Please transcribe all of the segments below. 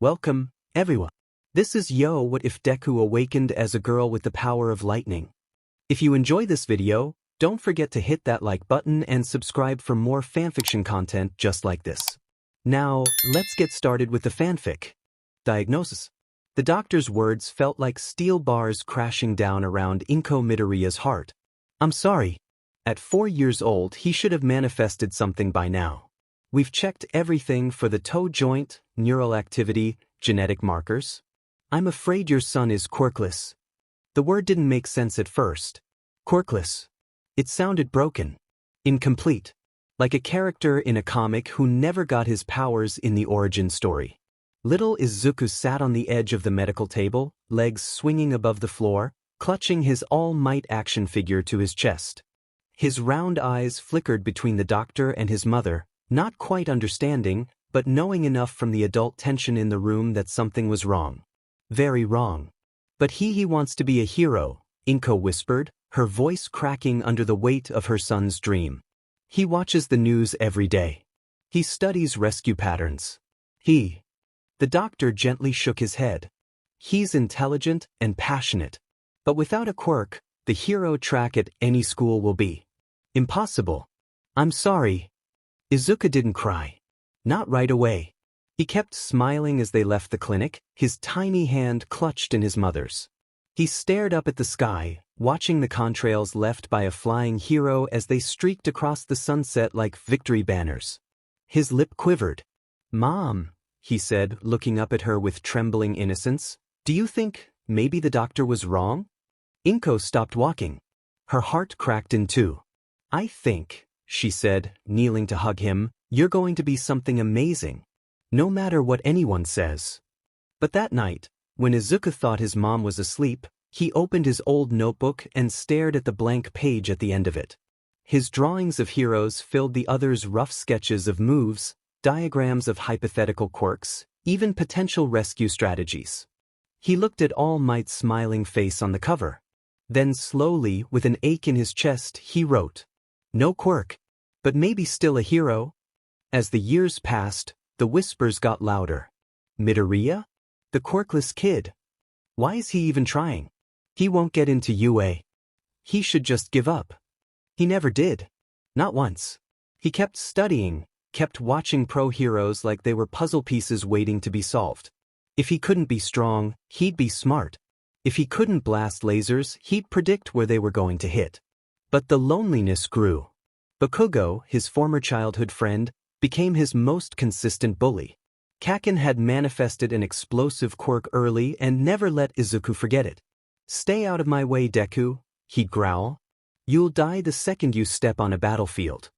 Welcome, everyone. This is What If Deku Awakened as a Girl with the Power of Lightning. If you enjoy this video, don't forget to hit that like button and subscribe for more fanfiction content just like this. Now, let's get started with the fanfic. Diagnosis. The doctor's words felt like steel bars crashing down around Inko Midoriya's heart. I'm sorry. At 4 years old, he should have manifested something by now. We've checked everything for the toe joint, neural activity, genetic markers. I'm afraid your son is quirkless. The word didn't make sense at first. Quirkless. It sounded broken. Incomplete. Like a character in a comic who never got his powers in the origin story. Little Isuku sat on the edge of the medical table, legs swinging above the floor, clutching his all-might action figure to his chest. His round eyes flickered between the doctor and his mother, not quite understanding, but knowing enough from the adult tension in the room that something was wrong. Very wrong. But he wants to be a hero, Inko whispered, her voice cracking under the weight of her son's dream. He watches the news every day. He studies rescue patterns. The doctor gently shook his head. He's intelligent and passionate. But without a quirk, the hero track at any school will be impossible. I'm sorry. Izuku didn't cry. Not right away. He kept smiling as they left the clinic, his tiny hand clutched in his mother's. He stared up at the sky, watching the contrails left by a flying hero as they streaked across the sunset like victory banners. His lip quivered. "Mom," he said, looking up at her with trembling innocence, "do you think maybe the doctor was wrong?" Inko stopped walking. Her heart cracked in two. "I think," she said, kneeling to hug him, "you're going to be something amazing. No matter what anyone says." But that night, when Izuku thought his mom was asleep, he opened his old notebook and stared at the blank page at the end of it. His drawings of heroes filled the others' rough sketches of moves, diagrams of hypothetical quirks, even potential rescue strategies. He looked at All Might's smiling face on the cover. Then slowly, with an ache in his chest, he wrote, "No quirk, but maybe still a hero." As the years passed, the whispers got louder. Midoriya? The quirkless kid? Why is he even trying? He won't get into UA. He should just give up. He never did. Not once. He kept studying, kept watching pro heroes like they were puzzle pieces waiting to be solved. If he couldn't be strong, he'd be smart. If he couldn't blast lasers, he'd predict where they were going to hit. But the loneliness grew. Bakugo, his former childhood friend, became his most consistent bully. Kaken had manifested an explosive quirk early and never let Izuku forget it. "Stay out of my way, Deku," he'd growl. "You'll die the second you step on a battlefield."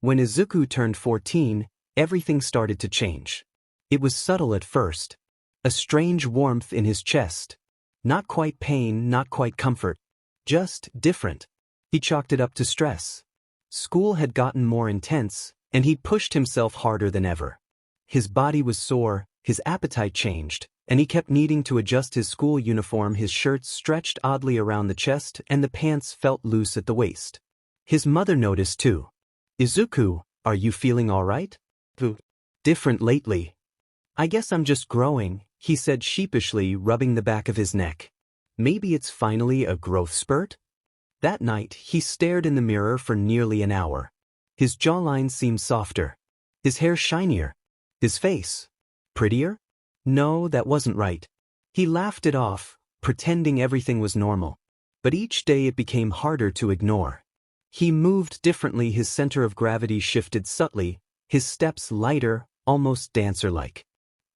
When Izuku turned 14, everything started to change. It was subtle at first. A strange warmth in his chest. Not quite pain, not quite comfort. Just different. He chalked it up to stress. School had gotten more intense, and he'd pushed himself harder than ever. His body was sore, his appetite changed, and he kept needing to adjust his school uniform. His shirt stretched oddly around the chest and the pants felt loose at the waist. His mother noticed too. "Izuku, are you feeling all right?" "Different lately." "I guess I'm just growing," he said sheepishly, rubbing the back of his neck. "Maybe it's finally a growth spurt?" That night, he stared in the mirror for nearly an hour. His jawline seemed softer. His hair shinier. His face prettier? No, that wasn't right. He laughed it off, pretending everything was normal. But each day it became harder to ignore. He moved differently, his center of gravity shifted subtly, his steps lighter, almost dancer-like.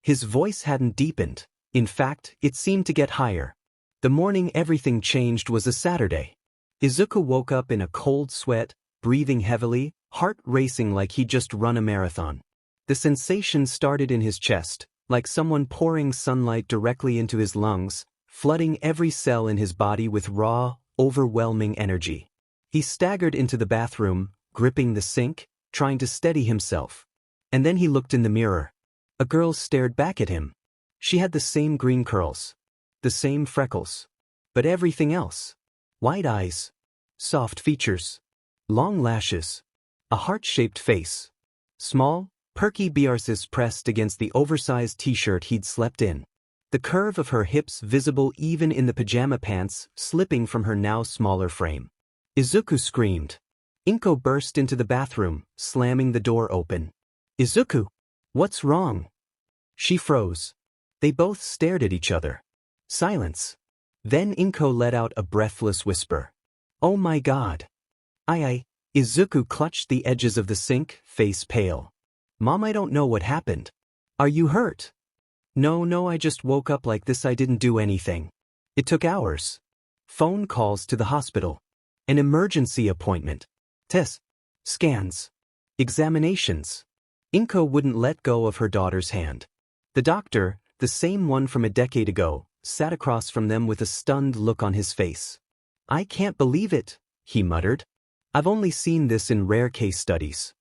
His voice hadn't deepened. In fact, it seemed to get higher. The morning everything changed was a Saturday. Izuku woke up in a cold sweat, breathing heavily, heart racing like he'd just run a marathon. The sensation started in his chest, like someone pouring sunlight directly into his lungs, flooding every cell in his body with raw, overwhelming energy. He staggered into the bathroom, gripping the sink, trying to steady himself. And then he looked in the mirror. A girl stared back at him. She had the same green curls, the same freckles. But everything else. White eyes, soft features, long lashes, a heart-shaped face. Small, perky biceps pressed against the oversized t-shirt he'd slept in. The curve of her hips visible even in the pajama pants slipping from her now smaller frame. Izuku screamed. Inko burst into the bathroom, slamming the door open. Izuku! What's wrong? She froze. They both stared at each other. Silence. Then Inko let out a breathless whisper. Oh my god. Izuku clutched the edges of the sink, face pale. Mom, I don't know what happened. Are you hurt? No, I just woke up like this. I didn't do anything. It took hours. Phone calls to the hospital. An emergency appointment. Tests. Scans. Examinations. Inko wouldn't let go of her daughter's hand. The doctor, the same one from a decade ago, sat across from them with a stunned look on his face. I can't believe it, he muttered. I've only seen this in rare case studies.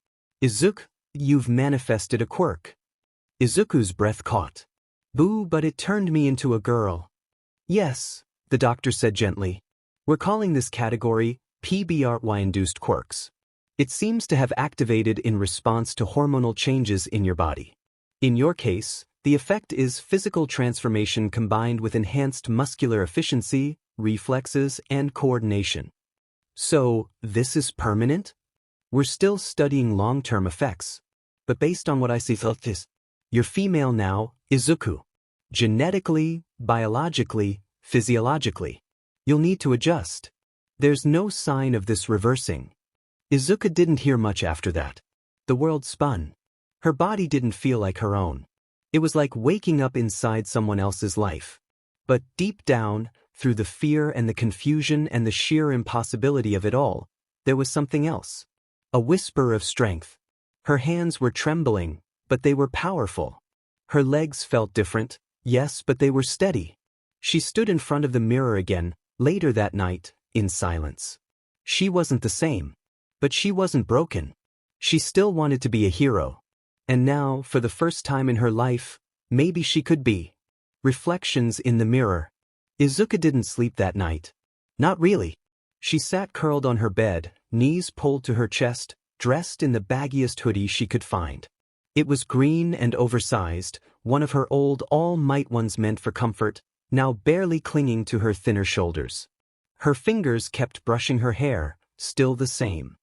Izuku, you've manifested a quirk. Izuku's breath caught. Boo, but it turned me into a girl. Yes, the doctor said gently. We're calling this category PBRY-induced quirks. It seems to have activated in response to hormonal changes in your body. In your case, the effect is physical transformation combined with enhanced muscular efficiency, reflexes, and coordination. So, this is permanent? We're still studying long-term effects. But based on what I see, you're female now, Izuku. Genetically, biologically, physiologically. You'll need to adjust. There's no sign of this reversing. Izuku didn't hear much after that. The world spun. Her body didn't feel like her own. It was like waking up inside someone else's life. But deep down, through the fear and the confusion and the sheer impossibility of it all, there was something else. A whisper of strength. Her hands were trembling, but they were powerful. Her legs felt different, yes, but they were steady. She stood in front of the mirror again, later that night, in silence. She wasn't the same. But she wasn't broken. She still wanted to be a hero. And now, for the first time in her life, maybe she could be. Reflections in the mirror. Izuku didn't sleep that night. Not really. She sat curled on her bed, knees pulled to her chest, dressed in the baggiest hoodie she could find. It was green and oversized, one of her old all-might ones meant for comfort, now barely clinging to her thinner shoulders. Her fingers kept brushing her hair, still the same.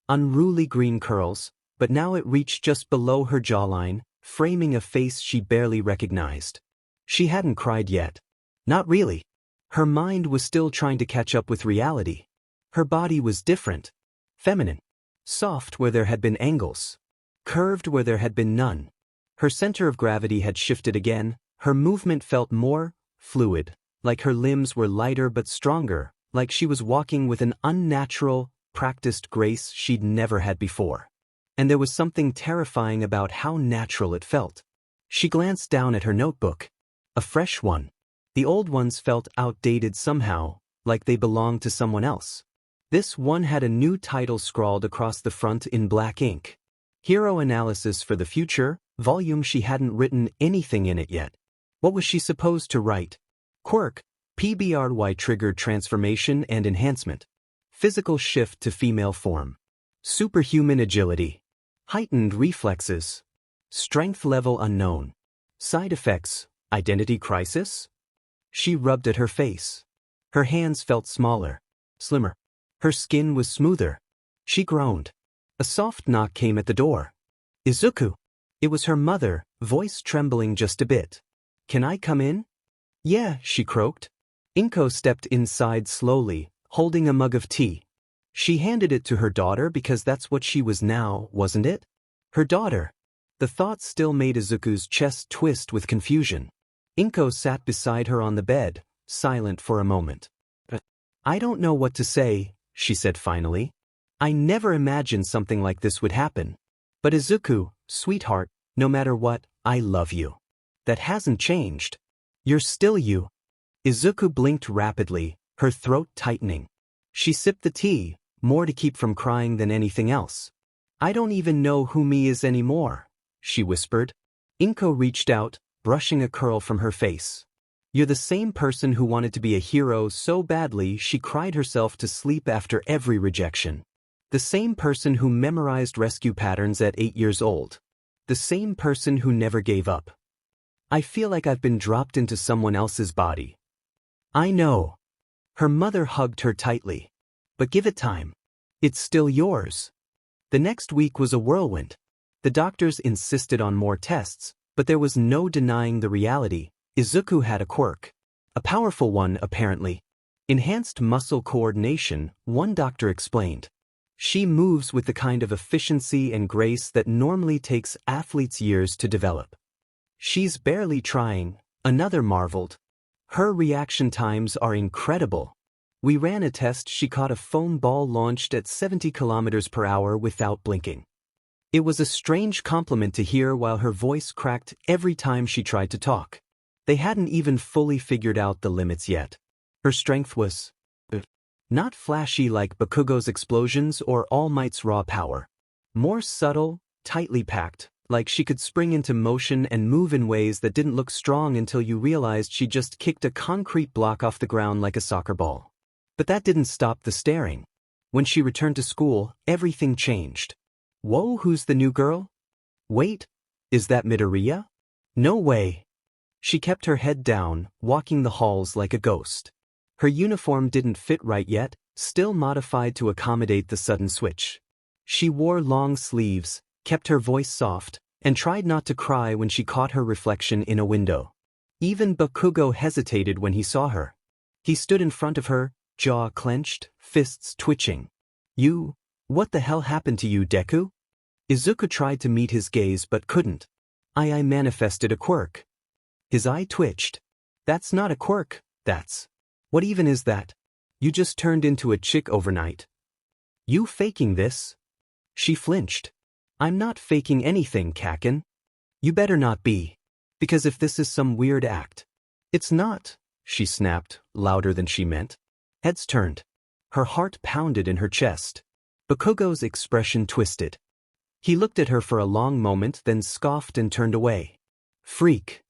Unruly green curls, but now it reached just below her jawline, framing a face she barely recognized. She hadn't cried yet. Not really. Her mind was still trying to catch up with reality. Her body was different. Feminine. Soft where there had been angles. Curved where there had been none. Her center of gravity had shifted again, her movement felt more fluid, like her limbs were lighter but stronger, like she was walking with an unnatural, practiced grace she'd never had before. And there was something terrifying about how natural it felt. She glanced down at her notebook. A fresh one. The old ones felt outdated somehow, like they belonged to someone else. This one had a new title scrawled across the front in black ink. Hero Analysis for the Future, volume. She hadn't written anything in it yet. What was she supposed to write? Quirk, PBRY triggered transformation and enhancement. Physical shift to female form. Superhuman agility. Heightened reflexes. Strength level unknown. Side effects, identity crisis? She rubbed at her face. Her hands felt smaller, slimmer. Her skin was smoother. She groaned. A soft knock came at the door. Izuku. It was her mother, voice trembling just a bit. Can I come in? Yeah, she croaked. Inko stepped inside slowly, holding a mug of tea. She handed it to her daughter because that's what she was now, wasn't it? Her daughter. The thought still made Izuku's chest twist with confusion. Inko sat beside her on the bed, silent for a moment. I don't know what to say, she said finally. I never imagined something like this would happen. But Izuku, sweetheart, no matter what, I love you. That hasn't changed. You're still you. Izuku blinked rapidly, her throat tightening. She sipped the tea, more to keep from crying than anything else. I don't even know who me is anymore, she whispered. Inko reached out, brushing a curl from her face. You're the same person who wanted to be a hero so badly she cried herself to sleep after every rejection. The same person who memorized rescue patterns at 8 years old. The same person who never gave up. I feel like I've been dropped into someone else's body. I know. Her mother hugged her tightly. But give it time. It's still yours. The next week was a whirlwind. The doctors insisted on more tests, but there was no denying the reality. Isuku had a quirk. A powerful one, apparently. Enhanced muscle coordination, one doctor explained. She moves with the kind of efficiency and grace that normally takes athletes years to develop. She's barely trying, another marveled. Her reaction times are incredible. We ran a test. She caught a foam ball launched at 70 kilometers per hour without blinking. It was a strange compliment to hear while her voice cracked every time she tried to talk. They hadn't even fully figured out the limits yet. Her strength was not flashy like Bakugo's explosions or All Might's raw power. More subtle, tightly packed, like she could spring into motion and move in ways that didn't look strong until you realized she just kicked a concrete block off the ground like a soccer ball. But that didn't stop the staring. When she returned to school, everything changed. Whoa, who's the new girl? Wait, is that Midoriya? No way. She kept her head down, walking the halls like a ghost. Her uniform didn't fit right yet, still modified to accommodate the sudden switch. She wore long sleeves, kept her voice soft, and tried not to cry when she caught her reflection in a window. Even Bakugo hesitated when he saw her. He stood in front of her, jaw clenched, fists twitching. What the hell happened to you, Deku? Isuku tried to meet his gaze but couldn't. I manifested a quirk. His eye twitched. That's not a quirk, that's... What even is that? You just turned into a chick overnight. You faking this? She flinched. I'm not faking anything, Kaken. You better not be. Because if this is some weird act... It's not, she snapped, louder than she meant. Heads turned. Her heart pounded in her chest. Bakugo's expression twisted. He looked at her for a long moment, then scoffed and turned away. Freak.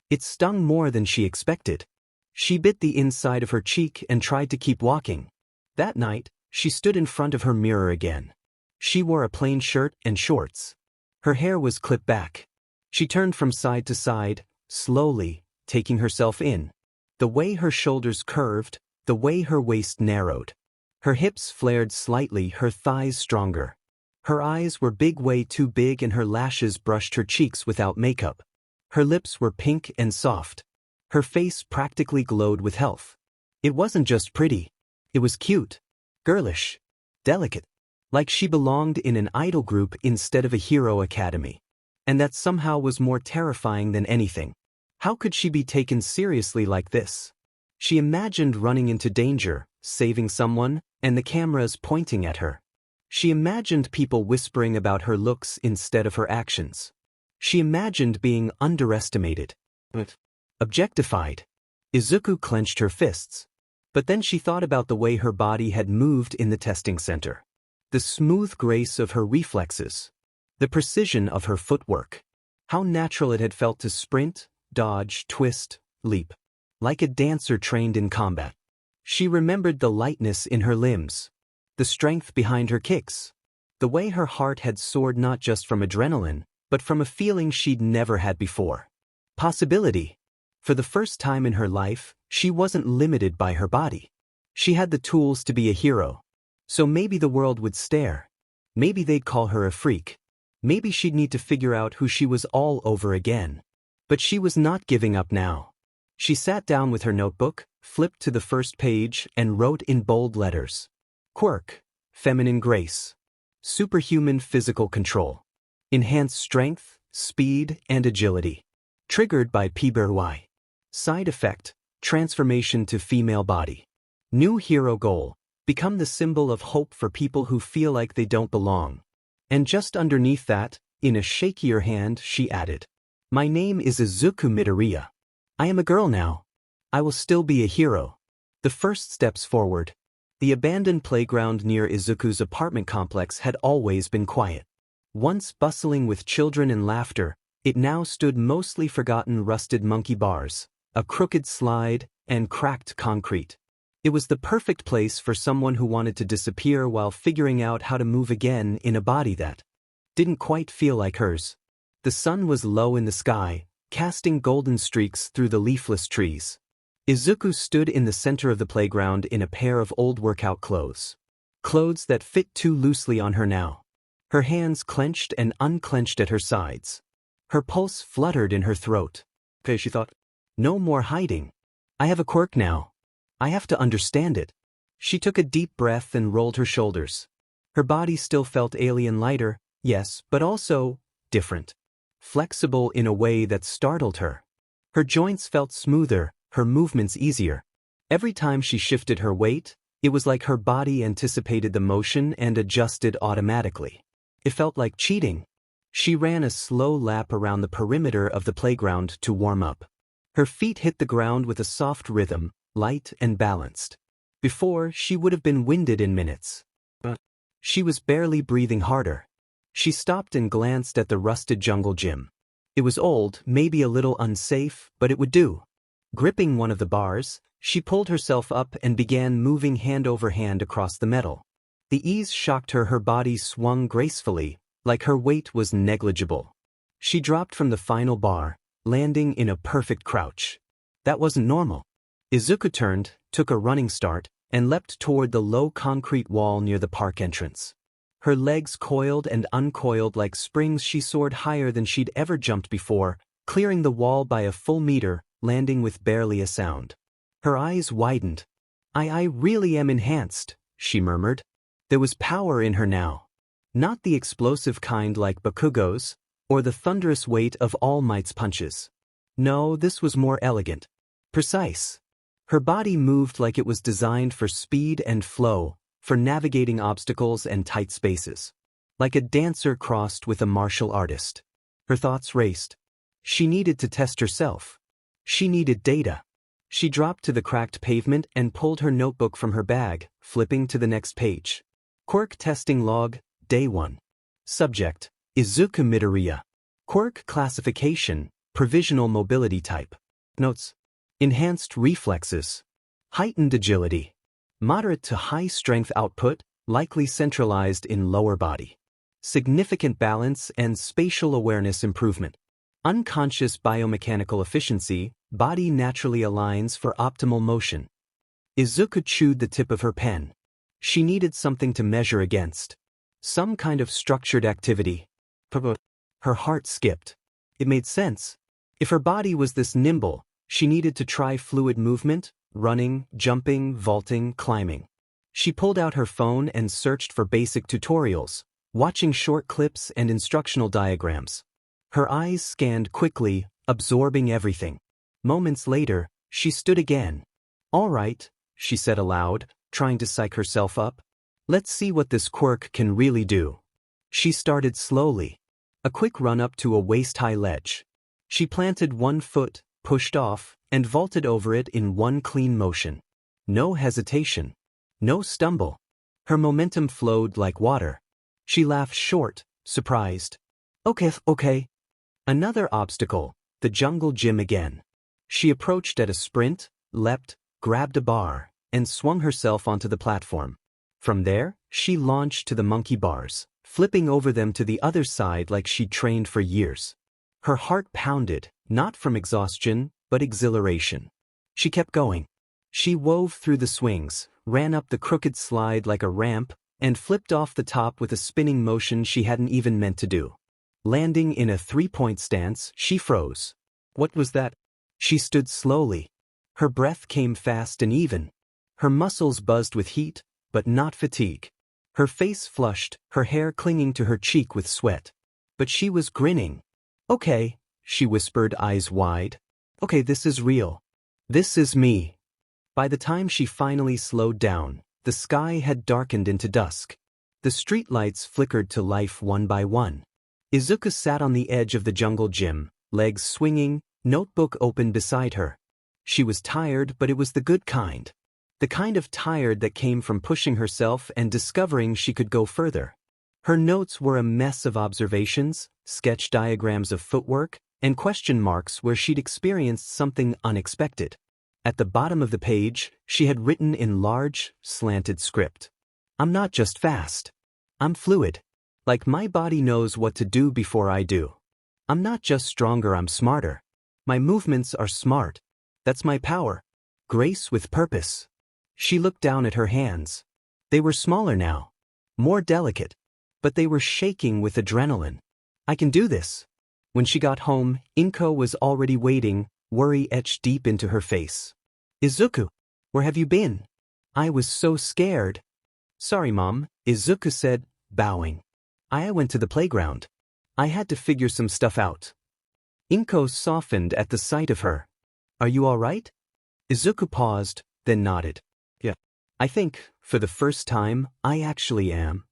It stung more than she expected. She bit the inside of her cheek and tried to keep walking. That night, she stood in front of her mirror again. She wore a plain shirt and shorts. Her hair was clipped back. She turned from side to side, slowly, taking herself in. The way her shoulders curved, the way her waist narrowed. Her hips flared slightly, her thighs stronger. Her eyes were big, way too big, and her lashes brushed her cheeks without makeup. Her lips were pink and soft. Her face practically glowed with health. It wasn't just pretty. It was cute, girlish, delicate. Like she belonged in an idol group instead of a hero academy. And that somehow was more terrifying than anything. How could she be taken seriously like this? She imagined running into danger, saving someone, and the cameras pointing at her. She imagined people whispering about her looks instead of her actions. She imagined being underestimated. Objectified. Isuku clenched her fists. But then she thought about the way her body had moved in the testing center. The smooth grace of her reflexes. The precision of her footwork. How natural it had felt to sprint, dodge, twist, leap. Like a dancer trained in combat. She remembered the lightness in her limbs. The strength behind her kicks. The way her heart had soared not just from adrenaline, but from a feeling she'd never had before. Possibility. For the first time in her life, she wasn't limited by her body. She had the tools to be a hero. So maybe the world would stare. Maybe they'd call her a freak. Maybe she'd need to figure out who she was all over again. But she was not giving up now. She sat down with her notebook, flipped to the first page, and wrote in bold letters. Quirk, feminine grace. Superhuman physical control. Enhanced strength, speed, and agility. Triggered by PBRY. Side effect, transformation to female body. New hero goal, become the symbol of hope for people who feel like they don't belong. And just underneath that, in a shakier hand, she added, My name is Isuku Midoriya. I am a girl now. I will still be a hero. The first steps forward. The abandoned playground near Izuku's apartment complex had always been quiet. Once bustling with children and laughter, it now stood mostly forgotten rusted monkey bars, a crooked slide, and cracked concrete. It was the perfect place for someone who wanted to disappear while figuring out how to move again in a body that didn't quite feel like hers. The sun was low in the sky, casting golden streaks through the leafless trees. Izuku stood in the center of the playground in a pair of old workout clothes. Clothes that fit too loosely on her now. Her hands clenched and unclenched at her sides. Her pulse fluttered in her throat. Okay, she thought. No more hiding. I have a quirk now. I have to understand it. She took a deep breath and rolled her shoulders. Her body still felt alien lighter, yes, but also different. Flexible in a way that startled her. Her joints felt smoother, her movements easier. Every time she shifted her weight, it was like her body anticipated the motion and adjusted automatically. It felt like cheating. She ran a slow lap around the perimeter of the playground to warm up. Her feet hit the ground with a soft rhythm, light and balanced. Before, she would have been winded in minutes. But she was barely breathing harder. She stopped and glanced at the rusted jungle gym. It was old, maybe a little unsafe, but it would do. Gripping one of the bars, she pulled herself up and began moving hand over hand across the metal. The ease shocked her. Her body swung gracefully, like her weight was negligible. She dropped from the final bar, landing in a perfect crouch. That wasn't normal. Izuku turned, took a running start, and leapt toward the low concrete wall near the park entrance. Her legs coiled and uncoiled like springs. She soared higher than she'd ever jumped before, clearing the wall by a full meter, landing with barely a sound. Her eyes widened. I really am enhanced, she murmured. There was power in her now. Not the explosive kind like Bakugo's, or the thunderous weight of All Might's punches. No, this was more elegant. Precise. Her body moved like it was designed for speed and flow, for navigating obstacles and tight spaces. Like a dancer crossed with a martial artist. Her thoughts raced. She needed to test herself. She needed data. She dropped to the cracked pavement and pulled her notebook from her bag, flipping to the next page. Quirk testing log, day 1. Subject, Izuku Midoriya. Quirk classification, provisional mobility type. Notes. Enhanced reflexes. Heightened agility. Moderate to high strength output, likely centralized in lower body. Significant balance and spatial awareness improvement. Unconscious biomechanical efficiency, body naturally aligns for optimal motion. Izuku chewed the tip of her pen. She needed something to measure against. Some kind of structured activity. Her heart skipped. It made sense. If her body was this nimble, she needed to try fluid movement, running, jumping, vaulting, climbing. She pulled out her phone and searched for basic tutorials, watching short clips and instructional diagrams. Her eyes scanned quickly, absorbing everything. Moments later, she stood again. All right, she said aloud, trying to psych herself up. Let's see what this quirk can really do. She started slowly. A quick run up to a waist-high ledge. She planted one foot, pushed off, and vaulted over it in one clean motion. No hesitation. No stumble. Her momentum flowed like water. She laughed short, surprised. Okay. Another obstacle, the jungle gym again. She approached at a sprint, leapt, grabbed a bar, and swung herself onto the platform. From there, she launched to the monkey bars, flipping over them to the other side like she'd trained for years. Her heart pounded, not from exhaustion, but exhilaration. She kept going. She wove through the swings, ran up the crooked slide like a ramp, and flipped off the top with a spinning motion she hadn't even meant to do. Landing in a three-point stance, she froze. What was that? She stood slowly. Her breath came fast and even. Her muscles buzzed with heat, but not fatigue. Her face flushed, her hair clinging to her cheek with sweat. But she was grinning. Okay, she whispered, eyes wide. Okay, this is real. This is me. By the time she finally slowed down, the sky had darkened into dusk. The streetlights flickered to life one by one. Izuku sat on the edge of the jungle gym, legs swinging, notebook open beside her. She was tired, but it was the good kind. The kind of tired that came from pushing herself and discovering she could go further. Her notes were a mess of observations, sketch diagrams of footwork, and question marks where she'd experienced something unexpected. At the bottom of the page, she had written in large, slanted script. I'm not just fast. I'm fluid. Like my body knows what to do before I do. I'm not just stronger, I'm smarter. My movements are smart. That's my power. Grace with purpose. She looked down at her hands. They were smaller now. More delicate. But they were shaking with adrenaline. I can do this. When she got home, Inko was already waiting, worry etched deep into her face. Izuku, where have you been? I was so scared. Sorry, Mom, Izuku said, bowing. I went to the playground. I had to figure some stuff out. Inko softened at the sight of her. Are you all right? Izuku paused, then nodded. Yeah. I think, for the first time, I actually am.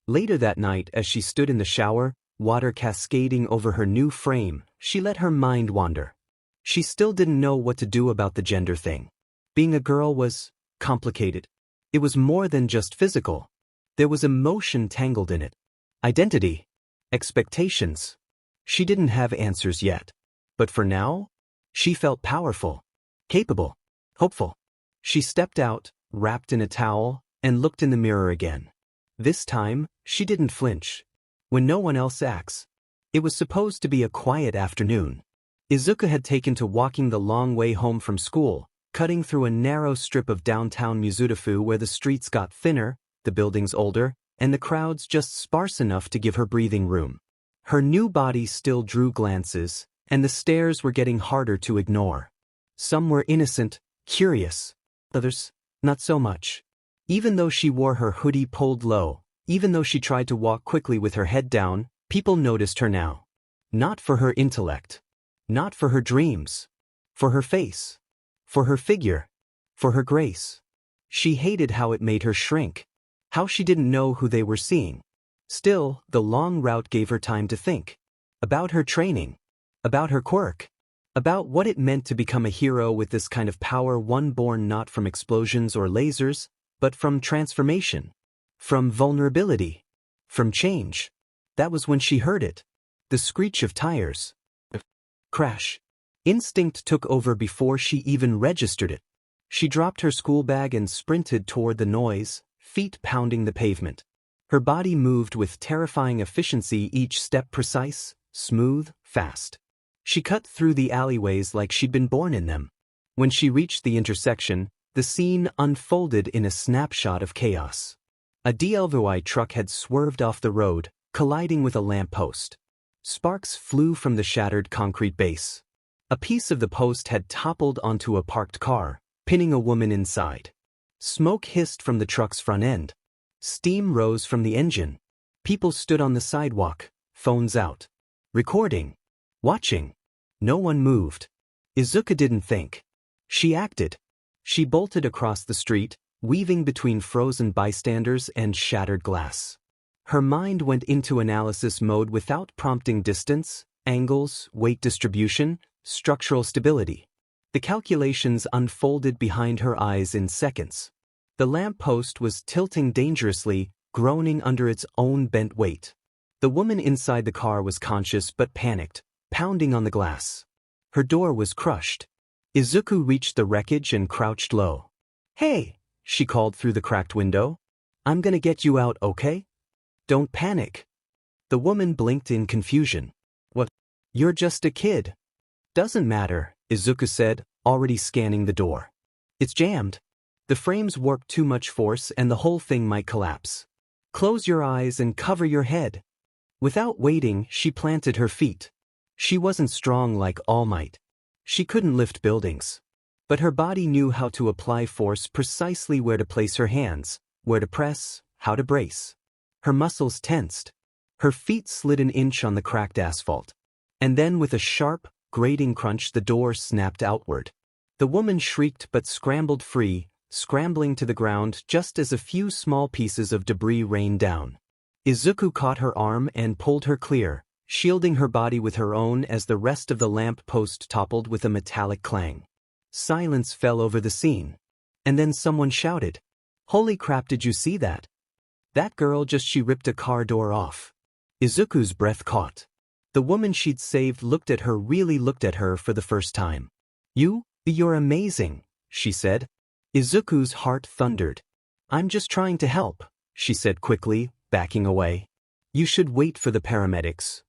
Later that night, as she stood in the shower, water cascading over her new frame, she let her mind wander. She still didn't know what to do about the gender thing. Being a girl was complicated. It was more than just physical. There was emotion tangled in it. Identity. Expectations. She didn't have answers yet. But for now, she felt powerful, capable, hopeful. She stepped out, wrapped in a towel, and looked in the mirror again. This time, she didn't flinch. When no one else acts. It was supposed to be a quiet afternoon. Izuku had taken to walking the long way home from school, cutting through a narrow strip of downtown Mizutafu where the streets got thinner, the buildings older, and the crowds just sparse enough to give her breathing room. Her new body still drew glances, and the stares were getting harder to ignore. Some were innocent, curious. Others, not so much. Even though she wore her hoodie pulled low, even though she tried to walk quickly with her head down, people noticed her now. Not for her intellect. Not for her dreams. For her face. For her figure. For her grace. She hated how it made her shrink. How she didn't know who they were seeing. Still, the long route gave her time to think. About her training. About her quirk. About what it meant to become a hero with this kind of power, one born not from explosions or lasers, but from transformation. From vulnerability. From change. That was when she heard it. The screech of tires. Crash. Instinct took over before she even registered it. She dropped her school bag and sprinted toward the noise, feet pounding the pavement. Her body moved with terrifying efficiency, each step precise, smooth, fast. She cut through the alleyways like she'd been born in them. When she reached the intersection, the scene unfolded in a snapshot of chaos. A DLVI truck had swerved off the road, colliding with a lamppost. Sparks flew from the shattered concrete base. A piece of the post had toppled onto a parked car, pinning a woman inside. Smoke hissed from the truck's front end. Steam rose from the engine. People stood on the sidewalk, phones out. Recording. Watching. No one moved. Izuku didn't think. She acted. She bolted across the street, weaving between frozen bystanders and shattered glass. Her mind went into analysis mode without prompting: distance, angles, weight distribution, structural stability. The calculations unfolded behind her eyes in seconds. The lamppost was tilting dangerously, groaning under its own bent weight. The woman inside the car was conscious but panicked, pounding on the glass. Her door was crushed. Izuku reached the wreckage and crouched low. "Hey," she called through the cracked window. "I'm gonna get you out, okay? Don't panic." The woman blinked in confusion. "What? You're just a kid." "Doesn't matter," Izuku said, already scanning the door. "It's jammed. The frames warped too much force and the whole thing might collapse. Close your eyes and cover your head." Without waiting, she planted her feet. She wasn't strong like All Might. She couldn't lift buildings. But her body knew how to apply force, precisely where to place her hands, where to press, how to brace. Her muscles tensed. Her feet slid an inch on the cracked asphalt. And then with a sharp, grating crunch, the door snapped outward. The woman shrieked but scrambled free, scrambling to the ground just as a few small pieces of debris rained down. Izuku caught her arm and pulled her clear, shielding her body with her own as the rest of the lamp post toppled with a metallic clang. Silence fell over the scene. And then someone shouted, "Holy crap, did you see that? That girl she ripped a car door off." Izuku's breath caught. The woman she'd saved really looked at her for the first time. You're amazing," she said. Izuku's heart thundered. "I'm just trying to help," she said quickly, backing away. "You should wait for the paramedics."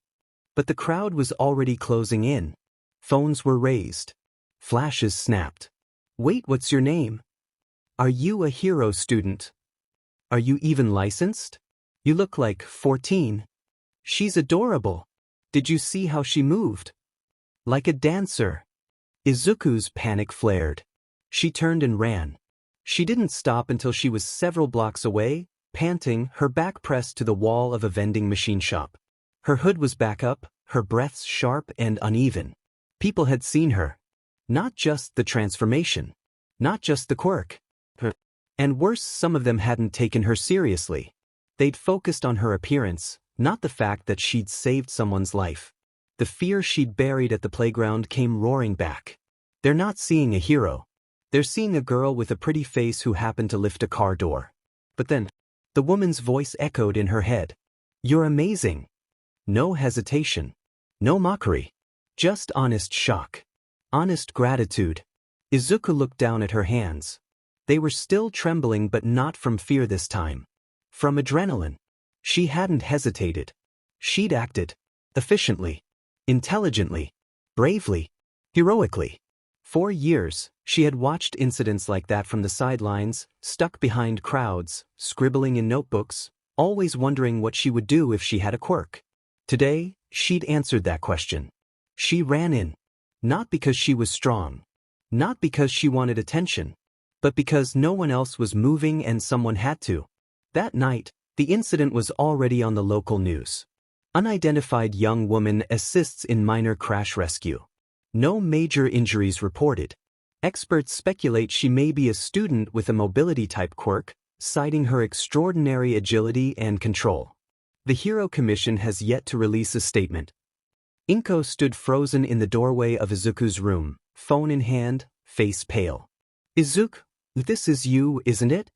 But the crowd was already closing in. Phones were raised. Flashes snapped. Wait, what's your name? Are you a hero student? Are you even licensed? You look like 14. She's adorable. Did you see how she moved? Like a dancer. Izuku's panic flared. She turned and ran. She didn't stop until she was several blocks away, panting, her back pressed to the wall of a vending machine shop. Her hood was back up, her breaths sharp and uneven. People had seen her. Not just the transformation. Not just the quirk. And worse, some of them hadn't taken her seriously. They'd focused on her appearance, not the fact that she'd saved someone's life. The fear she'd buried at the playground came roaring back. They're not seeing a hero. They're seeing a girl with a pretty face who happened to lift a car door. But then, the woman's voice echoed in her head. You're amazing. No hesitation. No mockery. Just honest shock. Honest gratitude. Izuku looked down at her hands. They were still trembling, but not from fear this time. From adrenaline. She hadn't hesitated. She'd acted. Efficiently. Intelligently. Bravely. Heroically. For years, she had watched incidents like that from the sidelines, stuck behind crowds, scribbling in notebooks, always wondering what she would do if she had a quirk. Today, she'd answered that question. She ran in. Not because she was strong. Not because she wanted attention. But because no one else was moving and someone had to. That night, the incident was already on the local news. Unidentified young woman assists in minor crash rescue. No major injuries reported. Experts speculate she may be a student with a mobility-type quirk, citing her extraordinary agility and control. The Hero Commission has yet to release a statement. Inko stood frozen in the doorway of Izuku's room, phone in hand, face pale. Izuku, this is you, isn't it?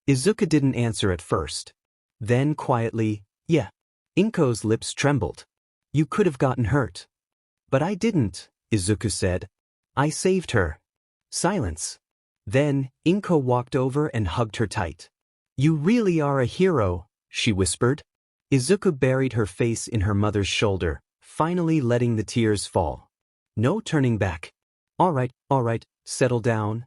Izuku didn't answer at first. Then quietly, yeah. Inko's lips trembled. You could have gotten hurt. But I didn't, Izuku said. I saved her. Silence. Then, Inko walked over and hugged her tight. You really are a hero, she whispered. Izuku buried her face in her mother's shoulder, finally letting the tears fall. No turning back. All right, settle down.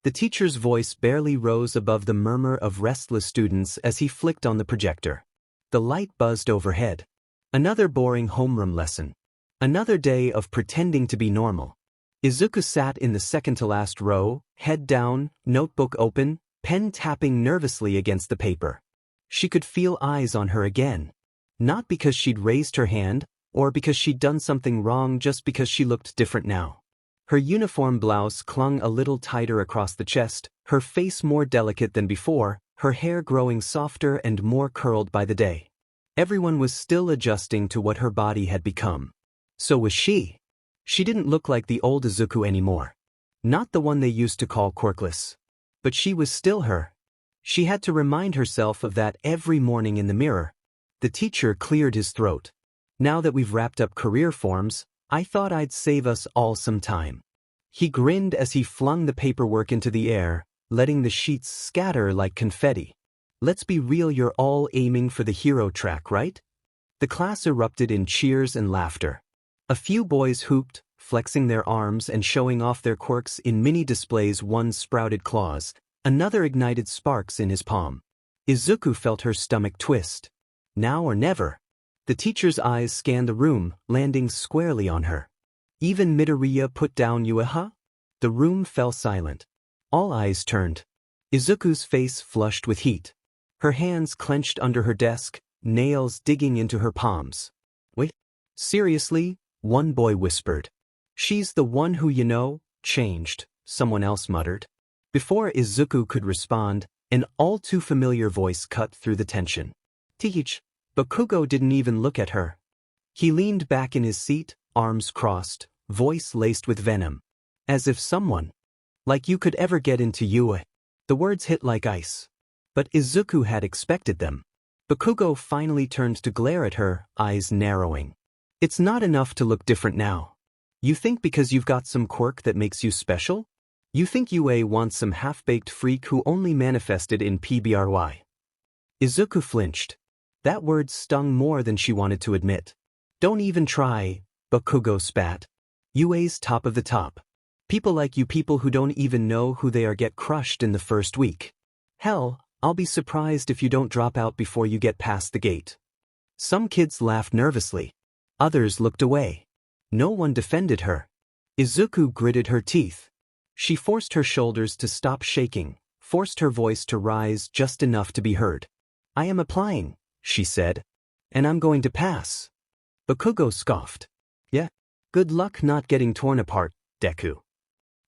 The teacher's voice barely rose above the murmur of restless students as he flicked on the projector. The light buzzed overhead. Another boring homeroom lesson. Another day of pretending to be normal. Izuku sat in the second-to-last row, head down, notebook open, pen tapping nervously against the paper. She could feel eyes on her again. Not because she'd raised her hand, or because she'd done something wrong, just because she looked different now. Her uniform blouse clung a little tighter across the chest, her face more delicate than before, her hair growing softer and more curled by the day. Everyone was still adjusting to what her body had become. So was she. She didn't look like the old Izuku anymore. Not the one they used to call quirkless. But she was still her. She had to remind herself of that every morning in the mirror. The teacher cleared his throat. Now that we've wrapped up career forms, I thought I'd save us all some time. He grinned as he flung the paperwork into the air, letting the sheets scatter like confetti. Let's be real, you're all aiming for the hero track, right? The class erupted in cheers and laughter. A few boys hooped, flexing their arms and showing off their quirks in mini displays. One sprouted claws, another ignited sparks in his palm. Izuku felt her stomach twist. Now or never. The teacher's eyes scanned the room, landing squarely on her. Even Midoriya put down Ueha? The room fell silent. All eyes turned. Izuku's face flushed with heat. Her hands clenched under her desk, nails digging into her palms. Wait, seriously? One boy whispered. She's the one who, changed, someone else muttered. Before Izuku could respond, an all-too-familiar voice cut through the tension. Teach. Bakugo didn't even look at her. He leaned back in his seat, arms crossed, voice laced with venom. As if someone, like you could ever get into Yue. The words hit like ice. But Izuku had expected them. Bakugo finally turned to glare at her, eyes narrowing. It's not enough to look different now. You think because you've got some quirk that makes you special? You think Yue wants some half-baked freak who only manifested in PBRY? Izuku flinched. That word stung more than she wanted to admit. Don't even try, Bakugo spat. UA's top of the top. People like you people who don't even know who they are get crushed in the first week. Hell, I'll be surprised if you don't drop out before you get past the gate. Some kids laughed nervously. Others looked away. No one defended her. Izuku gritted her teeth. She forced her shoulders to stop shaking, forced her voice to rise just enough to be heard. I am applying, she said. And I'm going to pass. Bakugo scoffed. Yeah. Good luck not getting torn apart, Deku.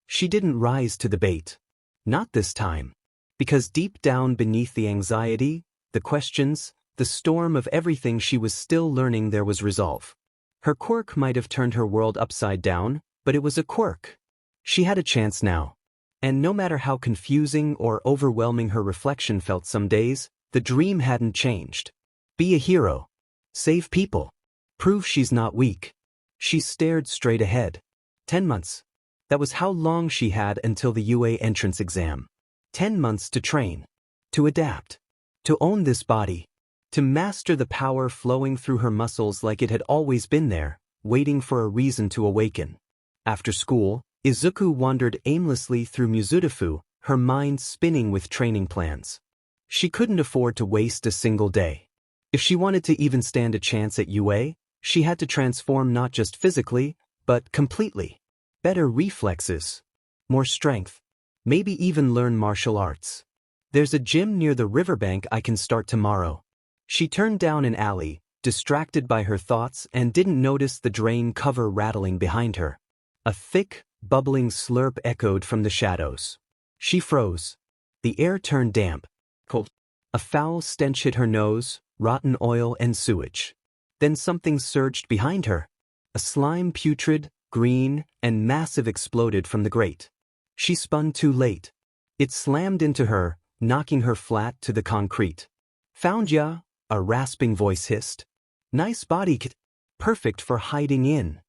She didn't rise to the bait. Not this time. Because deep down beneath the anxiety, the questions, the storm of everything she was still learning there was resolve. Her quirk might have turned her world upside down, but it was a quirk. She had a chance now. And no matter how confusing or overwhelming her reflection felt some days, the dream hadn't changed. Be a hero. Save people. Prove she's not weak. She stared straight ahead. 10 months. That was how long she had until the UA entrance exam. 10 months to train. To adapt. To own this body. To master the power flowing through her muscles like it had always been there, waiting for a reason to awaken. After school, Izuku wandered aimlessly through Mizudafu, her mind spinning with training plans. She couldn't afford to waste a single day. If she wanted to even stand a chance at UA, she had to transform not just physically, but completely. Better reflexes. More strength. Maybe even learn martial arts. There's a gym near the riverbank I can start tomorrow. She turned down an alley, distracted by her thoughts, and didn't notice the drain cover rattling behind her. A thick, bubbling slurp echoed from the shadows. She froze. The air turned damp. Cold. A foul stench hit her nose, rotten oil and sewage. Then something surged behind her. A slime putrid, green, and massive exploded from the grate. She spun too late. It slammed into her, knocking her flat to the concrete. Found ya? A rasping voice hissed. Nice body kit. Perfect for hiding in.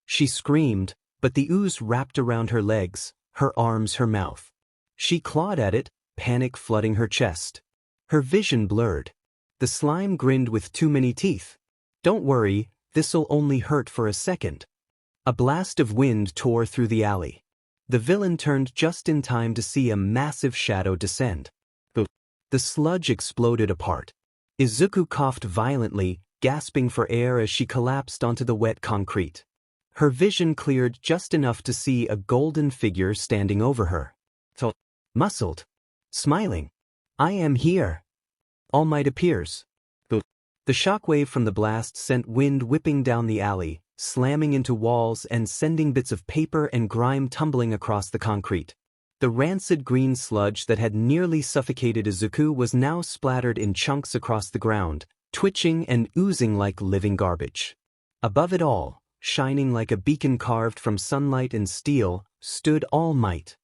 She screamed, but the ooze wrapped around her legs, her arms, her mouth. She clawed at it, panic flooding her chest. Her vision blurred. The slime grinned with too many teeth. Don't worry, this'll only hurt for a second. A blast of wind tore through the alley. The villain turned just in time to see a massive shadow descend. The sludge exploded apart. Izuku coughed violently, gasping for air as she collapsed onto the wet concrete. Her vision cleared just enough to see a golden figure standing over her. Muscled. Smiling. I am here. All Might appears. The shockwave from the blast sent wind whipping down the alley, slamming into walls and sending bits of paper and grime tumbling across the concrete. The rancid green sludge that had nearly suffocated Izuku was now splattered in chunks across the ground, twitching and oozing like living garbage. Above it all, shining like a beacon carved from sunlight and steel, stood All Might.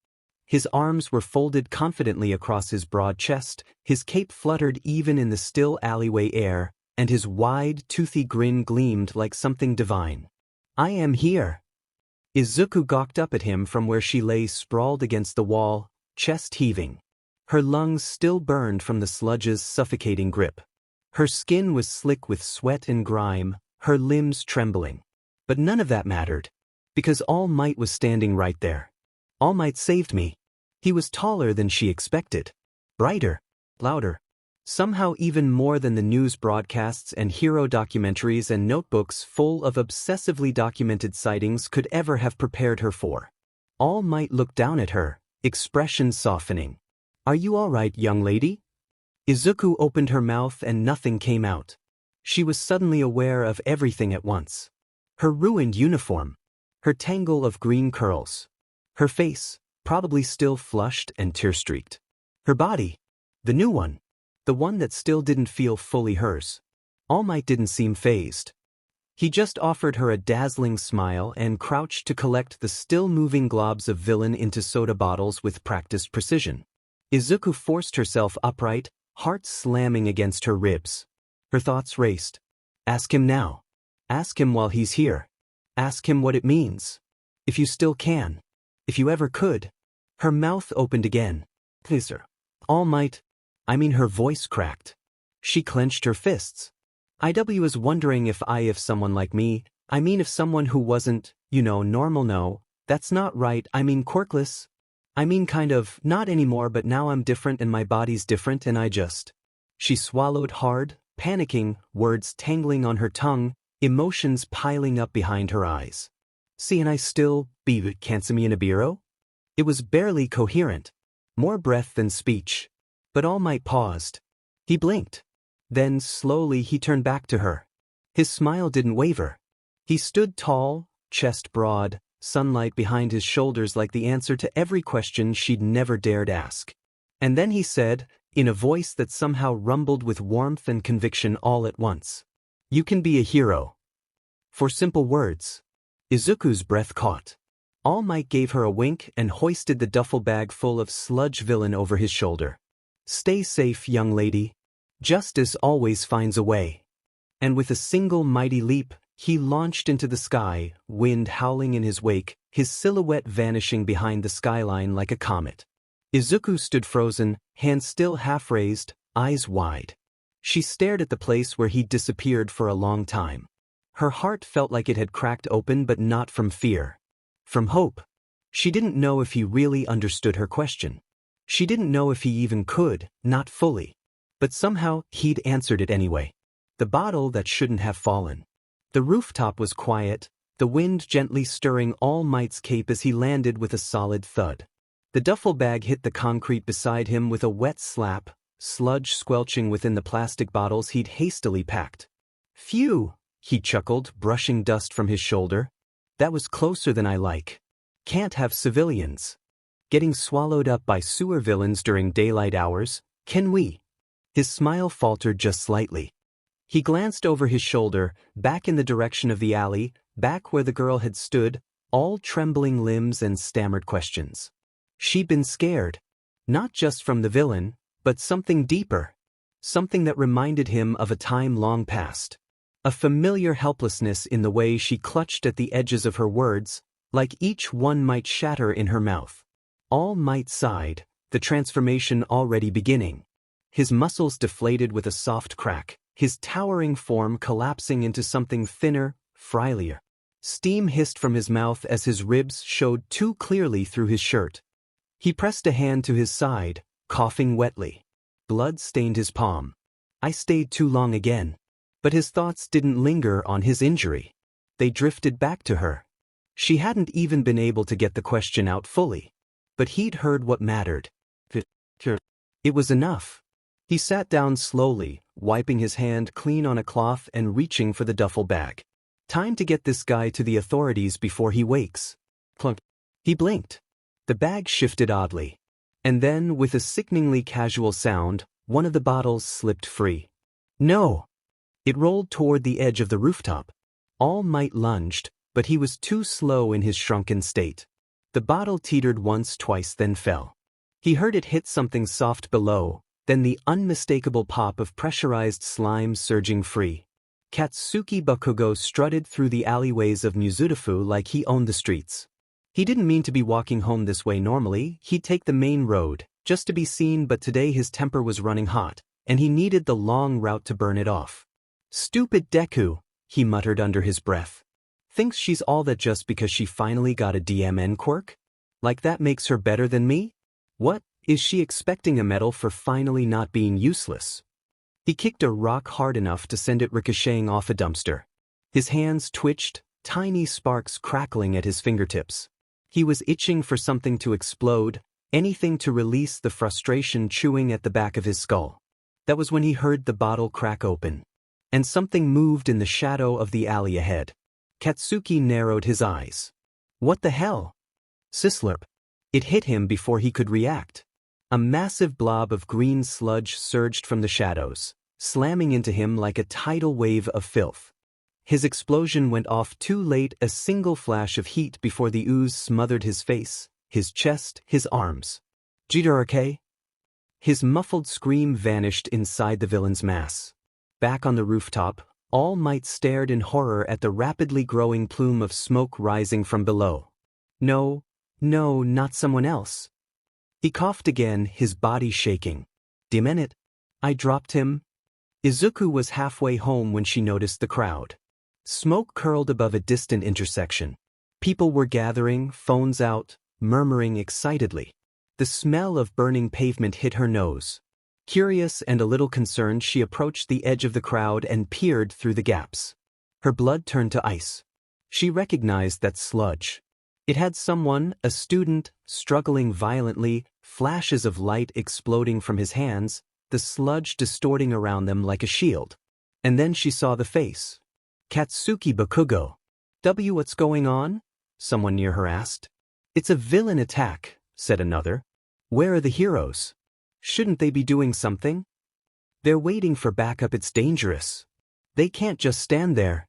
His arms were folded confidently across his broad chest, his cape fluttered even in the still alleyway air, and his wide, toothy grin gleamed like something divine. I am here. Izuku gawked up at him from where she lay sprawled against the wall, chest heaving. Her lungs still burned from the sludge's suffocating grip. Her skin was slick with sweat and grime, her limbs trembling. But none of that mattered, because All Might was standing right there. All Might saved me. He was taller than she expected. Brighter. Louder. Somehow even more than the news broadcasts and hero documentaries and notebooks full of obsessively documented sightings could ever have prepared her for. All Might looked down at her, expression softening. Are you all right, young lady? Izuku opened her mouth and nothing came out. She was suddenly aware of everything at once. Her ruined uniform. Her tangle of green curls. Her face, probably still flushed and tear-streaked. Her body. The new one. The one that still didn't feel fully hers. All Might didn't seem fazed. He just offered her a dazzling smile and crouched to collect the still-moving globs of villain into soda bottles with practiced precision. Izuku forced herself upright, heart slamming against her ribs. Her thoughts raced. Ask him now. Ask him while he's here. Ask him what it means. If you still can. If you ever could. Her mouth opened again. Please, sir. All Might. Her voice cracked. She clenched her fists. IW is wondering if someone like me, I mean if someone who wasn't, normal. No, that's not right, I mean quirkless. I mean kind of, not anymore, but now I'm different and my body's different and I just. She swallowed hard, panicking, words tangling on her tongue, emotions piling up behind her eyes. See, and I still, can't see me in a bureau? It was barely coherent. More breath than speech. But All Might paused. He blinked. Then, slowly, he turned back to her. His smile didn't waver. He stood tall, chest broad, sunlight behind his shoulders like the answer to every question she'd never dared ask. And then he said, in a voice that somehow rumbled with warmth and conviction all at once, "You can be a hero." For simple words. Izuku's breath caught. All Might gave her a wink and hoisted the duffel bag full of sludge villain over his shoulder. "Stay safe, young lady. Justice always finds a way." And with a single mighty leap, he launched into the sky, wind howling in his wake, his silhouette vanishing behind the skyline like a comet. Izuku stood frozen, hands still half raised, eyes wide. She stared at the place where he'd disappeared for a long time. Her heart felt like it had cracked open, but not from fear. From hope. She didn't know if he really understood her question. She didn't know if he even could, not fully. But somehow, he'd answered it anyway. The bottle that shouldn't have fallen. The rooftop was quiet, the wind gently stirring All Might's cape as he landed with a solid thud. The duffel bag hit the concrete beside him with a wet slap, sludge squelching within the plastic bottles he'd hastily packed. "Phew," he chuckled, brushing dust from his shoulder. "That was closer than I like. Can't have civilians getting swallowed up by sewer villains during daylight hours, can we?" His smile faltered just slightly. He glanced over his shoulder, back in the direction of the alley, back where the girl had stood, all trembling limbs and stammered questions. She'd been scared. Not just from the villain, but something deeper. Something that reminded him of a time long past. A familiar helplessness in the way she clutched at the edges of her words, like each one might shatter in her mouth. All Might sighed, the transformation already beginning. His muscles deflated with a soft crack, his towering form collapsing into something thinner, frilier. Steam hissed from his mouth as his ribs showed too clearly through his shirt. He pressed a hand to his side, coughing wetly. Blood stained his palm. "I stayed too long again." But his thoughts didn't linger on his injury. They drifted back to her. She hadn't even been able to get the question out fully. But he'd heard what mattered. It was enough. He sat down slowly, wiping his hand clean on a cloth and reaching for the duffel bag. Time to get this guy to the authorities before he wakes. Clunk. He blinked. The bag shifted oddly. And then, with a sickeningly casual sound, one of the bottles slipped free. No! It rolled toward the edge of the rooftop. All Might lunged, but he was too slow in his shrunken state. The bottle teetered once, twice, then fell. He heard it hit something soft below, then the unmistakable pop of pressurized slime surging free. Katsuki Bakugo strutted through the alleyways of Mizudafu like he owned the streets. He didn't mean to be walking home this way normally, he'd take the main road, just to be seen, but today his temper was running hot, and he needed the long route to burn it off. "Stupid Deku," he muttered under his breath. "Thinks she's all that just because she finally got a DMN quirk? Like that makes her better than me? What, is she expecting a medal for finally not being useless?" He kicked a rock hard enough to send it ricocheting off a dumpster. His hands twitched, tiny sparks crackling at his fingertips. He was itching for something to explode, anything to release the frustration chewing at the back of his skull. That was when he heard the bottle crack open. And something moved in the shadow of the alley ahead. Katsuki narrowed his eyes. What the hell? Sislurp. It hit him before he could react. A massive blob of green sludge surged from the shadows, slamming into him like a tidal wave of filth. His explosion went off too late, a single flash of heat before the ooze smothered his face, his chest, his arms. Uraraka? His muffled scream vanished inside the villain's mass. Back on the rooftop, All Might stared in horror at the rapidly growing plume of smoke rising from below. No, not someone else. He coughed again, his body shaking. Damn it. I dropped him. Izuku was halfway home when she noticed the crowd. Smoke curled above a distant intersection. People were gathering, phones out, murmuring excitedly. The smell of burning pavement hit her nose. Curious and a little concerned, she approached the edge of the crowd and peered through the gaps. Her blood turned to ice. She recognized that sludge. It had someone, a student, struggling violently, flashes of light exploding from his hands, the sludge distorting around them like a shield. And then she saw the face. Katsuki Bakugo. What's going on? Someone near her asked. It's a villain attack, said another. Where are the heroes? Shouldn't they be doing something? They're waiting for backup, it's dangerous. They can't just stand there.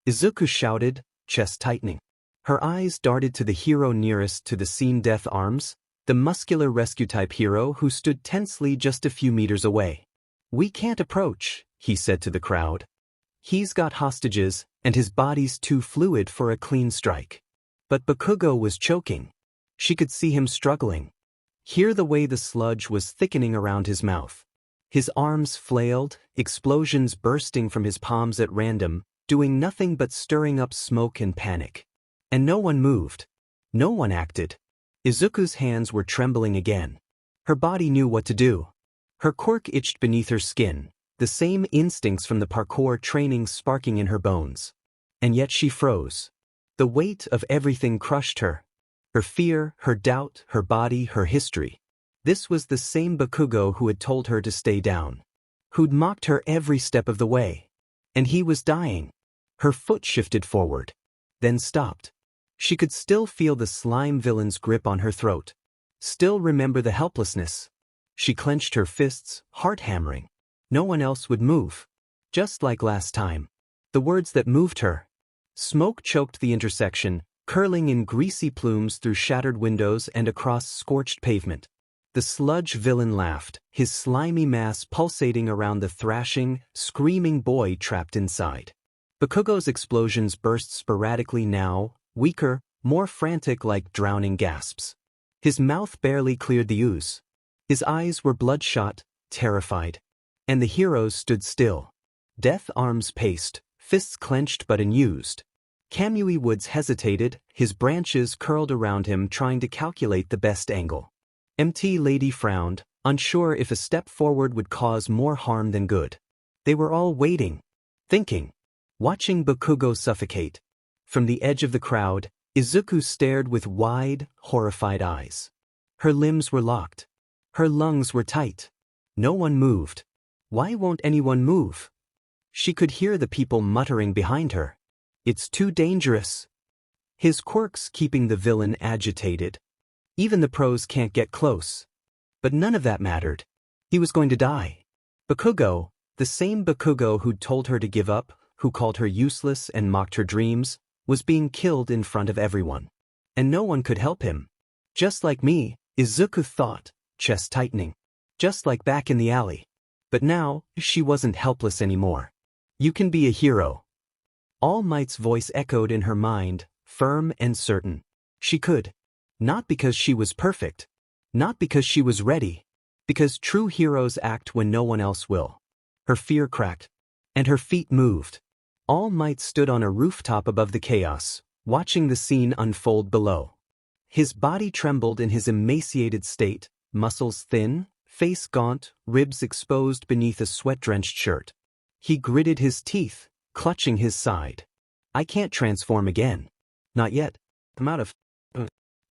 Izuku shouted, chest tightening. Her eyes darted to the hero nearest to the scene, Death Arms, the muscular rescue-type hero who stood tensely just a few meters away. We can't approach, he said to the crowd. He's got hostages, and his body's too fluid for a clean strike. But Bakugo was choking. She could see him struggling. Hear the way the sludge was thickening around his mouth. His arms flailed, explosions bursting from his palms at random, doing nothing but stirring up smoke and panic. And no one moved. No one acted. Izuku's hands were trembling again. Her body knew what to do. Her quirk itched beneath her skin, the same instincts from the parkour training sparking in her bones. And yet she froze. The weight of everything crushed her. Her fear, her doubt, her body, her history. This was the same Bakugo who had told her to stay down. Who'd mocked her every step of the way. And he was dying. Her foot shifted forward. Then stopped. She could still feel the slime villain's grip on her throat. Still remember the helplessness. She clenched her fists, heart hammering. No one else would move. Just like last time. The words that moved her. Smoke choked the intersection, curling in greasy plumes through shattered windows and across scorched pavement. The sludge villain laughed, his slimy mass pulsating around the thrashing, screaming boy trapped inside. Bakugo's explosions burst sporadically now, weaker, more frantic, like drowning gasps. His mouth barely cleared the ooze. His eyes were bloodshot, terrified. And the heroes stood still. Death Arms paced, fists clenched but unused. Kamui Woods hesitated, his branches curled around him trying to calculate the best angle. MT Lady frowned, unsure if a step forward would cause more harm than good. They were all waiting, thinking, watching Bakugo suffocate. From the edge of the crowd, Izuku stared with wide, horrified eyes. Her limbs were locked. Her lungs were tight. No one moved. Why won't anyone move? She could hear the people muttering behind her. It's too dangerous. His quirks keeping the villain agitated. Even the pros can't get close. But none of that mattered. He was going to die. Bakugo, the same Bakugo who'd told her to give up, who called her useless and mocked her dreams, was being killed in front of everyone. And no one could help him. Just like me, Izuku thought, chest tightening. Just like back in the alley. But now, she wasn't helpless anymore. You can be a hero. All Might's voice echoed in her mind, firm and certain. She could. Not because she was perfect. Not because she was ready. Because true heroes act when no one else will. Her fear cracked. And her feet moved. All Might stood on a rooftop above the chaos, watching the scene unfold below. His body trembled in his emaciated state, muscles thin, face gaunt, ribs exposed beneath a sweat-drenched shirt. He gritted his teeth, clutching his side. I can't transform again. Not yet. I'm out of...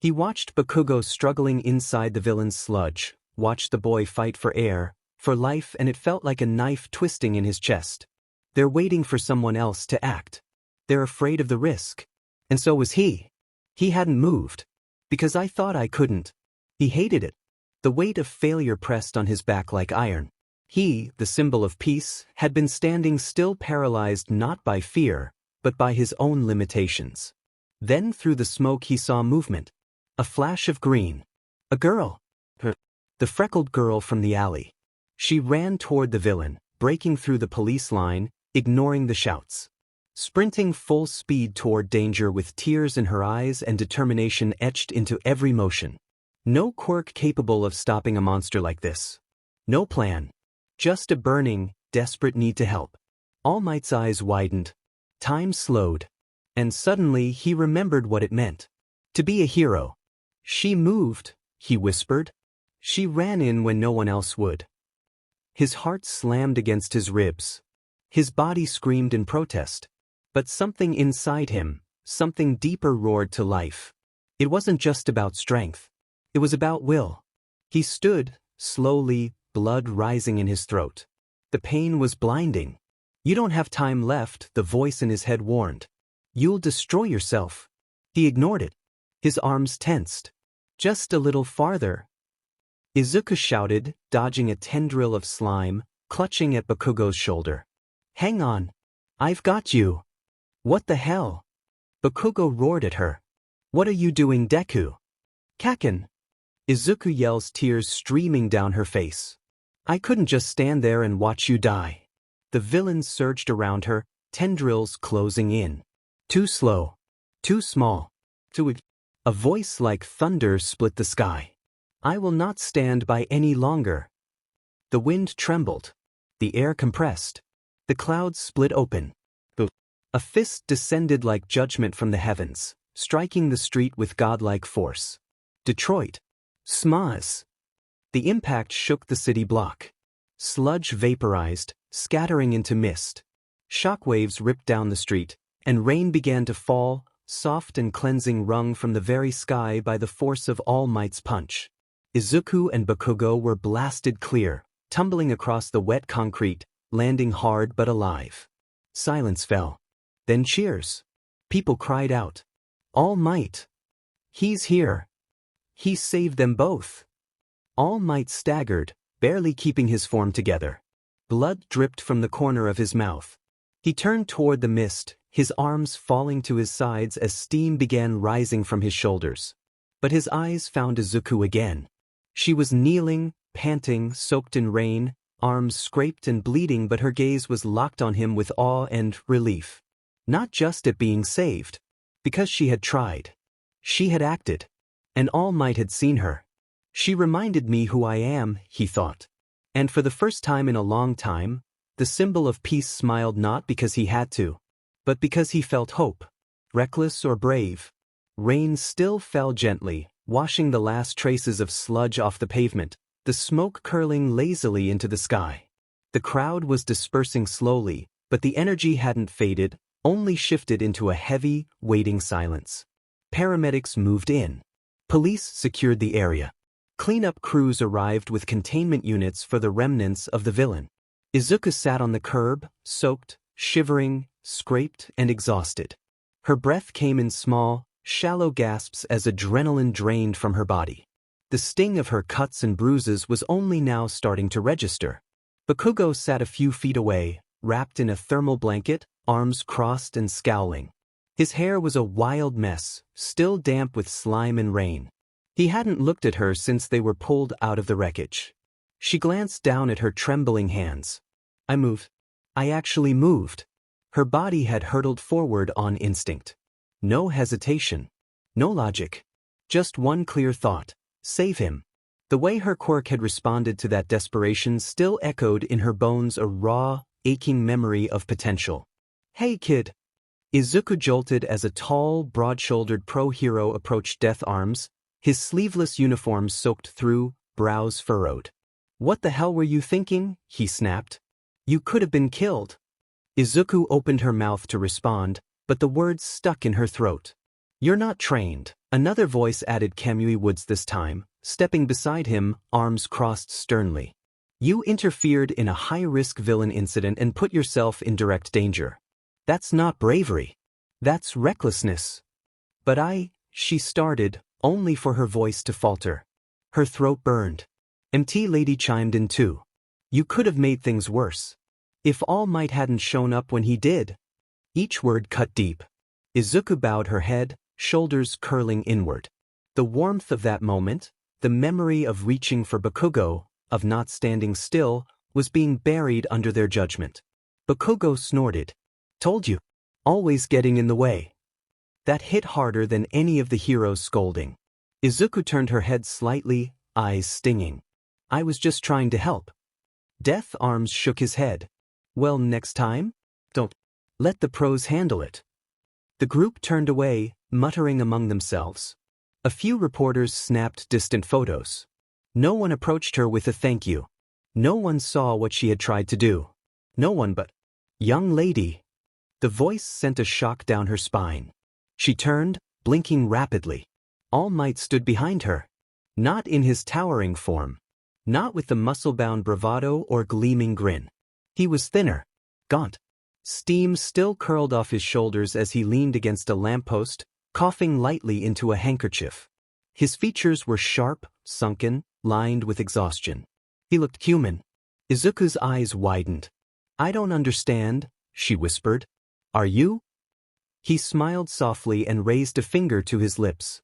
He watched Bakugo struggling inside the villain's sludge, watched the boy fight for air, for life, and it felt like a knife twisting in his chest. They're waiting for someone else to act. They're afraid of the risk. And so was he. He hadn't moved. Because I thought I couldn't. He hated it. The weight of failure pressed on his back like iron. He, the symbol of peace, had been standing still, paralyzed not by fear, but by his own limitations. Then through the smoke he saw movement. A flash of green. A girl. The freckled girl from the alley. She ran toward the villain, breaking through the police line, ignoring the shouts. Sprinting full speed toward danger with tears in her eyes and determination etched into every motion. No quirk capable of stopping a monster like this. No plan. Just a burning, desperate need to help. All Might's eyes widened. Time slowed. And suddenly he remembered what it meant. To be a hero. She moved, he whispered. She ran in when no one else would. His heart slammed against his ribs. His body screamed in protest. But something inside him, something deeper roared to life. It wasn't just about strength. It was about will. He stood, slowly, blood rising in his throat. The pain was blinding. You don't have time left, the voice in his head warned. You'll destroy yourself. He ignored it. His arms tensed. Just a little farther. Isuku shouted, dodging a tendril of slime, clutching at Bakugo's shoulder. Hang on. I've got you. What the hell? Bakugo roared at her. What are you doing, Deku? Kaken. Isuku yells, tears streaming down her face. I couldn't just stand there and watch you die. The villains surged around her, tendrils closing in. Too slow. Too small. A voice like thunder split the sky. I will not stand by any longer. The wind trembled. The air compressed. The clouds split open. A fist descended like judgment from the heavens, striking the street with godlike force. Detroit. Smaz. The impact shook the city block. Sludge vaporized, scattering into mist. Shockwaves ripped down the street, and rain began to fall, soft and cleansing, wrung from the very sky by the force of All Might's punch. Isuku and Bakugo were blasted clear, tumbling across the wet concrete, landing hard but alive. Silence fell. Then cheers. People cried out. All Might. He's here. He saved them both. All Might staggered, barely keeping his form together. Blood dripped from the corner of his mouth. He turned toward the mist, his arms falling to his sides as steam began rising from his shoulders. But his eyes found Isuku again. She was kneeling, panting, soaked in rain, arms scraped and bleeding, but her gaze was locked on him with awe and relief. Not just at being saved. Because she had tried. She had acted. And All Might had seen her. She reminded me who I am, he thought. And for the first time in a long time, the symbol of peace smiled, not because he had to, but because he felt hope. Reckless or brave. Rain still fell gently, washing the last traces of sludge off the pavement, the smoke curling lazily into the sky. The crowd was dispersing slowly, but the energy hadn't faded, only shifted into a heavy, waiting silence. Paramedics moved in. Police secured the area. Cleanup crews arrived with containment units for the remnants of the villain. Izuku sat on the curb, soaked, shivering, scraped, and exhausted. Her breath came in small, shallow gasps as adrenaline drained from her body. The sting of her cuts and bruises was only now starting to register. Bakugo sat a few feet away, wrapped in a thermal blanket, arms crossed and scowling. His hair was a wild mess, still damp with slime and rain. He hadn't looked at her since they were pulled out of the wreckage. She glanced down at her trembling hands. I moved. I actually moved. Her body had hurtled forward on instinct. No hesitation. No logic. Just one clear thought. Save him. The way her quirk had responded to that desperation still echoed in her bones, a raw, aching memory of potential. Hey kid. Izuku jolted as a tall, broad-shouldered pro-hero approached Death Arms, his sleeveless uniform soaked through, brows furrowed. What the hell were you thinking? He snapped. You could have been killed. Izuku opened her mouth to respond, but the words stuck in her throat. You're not trained. Another voice added, Kamui Woods this time, stepping beside him, arms crossed sternly. You interfered in a high-risk villain incident and put yourself in direct danger. That's not bravery. That's recklessness. But she started, only for her voice to falter. Her throat burned. MT Lady chimed in too. You could have made things worse. If All Might hadn't shown up when he did. Each word cut deep. Izuku bowed her head, shoulders curling inward. The warmth of that moment, the memory of reaching for Bakugo, of not standing still, was being buried under their judgment. Bakugo snorted. Told you. Always getting in the way. That hit harder than any of the heroes' scolding. Izuku turned her head slightly, eyes stinging. I was just trying to help. Death Arms shook his head. Well, next time? Don't let the pros handle it. The group turned away, muttering among themselves. A few reporters snapped distant photos. No one approached her with a thank you. No one saw what she had tried to do. No one but, "Young lady." The voice sent a shock down her spine. She turned, blinking rapidly. All Might stood behind her. Not in his towering form. Not with the muscle-bound bravado or gleaming grin. He was thinner, gaunt. Steam still curled off his shoulders as he leaned against a lamppost, coughing lightly into a handkerchief. His features were sharp, sunken, lined with exhaustion. He looked human. Izuku's eyes widened. "I don't understand," she whispered. "Are you?" He smiled softly and raised a finger to his lips.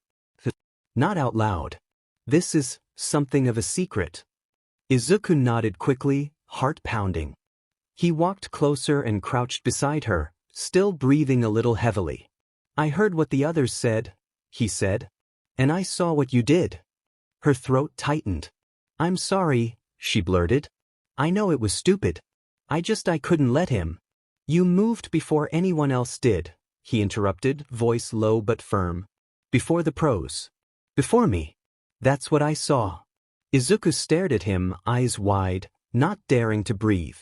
Not out loud. "This is something of a secret." Izuku nodded quickly, heart pounding. He walked closer and crouched beside her, still breathing a little heavily. "I heard what the others said," he said. "And I saw what you did." Her throat tightened. "I'm sorry," she blurted. "I know it was stupid. I couldn't let him." "You moved before anyone else did," he interrupted, voice low but firm. "Before the pros. Before me. That's what I saw." Izuku stared at him, eyes wide, not daring to breathe.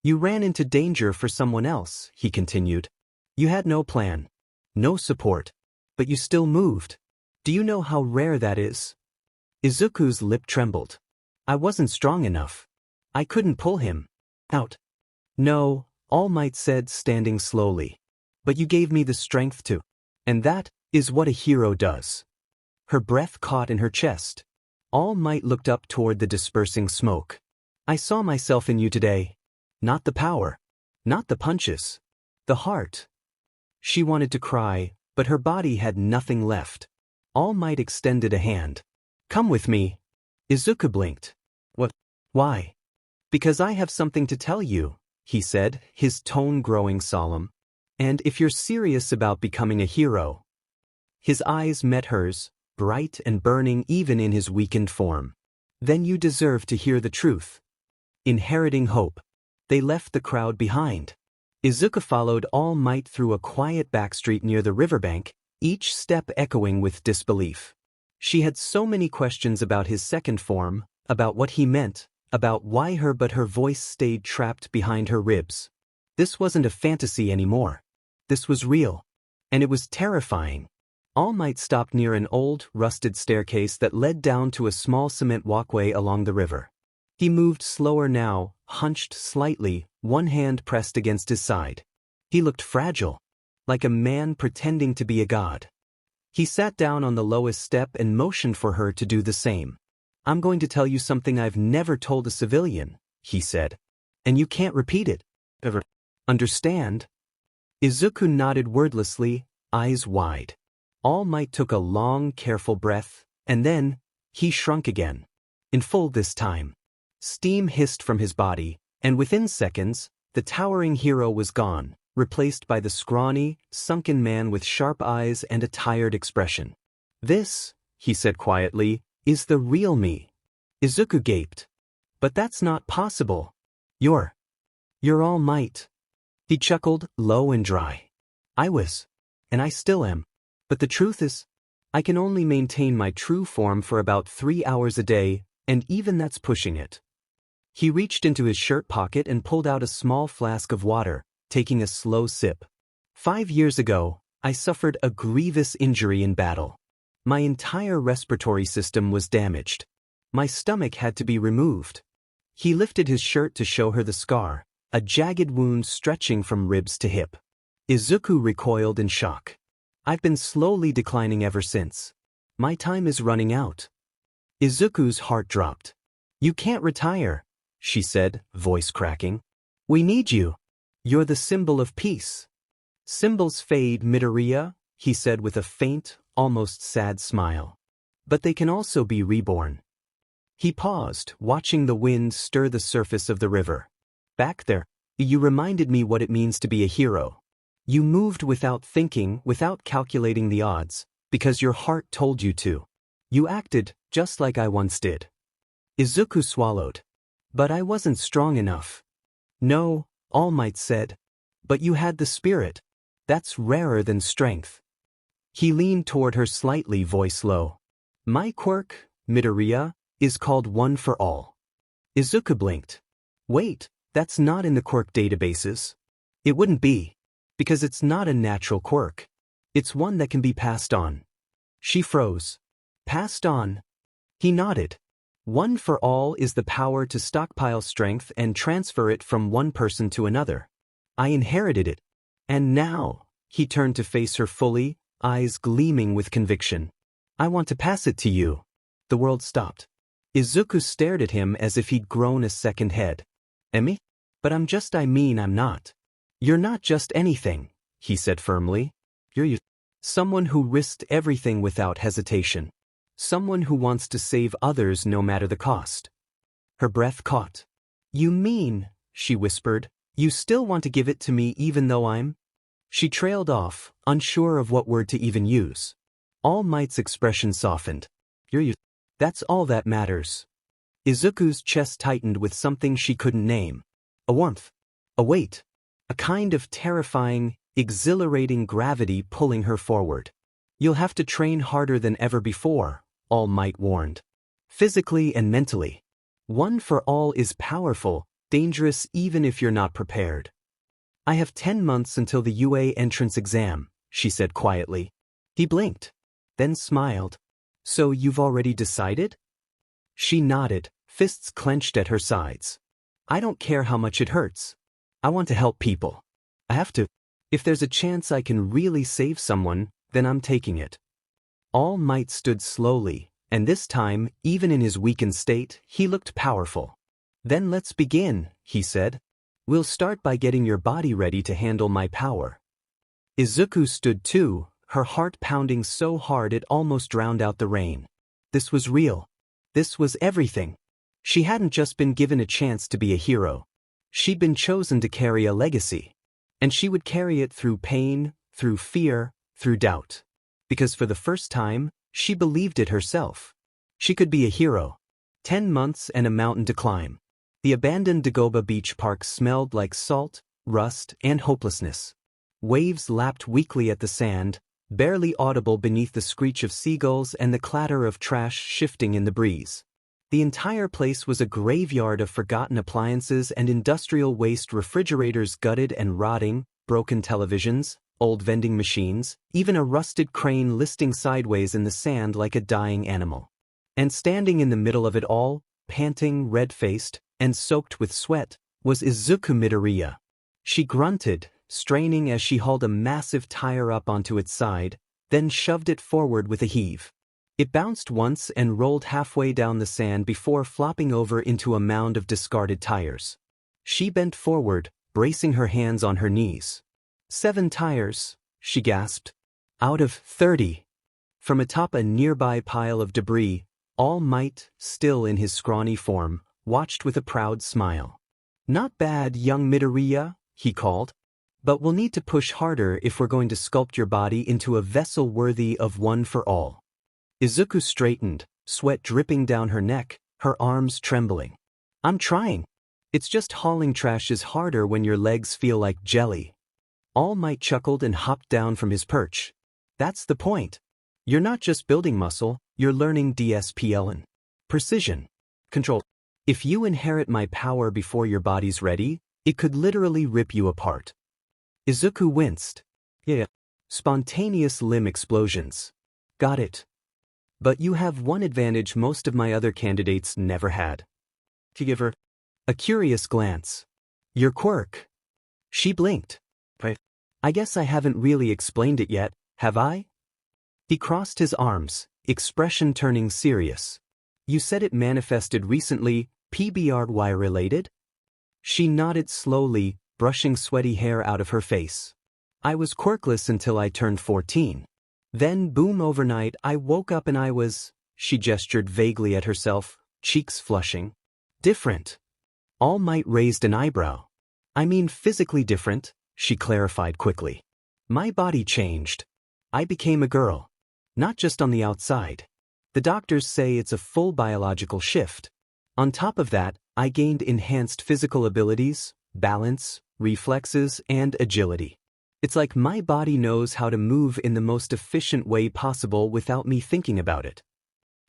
"You ran into danger for someone else," he continued. "You had no plan. No support. But you still moved. Do you know how rare that is?" Izuku's lip trembled. "I wasn't strong enough. I couldn't pull him out." "No," All Might said, standing slowly. "But you gave me the strength to. And that is what a hero does." Her breath caught in her chest. All Might looked up toward the dispersing smoke. "I saw myself in you today. Not the power. Not the punches. The heart." She wanted to cry, but her body had nothing left. All Might extended a hand. "Come with me." Izuku blinked. "What? Why?" "Because I have something to tell you," he said, his tone growing solemn. "And if you're serious about becoming a hero." His eyes met hers, bright and burning even in his weakened form. "Then you deserve to hear the truth." Inheriting hope. They left the crowd behind. Izuku followed All Might through a quiet backstreet near the riverbank, each step echoing with disbelief. She had so many questions about his second form, about what he meant, about why but her voice stayed trapped behind her ribs. This wasn't a fantasy anymore. This was real. And it was terrifying. All Might stopped near an old, rusted staircase that led down to a small cement walkway along the river. He moved slower now, hunched slightly, one hand pressed against his side. He looked fragile, like a man pretending to be a god. He sat down on the lowest step and motioned for her to do the same. "I'm going to tell you something I've never told a civilian," he said. "And you can't repeat it. Ever. Understand?" Izuku nodded wordlessly, eyes wide. All Might took a long, careful breath, and then, he shrunk again. In full this time. Steam hissed from his body, and within seconds, the towering hero was gone, replaced by the scrawny, sunken man with sharp eyes and a tired expression. "This," he said quietly, "is the real me." Izuku gaped. "But that's not possible. You're All Might." He chuckled, low and dry. "I was. And I still am. But the truth is, I can only maintain my true form for about 3 hours a day, and even that's pushing it." He reached into his shirt pocket and pulled out a small flask of water, taking a slow sip. "5 years ago, I suffered a grievous injury in battle. My entire respiratory system was damaged. My stomach had to be removed." He lifted his shirt to show her the scar, a jagged wound stretching from ribs to hip. Izuku recoiled in shock. "I've been slowly declining ever since. My time is running out." Izuku's heart dropped. "You can't retire," she said, voice cracking. "We need you. You're the symbol of peace." "Symbols fade, Midoriya," he said with a faint, almost sad smile. "But they can also be reborn." He paused, watching the wind stir the surface of the river. "Back there, you reminded me what it means to be a hero. You moved without thinking, without calculating the odds, because your heart told you to. You acted just like I once did." Izuku swallowed. "But I wasn't strong enough." "No," All Might said. But you had the spirit. That's rarer than strength. He leaned toward her slightly, voice low. My quirk, Midoriya, is called One for All. Izuku blinked. Wait, that's not in the quirk databases. It wouldn't be. Because it's not a natural quirk. It's one that can be passed on. She froze. Passed on? He nodded. One for All is the power to stockpile strength and transfer it from one person to another. I inherited it. And now, he turned to face her fully, eyes gleaming with conviction. I want to pass it to you. The world stopped. Izuku stared at him as if he'd grown a second head. Emmy? But I'm not. You're not just anything, he said firmly. You're someone who risked everything without hesitation. Someone who wants to save others no matter the cost. Her breath caught. You mean, she whispered, you still want to give it to me even though I'm? She trailed off, unsure of what word to even use. All Might's expression softened. That's all that matters. Izuku's chest tightened with something she couldn't name. A warmth. A weight. A kind of terrifying, exhilarating gravity pulling her forward. You'll have to train harder than ever before, All Might warned. Physically and mentally. One for All is powerful, dangerous even if you're not prepared. I have 10 months until the UA entrance exam, she said quietly. He blinked, then smiled. So you've already decided? She nodded, fists clenched at her sides. I don't care how much it hurts. I want to help people. I have to. If there's a chance I can really save someone, then I'm taking it. All Might stood slowly, and this time, even in his weakened state, he looked powerful. Then let's begin, he said. We'll start by getting your body ready to handle my power. Izuku stood too, her heart pounding so hard it almost drowned out the rain. This was real. This was everything. She hadn't just been given a chance to be a hero. She'd been chosen to carry a legacy. And she would carry it through pain, through fear, through doubt. Because for the first time, she believed it herself. She could be a hero. 10 months and a mountain to climb. The abandoned Dagoba Beach Park smelled like salt, rust, and hopelessness. Waves lapped weakly at the sand, barely audible beneath the screech of seagulls and the clatter of trash shifting in the breeze. The entire place was a graveyard of forgotten appliances and industrial waste, refrigerators gutted and rotting, broken televisions, old vending machines, even a rusted crane listing sideways in the sand like a dying animal. And standing in the middle of it all, panting, red-faced, and soaked with sweat, was Izuku Midoriya. She grunted, straining as she hauled a massive tire up onto its side, then shoved it forward with a heave. It bounced once and rolled halfway down the sand before flopping over into a mound of discarded tires. She bent forward, bracing her hands on her knees. 7 tires, she gasped. Out of 30. From atop a nearby pile of debris, All Might, still in his scrawny form, watched with a proud smile. Not bad, young Midoriya, he called. But we'll need to push harder if we're going to sculpt your body into a vessel worthy of One for All. Izuku straightened, sweat dripping down her neck, her arms trembling. I'm trying. It's just hauling trash is harder when your legs feel like jelly. All Might chuckled and hopped down from his perch. That's the point. You're not just building muscle, you're learning DSPLN. Precision. Control. If you inherit my power before your body's ready, it could literally rip you apart. Izuku winced. Yeah. Spontaneous limb explosions. Got it. But you have one advantage most of my other candidates never had. To give her a curious glance. Your quirk. She blinked. I guess I haven't really explained it yet, have I? He crossed his arms, expression turning serious. You said it manifested recently, PBRY related? She nodded slowly, brushing sweaty hair out of her face. I was quirkless until I turned 14. Then, boom, overnight, I woke up and I was, she gestured vaguely at herself, cheeks flushing. Different. All Might raised an eyebrow. I mean physically different, she clarified quickly. My body changed. I became a girl. Not just on the outside. The doctors say it's a full biological shift. On top of that, I gained enhanced physical abilities, balance, reflexes, and agility. It's like my body knows how to move in the most efficient way possible without me thinking about it.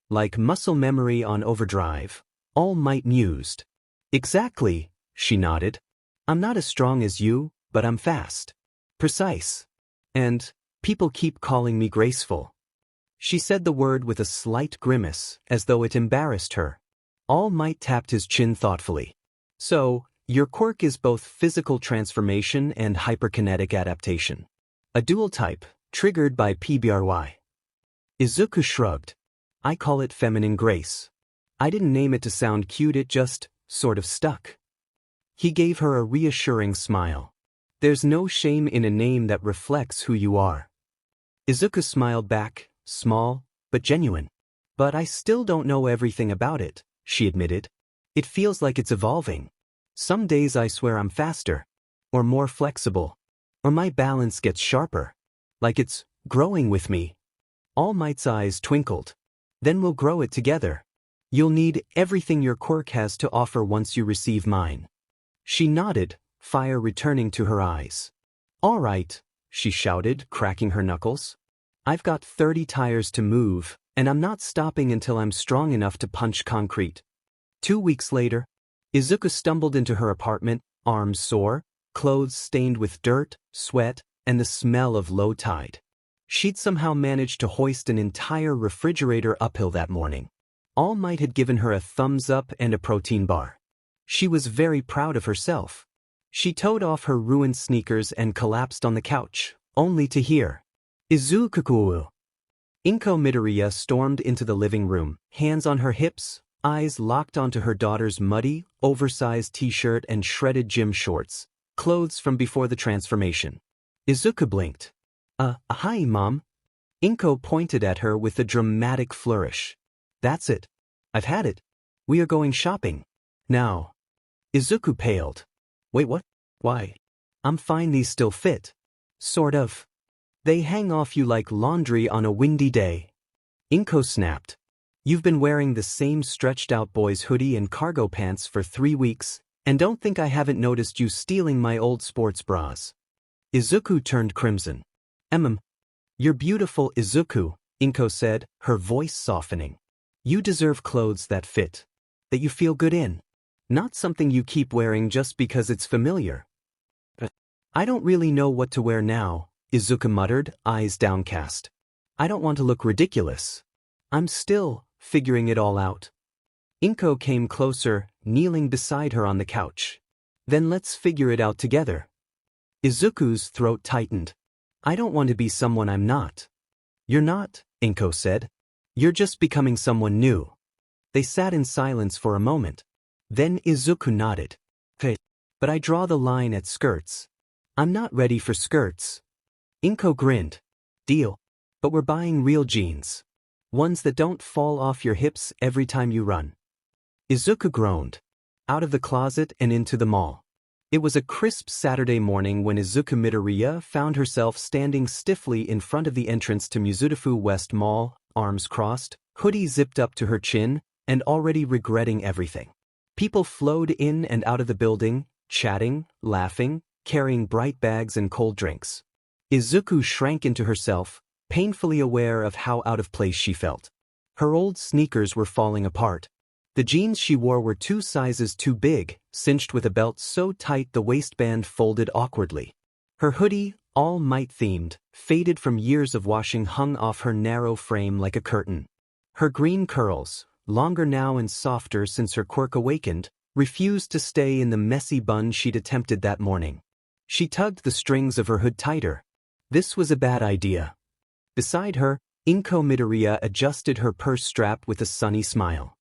Like muscle memory on overdrive. All Might mused. Exactly, she nodded. I'm not as strong as you, but I'm fast. Precise. And people keep calling me graceful. She said the word with a slight grimace, as though it embarrassed her. All Might tapped his chin thoughtfully. So, your quirk is both physical transformation and hyperkinetic adaptation. A dual type, triggered by PBRY. Izuku shrugged. I call it feminine grace. I didn't name it to sound cute, it just sort of stuck. He gave her a reassuring smile. There's no shame in a name that reflects who you are. Izuku smiled back, small, but genuine. But I still don't know everything about it, she admitted. It feels like it's evolving. Some days I swear I'm faster, or more flexible, or my balance gets sharper. Like it's growing with me. All Might's eyes twinkled. Then we'll grow it together. You'll need everything your quirk has to offer once you receive mine. She nodded, fire returning to her eyes. All right, she shouted, cracking her knuckles. I've got 30 tires to move, and I'm not stopping until I'm strong enough to punch concrete. 2 weeks later, Izuku stumbled into her apartment, arms sore, clothes stained with dirt, sweat, and the smell of low tide. She'd somehow managed to hoist an entire refrigerator uphill that morning. All Might had given her a thumbs up and a protein bar. She was very proud of herself. She towed off her ruined sneakers and collapsed on the couch, only to hear, Izuku. Inko Midoriya stormed into the living room, hands on her hips, eyes locked onto her daughter's muddy, oversized t-shirt and shredded gym shorts, clothes from before the transformation. Izuku blinked. Hi, Mom. Inko pointed at her with a dramatic flourish. That's it. I've had it. We are going shopping. Now. Izuku paled. Wait, what? Why? I'm fine, these still fit. Sort of. They hang off you like laundry on a windy day. Inko snapped. You've been wearing the same stretched-out boy's hoodie and cargo pants for 3 weeks, and don't think I haven't noticed you stealing my old sports bras. Izuku turned crimson. You're beautiful, Izuku, Inko said, her voice softening. You deserve clothes that fit, that you feel good in, not something you keep wearing just because it's familiar. I don't really know what to wear now, Izuku muttered, eyes downcast. I don't want to look ridiculous. I'm still figuring it all out. Inko came closer, kneeling beside her on the couch. Then let's figure it out together. Izuku's throat tightened. I don't want to be someone I'm not. You're not, Inko said. You're just becoming someone new. They sat in silence for a moment. Then Izuku nodded. Hey, but I draw the line at skirts. I'm not ready for skirts. Inko grinned. Deal. But we're buying real jeans. Ones that don't fall off your hips every time you run. Izuku groaned. Out of the closet and into the mall. It was a crisp Saturday morning when Izuku Midoriya found herself standing stiffly in front of the entrance to Mizutofu West Mall, arms crossed, hoodie zipped up to her chin, and already regretting everything. People flowed in and out of the building, chatting, laughing, carrying bright bags and cold drinks. Izuku shrank into herself, painfully aware of how out of place she felt. Her old sneakers were falling apart. The jeans she wore were 2 sizes too big, cinched with a belt so tight the waistband folded awkwardly. Her hoodie, All Might themed, faded from years of washing, hung off her narrow frame like a curtain. Her green curls, longer now and softer since her quirk awakened, refused to stay in the messy bun she'd attempted that morning. She tugged the strings of her hood tighter. This was a bad idea. Beside her, Inko Midoriya adjusted her purse strap with a sunny smile.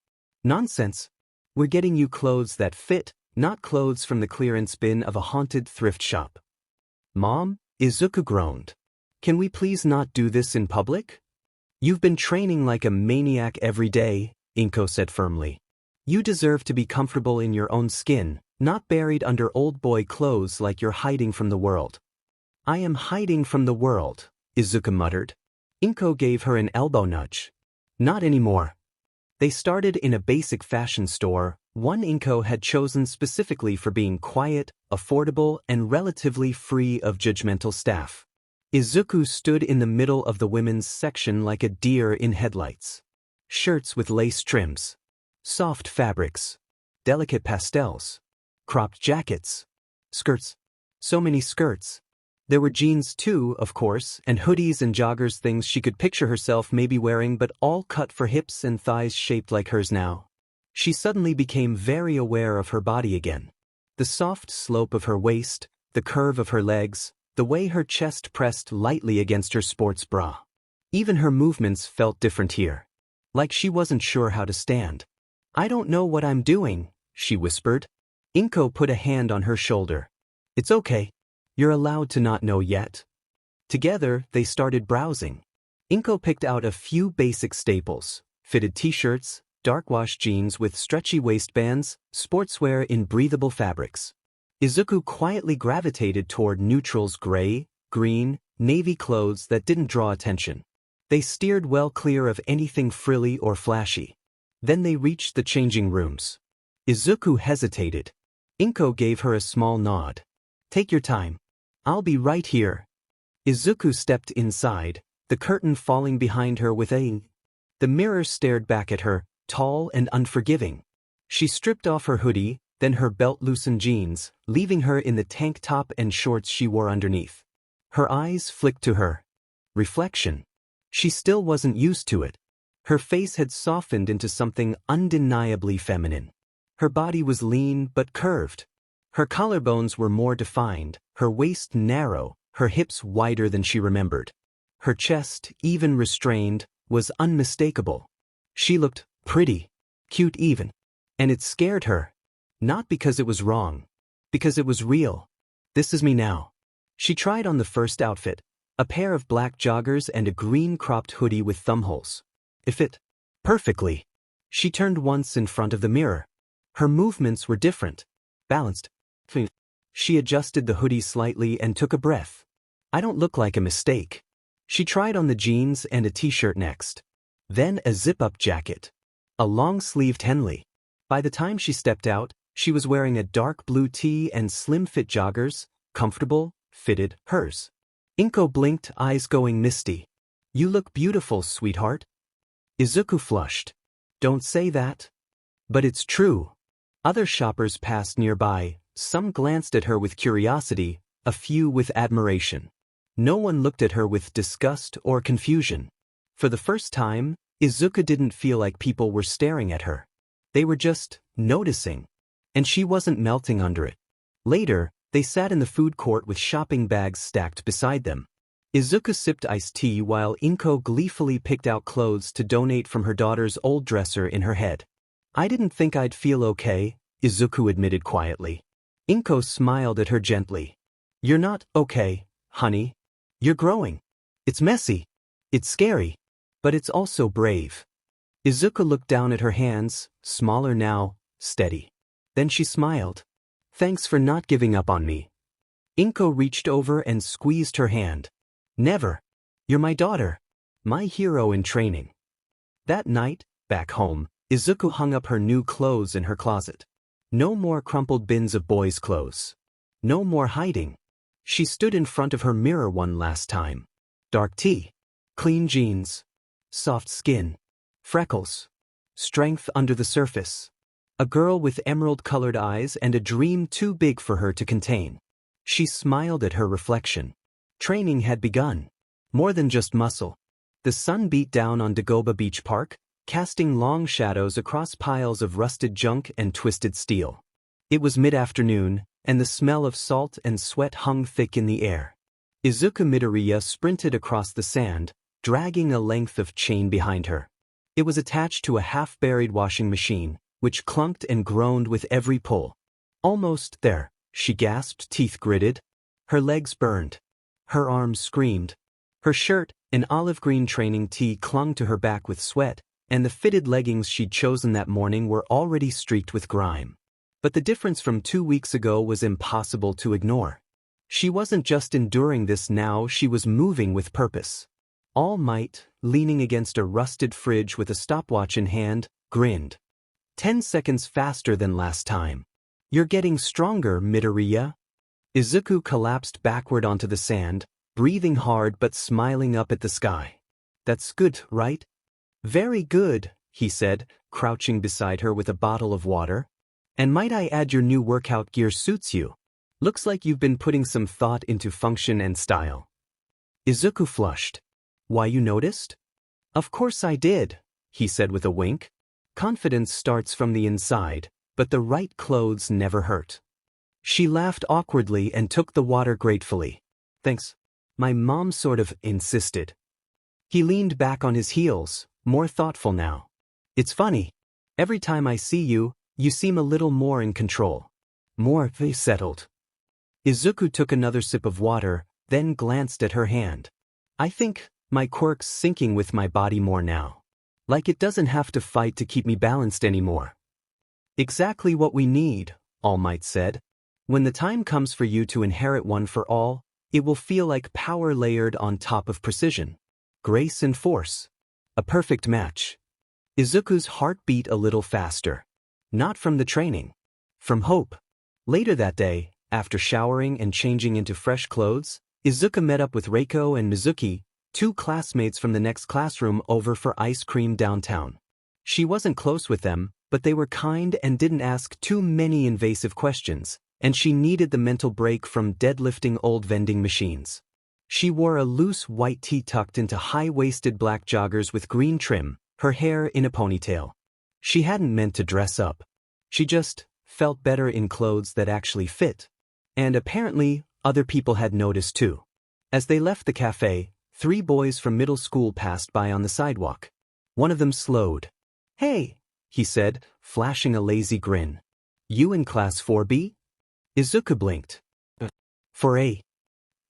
Nonsense. We're getting you clothes that fit, not clothes from the clearance bin of a haunted thrift shop. Mom, Izuku groaned. Can we please not do this in public? You've been training like a maniac every day, Inko said firmly. You deserve to be comfortable in your own skin, not buried under old boy clothes like you're hiding from the world. I am hiding from the world, Izuku muttered. Inko gave her an elbow nudge. Not anymore. They started in a basic fashion store, One Inko had chosen specifically for being quiet, affordable, and relatively free of judgmental staff. Isuku stood in the middle of the women's section like a deer in headlights. Shirts with lace trims, soft fabrics, delicate pastels, cropped jackets, skirts. So many skirts. There were jeans too, of course, and hoodies and joggers, things she could picture herself maybe wearing, but all cut for hips and thighs shaped like hers now. She suddenly became very aware of her body again. The soft slope of her waist, the curve of her legs, the way her chest pressed lightly against her sports bra. Even her movements felt different here. Like she wasn't sure how to stand. "I don't know what I'm doing," she whispered. Inko put a hand on her shoulder. "It's okay. You're allowed to not know yet." Together, they started browsing. Inko picked out a few basic staples: fitted t-shirts, dark wash jeans with stretchy waistbands, sportswear in breathable fabrics. Isuku quietly gravitated toward neutrals: gray, green, navy clothes that didn't draw attention. They steered well clear of anything frilly or flashy. Then they reached the changing rooms. Isuku hesitated. Inko gave her a small nod. "Take your time. I'll be right here." Isuku stepped inside, the curtain falling behind her with a... The mirror stared back at her, tall and unforgiving. She stripped off her hoodie, then her belt-loosened jeans, leaving her in the tank top and shorts she wore underneath. Her eyes flicked to her reflection. She still wasn't used to it. Her face had softened into something undeniably feminine. Her body was lean but curved. Her collarbones were more defined, her waist narrow, her hips wider than she remembered. Her chest, even restrained, was unmistakable. She looked pretty, cute even. And it scared her. Not because it was wrong. Because it was real. "This is me now." She tried on the first outfit, a pair of black joggers and a green cropped hoodie with thumbholes. It fit perfectly. She turned once in front of the mirror. Her movements were different, balanced. She adjusted the hoodie slightly and took a breath. "I don't look like a mistake." She tried on the jeans and a t-shirt next. Then a zip-up jacket. A long-sleeved Henley. By the time she stepped out, she was wearing a dark blue tee and slim-fit joggers, comfortable, fitted, hers. Inko blinked, eyes going misty. "You look beautiful, sweetheart." Isuku flushed. "Don't say that." "But it's true." Other shoppers passed nearby. Some glanced at her with curiosity, a few with admiration. No one looked at her with disgust or confusion. For the first time, Isuku didn't feel like people were staring at her. They were just noticing. And she wasn't melting under it. Later, they sat in the food court with shopping bags stacked beside them. Isuku sipped iced tea while Inko gleefully picked out clothes to donate from her daughter's old dresser in her head. "I didn't think I'd feel okay," Isuku admitted quietly. Inko smiled at her gently. "You're not okay, honey. You're growing. It's messy. It's scary. But it's also brave." Isuku looked down at her hands, smaller now, steady. Then she smiled. "Thanks for not giving up on me." Inko reached over and squeezed her hand. "Never. You're my daughter. My hero in training." That night, back home, Isuku hung up her new clothes in her closet. No more crumpled bins of boys' clothes. No more hiding. She stood in front of her mirror one last time. Dark tee. Clean jeans. Soft skin. Freckles. Strength under the surface. A girl with emerald-colored eyes and a dream too big for her to contain. She smiled at her reflection. Training had begun. More than just muscle. The sun beat down on Dagoba Beach Park, casting long shadows across piles of rusted junk and twisted steel. It was mid-afternoon, and the smell of salt and sweat hung thick in the air. Izuku Midoriya sprinted across the sand, dragging a length of chain behind her. It was attached to a half-buried washing machine, which clunked and groaned with every pull. "Almost there," she gasped, teeth gritted. Her legs burned. Her arms screamed. Her shirt, an olive-green training tee, clung to her back with sweat, and the fitted leggings she'd chosen that morning were already streaked with grime. But the difference from 2 weeks ago was impossible to ignore. She wasn't just enduring this now, she was moving with purpose. All Might, leaning against a rusted fridge with a stopwatch in hand, grinned. 10 seconds faster than last time. You're getting stronger, Midoriya. Izuku collapsed backward onto the sand, breathing hard but smiling up at the sky. That's good, right? Very good, he said, crouching beside her with a bottle of water. And might I add, your new workout gear suits you. Looks like you've been putting some thought into function and style. Izuku flushed. Why, you noticed? Of course I did, he said with a wink. Confidence starts from the inside, but the right clothes never hurt. She laughed awkwardly and took the water gratefully. Thanks. My mom sort of insisted. He leaned back on his heels, more thoughtful now. It's funny. Every time I see you, you seem a little more in control. More settled. Izuku took another sip of water, then glanced at her hand. I think my quirk's syncing with my body more now. Like it doesn't have to fight to keep me balanced anymore. Exactly what we need, All Might said. When the time comes for you to inherit one for all, it will feel like power layered on top of precision. Grace and force. A perfect match. Izuku's heart beat a little faster. Not from the training. From hope. Later that day, after showering and changing into fresh clothes, Izuku met up with Reiko and Mizuki, two classmates from the next classroom, over for ice cream downtown. She wasn't close with them, but they were kind and didn't ask too many invasive questions, and she needed the mental break from deadlifting old vending machines. She wore a loose white tee tucked into high-waisted black joggers with green trim, her hair in a ponytail. She hadn't meant to dress up. She just felt better in clothes that actually fit. And apparently, other people had noticed too. As they left the cafe, 3 boys from middle school passed by on the sidewalk. One of them slowed. Hey, he said, flashing a lazy grin. You in class 4B? Izuku blinked. 4A.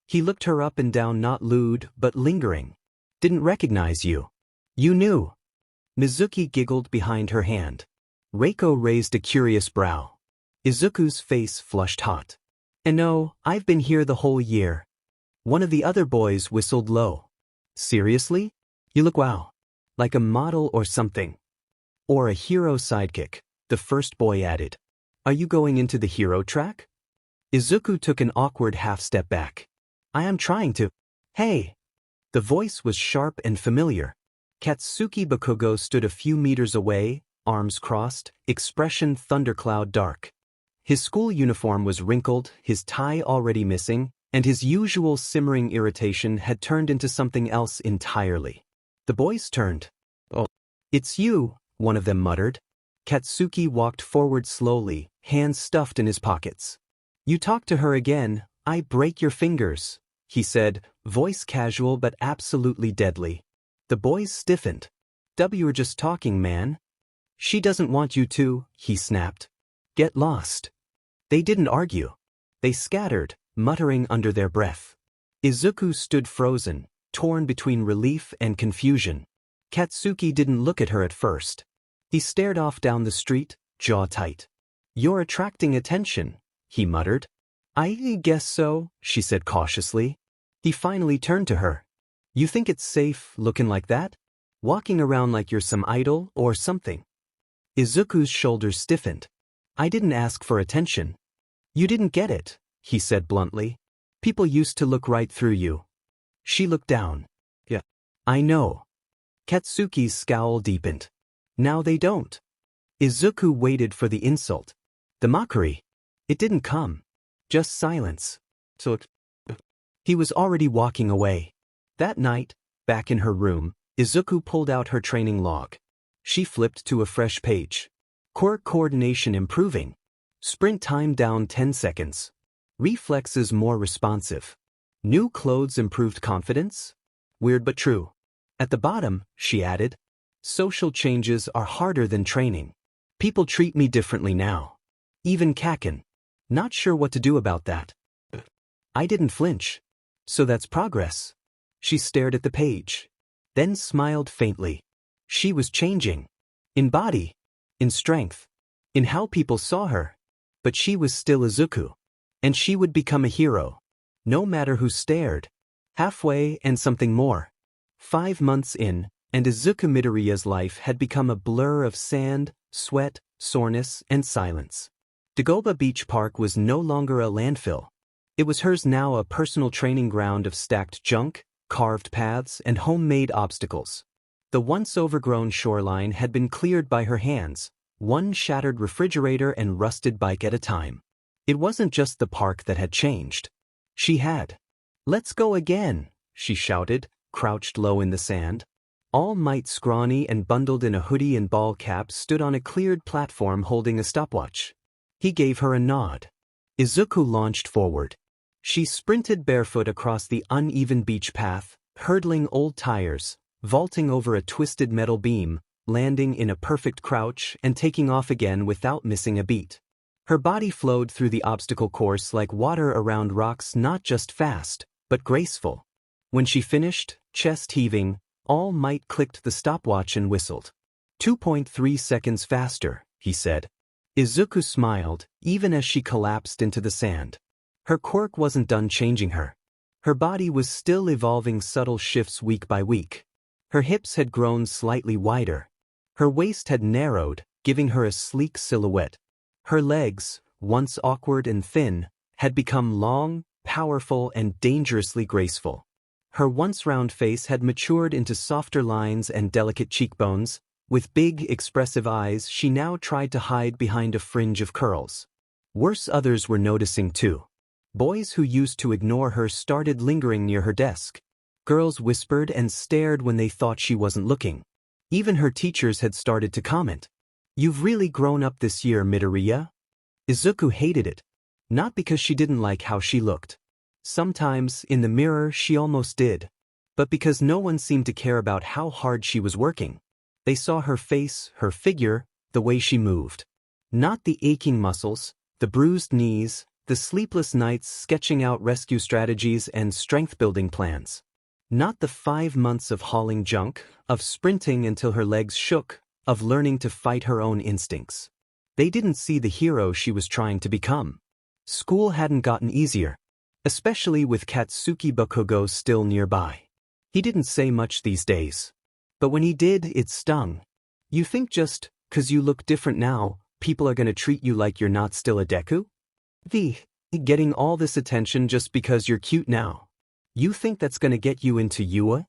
He looked her up and down, not lewd, but lingering. Didn't recognize you. You knew. Mizuki giggled behind her hand. Reiko raised a curious brow. Izuku's face flushed hot. And no, I've been here the whole year. One of the other boys whistled low. Seriously? You look wow. Like a model or something. Or a hero sidekick, the first boy added. Are you going into the hero track? Izuku took an awkward half-step back. I am trying to. Hey! The voice was sharp and familiar. Katsuki Bakugo stood a few meters away, arms crossed, expression thundercloud dark. His school uniform was wrinkled, his tie already missing, and his usual simmering irritation had turned into something else entirely. The boys turned. Oh. It's you, one of them muttered. Katsuki walked forward slowly, hands stuffed in his pockets. You talk to her again, I break your fingers, he said, voice casual but absolutely deadly. The boys stiffened. W, you're just talking, man. She doesn't want you to, he snapped. Get lost. They didn't argue. They scattered, muttering under their breath. Izuku stood frozen, torn between relief and confusion. Katsuki didn't look at her at first. He stared off down the street, jaw tight. You're attracting attention, he muttered. I guess so, she said cautiously. He finally turned to her. You think it's safe looking like that? Walking around like you're some idol or something? Izuku's shoulders stiffened. I didn't ask for attention. You didn't get it, he said bluntly. People used to look right through you. She looked down. Yeah. I know. Katsuki's scowl deepened. Now they don't. Izuku waited for the insult. The mockery. It didn't come. Just silence. So he was already walking away. That night, back in her room, Izuku pulled out her training log. She flipped to a fresh page. Quirk coordination improving. Sprint time down 10 seconds. Reflexes more responsive. New clothes improved confidence? Weird but true. At the bottom, she added, social changes are harder than training. People treat me differently now. Even Kaken. Not sure what to do about that. I didn't flinch. So that's progress. She stared at the page. Then smiled faintly. She was changing. In body. In strength. In how people saw her. But she was still Izuku. And she would become a hero. No matter who stared. Halfway and something more. 5 months in, and Izuku Midoriya's life had become a blur of sand, sweat, soreness, and silence. Dagoba Beach Park was no longer a landfill. It was hers now, a personal training ground of stacked junk, carved paths, and homemade obstacles. The once overgrown shoreline had been cleared by her hands, one shattered refrigerator and rusted bike at a time. It wasn't just the park that had changed. She had. "Let's go again," she shouted, crouched low in the sand. All Might, scrawny and bundled in a hoodie and ball cap, stood on a cleared platform holding a stopwatch. He gave her a nod. Isuku launched forward. She sprinted barefoot across the uneven beach path, hurdling old tires, vaulting over a twisted metal beam, landing in a perfect crouch and taking off again without missing a beat. Her body flowed through the obstacle course like water around rocks, not just fast, but graceful. When she finished, chest heaving, All Might clicked the stopwatch and whistled. 2.3 seconds faster, he said. Isuku smiled, even as she collapsed into the sand. Her quirk wasn't done changing her. Her body was still evolving subtle shifts week by week. Her hips had grown slightly wider. Her waist had narrowed, giving her a sleek silhouette. Her legs, once awkward and thin, had become long, powerful, and dangerously graceful. Her once round face had matured into softer lines and delicate cheekbones. With big, expressive eyes, she now tried to hide behind a fringe of curls. Worse, others were noticing too. Boys who used to ignore her started lingering near her desk. Girls whispered and stared when they thought she wasn't looking. Even her teachers had started to comment. "You've really grown up this year, Midoriya." Isuku hated it. Not because she didn't like how she looked. Sometimes, in the mirror, she almost did. But because no one seemed to care about how hard she was working. They saw her face, her figure, the way she moved. Not the aching muscles, the bruised knees, the sleepless nights sketching out rescue strategies and strength-building plans. Not the 5 months of hauling junk, of sprinting until her legs shook, of learning to fight her own instincts. They didn't see the hero she was trying to become. School hadn't gotten easier, especially with Katsuki Bakugo still nearby. He didn't say much these days. But when he did, it stung. You think just 'cause you look different now, people are gonna treat you like you're not still a Deku? Getting all this attention just because you're cute now. You think that's gonna get you into UA?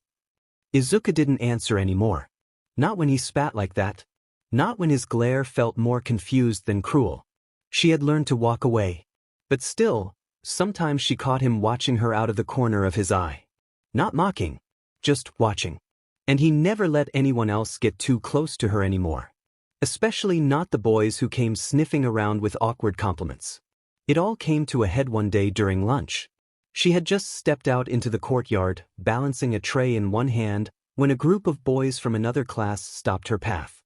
Izuku didn't answer anymore. Not when he spat like that. Not when his glare felt more confused than cruel. She had learned to walk away. But still, sometimes she caught him watching her out of the corner of his eye. Not mocking, just watching. And he never let anyone else get too close to her anymore. Especially not the boys who came sniffing around with awkward compliments. It all came to a head one day during lunch. She had just stepped out into the courtyard, balancing a tray in one hand, when a group of boys from another class stopped her path.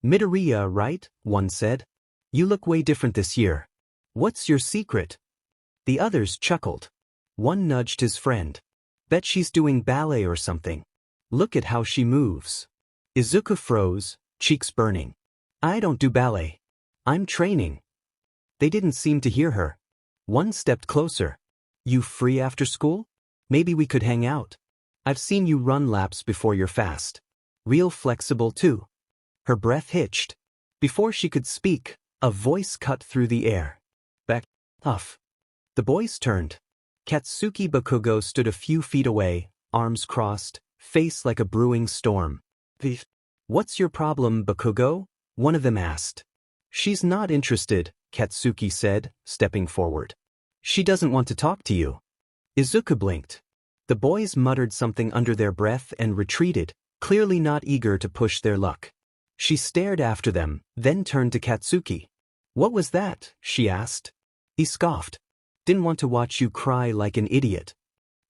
"Midoriya, right?" one said. "You look way different this year. What's your secret?" The others chuckled. One nudged his friend. "Bet she's doing ballet or something. Look at how she moves." Izuku froze, cheeks burning. "I don't do ballet. I'm training." They didn't seem to hear her. One stepped closer. "You free after school? Maybe we could hang out. I've seen you run laps before you're fast. Real flexible too." Her breath hitched. Before she could speak, a voice cut through the air. "Back off." The boys turned. Katsuki Bakugo stood a few feet away, arms crossed, face like a brewing storm. "What's your problem, Bakugo?" one of them asked. "She's not interested," Katsuki said, stepping forward. "She doesn't want to talk to you." Izuku blinked. The boys muttered something under their breath and retreated, clearly not eager to push their luck. She stared after them, then turned to Katsuki. "What was that?" she asked. He scoffed. "Didn't want to watch you cry like an idiot."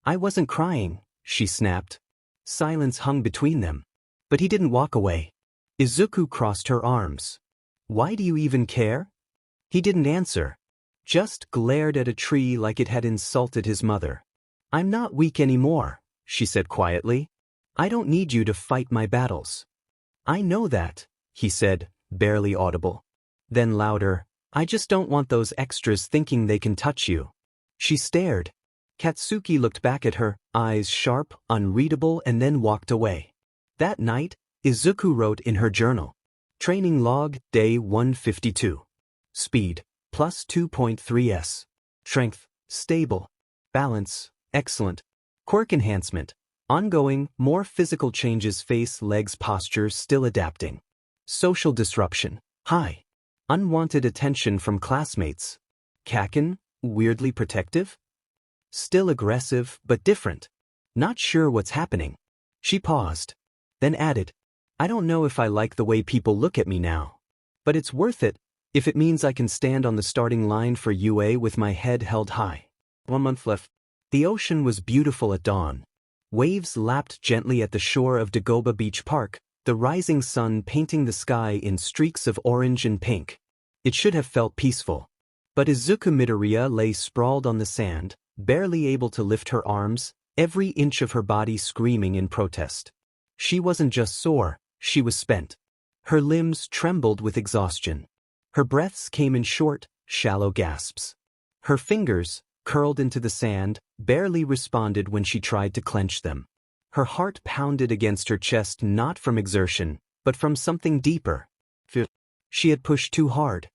"I wasn't crying," she snapped. Silence hung between them. But he didn't walk away. Izuku crossed her arms. "Why do you even care?" He didn't answer. Just glared at a tree like it had insulted his mother. "I'm not weak anymore," she said quietly. "I don't need you to fight my battles." "I know that," he said, barely audible. Then louder, "I just don't want those extras thinking they can touch you." She stared. Katsuki looked back at her, eyes sharp, unreadable, and then walked away. That night, Izuku wrote in her journal. Training log, day 152. Speed, plus 2.3s. Strength, stable. Balance, excellent. Quirk enhancement, ongoing, more physical changes, face, legs, posture, still adapting. Social disruption, high. Unwanted attention from classmates. Kaken, weirdly protective? Still aggressive, but different. Not sure what's happening. She paused. Then added, I don't know if I like the way people look at me now. But it's worth it, if it means I can stand on the starting line for UA with my head held high. 1 month left. The ocean was beautiful at dawn. Waves lapped gently at the shore of Dagoba Beach Park, the rising sun painting the sky in streaks of orange and pink. It should have felt peaceful. But Isuku Midoriya lay sprawled on the sand, barely able to lift her arms, every inch of her body screaming in protest. She wasn't just sore, she was spent. Her limbs trembled with exhaustion. Her breaths came in short, shallow gasps. Her fingers, curled into the sand, barely responded when she tried to clench them. Her heart pounded against her chest not from exertion, but from something deeper. She had pushed too hard.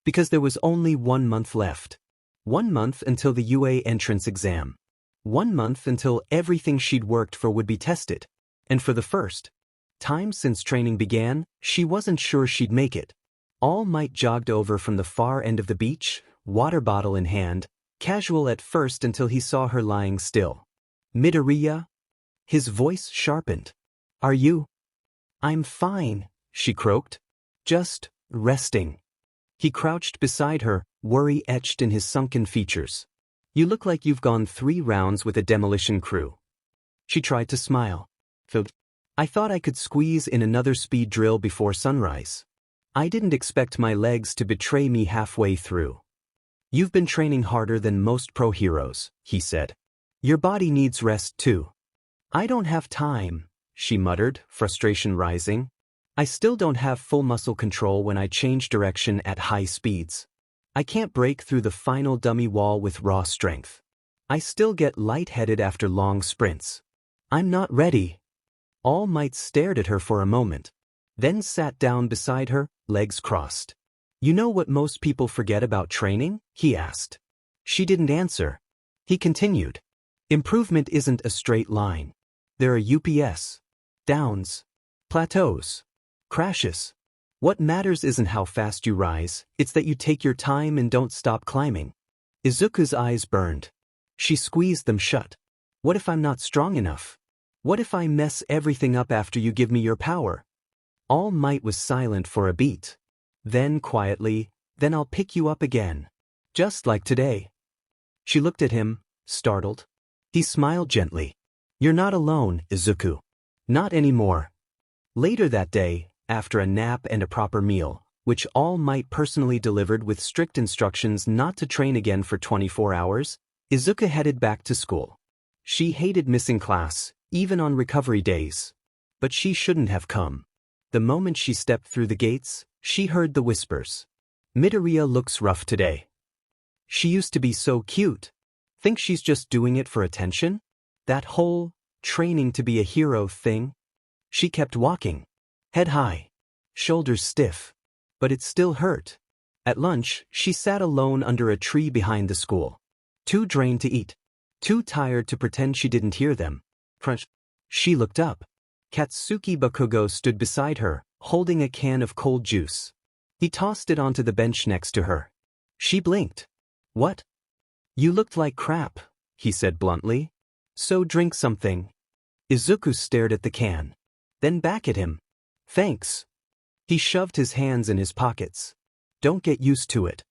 Because there was only 1 month left. 1 month until the UA entrance exam. 1 month until everything she'd worked for would be tested. And for the first time since training began, she wasn't sure she'd make it. All Might jogged over from the far end of the beach, water bottle in hand, casual at first until he saw her lying still. Midoriya? His voice sharpened. Are you? I'm fine, she croaked. Just resting. He crouched beside her, worry etched in his sunken features. You look like you've gone 3 rounds with a demolition crew. She tried to smile. I thought I could squeeze in another speed drill before sunrise. I didn't expect my legs to betray me halfway through. You've been training harder than most pro heroes, he said. Your body needs rest too. I don't have time, she muttered, frustration rising. I still don't have full muscle control when I change direction at high speeds. I can't break through the final dummy wall with raw strength. I still get lightheaded after long sprints. I'm not ready. All Might stared at her for a moment, then sat down beside her, legs crossed. You know what most people forget about training? He asked. She didn't answer. He continued. Improvement isn't a straight line. There are UPS, downs, plateaus, crashes. What matters isn't how fast you rise, it's that you take your time and don't stop climbing. Izuku's eyes burned. She squeezed them shut. What if I'm not strong enough? What if I mess everything up after you give me your power? All Might was silent for a beat. Then quietly, then I'll pick you up again. Just like today. She looked at him, startled. He smiled gently. You're not alone, Izuku. Not anymore. Later that day, after a nap and a proper meal, which All Might personally delivered with strict instructions not to train again for 24 hours, Izuku headed back to school. She hated missing class, even on recovery days. But she shouldn't have come. The moment she stepped through the gates, she heard the whispers. Midoriya looks rough today. She used to be so cute. Think she's just doing it for attention? That whole training to be a hero thing? She kept walking. Head high. Shoulders stiff. But it still hurt. At lunch, she sat alone under a tree behind the school. Too drained to eat. Too tired to pretend she didn't hear them. Crunch. She looked up. Katsuki Bakugo stood beside her, holding a can of cold juice. He tossed it onto the bench next to her. She blinked. What? You looked like crap, he said bluntly. So drink something. Izuku stared at the can. Then back at him. Thanks. He shoved his hands in his pockets. Don't get used to it.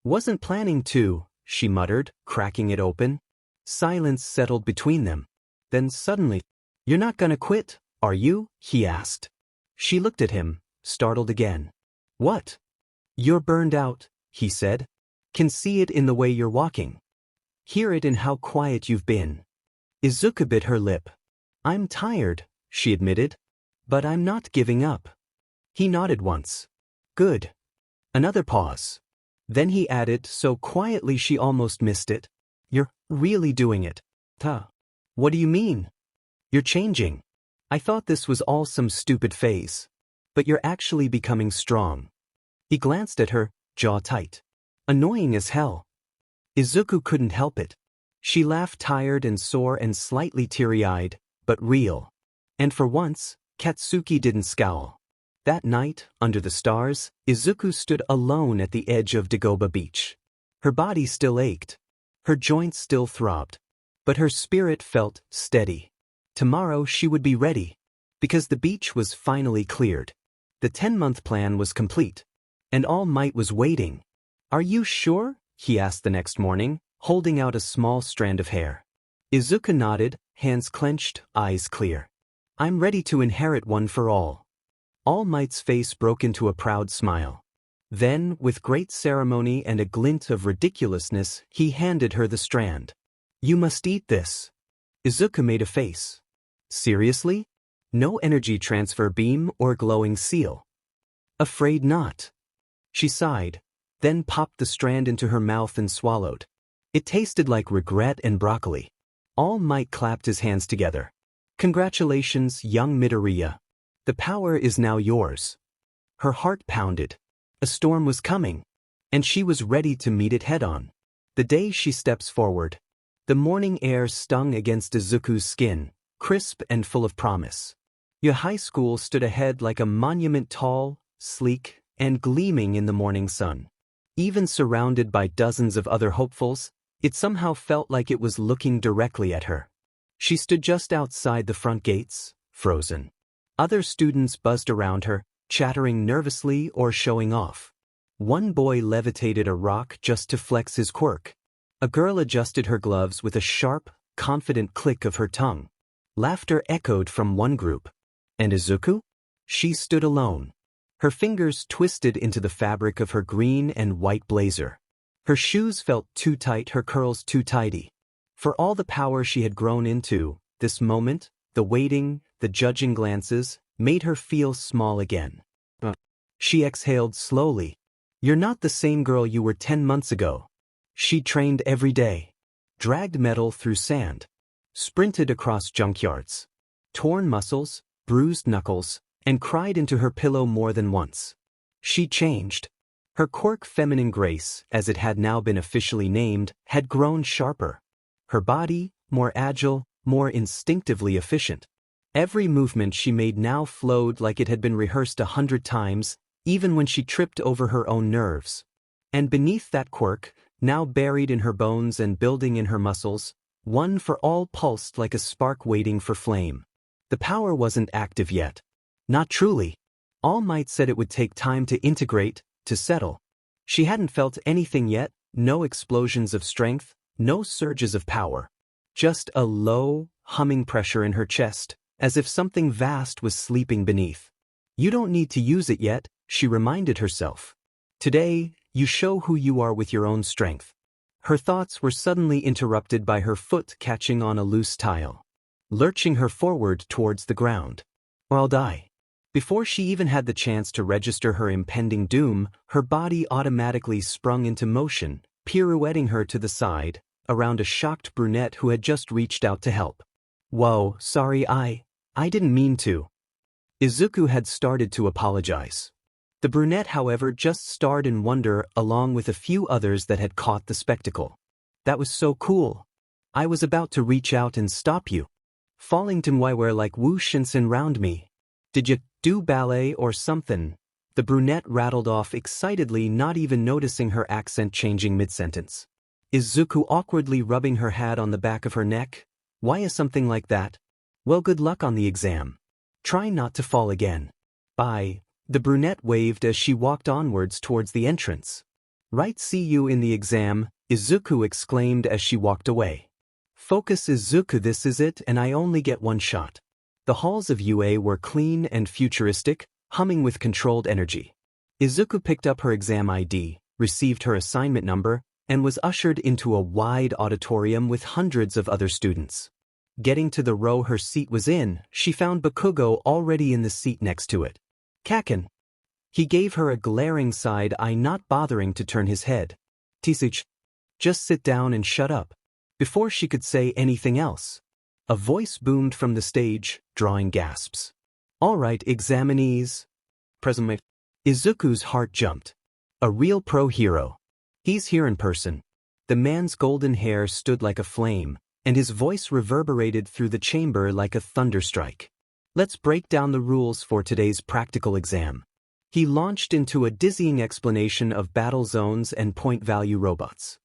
Wasn't planning to, she muttered, cracking it open. Silence settled between them. Then suddenly, you're not gonna quit, are you? He asked. She looked at him, startled again. What? You're burned out, he said. Can see it in the way you're walking. Hear it in how quiet you've been. Izuku bit her lip. I'm tired, she admitted. But I'm not giving up. He nodded once. Good. Another pause. Then he added so quietly she almost missed it. You're really doing it. What do you mean? You're changing. I thought this was all some stupid phase. But you're actually becoming strong. He glanced at her, jaw tight. Annoying as hell. Izuku couldn't help it. She laughed, tired and sore and slightly teary-eyed, but real. And for once, Katsuki didn't scowl. That night, under the stars, Izuku stood alone at the edge of Dagoba Beach. Her body still ached. Her joints still throbbed. But her spirit felt steady. Tomorrow she would be ready. Because the beach was finally cleared. The 10-month plan was complete. And All Might was waiting. Are you sure? He asked the next morning, holding out a small strand of hair. Izuku nodded, hands clenched, eyes clear. I'm ready to inherit one for all. All Might's face broke into a proud smile. Then, with great ceremony and a glint of ridiculousness, he handed her the strand. You must eat this. Izuku made a face. Seriously? No energy transfer beam or glowing seal. Afraid not. She sighed, then popped the strand into her mouth and swallowed. It tasted like regret and broccoli. All Might clapped his hands together. Congratulations, young Midoriya. The power is now yours. Her heart pounded. A storm was coming, and she was ready to meet it head-on. The day she steps forward. The morning air stung against Izuku's skin, crisp and full of promise. Your high school stood ahead like a monument, tall, sleek, and gleaming in the morning sun. Even surrounded by dozens of other hopefuls, it somehow felt like it was looking directly at her. She stood just outside the front gates, frozen. Other students buzzed around her, chattering nervously or showing off. One boy levitated a rock just to flex his quirk. A girl adjusted her gloves with a sharp, confident click of her tongue. Laughter echoed from one group. And Izuku? She stood alone. Her fingers twisted into the fabric of her green and white blazer. Her shoes felt too tight, her curls too tidy. For all the power she had grown into, this moment, the waiting, the judging glances, made her feel small again. She exhaled slowly. You're not the same girl you were 10 months ago. She trained every day. Dragged metal through sand. Sprinted across junkyards. Torn muscles, bruised knuckles, and cried into her pillow more than once. She changed. Her quirk, feminine grace, as it had now been officially named, had grown sharper. Her body, more agile, more instinctively efficient. Every movement she made now flowed like it had been rehearsed 100 times, even when she tripped over her own nerves. And beneath that quirk, now buried in her bones and building in her muscles, one for all pulsed like a spark waiting for flame. The power wasn't active yet. Not truly. All Might said it would take time to integrate, to settle. She hadn't felt anything yet, no explosions of strength, no surges of power. Just a low, humming pressure in her chest, as if something vast was sleeping beneath. You don't need to use it yet, she reminded herself. Today, you show who you are with your own strength. Her thoughts were suddenly interrupted by her foot catching on a loose tile, lurching her forward towards the ground. Or I'll die. Before she even had the chance to register her impending doom, her body automatically sprung into motion, pirouetting her to the side, around a shocked brunette who had just reached out to help. Whoa, sorry, I didn't mean to. Izuku had started to apologize. The brunette, however, just stared in wonder along with a few others that had caught the spectacle. That was so cool. I was about to reach out and stop you. Falling to my where like Wu Shinsen round me. Did you do ballet or something? The brunette rattled off excitedly, not even noticing her accent changing mid-sentence. Izuku awkwardly rubbing her hat on the back of her neck. Why is something like that? Well, good luck on the exam. Try not to fall again. Bye. The brunette waved as she walked onwards towards the entrance. Right, see you in the exam, Izuku exclaimed as she walked away. Focus, Izuku, this is it, and I only get one shot. The halls of UA were clean and futuristic, humming with controlled energy. Izuku picked up her exam ID, received her assignment number, and was ushered into a wide auditorium with hundreds of other students. Getting to the row her seat was in, she found Bakugo already in the seat next to it. Kaken. He gave her a glaring side eye, not bothering to turn his head. Tisuch. Just sit down and shut up. Before she could say anything else, a voice boomed from the stage, drawing gasps. All right, examinees. Presently, Izuku's heart jumped. A real pro hero. He's here in person. The man's golden hair stood like a flame, and his voice reverberated through the chamber like a thunderstrike. Let's break down the rules for today's practical exam. He launched into a dizzying explanation of battle zones and point value robots.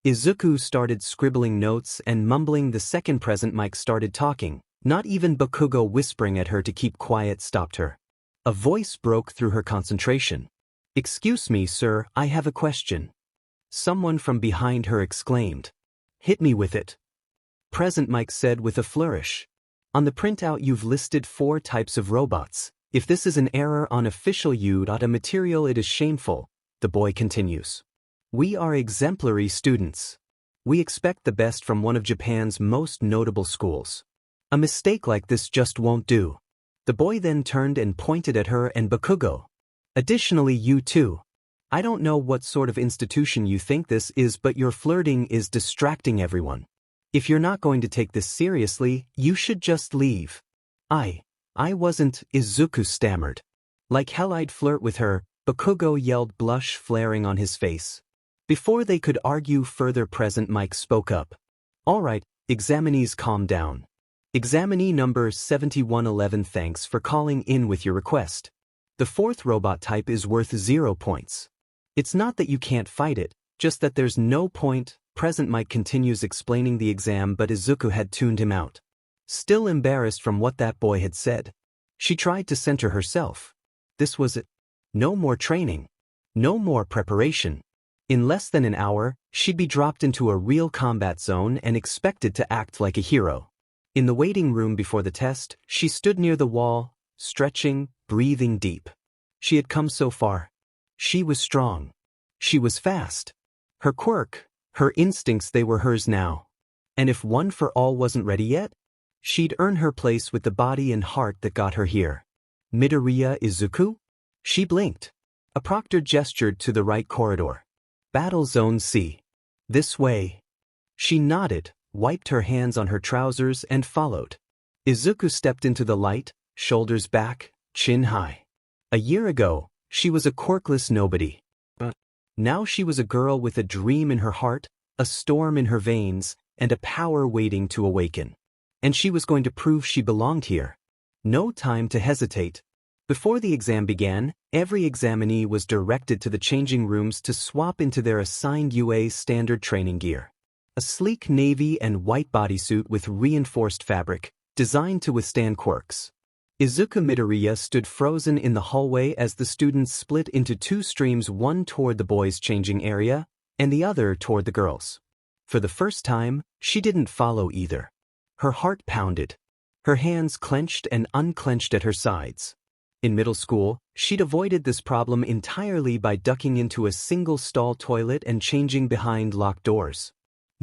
Izuku started scribbling notes and mumbling the second present Mike started talking. Not even Bakugo whispering at her to keep quiet stopped her. A voice broke through her concentration. "Excuse me, sir, I have a question." Someone from behind her exclaimed. "Hit me with it." Present Mike said with a flourish. "On the printout you've listed 4 types of robots. If this is an error on official UDOTA material it is shameful," the boy continues. "We are exemplary students. We expect the best from one of Japan's most notable schools. A mistake like this just won't do." The boy then turned and pointed at her and Bakugo. "Additionally you too. I don't know what sort of institution you think this is but your flirting is distracting everyone. If you're not going to take this seriously, you should just leave." I wasn't," Izuku stammered. "Like hell I'd flirt with her," Bakugo yelled, blush flaring on his face. Before they could argue further, Present Mike spoke up. "All right, examinees, calm down. Examinee number 7111, thanks for calling in with your request. The 4th robot type is worth 0 points. It's not that you can't fight it, just that there's no point." Present Mike continues explaining the exam, but Izuku had tuned him out. Still embarrassed from what that boy had said, she tried to center herself. This was it. No more training. No more preparation. In less than an hour, she'd be dropped into a real combat zone and expected to act like a hero. In the waiting room before the test, she stood near the wall, stretching, breathing deep. She had come so far. She was strong. She was fast. Her quirk, her instincts, they were hers now. And if One for All wasn't ready yet, she'd earn her place with the body and heart that got her here. "Midoriya Izuku?" She blinked. A proctor gestured to the right corridor. "Battle Zone C. This way." She nodded, wiped her hands on her trousers and followed. Izuku stepped into the light, shoulders back, chin high. A year ago, she was a quirkless nobody. But now she was a girl with a dream in her heart, a storm in her veins, and a power waiting to awaken. And she was going to prove she belonged here. No time to hesitate. Before the exam began, every examinee was directed to the changing rooms to swap into their assigned UA standard training gear. A sleek navy and white bodysuit with reinforced fabric, designed to withstand quirks. Izuku Midoriya stood frozen in the hallway as the students split into 2 streams, one toward the boys' changing area, and the other toward the girls. For the first time, she didn't follow either. Her heart pounded. Her hands clenched and unclenched at her sides. In middle school, she'd avoided this problem entirely by ducking into a single stall toilet and changing behind locked doors.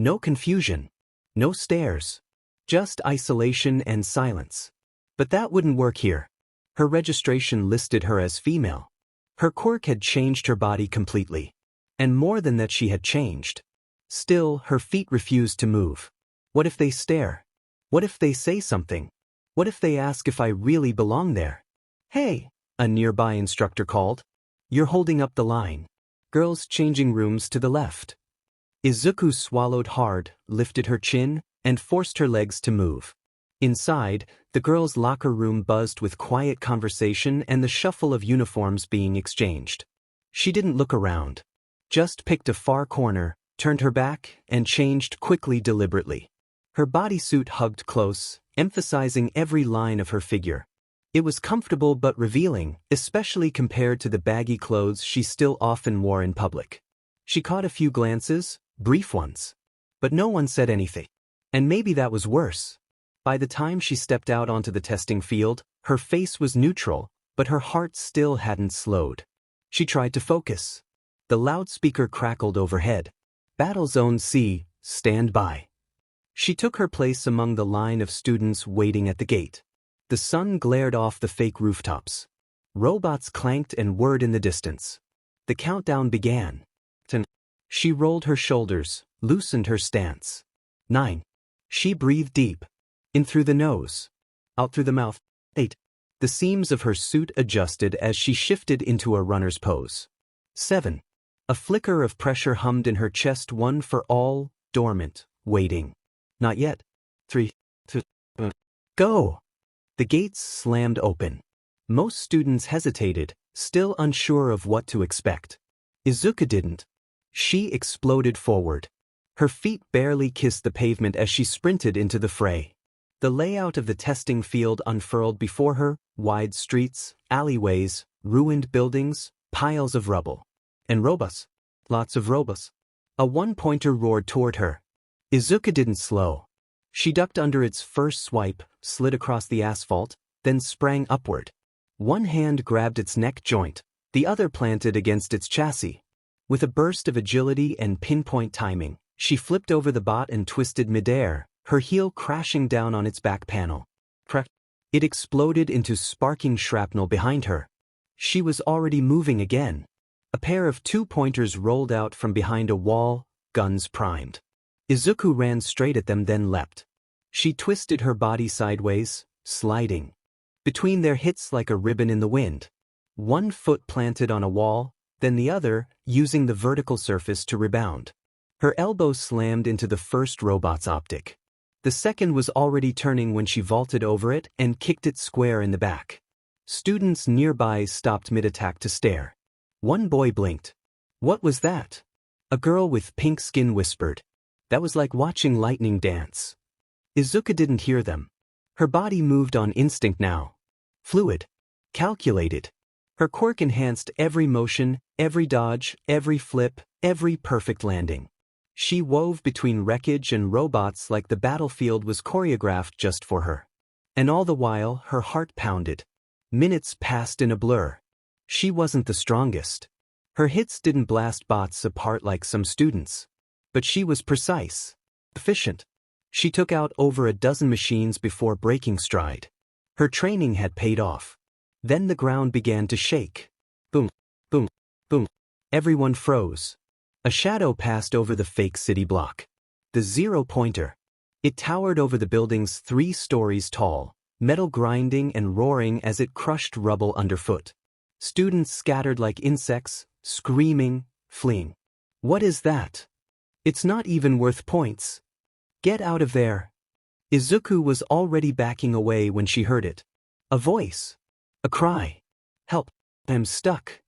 No confusion. No stares. Just isolation and silence. But that wouldn't work here. Her registration listed her as female. Her quirk had changed her body completely. And more than that, she had changed. Still, her feet refused to move. What if they stare? What if they say something? What if they ask if I really belong there? "Hey," a nearby instructor called. "You're holding up the line." Girls' changing rooms to the left. Izuku swallowed hard, lifted her chin, and forced her legs to move. Inside, the girls' locker room buzzed with quiet conversation and the shuffle of uniforms being exchanged. She didn't look around. Just picked a far corner, turned her back, and changed quickly, deliberately. Her bodysuit hugged close, emphasizing every line of her figure. It was comfortable but revealing, especially compared to the baggy clothes she still often wore in public. She caught a few glances, brief ones. But no one said anything. And maybe that was worse. By the time she stepped out onto the testing field, her face was neutral, but her heart still hadn't slowed. She tried to focus. The loudspeaker crackled overhead. "Battle Zone C, stand by." She took her place among the line of students waiting at the gate. The sun glared off the fake rooftops. Robots clanked and whirred in the distance. The countdown began. 10. She rolled her shoulders, loosened her stance. 9. She breathed deep. In through the nose. Out through the mouth. 8. The seams of her suit adjusted as she shifted into a runner's pose. 7. A flicker of pressure hummed in her chest, one for all, dormant, waiting. Not yet. 3, 2, go! The gates slammed open. Most students hesitated, still unsure of what to expect. Izuku didn't. She exploded forward. Her feet barely kissed the pavement as she sprinted into the fray. The layout of the testing field unfurled before her, wide streets, alleyways, ruined buildings, piles of rubble. And robots. Lots of robots. A one-pointer roared toward her. Izuku didn't slow. She ducked under its first swipe, slid across the asphalt, then sprang upward. One hand grabbed its neck joint, the other planted against its chassis. With a burst of agility and pinpoint timing, she flipped over the bot and twisted midair, her heel crashing down on its back panel. It exploded into sparking shrapnel behind her. She was already moving again. A pair of two-pointers rolled out from behind a wall, guns primed. Izuku ran straight at them, then leapt. She twisted her body sideways, sliding between their hits like a ribbon in the wind. One foot planted on a wall, then the other, using the vertical surface to rebound. Her elbow slammed into the first robot's optic. The second was already turning when she vaulted over it and kicked it square in the back. Students nearby stopped mid-attack to stare. One boy blinked. What was that? A girl with pink skin whispered. That was like watching lightning dance. Izuku didn't hear them. Her body moved on instinct now. Fluid. Calculated. Her quirk enhanced every motion, every dodge, every flip, every perfect landing. She wove between wreckage and robots like the battlefield was choreographed just for her. And all the while, her heart pounded. Minutes passed in a blur. She wasn't the strongest. Her hits didn't blast bots apart like some students. But she was precise. Efficient. She took out over a dozen machines before breaking stride. Her training had paid off. Then the ground began to shake. Boom, boom, boom. Everyone froze. A shadow passed over the fake city block. The zero-pointer. It towered over the buildings 3 stories tall, metal grinding and roaring as it crushed rubble underfoot. Students scattered like insects, screaming, fleeing. What is that? It's not even worth points. Get out of there. Izuku was already backing away when she heard it. A voice. A cry. Help, I'm stuck.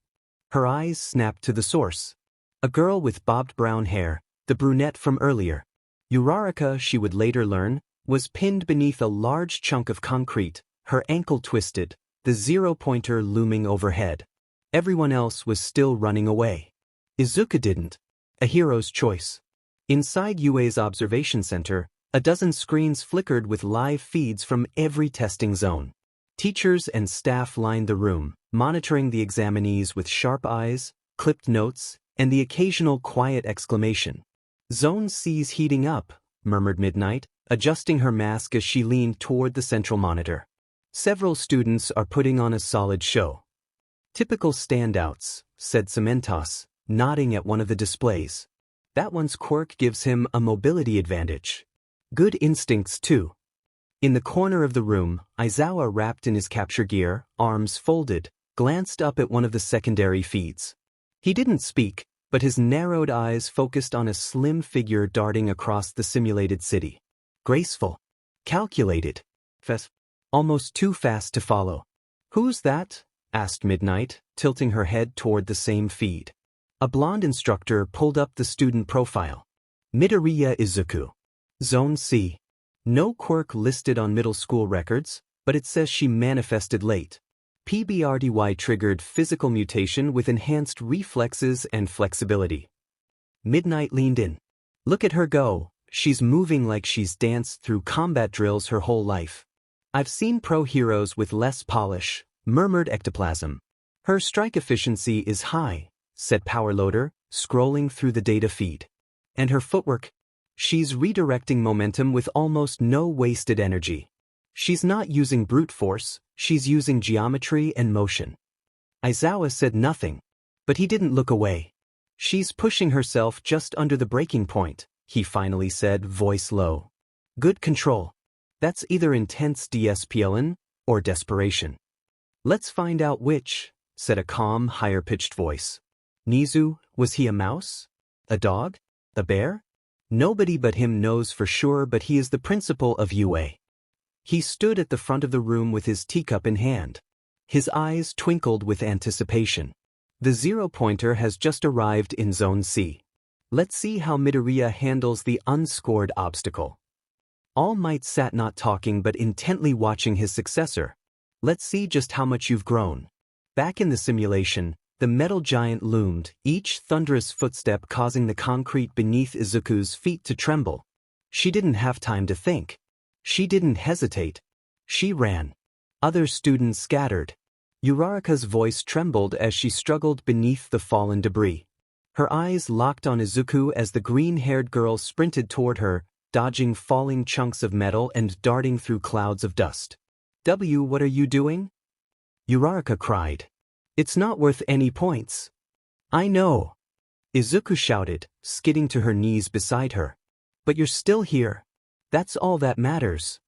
Her eyes snapped to the source. A girl with bobbed brown hair, the brunette from earlier. Uraraka, she would later learn, was pinned beneath a large chunk of concrete, her ankle twisted, the zero-pointer looming overhead. Everyone else was still running away. Izuku didn't. A hero's choice. Inside UA's observation center, a dozen screens flickered with live feeds from every testing zone. Teachers and staff lined the room, monitoring the examinees with sharp eyes, clipped notes, and the occasional quiet exclamation. Zone C's heating up, murmured Midnight, adjusting her mask as she leaned toward the central monitor. Several students are putting on a solid show. Typical standouts, said Cementos, nodding at one of the displays. That one's quirk gives him a mobility advantage. Good instincts, too. In the corner of the room, Aizawa, wrapped in his capture gear, arms folded, glanced up at one of the secondary feeds. He didn't speak, but his narrowed eyes focused on a slim figure darting across the simulated city. Graceful. Calculated. Almost too fast to follow. Who's that? Asked Midnight, tilting her head toward the same feed. A blonde instructor pulled up the student profile. Midoriya Izuku. Zone C. No quirk listed on middle school records, but it says she manifested late. PBRDY triggered physical mutation with enhanced reflexes and flexibility. Midnight leaned in. Look at her go, she's moving like she's danced through combat drills her whole life. I've seen pro heroes with less polish, murmured Ectoplasm. Her strike efficiency is high, said Powerloader, scrolling through the data feed. And her footwork? She's redirecting momentum with almost no wasted energy. She's not using brute force, she's using geometry and motion. Aizawa said nothing, but he didn't look away. She's pushing herself just under the breaking point, he finally said, voice low. Good control. That's either intense DSPLN or desperation. Let's find out which, said a calm, higher-pitched voice. Nizu, was he a mouse? A dog? A bear? Nobody but him knows for sure, but he is the principal of UA. He stood at the front of the room with his teacup in hand. His eyes twinkled with anticipation. The zero-pointer has just arrived in Zone C. Let's see how Midoriya handles the unscored obstacle. All Might sat not talking but intently watching his successor. Let's see just how much you've grown. Back in the simulation, the metal giant loomed, each thunderous footstep causing the concrete beneath Izuku's feet to tremble. She didn't have time to think. She didn't hesitate. She ran. Other students scattered. Uraraka's voice trembled as she struggled beneath the fallen debris. Her eyes locked on Izuku as the green-haired girl sprinted toward her, dodging falling chunks of metal and darting through clouds of dust. What are you doing? Uraraka cried. It's not worth any points. I know. Izuku shouted, skidding to her knees beside her. But you're still here. That's all that matters.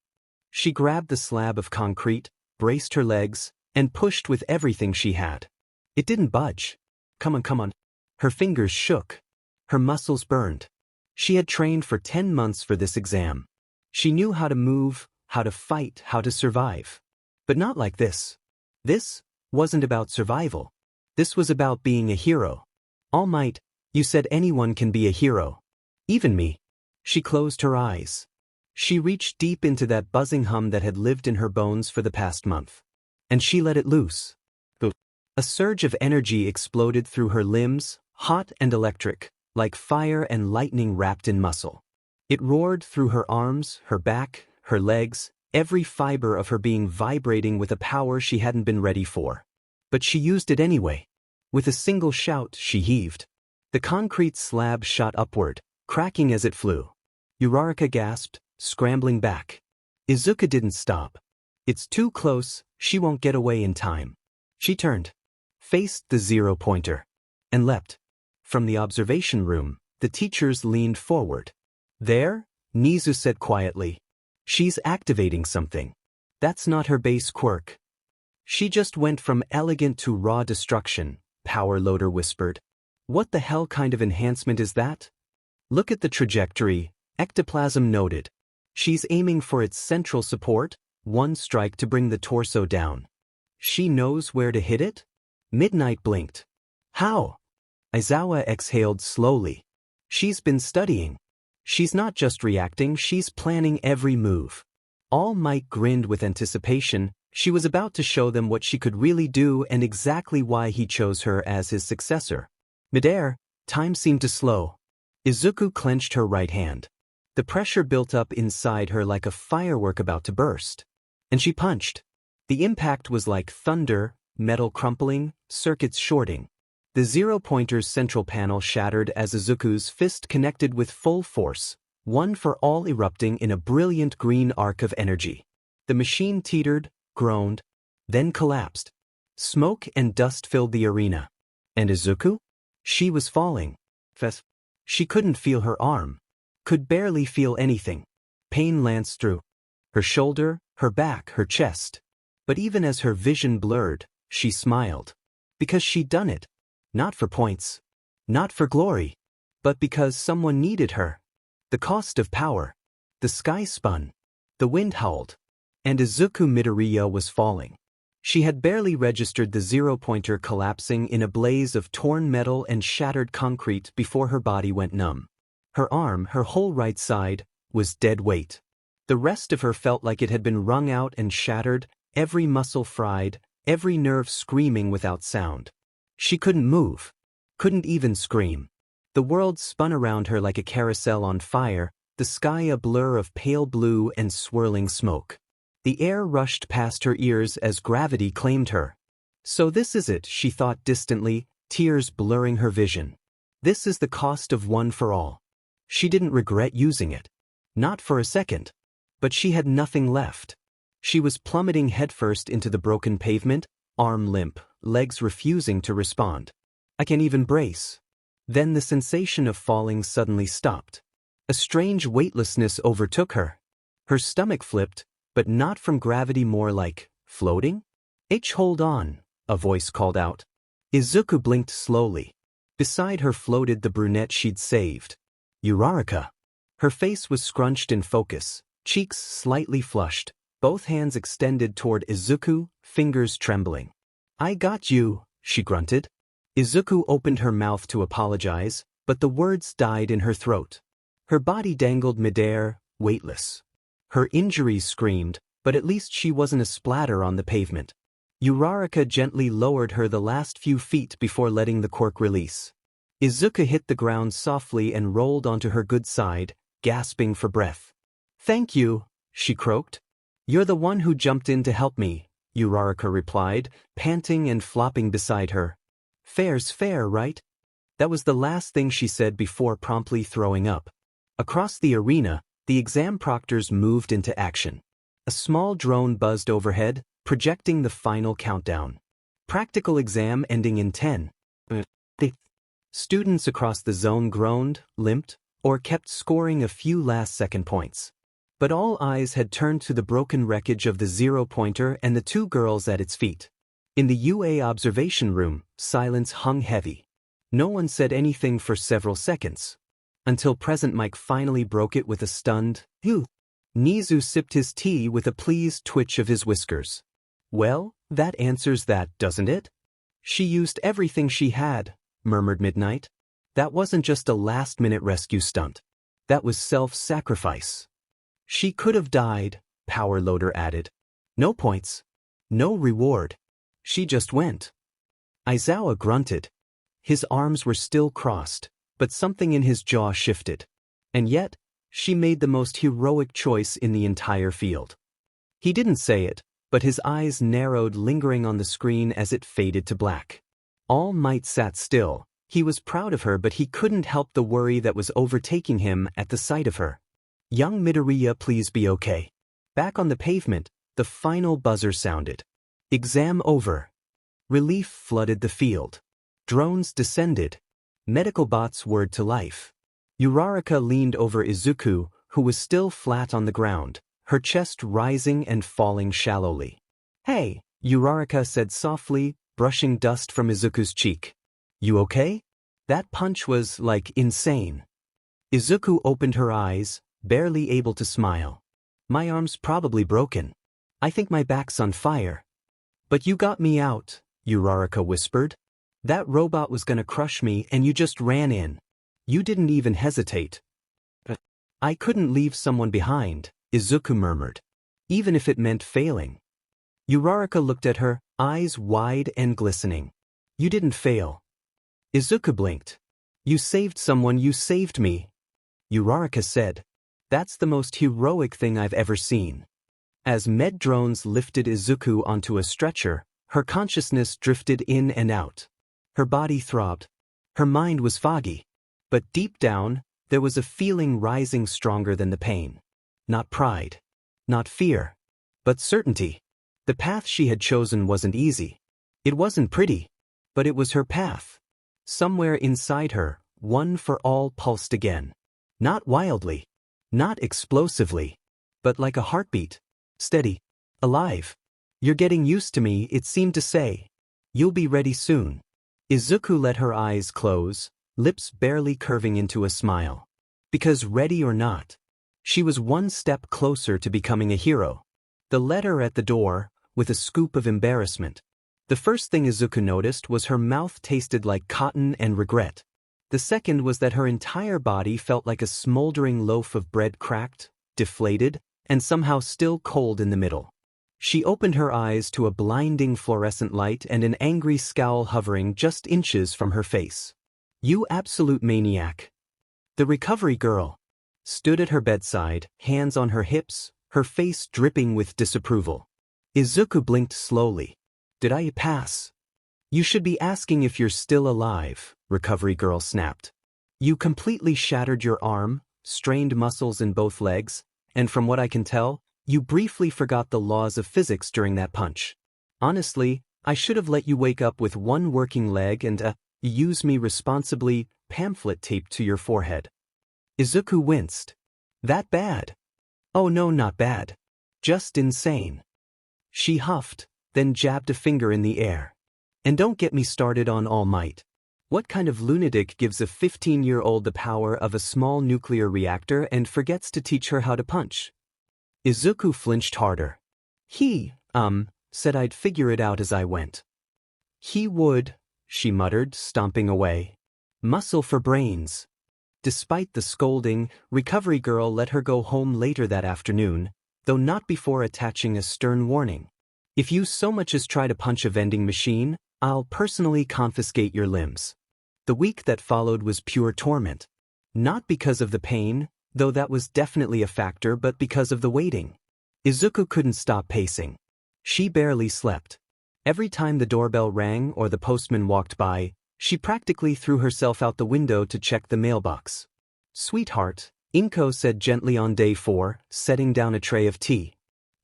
She grabbed the slab of concrete, braced her legs, and pushed with everything she had. It didn't budge. Come on. Her fingers shook. Her muscles burned. She had trained for 10 months for this exam. She knew how to move, how to fight, how to survive. But not like this. This wasn't about survival. This was about being a hero. All Might, you said anyone can be a hero. Even me. She closed her eyes. She reached deep into that buzzing hum that had lived in her bones for the past month. And she let it loose. A surge of energy exploded through her limbs, hot and electric, like fire and lightning wrapped in muscle. It roared through her arms, her back, her legs, every fiber of her being vibrating with a power she hadn't been ready for. But she used it anyway. With a single shout, she heaved. The concrete slab shot upward, cracking as it flew. Uraraka gasped, scrambling back. Izuku didn't stop. It's too close, she won't get away in time. She turned, faced the zero-pointer, and leapt. From the observation room, the teachers leaned forward. There, Nizu said quietly. She's activating something. That's not her base quirk. She just went from elegant to raw destruction, Power Loader whispered. What the hell kind of enhancement is that? Look at the trajectory, Ectoplasm noted. She's aiming for its central support, one strike to bring the torso down. She knows where to hit it? Midnight blinked. How? Aizawa exhaled slowly. She's been studying. She's not just reacting, she's planning every move. All Might grinned with anticipation. She was about to show them what she could really do and exactly why he chose her as his successor. Midair, time seemed to slow. Izuku clenched her right hand. The pressure built up inside her like a firework about to burst. And she punched. The impact was like thunder, metal crumpling, circuits shorting. The zero-pointer's central panel shattered as Izuku's fist connected with full force, one for all erupting in a brilliant green arc of energy. The machine teetered, groaned, then collapsed. Smoke and dust filled the arena. And Izuku? She was falling. She couldn't feel her arm. Could barely feel anything. Pain lanced through her shoulder, her back, her chest. But even as her vision blurred, she smiled. Because she'd done it. Not for points. Not for glory. But because someone needed her. The cost of power. The sky spun. The wind howled. And Izuku Midoriya was falling. She had barely registered the zero-pointer collapsing in a blaze of torn metal and shattered concrete before her body went numb. Her arm, her whole right side, was dead weight. The rest of her felt like it had been wrung out and shattered, every muscle fried, every nerve screaming without sound. She couldn't move. Couldn't even scream. The world spun around her like a carousel on fire, the sky a blur of pale blue and swirling smoke. The air rushed past her ears as gravity claimed her. So this is it, she thought distantly, tears blurring her vision. This is the cost of one for all. She didn't regret using it. Not for a second. But she had nothing left. She was plummeting headfirst into the broken pavement, arm limp, legs refusing to respond. I can't even brace. Then the sensation of falling suddenly stopped. A strange weightlessness overtook her. Her stomach flipped, but not from gravity, more like floating? Hold on, a voice called out. Izuku blinked slowly. Beside her floated the brunette she'd saved. Uraraka. Her face was scrunched in focus, cheeks slightly flushed, both hands extended toward Izuku, fingers trembling. I got you, she grunted. Izuku opened her mouth to apologize, but the words died in her throat. Her body dangled midair, weightless. Her injuries screamed, but at least she wasn't a splatter on the pavement. Uraraka gently lowered her the last few feet before letting the quirk release. Izuku hit the ground softly and rolled onto her good side, gasping for breath. Thank you, she croaked. You're the one who jumped in to help me, Uraraka replied, panting and flopping beside her. Fair's fair, right? That was the last thing she said before promptly throwing up. Across the arena, the exam proctors moved into action. A small drone buzzed overhead, projecting the final countdown. Practical exam ending in 10. Students across the zone groaned, limped, or kept scoring a few last-second points. But all eyes had turned to the broken wreckage of the zero-pointer and the two girls at its feet. In the UA observation room, silence hung heavy. No one said anything for several seconds. Until Present Mike finally broke it with a stunned, "Phew." Nizu sipped his tea with a pleased twitch of his whiskers. Well, that answers that, doesn't it? She used everything she had, murmured Midnight. That wasn't just a last-minute rescue stunt. That was self-sacrifice. She could have died, Power Loader added. No points. No reward. She just went. Aizawa grunted. His arms were still crossed, but something in his jaw shifted. And yet, she made the most heroic choice in the entire field. He didn't say it, but his eyes narrowed, lingering on the screen as it faded to black. All Might sat still. He was proud of her, but he couldn't help the worry that was overtaking him at the sight of her. Young Midoriya, please be okay. Back on the pavement, the final buzzer sounded. Exam over. Relief flooded the field. Drones descended. Medical bots whirred to life. Uraraka leaned over Izuku, who was still flat on the ground, her chest rising and falling shallowly. Hey, Uraraka said softly, brushing dust from Izuku's cheek. You okay? That punch was, like, insane. Izuku opened her eyes, barely able to smile. My arm's probably broken. I think my back's on fire. But you got me out, Uraraka whispered. That robot was gonna crush me and you just ran in. You didn't even hesitate. I couldn't leave someone behind, Izuku murmured. Even if it meant failing. Uraraka looked at her, eyes wide and glistening. You didn't fail. Izuku blinked. You saved someone, you saved me. Uraraka said. That's the most heroic thing I've ever seen. As med drones lifted Izuku onto a stretcher, her consciousness drifted in and out. Her body throbbed. Her mind was foggy. But deep down, there was a feeling rising stronger than the pain. Not pride. Not fear. But certainty. The path she had chosen wasn't easy. It wasn't pretty. But it was her path. Somewhere inside her, One for All pulsed again. Not wildly. Not explosively. But like a heartbeat. Steady. Alive. You're getting used to me, it seemed to say. You'll be ready soon. Izuku let her eyes close, lips barely curving into a smile. Because ready or not, she was one step closer to becoming a hero. The letter at the door, with a scoop of embarrassment. The first thing Izuku noticed was her mouth tasted like cotton and regret. The second was that her entire body felt like a smoldering loaf of bread, cracked, deflated, and somehow still cold in the middle. She opened her eyes to a blinding fluorescent light and an angry scowl hovering just inches from her face. You absolute maniac. The recovery girl stood at her bedside, hands on her hips, her face dripping with disapproval. Izuku blinked slowly. Did I pass? You should be asking if you're still alive, recovery girl snapped. You completely shattered your arm, strained muscles in both legs, and from what I can tell, you briefly forgot the laws of physics during that punch. Honestly, I should have let you wake up with one working leg and use me responsibly pamphlet taped to your forehead. Izuku winced. That bad? Oh no, not bad. Just insane. She huffed, then jabbed a finger in the air. And don't get me started on All Might. What kind of lunatic gives a 15-year-old the power of a small nuclear reactor and forgets to teach her how to punch? Isuku flinched harder. He, said I'd figure it out as I went. He would, she muttered, stomping away. Muscle for brains. Despite the scolding, Recovery Girl let her go home later that afternoon, though not before attaching a stern warning. If you so much as try to punch a vending machine, I'll personally confiscate your limbs. The week that followed was pure torment. Not because of the pain, though that was definitely a factor, but because of the waiting. Isuku couldn't stop pacing. She barely slept. Every time the doorbell rang or the postman walked by, she practically threw herself out the window to check the mailbox. Sweetheart, Inko said gently on day 4, setting down a tray of tea.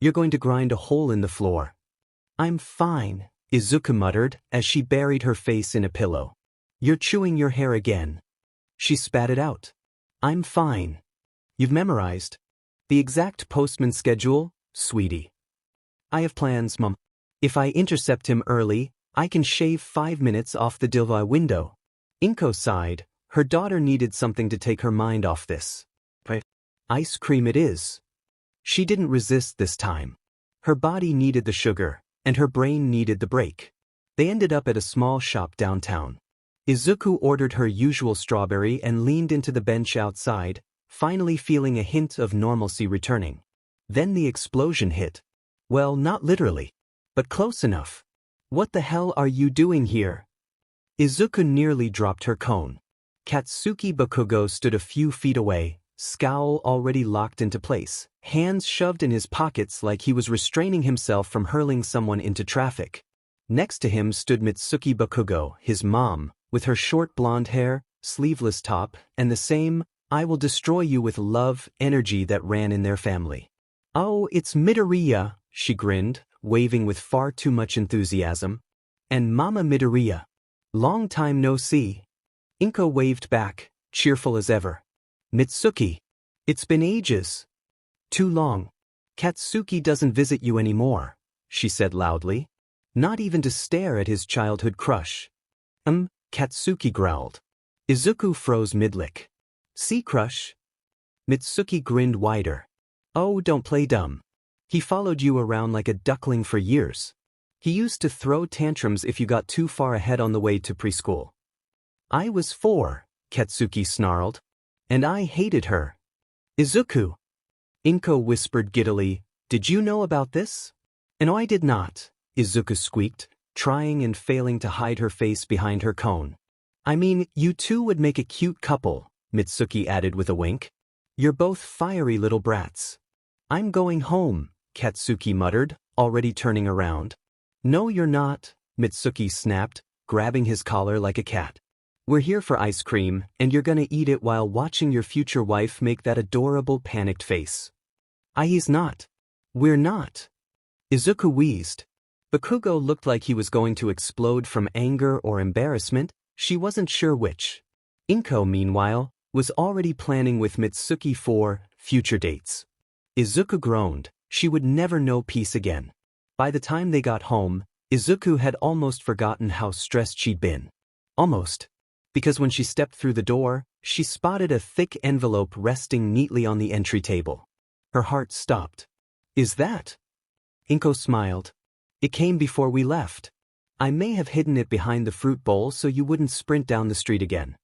You're going to grind a hole in the floor. I'm fine, Isuku muttered as she buried her face in a pillow. You're chewing your hair again. She spat it out. I'm fine. You've memorized the exact postman schedule, sweetie. I have plans, Mum. If I intercept him early, I can shave 5 minutes off the Dilva window. Inko sighed. Her daughter needed something to take her mind off this. Ice cream it is. She didn't resist this time. Her body needed the sugar, and her brain needed the break. They ended up at a small shop downtown. Isuku ordered her usual strawberry and leaned into the bench outside, finally feeling a hint of normalcy returning. Then the explosion hit. Well, not literally, but close enough. What the hell are you doing here? Isuku nearly dropped her cone. Katsuki Bakugo stood a few feet away, scowl already locked into place, hands shoved in his pockets like he was restraining himself from hurling someone into traffic. Next to him stood Mitsuki Bakugo, his mom, with her short blonde hair, sleeveless top, and the same, I will destroy you with love, energy that ran in their family. Oh, it's Midoriya, she grinned, waving with far too much enthusiasm. And Mama Midoriya. Long time no see. Inko waved back, cheerful as ever. Mitsuki. It's been ages. Too long. Katsuki doesn't visit you anymore, she said loudly. Not even to stare at his childhood crush. Katsuki growled. Isuku froze mid-lick. See, crush? Mitsuki grinned wider. Oh, don't play dumb. He followed you around like a duckling for years. He used to throw tantrums if you got too far ahead on the way to preschool. I was 4, Katsuki snarled. And I hated her. Isuku. Inko whispered giddily, did you know about this? And I did not, Isuku squeaked, trying and failing to hide her face behind her cone. I mean, you two would make a cute couple, Mitsuki added with a wink. You're both fiery little brats. I'm going home, Katsuki muttered, already turning around. No, you're not, Mitsuki snapped, grabbing his collar like a cat. We're here for ice cream, and you're gonna eat it while watching your future wife make that adorable panicked face. He's not. We're not. Isuku wheezed. Bakugo looked like he was going to explode from anger or embarrassment, she wasn't sure which. Inko, meanwhile, was already planning with Mitsuki for future dates. Isuku groaned, she would never know peace again. By the time they got home, Isuku had almost forgotten how stressed she'd been. Almost. Because when she stepped through the door, she spotted a thick envelope resting neatly on the entry table. Her heart stopped. Is that? Inko smiled. It came before we left. I may have hidden it behind the fruit bowl so you wouldn't sprint down the street again.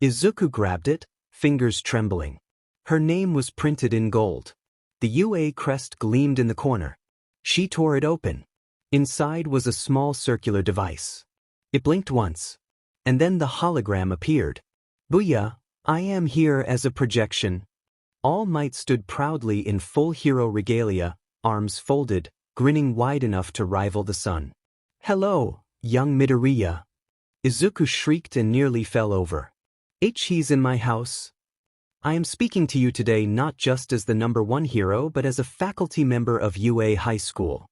Isuku grabbed it, fingers trembling. Her name was printed in gold. The UA crest gleamed in the corner. She tore it open. Inside was a small circular device. It blinked once. And then the hologram appeared. Booyah, I am here as a projection. All Might stood proudly in full hero regalia, arms folded, grinning wide enough to rival the sun. Hello, young Midoriya. Isuku shrieked and nearly fell over. He's in my house. I am speaking to you today not just as the #1 hero but as a faculty member of UA High School.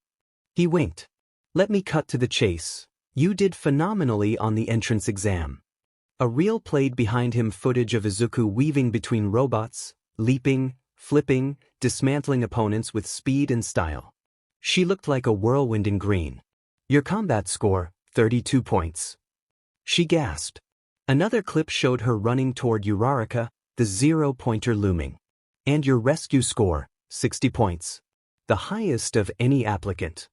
He winked. Let me cut to the chase. You did phenomenally on the entrance exam. A reel played behind him footage of Isuku weaving between robots, leaping, flipping, dismantling opponents with speed and style. She looked like a whirlwind in green. Your combat score, 32 points. She gasped. Another clip showed her running toward Uraraka, the 0-pointer looming. And your rescue score, 60 points. The highest of any applicant.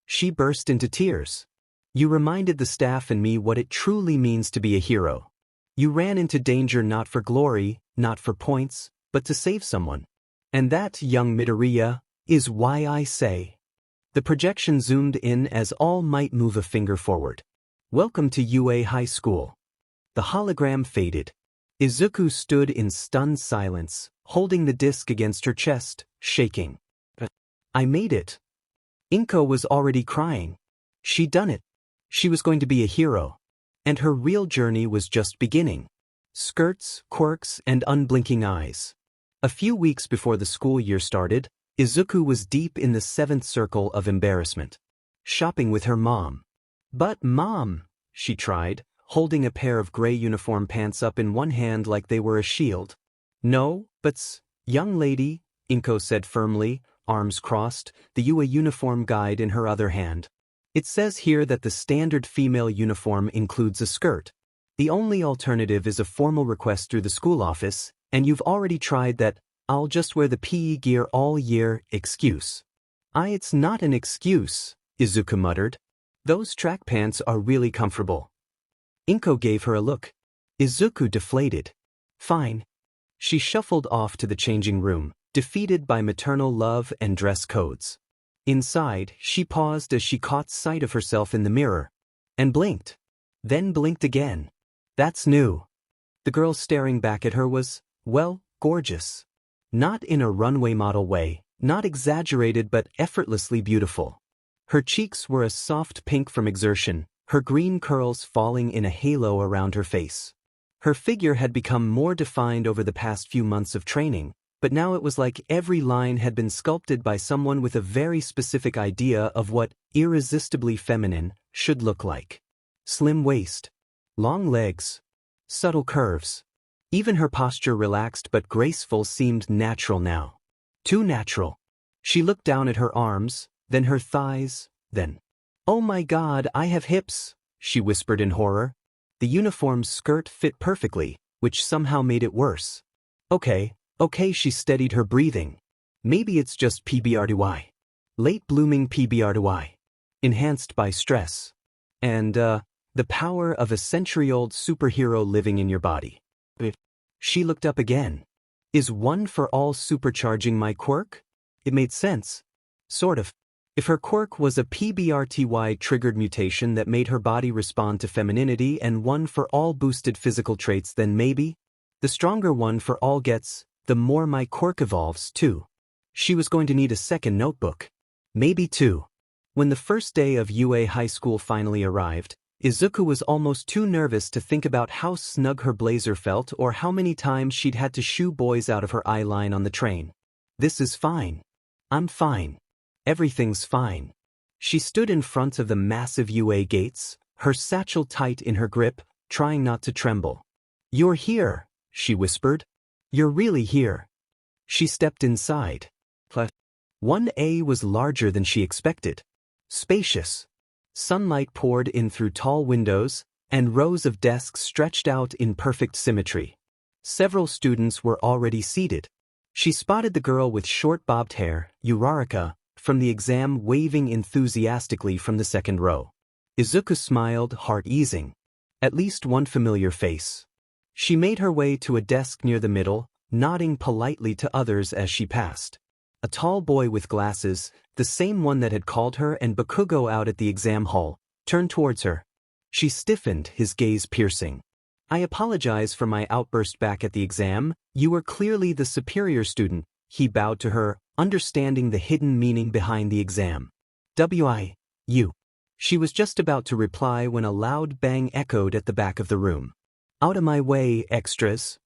She burst into tears. You reminded the staff and me what it truly means to be a hero. You ran into danger not for glory, not for points, but to save someone. And that, young Midoriya, is why I say. The projection zoomed in as all might move a finger forward. Welcome to UA High School. The hologram faded. Izuku stood in stunned silence, holding the disc against her chest, shaking. I made it. Inko was already crying. She'd done it. She was going to be a hero. And her real journey was just beginning. Skirts, quirks, and unblinking eyes. A few weeks before the school year started, Izuku was deep in the 7th circle of embarrassment. Shopping with her mom. But Mom, she tried, holding a pair of gray uniform pants up in one hand like they were a shield. No, but young lady, Inko said firmly, arms crossed, the UA uniform guide in her other hand. It says here that the standard female uniform includes a skirt. The only alternative is a formal request through the school office, and you've already tried that I'll just wear the PE gear all year excuse. It's not an excuse, Izuku muttered. Those track pants are really comfortable. Inko gave her a look. Izuku deflated. Fine. She shuffled off to the changing room, defeated by maternal love and dress codes. Inside, she paused as she caught sight of herself in the mirror. And blinked. Then blinked again. That's new. The girl staring back at her was, well, gorgeous. Not in a runway model way, not exaggerated but effortlessly beautiful. Her cheeks were a soft pink from exertion, her green curls falling in a halo around her face. Her figure had become more defined over the past few months of training, but now it was like every line had been sculpted by someone with a very specific idea of what irresistibly feminine should look like. Slim waist, long legs, subtle curves. Even her posture relaxed but graceful seemed natural now. Too natural. She looked down at her arms, then her thighs, then. Oh my God, I have hips, she whispered in horror. The uniform's skirt fit perfectly, which somehow made it worse. Okay, she steadied her breathing. Maybe it's just PBRDY. Late blooming PBRDY. Enhanced by stress. And, the power of a century-old superhero living in your body. She looked up again. Is one for all supercharging my quirk? It made sense. Sort of. If her quirk was a PBRTY-triggered mutation that made her body respond to femininity and one for all boosted physical traits, then maybe. The stronger one for all gets, the more my quirk evolves, too. She was going to need a second notebook. Maybe two. When the first day of UA High School finally arrived, Izuku was almost too nervous to think about how snug her blazer felt or how many times she'd had to shoo boys out of her eye line on the train. This is fine. I'm fine. Everything's fine. She stood in front of the massive UA gates, her satchel tight in her grip, trying not to tremble. You're here, she whispered. You're really here. She stepped inside. 1A was larger than she expected. Spacious. Sunlight poured in through tall windows, and rows of desks stretched out in perfect symmetry. Several students were already seated. She spotted the girl with short bobbed hair, Uraraka, from the exam waving enthusiastically from the second row. Izuku smiled, heart easing. At least one familiar face. She made her way to a desk near the middle, nodding politely to others as she passed. A tall boy with glasses, the same one that had called her and Bakugo out at the exam hall, turned towards her. She stiffened, his gaze piercing. I apologize for my outburst back at the exam. You were clearly the superior student. He bowed to her, understanding the hidden meaning behind the exam. You. She was just about to reply when a loud bang echoed at the back of the room. Out of my way, extras.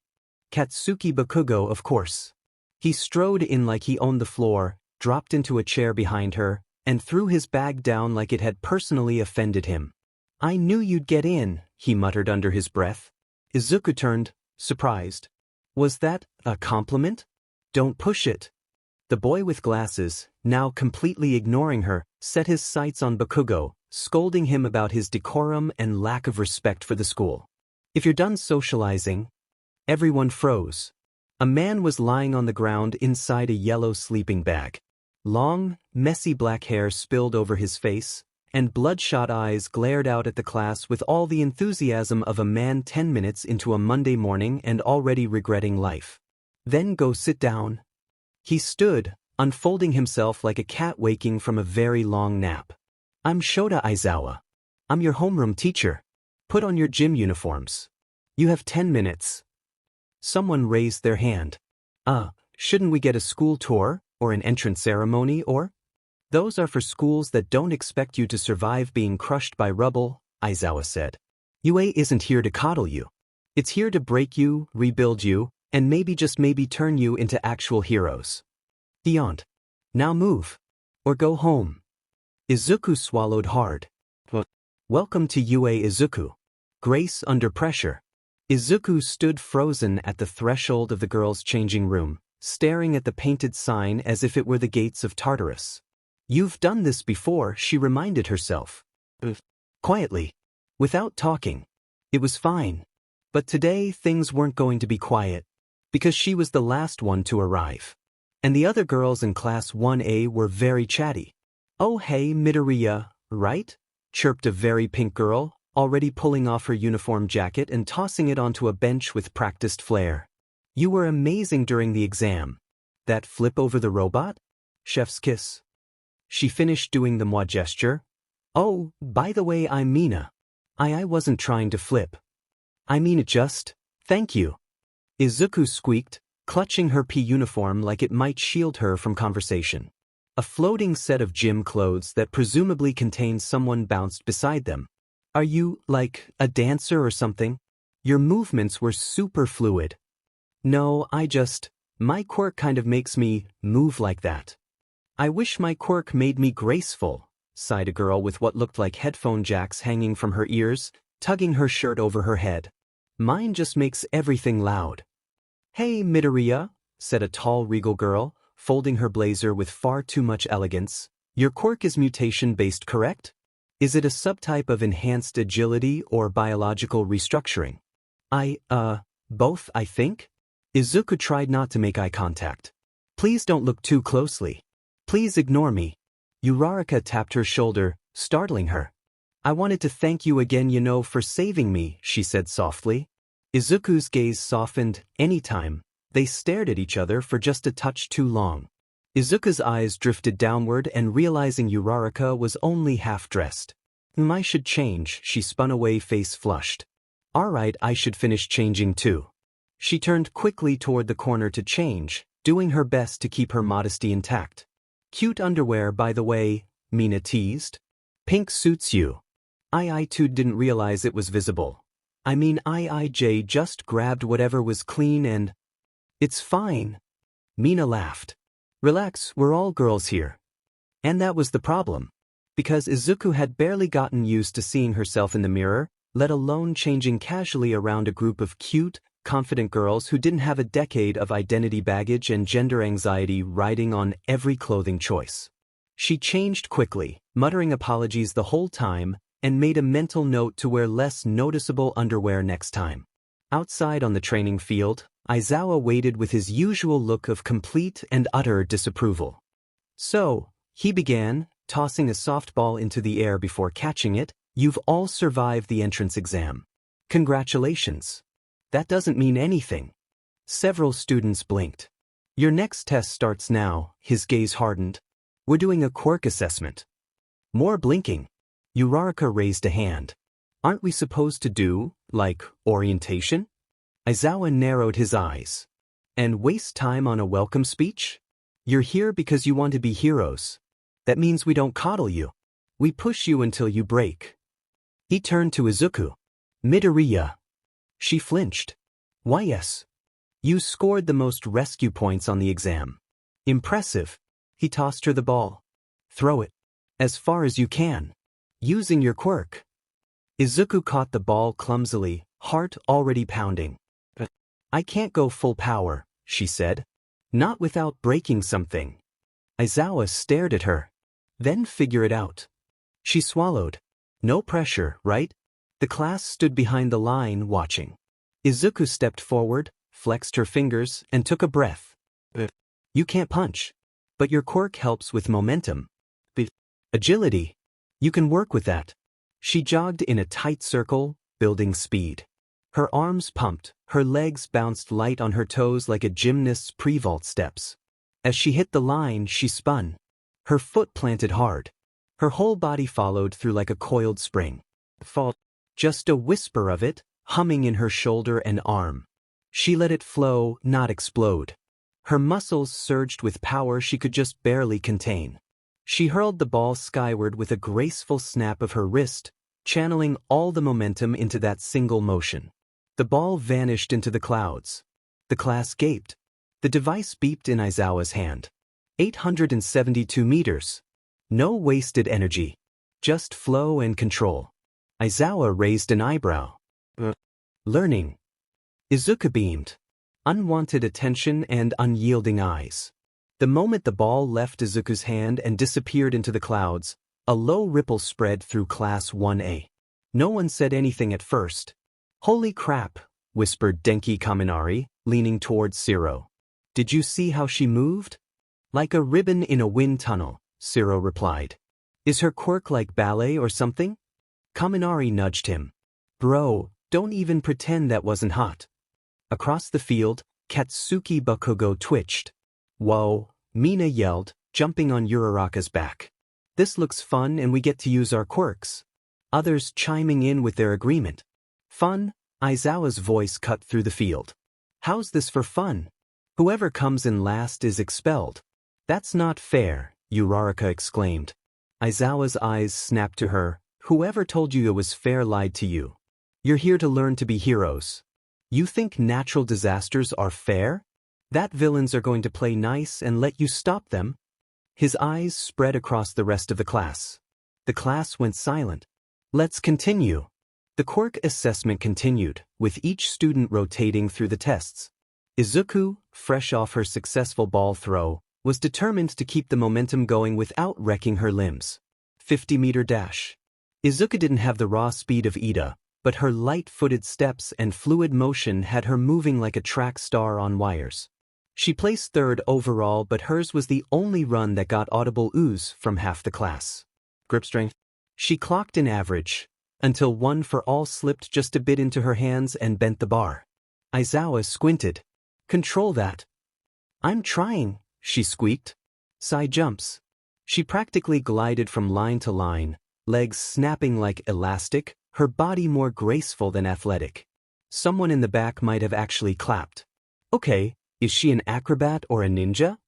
Katsuki Bakugo, of course. He strode in like he owned the floor, dropped into a chair behind her, and threw his bag down like it had personally offended him. I knew you'd get in, he muttered under his breath. Izuku turned, surprised. Was that a compliment? Don't push it. The boy with glasses, now completely ignoring her, set his sights on Bakugo, scolding him about his decorum and lack of respect for the school. If you're done socializing. Everyone froze. A man was lying on the ground inside a yellow sleeping bag. Long, messy black hair spilled over his face, and bloodshot eyes glared out at the class with all the enthusiasm of a man 10 minutes into a Monday morning and already regretting life. Then go sit down. He stood, unfolding himself like a cat waking from a very long nap. I'm Shota Aizawa. I'm your homeroom teacher. Put on your gym uniforms. You have 10 minutes. Someone raised their hand. Shouldn't we get a school tour, or an entrance ceremony, or? Those are for schools that don't expect you to survive being crushed by rubble, Aizawa said. UA isn't here to coddle you. It's here to break you, rebuild you, and maybe just maybe turn you into actual heroes. Beyond. Now move. Or go home. Izuku swallowed hard. Welcome to UA Izuku. Grace under pressure. Izuku stood frozen at the threshold of the girls' changing room, staring at the painted sign as if it were the gates of Tartarus. You've done this before, she reminded herself. Quietly. Without talking. It was fine. But today things weren't going to be quiet. Because she was the last one to arrive. And the other girls in Class 1A were very chatty. Oh hey Midoriya, right? Chirped a very pink girl, already pulling off her uniform jacket and tossing it onto a bench with practiced flair. You were amazing during the exam. That flip over the robot? Chef's kiss. She finished doing the moi gesture. Oh, by the way, I'm Mina. I wasn't trying to flip. I mean it just, thank you. Izuku squeaked, clutching her P uniform like it might shield her from conversation. A floating set of gym clothes that presumably contained someone bounced beside them. Are you, like, a dancer or something? Your movements were super fluid. No, my quirk kind of makes me move like that. I wish my quirk made me graceful, sighed a girl with what looked like headphone jacks hanging from her ears, tugging her shirt over her head. Mine just makes everything loud. Hey, Midoriya, said a tall regal girl, folding her blazer with far too much elegance. Your quirk is mutation-based, correct? Is it a subtype of enhanced agility or biological restructuring? Both, I think? Izuku tried not to make eye contact. Please don't look too closely. Please ignore me. Uraraka tapped her shoulder, startling her. I wanted to thank you again, for saving me, she said softly. Izuku's gaze softened. Anytime. They stared at each other for just a touch too long. Izuku's eyes drifted downward and realizing Uraraka was only half-dressed. I should change, she spun away, face flushed. Alright, I should finish changing too. She turned quickly toward the corner to change, doing her best to keep her modesty intact. Cute underwear, by the way, Mina teased. Pink suits you. I too didn't realize it was visible. I mean IIJ just grabbed whatever was clean and… It's fine. Mina laughed. Relax, we're all girls here. And that was the problem. Because Izuku had barely gotten used to seeing herself in the mirror, let alone changing casually around a group of cute, confident girls who didn't have a decade of identity baggage and gender anxiety riding on every clothing choice. She changed quickly, muttering apologies the whole time, and made a mental note to wear less noticeable underwear next time. Outside on the training field, Aizawa waited with his usual look of complete and utter disapproval. So, he began, tossing a softball into the air before catching it. You've all survived the entrance exam. Congratulations. That doesn't mean anything. Several students blinked. Your next test starts now, his gaze hardened. We're doing a quirk assessment. More blinking. Uraraka raised a hand. Aren't we supposed to do, like, orientation? Aizawa narrowed his eyes. And waste time on a welcome speech? You're here because you want to be heroes. That means we don't coddle you. We push you until you break. He turned to Izuku. Midoriya. She flinched. Why yes. You scored the most rescue points on the exam. Impressive. He tossed her the ball. Throw it. As far as you can. Using your quirk. Izuku caught the ball clumsily, heart already pounding. I can't go full power, she said. Not without breaking something. Aizawa stared at her. Then figure it out. She swallowed. No pressure, right? The class stood behind the line watching. Isuku stepped forward, flexed her fingers, and took a breath. You can't punch. But your quirk helps with momentum. Agility. You can work with that. She jogged in a tight circle, building speed. Her arms pumped, her legs bounced light on her toes like a gymnast's pre-vault steps. As she hit the line, she spun. Her foot planted hard. Her whole body followed through like a coiled spring. Fall. Just a whisper of it, humming in her shoulder and arm. She let it flow, not explode. Her muscles surged with power she could just barely contain. She hurled the ball skyward with a graceful snap of her wrist, channeling all the momentum into that single motion. The ball vanished into the clouds. The class gaped. The device beeped in Aizawa's hand. 872 meters. No wasted energy. Just flow and control. Aizawa raised an eyebrow. Learning. Isuku beamed. Unwanted attention and unyielding eyes. The moment the ball left Izuku's hand and disappeared into the clouds, a low ripple spread through Class 1A. No one said anything at first. Holy crap, whispered Denki Kaminari, leaning towards Shiro. Did you see how she moved? Like a ribbon in a wind tunnel, Shiro replied. Is her quirk like ballet or something? Kaminari nudged him. Bro, don't even pretend that wasn't hot. Across the field, Katsuki Bakugo twitched. Whoa, Mina yelled, jumping on Uraraka's back. This looks fun and we get to use our quirks. Others chiming in with their agreement. Fun? Aizawa's voice cut through the field. How's this for fun? Whoever comes in last is expelled. That's not fair, Uraraka exclaimed. Aizawa's eyes snapped to her. Whoever told you it was fair lied to you. You're here to learn to be heroes. You think natural disasters are fair? That villains are going to play nice and let you stop them? His eyes spread across the rest of the class. The class went silent. Let's continue. The quirk assessment continued, with each student rotating through the tests. Izuku, fresh off her successful ball throw, was determined to keep the momentum going without wrecking her limbs. 50-meter dash. Izuku didn't have the raw speed of Ida, but her light-footed steps and fluid motion had her moving like a track star on wires. She placed third overall, but hers was the only run that got audible ooze from half the class. Grip strength. She clocked an average, until One for All slipped just a bit into her hands and bent the bar. Aizawa squinted. Control that. I'm trying, she squeaked. Side jumps. She practically glided from line to line, legs snapping like elastic, her body more graceful than athletic. Someone in the back might have actually clapped. Okay, is she an acrobat or a ninja?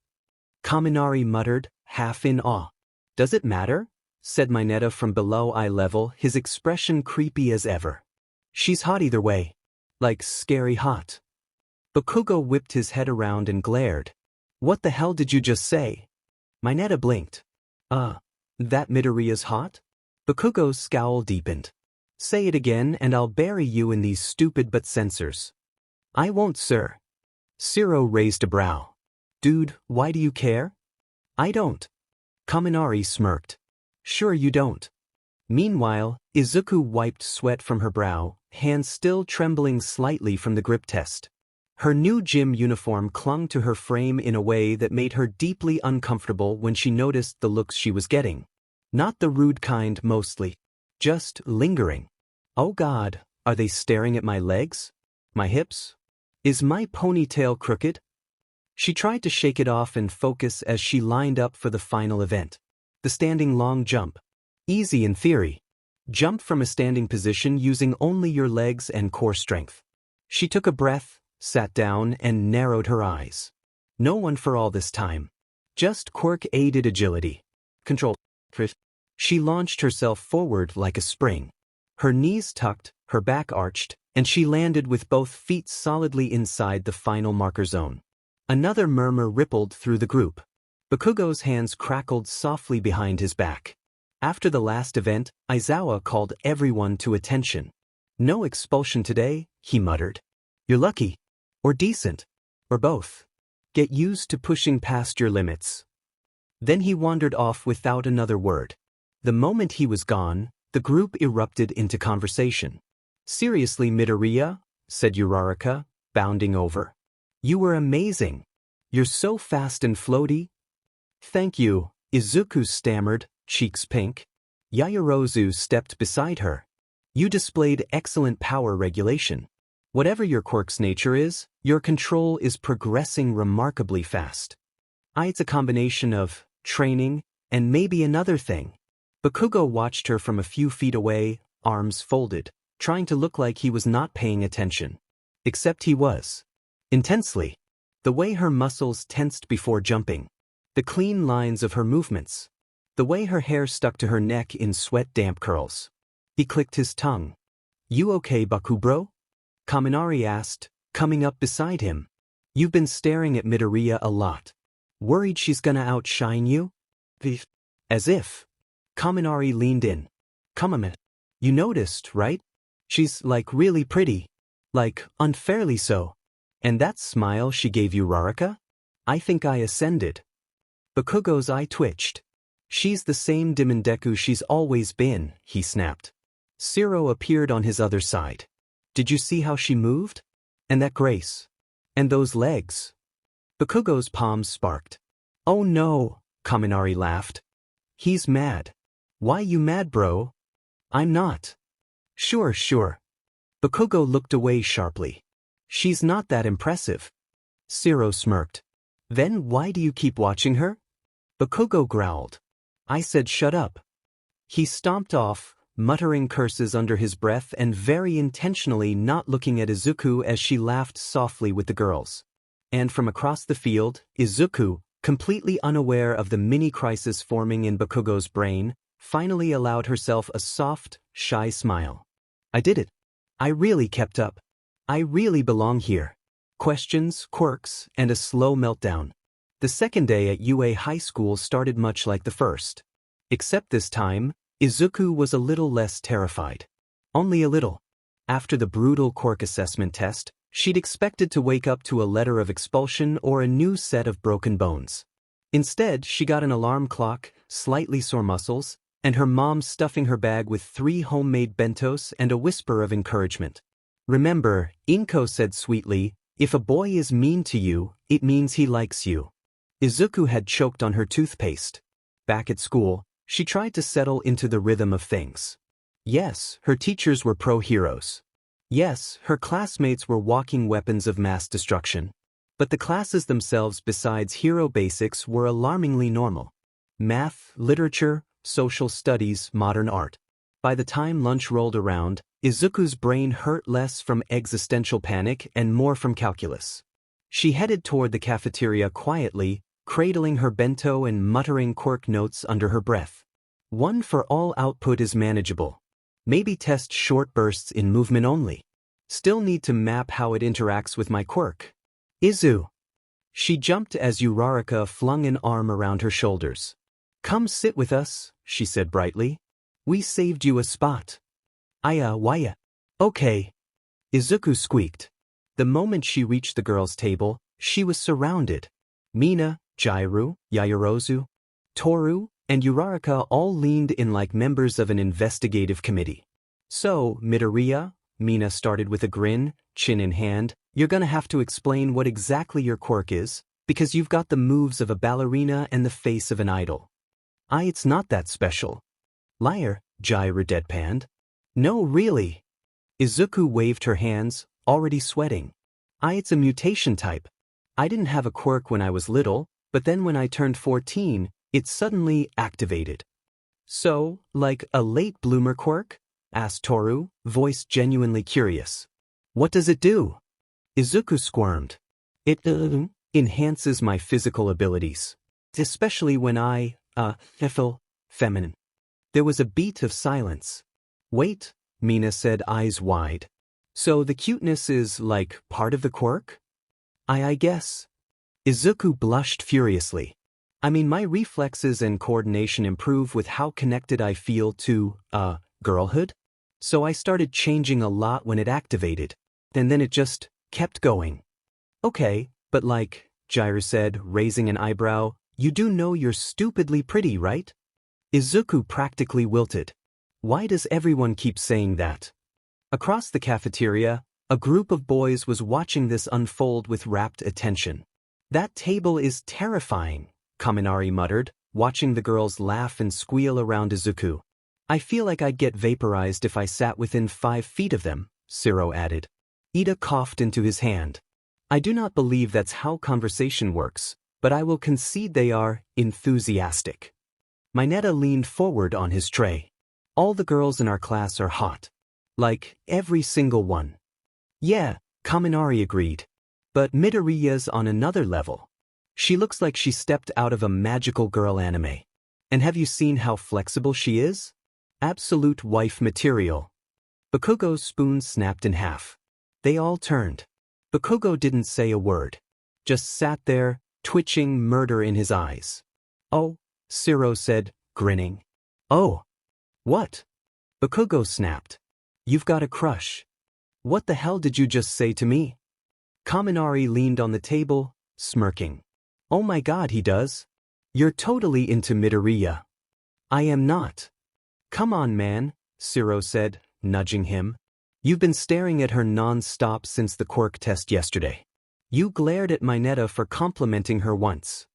Kaminari muttered, half in awe. Does it matter? Said Mineta from below eye level, his expression creepy as ever. She's hot either way. Like scary hot. Bakugo whipped his head around and glared. What the hell did you just say? Mineta blinked. That Midoriya's hot? Bakugo's scowl deepened. Say it again and I'll bury you in these stupid but censors. I won't, sir. Shiro raised a brow. Dude, why do you care? I don't. Kaminari smirked. Sure you don't. Meanwhile, Izuku wiped sweat from her brow, hands still trembling slightly from the grip test. Her new gym uniform clung to her frame in a way that made her deeply uncomfortable when she noticed the looks she was getting. Not the rude kind mostly. Just lingering. Oh God, are they staring at my legs? My hips? Is my ponytail crooked? She tried to shake it off and focus as she lined up for the final event. The standing long jump. Easy in theory. Jump from a standing position using only your legs and core strength. She took a breath, sat down, and narrowed her eyes. No one for all this time. Just quirk-aided agility. Control. She launched herself forward like a spring. Her knees tucked, her back arched, and she landed with both feet solidly inside the final marker zone. Another murmur rippled through the group. Bakugo's hands crackled softly behind his back. After the last event, Aizawa called everyone to attention. No expulsion today, he muttered. You're lucky. Or decent. Or both. Get used to pushing past your limits. Then he wandered off without another word. The moment he was gone, the group erupted into conversation. Seriously, Midoriya, said Uraraka, bounding over. You were amazing. You're so fast and floaty. Thank you, Izuku stammered, cheeks pink. Yaoyorozu stepped beside her. You displayed excellent power regulation. Whatever your quirk's nature is, your control is progressing remarkably fast. It's a combination of training and maybe another thing. Bakugo watched her from a few feet away, arms folded, trying to look like he was not paying attention. Except he was. Intensely. The way her muscles tensed before jumping. The clean lines of her movements. The way her hair stuck to her neck in sweat-damp curls. He clicked his tongue. You okay, Bakubro? Kaminari asked, coming up beside him. You've been staring at Midoriya a lot. Worried she's gonna outshine you? As if. Kaminari leaned in. Come a minute. You noticed, right? She's, like, really pretty. Like, unfairly so. And that smile she gave you, Uraraka? I think I ascended. Bakugo's eye twitched. She's the same Demon Deku she's always been, he snapped. Zero appeared on his other side. Did you see how she moved? And that grace. And those legs. Bakugo's palms sparked. Oh no, Kaminari laughed. He's mad. Why you mad, bro? I'm not. Sure. Bakugo looked away sharply. She's not that impressive. Zero smirked. Then why do you keep watching her? Bakugo growled. I said shut up. He stomped off, muttering curses under his breath and very intentionally not looking at Izuku as she laughed softly with the girls. And from across the field, Izuku, completely unaware of the mini-crisis forming in Bakugo's brain, finally allowed herself a soft, shy smile. I did it. I really kept up. I really belong here. Questions, quirks, and a slow meltdown. The second day at UA High School started much like the first. Except this time, Izuku was a little less terrified. Only a little. After the brutal quirk assessment test, she'd expected to wake up to a letter of expulsion or a new set of broken bones. Instead, she got an alarm clock, slightly sore muscles, and her mom stuffing her bag with 3 homemade bentos and a whisper of encouragement. Remember, Inko said sweetly, if a boy is mean to you, it means he likes you. Izuku had choked on her toothpaste. Back at school, she tried to settle into the rhythm of things. Yes, her teachers were pro-heroes. Yes, her classmates were walking weapons of mass destruction. But the classes themselves besides hero basics were alarmingly normal. Math, literature, social studies, modern art. By the time lunch rolled around, Izuku's brain hurt less from existential panic and more from calculus. She headed toward the cafeteria quietly, cradling her bento and muttering quirk notes under her breath. 1 for all output is manageable. Maybe test short bursts in movement only. Still need to map how it interacts with my quirk. Izu. She jumped as Uraraka flung an arm around her shoulders. Come sit with us, she said brightly. We saved you a spot. Why? Okay. Izuku squeaked. The moment she reached the girls' table, she was surrounded. Mina, Jairu, Yaoyorozu, Toru, and Uraraka all leaned in like members of an investigative committee. So, Midoriya, Mina started with a grin, chin in hand, you're gonna have to explain what exactly your quirk is, because you've got the moves of a ballerina and the face of an idol. It's not that special. Liar, Jairu deadpanned. No, really. Izuku waved her hands, already sweating. It's a mutation type. I didn't have a quirk when I was little, but then when I turned 14, it suddenly activated. So, like a late bloomer quirk? Asked Toru, voice genuinely curious. What does it do? Izuku squirmed. It enhances my physical abilities. Especially when I feel feminine. There was a beat of silence. Wait, Mina said, eyes wide. So the cuteness is, like, part of the quirk? I guess. Izuku blushed furiously. I mean, my reflexes and coordination improve with how connected I feel to, girlhood? So I started changing a lot when it activated. And then it just kept going. Okay, but like, Gyro said, raising an eyebrow. You do know you're stupidly pretty, right? Izuku practically wilted. Why does everyone keep saying that? Across the cafeteria, a group of boys was watching this unfold with rapt attention. That table is terrifying, Kaminari muttered, watching the girls laugh and squeal around Izuku. I feel like I'd get vaporized if I sat within 5 feet of them, Shiro added. Ida coughed into his hand. I do not believe that's how conversation works, but I will concede they are enthusiastic. Mineta leaned forward on his tray. All the girls in our class are hot. Like, every single one. Yeah, Kaminari agreed. But Midoriya's on another level. She looks like she stepped out of a magical girl anime. And have you seen how flexible she is? Absolute wife material. Bakugo's spoon snapped in half. They all turned. Bakugo didn't say a word. Just sat there, twitching murder in his eyes. Oh, Shiro said, grinning. Oh. What? Bakugo snapped. You've got a crush. What the hell did you just say to me? Kaminari leaned on the table, smirking. Oh my god, he does. You're totally into Midoriya. I am not. Come on, man, Shiro said, nudging him. You've been staring at her non-stop since the Quirk test yesterday. You glared at Mineta for complimenting her once.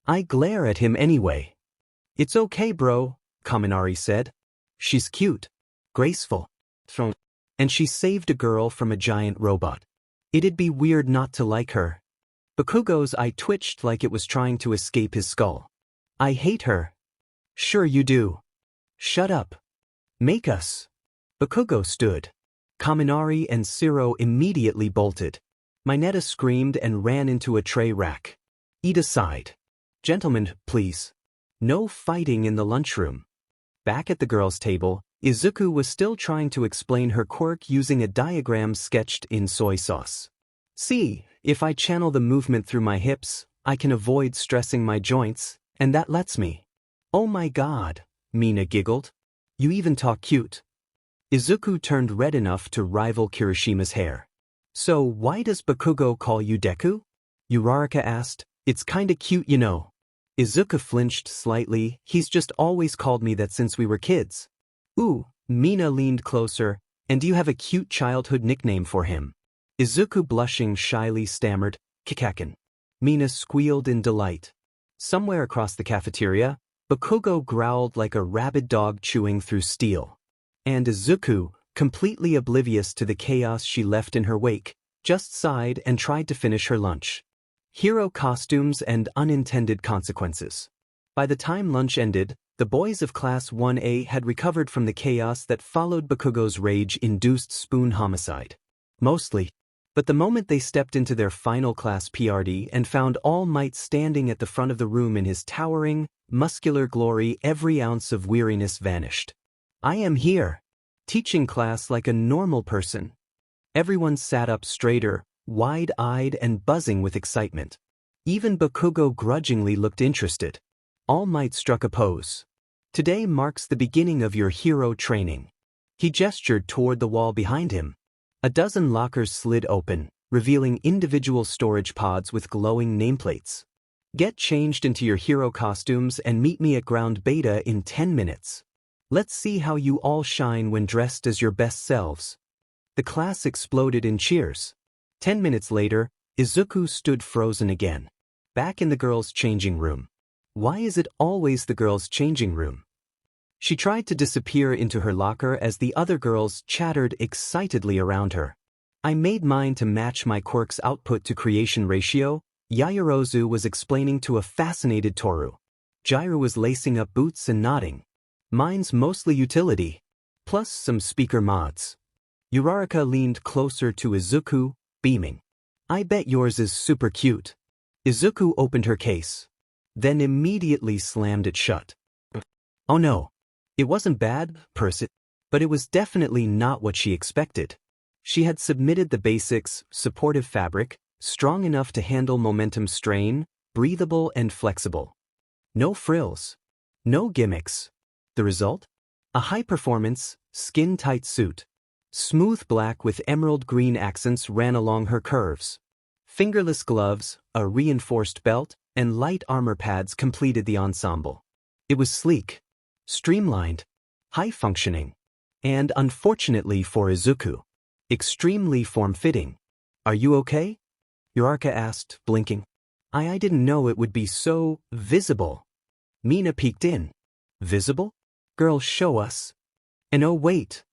I glare at him anyway. It's okay, bro, Kaminari said. She's cute, graceful, and she saved a girl from a giant robot. It'd be weird not to like her. Bakugo's eye twitched like it was trying to escape his skull. I hate her. Sure you do. Shut up. Make us. Bakugo stood. Kaminari and Shiro immediately bolted. Mineta screamed and ran into a tray rack. Ida sighed. Gentlemen, please. No fighting in the lunchroom. Back at the girls' table, Izuku was still trying to explain her quirk using a diagram sketched in soy sauce. See, if I channel the movement through my hips, I can avoid stressing my joints, and that lets me. Oh my god, Mina giggled. You even talk cute. Izuku turned red enough to rival Kirishima's hair. So why does Bakugo call you Deku? Uraraka asked. It's kinda cute, you know. Izuku flinched slightly. He's just always called me that since we were kids. Ooh, Mina leaned closer. And do you have a cute childhood nickname for him? Izuku blushing shyly stammered, Kikakin. Mina squealed in delight. Somewhere across the cafeteria, Bakugo growled like a rabid dog chewing through steel. And Izuku, completely oblivious to the chaos she left in her wake, just sighed and tried to finish her lunch. Hero costumes and unintended consequences. By the time lunch ended, the boys of Class 1A had recovered from the chaos that followed Bakugo's rage-induced spoon homicide. Mostly. But the moment they stepped into their final class PRD and found All Might standing at the front of the room in his towering, muscular glory, every ounce of weariness vanished. I am here. Teaching class like a normal person. Everyone sat up straighter, wide-eyed and buzzing with excitement. Even Bakugo grudgingly looked interested. All Might struck a pose. Today marks the beginning of your hero training. He gestured toward the wall behind him. A dozen lockers slid open, revealing individual storage pods with glowing nameplates. Get changed into your hero costumes and meet me at Ground Beta in 10 minutes. Let's see how you all shine when dressed as your best selves. The class exploded in cheers. 10 minutes later, Izuku stood frozen again. Back in the girls' changing room. Why is it always the girls' changing room? She tried to disappear into her locker as the other girls chattered excitedly around her. I made mine to match my quirk's output to creation ratio, Yaoyorozu was explaining to a fascinated Toru. Gyro was lacing up boots and nodding. Mine's mostly utility. Plus some speaker mods. Uraraka leaned closer to Izuku, beaming. I bet yours is super cute. Izuku opened her case. Then immediately slammed it shut. Oh no. It wasn't bad, but it was definitely not what she expected. She had submitted the basics, supportive fabric, strong enough to handle momentum strain, breathable and flexible. No frills. No gimmicks. The result? A high-performance, skin-tight suit. Smooth black with emerald green accents ran along her curves. Fingerless gloves, a reinforced belt, and light armor pads completed the ensemble. It was sleek, streamlined, high-functioning, and, unfortunately for Isuku, extremely form-fitting. "Are you okay?" Uraraka asked, blinking. I didn't know it would be so visible." Mina peeked in. "Visible? Girl, show us." And oh wait.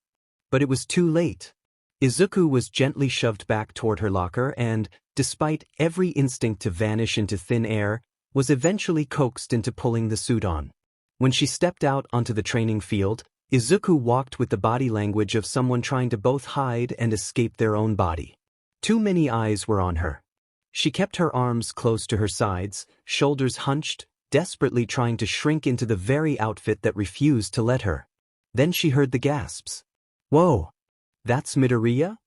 But it was too late. Isuku was gently shoved back toward her locker and, despite every instinct to vanish into thin air, was eventually coaxed into pulling the suit on. When she stepped out onto the training field, Isuku walked with the body language of someone trying to both hide and escape their own body. Too many eyes were on her. She kept her arms close to her sides, shoulders hunched, desperately trying to shrink into the very outfit that refused to let her. Then she heard the gasps. "Whoa! That's Midoriya?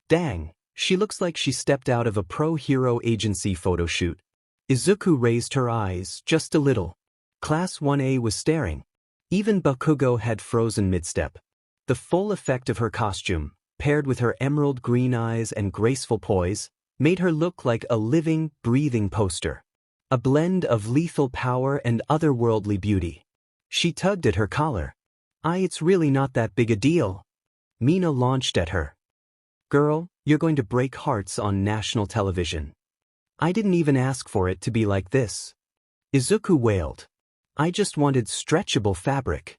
Dang, she looks like she stepped out of a pro-hero agency photo shoot." Isuku raised her eyes, just a little. Class 1A was staring. Even Bakugo had frozen mid-step. The full effect of her costume, paired with her emerald green eyes and graceful poise, made her look like a living, breathing poster. A blend of lethal power and otherworldly beauty. She tugged at her collar. It's really not that big a deal." Mina launched at her. "Girl, you're going to break hearts on national television. I didn't even ask for it to be like this." Isuku wailed. "I just wanted stretchable fabric."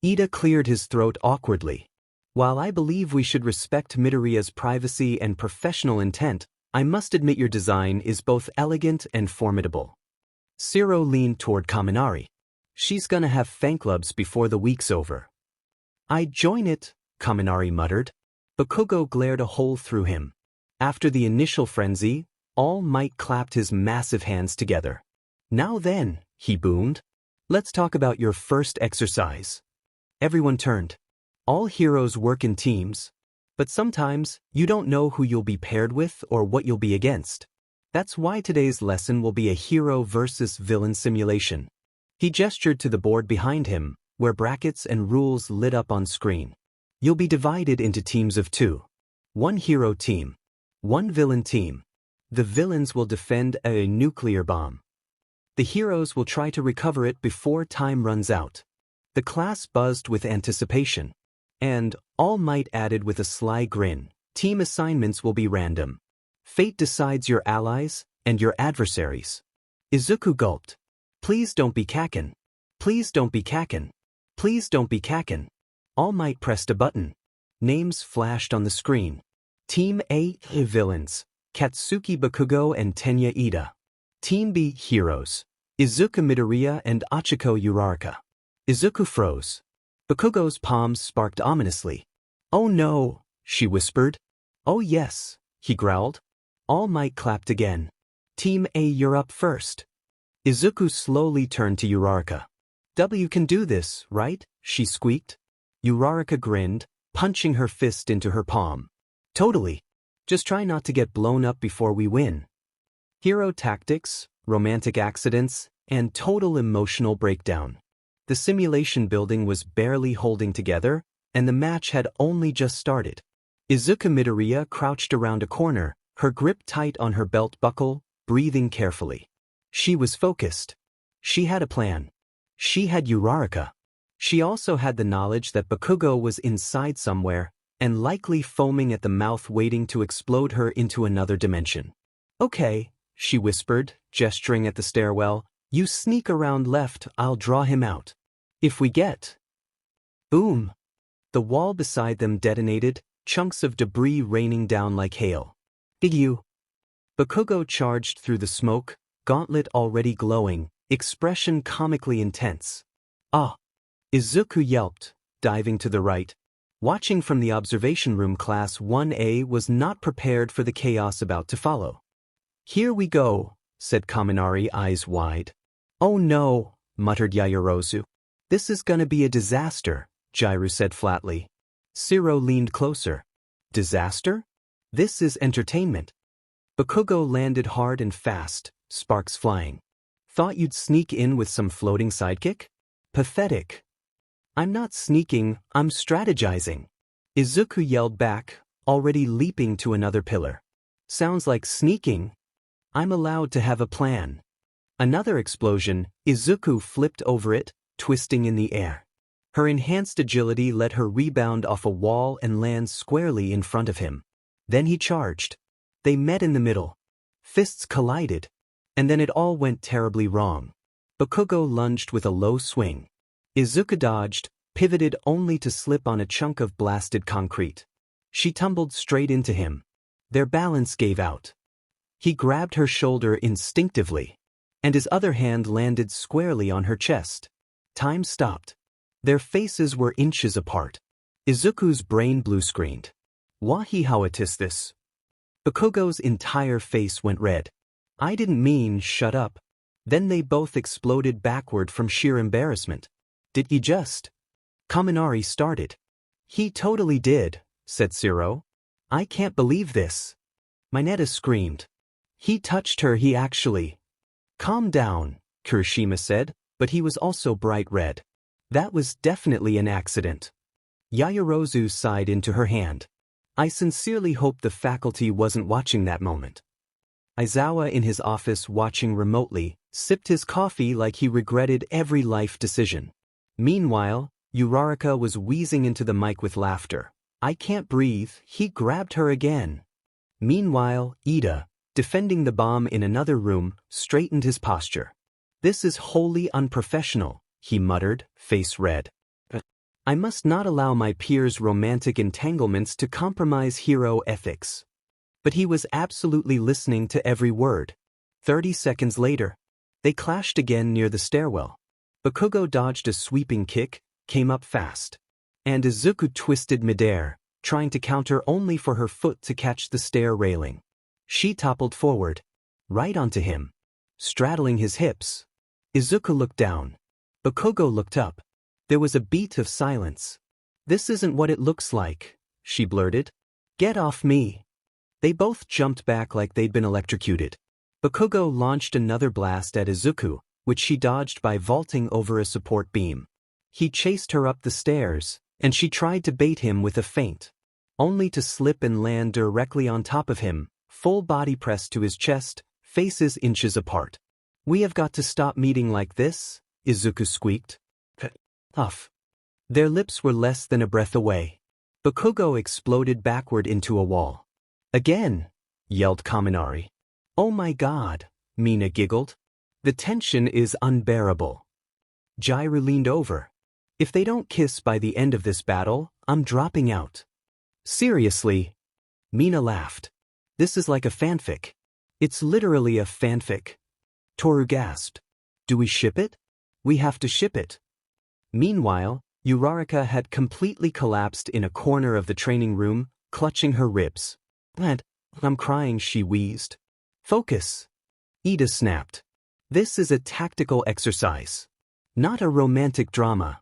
Ida cleared his throat awkwardly. "While I believe we should respect Midoriya's privacy and professional intent, I must admit your design is both elegant and formidable." Shiro leaned toward Kaminari. "She's gonna have fan clubs before the week's over." "I'd join it," Kaminari muttered. Bakugo glared a hole through him. After the initial frenzy, All Might clapped his massive hands together. "Now then," he boomed. "Let's talk about your first exercise." Everyone turned. All heroes work in teams. But sometimes, you don't know who you'll be paired with or what you'll be against. That's why today's lesson will be a hero versus villain simulation. He gestured to the board behind him, where brackets and rules lit up on screen. You'll be divided into teams of 2. 1 hero team. 1 villain team. The villains will defend a nuclear bomb. The heroes will try to recover it before time runs out. The class buzzed with anticipation. And, All Might added with a sly grin, team assignments will be random. Fate decides your allies and your adversaries. Isuku gulped. "Please don't be Kakin. Please don't be Kakin. Please don't be Kakin." All Might pressed a button. Names flashed on the screen. Team A, villains. Katsuki Bakugo and Tenya Ida. Team B, heroes. Izuku Midoriya and Achiko Uraraka. Izuku froze. Bakugo's palms sparked ominously. "Oh no," she whispered. "Oh yes," he growled. All Might clapped again. "Team A, you're up first." Izuku slowly turned to Uraraka. "W can do this, right?" she squeaked. Uraraka grinned, punching her fist into her palm. "Totally. Just try not to get blown up before we win." Hero tactics, romantic accidents, and total emotional breakdown. The simulation building was barely holding together, and the match had only just started. Izuku Midoriya crouched around a corner, her grip tight on her belt buckle, breathing carefully. She was focused. She had a plan. She had Uraraka. She also had the knowledge that Bakugo was inside somewhere, and likely foaming at the mouth waiting to explode her into another dimension. "Okay," she whispered, gesturing at the stairwell. "You sneak around left, I'll draw him out. If we get..." Boom! The wall beside them detonated, chunks of debris raining down like hail. "Big you!" Bakugo charged through the smoke, gauntlet already glowing, expression comically intense. "Ah!" Izuku yelped, diving to the right. Watching from the observation room, Class 1A was not prepared for the chaos about to follow. "Here we go," said Kaminari, eyes wide. "Oh no," muttered Yaoyorozu. "This is gonna be a disaster," Jiru said flatly. Shiro leaned closer. "Disaster? This is entertainment." Bakugo landed hard and fast, sparks flying. "Thought you'd sneak in with some floating sidekick? Pathetic." "I'm not sneaking, I'm strategizing." Izuku yelled back, already leaping to another pillar. Sounds like sneaking. I'm allowed to have a plan. Another explosion, Isuku flipped over it, twisting in the air. Her enhanced agility let her rebound off a wall and land squarely in front of him. Then he charged. They met in the middle. Fists collided. And then it all went terribly wrong. Bakugo lunged with a low swing. Isuku dodged, pivoted only to slip on a chunk of blasted concrete. She tumbled straight into him. Their balance gave out. He grabbed her shoulder instinctively, and his other hand landed squarely on her chest. Time stopped. Their faces were inches apart. Izuku's brain blue-screened. Wahi how it is this? Bakugo's entire face went red. I didn't mean shut up. Then they both exploded backward from sheer embarrassment. Did he just? Kaminari started. He totally did, said Zero. I can't believe this. Mineta screamed. He touched her, he actually. Calm down, Kirishima said, but he was also bright red. That was definitely an accident. Yaoyorozu sighed into her hand. I sincerely hope the faculty wasn't watching that moment. Aizawa in his office watching remotely, sipped his coffee like he regretted every life decision. Meanwhile, Uraraka was wheezing into the mic with laughter. I can't breathe, he grabbed her again. Meanwhile, Ida, defending the bomb in another room, straightened his posture. This is wholly unprofessional, he muttered, face red. I must not allow my peers' romantic entanglements to compromise hero ethics. But he was absolutely listening to every word. 30 seconds later, they clashed again near the stairwell. Bakugo dodged a sweeping kick, came up fast. And Izuku twisted midair, trying to counter only for her foot to catch the stair railing. She toppled forward, right onto him, straddling his hips. Izuku looked down. Bakugo looked up. There was a beat of silence. This isn't what it looks like, she blurted. Get off me. They both jumped back like they'd been electrocuted. Bakugo launched another blast at Izuku, which she dodged by vaulting over a support beam. He chased her up the stairs, and she tried to bait him with a feint, only to slip and land directly on top of him, full body pressed to his chest, faces inches apart. We have got to stop meeting like this, Izuku squeaked. Huff. Their lips were less than a breath away. Bakugo exploded backward into a wall. Again, yelled Kaminari. Oh my god, Mina giggled. The tension is unbearable. Jairu leaned over. If they don't kiss by the end of this battle, I'm dropping out. Seriously? Mina laughed. This is like a fanfic. It's literally a fanfic. Toru gasped. Do we ship it? We have to ship it. Meanwhile, Uraraka had completely collapsed in a corner of the training room, clutching her ribs. I'm crying, she wheezed. Focus. Ida snapped. This is a tactical exercise, not a romantic drama.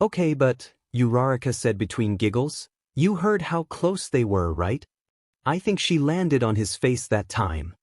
Okay, but, Uraraka said between giggles, you heard how close they were, right? I think she landed on his face that time.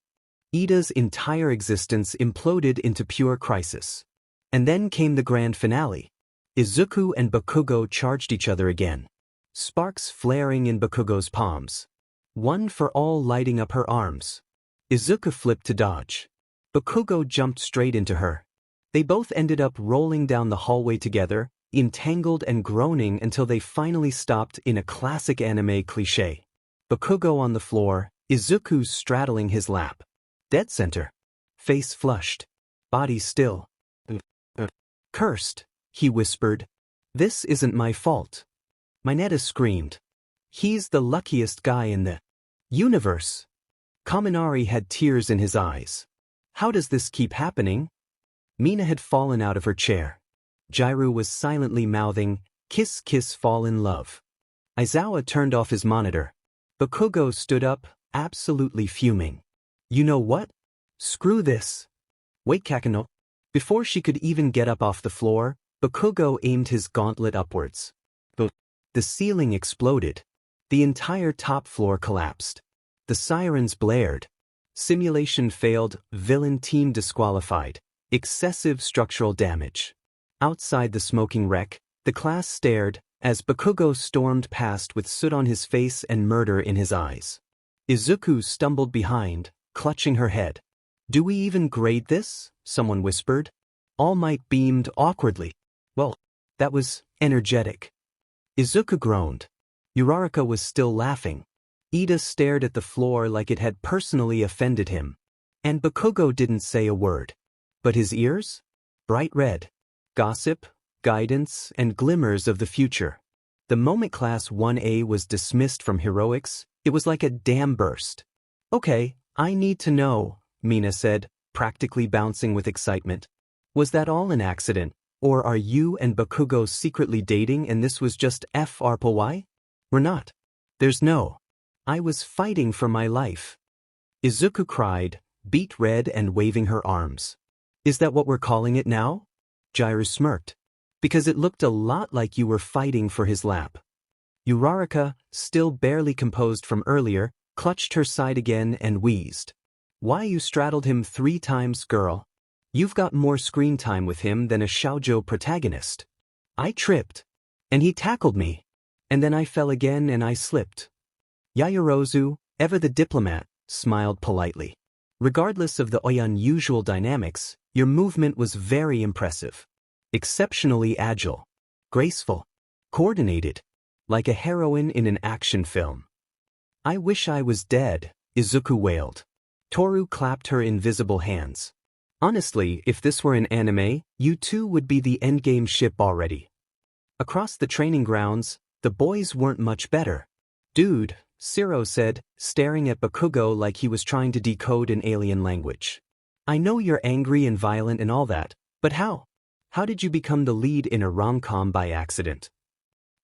Ida's entire existence imploded into pure crisis. And then came the grand finale. Izuku and Bakugo charged each other again. Sparks flaring in Bakugo's palms. One for all lighting up her arms. Izuku flipped to dodge. Bakugo jumped straight into her. They both ended up rolling down the hallway together, entangled and groaning until they finally stopped in a classic anime cliché. Bakugo on the floor, Izuku straddling his lap. Dead center. Face flushed. Body still. Cursed, he whispered. This isn't my fault. Mineta screamed. He's the luckiest guy in the universe. Kaminari had tears in his eyes. How does this keep happening? Mina had fallen out of her chair. Jairu was silently mouthing, kiss kiss fall in love. Aizawa turned off his monitor. Bakugo stood up, absolutely fuming. You know what? Screw this. Wait, Kakano. Before she could even get up off the floor, Bakugo aimed his gauntlet upwards. The ceiling exploded. The entire top floor collapsed. The sirens blared. Simulation failed, villain team disqualified. Excessive structural damage. Outside the smoking wreck, the class stared, as Bakugo stormed past with soot on his face and murder in his eyes. Izuku stumbled behind, clutching her head. Do we even grade this? Someone whispered. All Might beamed awkwardly. Well, that was energetic. Izuku groaned. Uraraka was still laughing. Ida stared at the floor like it had personally offended him. And Bakugo didn't say a word. But his ears? Bright red. Gossip, guidance, and glimmers of the future. The moment Class 1A was dismissed from heroics, it was like a dam burst. Okay, I need to know, Mina said, practically bouncing with excitement. Was that all an accident, or are you and Bakugo secretly dating and this was just FRPY? We're not. There's no. I was fighting for my life. Izuku cried, beet red and waving her arms. Is that what we're calling it now? Jiru smirked. Because it looked a lot like you were fighting for his lap. Uraraka, still barely composed from earlier, clutched her side again and wheezed. Why you straddled him 3 times, girl? You've got more screen time with him than a shoujo protagonist. I tripped. And he tackled me. And then I fell again and I slipped. Yaoyorozu, ever the diplomat, smiled politely. Regardless of the unusual dynamics, your movement was very impressive. Exceptionally agile. Graceful. Coordinated. Like a heroine in an action film. I wish I was dead, Izuku wailed. Toru clapped her invisible hands. Honestly, if this were an anime, you two would be the endgame ship already. Across the training grounds, the boys weren't much better. Dude, Siro said, staring at Bakugo like he was trying to decode an alien language. I know you're angry and violent and all that, but how? How did you become the lead in a romcom by accident?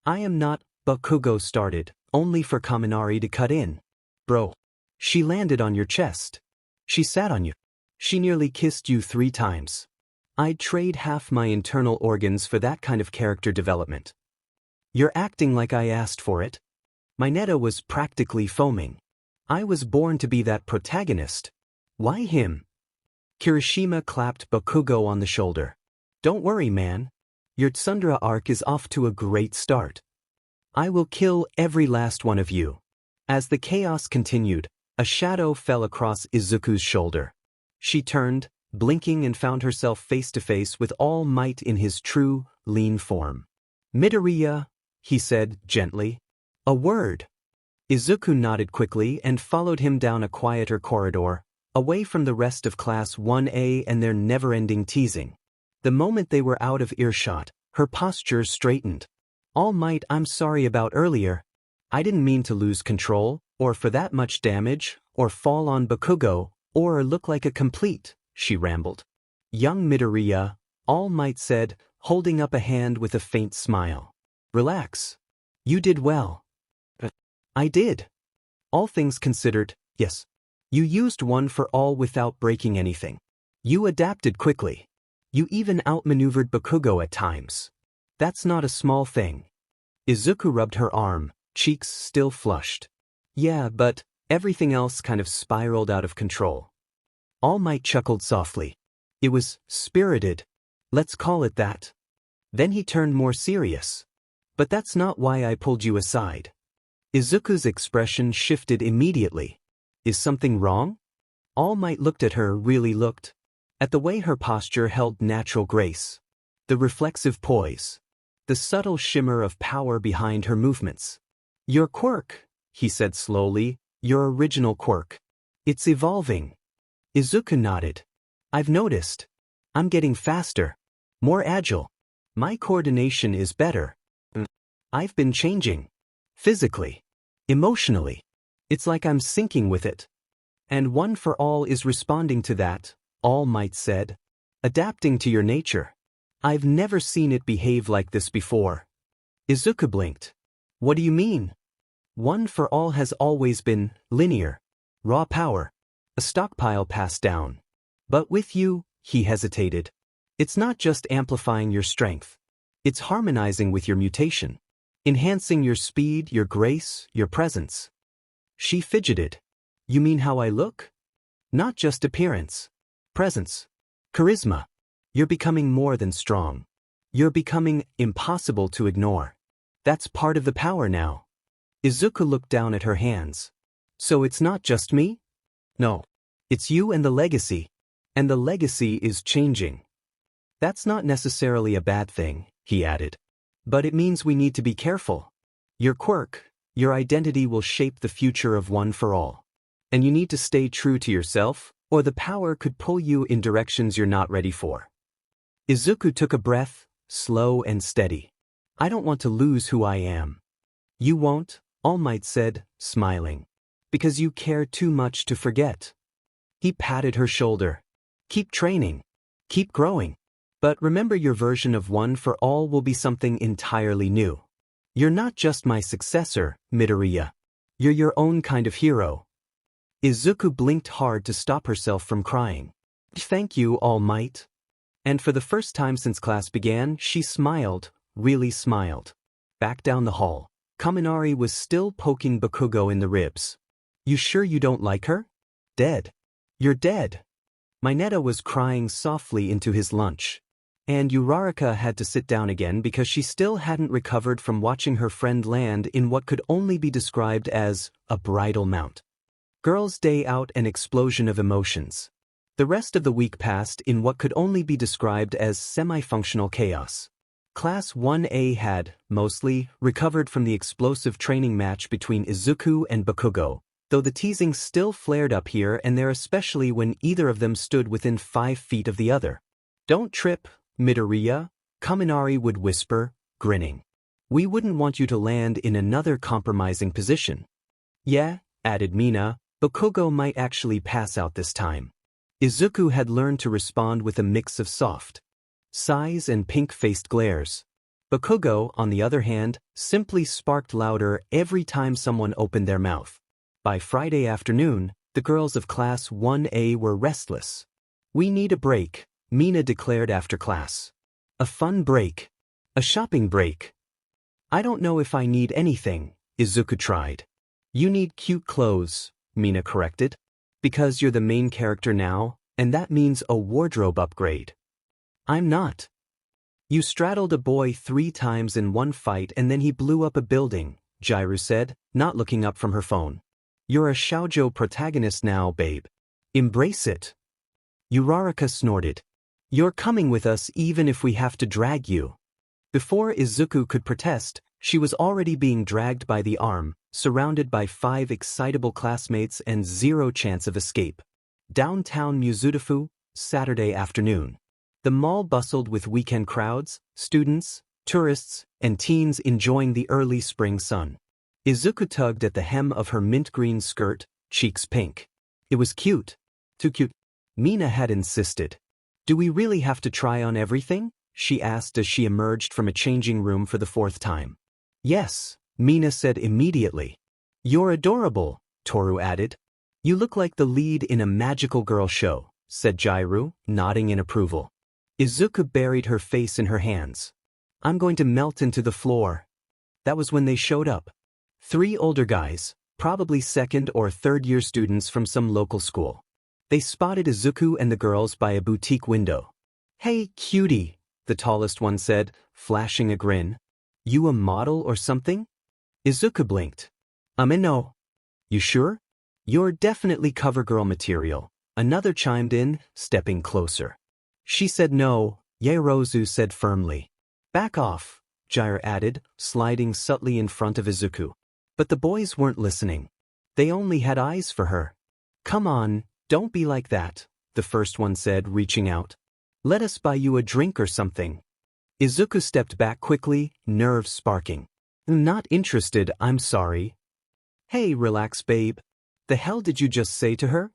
I am not, Bakugo started, only for Kaminari to cut in. Bro. She landed on your chest. She sat on you. She nearly kissed you 3 times. I'd trade half my internal organs for that kind of character development. You're acting like I asked for it. My neta was practically foaming. I was born to be that protagonist. Why him? Kirishima clapped Bakugo on the shoulder. Don't worry, man. Your Tsundere arc is off to a great start. I will kill every last one of you. As the chaos continued, a shadow fell across Izuku's shoulder. She turned, blinking, and found herself face to face with All Might in his true, lean form. Midoriya, he said gently. A word. Izuku nodded quickly and followed him down a quieter corridor, away from the rest of Class 1A and their never-ending teasing. The moment they were out of earshot, her posture straightened. All Might, I'm sorry about earlier. I didn't mean to lose control, or for that much damage, or fall on Bakugo, or look like a complete, she rambled. Young Midoriya, All Might said, holding up a hand with a faint smile. Relax. You did well. I did. All things considered, yes. You used one for all without breaking anything. You adapted quickly. You even outmaneuvered Bakugo at times. That's not a small thing. Izuku rubbed her arm, cheeks still flushed. Yeah, but everything else kind of spiraled out of control. All Might chuckled softly. It was spirited. Let's call it that. Then he turned more serious. But that's not why I pulled you aside. Izuku's expression shifted immediately. Is something wrong? All Might looked at her, really looked. At the way her posture held natural grace. The reflexive poise. The subtle shimmer of power behind her movements. Your quirk, he said slowly, your original quirk. It's evolving. Izuku nodded. I've noticed. I'm getting faster. More agile. My coordination is better. I've been changing. Physically. Emotionally. It's like I'm syncing with it. And One for All is responding to that, All Might said. Adapting to your nature. I've never seen it behave like this before. Izuku blinked. What do you mean? One for All has always been linear. Raw power. A stockpile passed down. But with you, he hesitated. It's not just amplifying your strength. It's harmonizing with your mutation. Enhancing your speed, your grace, your presence. She fidgeted. You mean how I look? Not just appearance. Presence. Charisma. You're becoming more than strong. You're becoming impossible to ignore. That's part of the power now. Izuku looked down at her hands. So it's not just me? No. It's you and the legacy. And the legacy is changing. That's not necessarily a bad thing, he added. But it means we need to be careful. Your quirk, your identity will shape the future of One for All. And you need to stay true to yourself, or the power could pull you in directions you're not ready for. Izuku took a breath, slow and steady. I don't want to lose who I am. You won't, All Might said, smiling. Because you care too much to forget. He patted her shoulder. Keep training. Keep growing. But remember, your version of One for All will be something entirely new. You're not just my successor, Midoriya. You're your own kind of hero. Izuku blinked hard to stop herself from crying. Thank you, All Might. And for the first time since class began, she smiled, really smiled. Back down the hall, Kaminari was still poking Bakugo in the ribs. You sure you don't like her? Dead. You're dead. Mineta was crying softly into his lunch. And Uraraka had to sit down again because she still hadn't recovered from watching her friend land in what could only be described as a bridal mount. Girls' day out, an explosion of emotions. The rest of the week passed in what could only be described as semi-functional chaos. Class 1A had, mostly, recovered from the explosive training match between Izuku and Bakugo, though the teasing still flared up here and there, especially when either of them stood within 5 feet of the other. Don't trip, Midoriya, Kaminari would whisper, grinning. We wouldn't want you to land in another compromising position. Yeah, added Mina, Bakugo might actually pass out this time. Izuku had learned to respond with a mix of soft sighs and pink-faced glares. Bakugo, on the other hand, simply sparked louder every time someone opened their mouth. By Friday afternoon, the girls of Class 1A were restless. We need a break, Mina declared after class. A fun break. A shopping break. I don't know if I need anything, Izuku tried. You need cute clothes, Mina corrected. Because you're the main character now, and that means a wardrobe upgrade. I'm not. You straddled a boy 3 times in one fight and then he blew up a building, Jiru said, not looking up from her phone. You're a shoujo protagonist now, babe. Embrace it. Uraraka snorted. You're coming with us even if we have to drag you. Before Izuku could protest, she was already being dragged by the arm, surrounded by 5 excitable classmates and 0 chance of escape. Downtown Mizudafu, Saturday afternoon. The mall bustled with weekend crowds, students, tourists, and teens enjoying the early spring sun. Izuku tugged at the hem of her mint green skirt, cheeks pink. It was cute. Too cute. Mina had insisted. Do we really have to try on everything? She asked as she emerged from a changing room for the 4th time. Yes, Mina said immediately. You're adorable, Toru added. You look like the lead in a magical girl show, said Jiru, nodding in approval. Izuku buried her face in her hands. I'm going to melt into the floor. That was when they showed up. 3 older guys, probably 2nd or 3rd year students from some local school. They spotted Izuku and the girls by a boutique window. Hey, cutie, the tallest one said, flashing a grin. You a model or something? Izuku blinked. No. You sure? You're definitely cover girl material, another chimed in, stepping closer. She said no, Yaozu said firmly. Back off, Jiru added, sliding subtly in front of Izuku. But the boys weren't listening. They only had eyes for her. Come on, don't be like that, the first one said, reaching out. Let us buy you a drink or something. Izuku stepped back quickly, nerves sparking. Not interested, I'm sorry. Hey, relax, babe. The hell did you just say to her?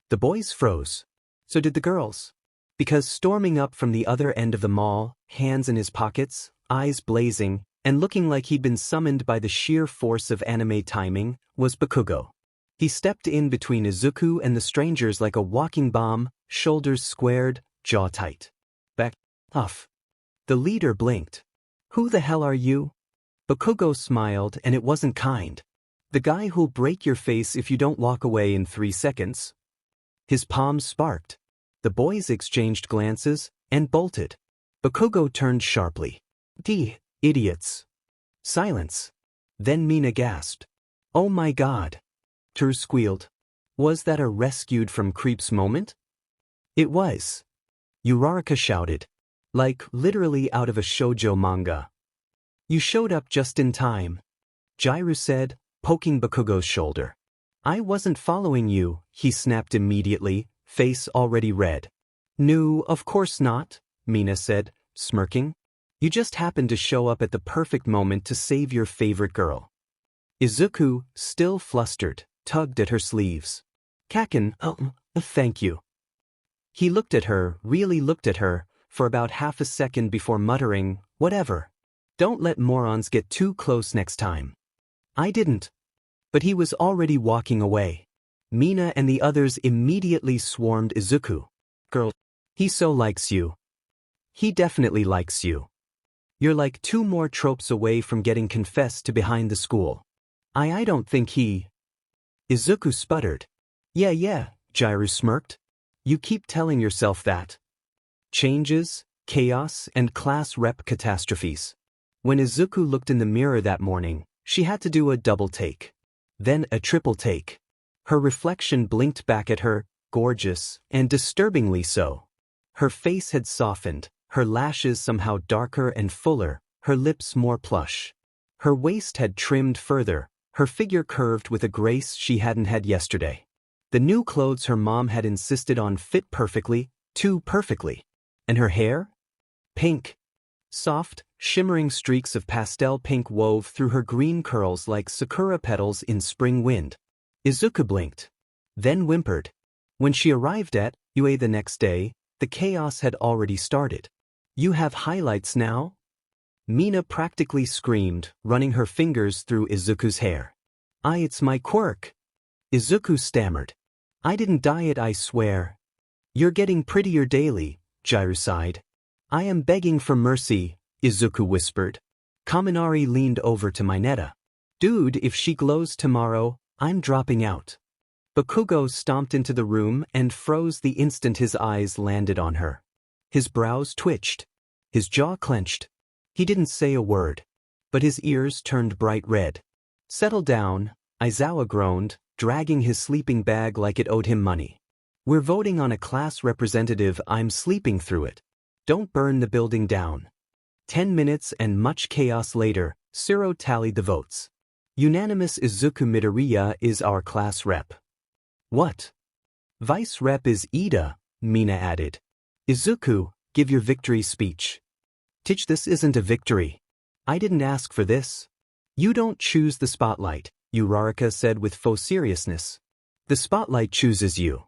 The boys froze. So did the girls. Because storming up from the other end of the mall, hands in his pockets, eyes blazing, and looking like he'd been summoned by the sheer force of anime timing, was Bakugo. He stepped in between Izuku and the strangers like a walking bomb, shoulders squared, jaw tight. Back off. The leader blinked. Who the hell are you? Bakugo smiled, and it wasn't kind. The guy who'll break your face if you don't walk away in 3 seconds. His palms sparked. The boys exchanged glances and bolted. Bakugo turned sharply. Idiots. Silence. Then Mina gasped. Oh my god. Toru squealed. Was that a rescued from creeps moment? It was. Uraraka shouted. Like, literally out of a shoujo manga. You showed up just in time, Jairu said, poking Bakugo's shoulder. I wasn't following you, he snapped immediately, face already red. No, of course not, Mina said, smirking. You just happened to show up at the perfect moment to save your favorite girl. Isuku, still flustered, tugged at her sleeves. Kaken, thank you. He looked at her, really looked at her, for about half a second before muttering, whatever. Don't let morons get too close next time. I didn't. But he was already walking away. Mina and the others immediately swarmed Isuku. Girl, he so likes you. He definitely likes you. You're like 2 more tropes away from getting confessed to behind the school. I don't think he... Isuku sputtered. Yeah, Jairu smirked. You keep telling yourself that. Changes, chaos, and class rep catastrophes. When Isuku looked in the mirror that morning, she had to do a double take. Then a triple take. Her reflection blinked back at her, gorgeous, and disturbingly so. Her face had softened, her lashes somehow darker and fuller, her lips more plush. Her waist had trimmed further, her figure curved with a grace she hadn't had yesterday. The new clothes her mom had insisted on fit perfectly, too perfectly. And her hair? Pink. Soft, shimmering streaks of pastel pink wove through her green curls like sakura petals in spring wind. Isuku blinked. Then whimpered. When she arrived at UA the next day, the chaos had already started. You have highlights now? Mina practically screamed, running her fingers through Izuku's hair. It's my quirk. Isuku stammered. I didn't dye it, I swear. You're getting prettier daily, Jairu sighed. I am begging for mercy, Isuku whispered. Kaminari leaned over to Mineta. Dude, if she glows tomorrow, I'm dropping out. Bakugo stomped into the room and froze the instant his eyes landed on her. His brows twitched. His jaw clenched. He didn't say a word. But his ears turned bright red. Settle down, Aizawa groaned, dragging his sleeping bag like it owed him money. We're voting on a class representative. I'm sleeping through it. Don't burn the building down. 10 minutes and much chaos later, Siro tallied the votes. Unanimous. Izuku Midoriya is our class rep. What? Vice rep is Ida, Mina added. Izuku, give your victory speech. Teach, this isn't a victory. I didn't ask for this. You don't choose the spotlight, Uraraka said with faux seriousness. The spotlight chooses you.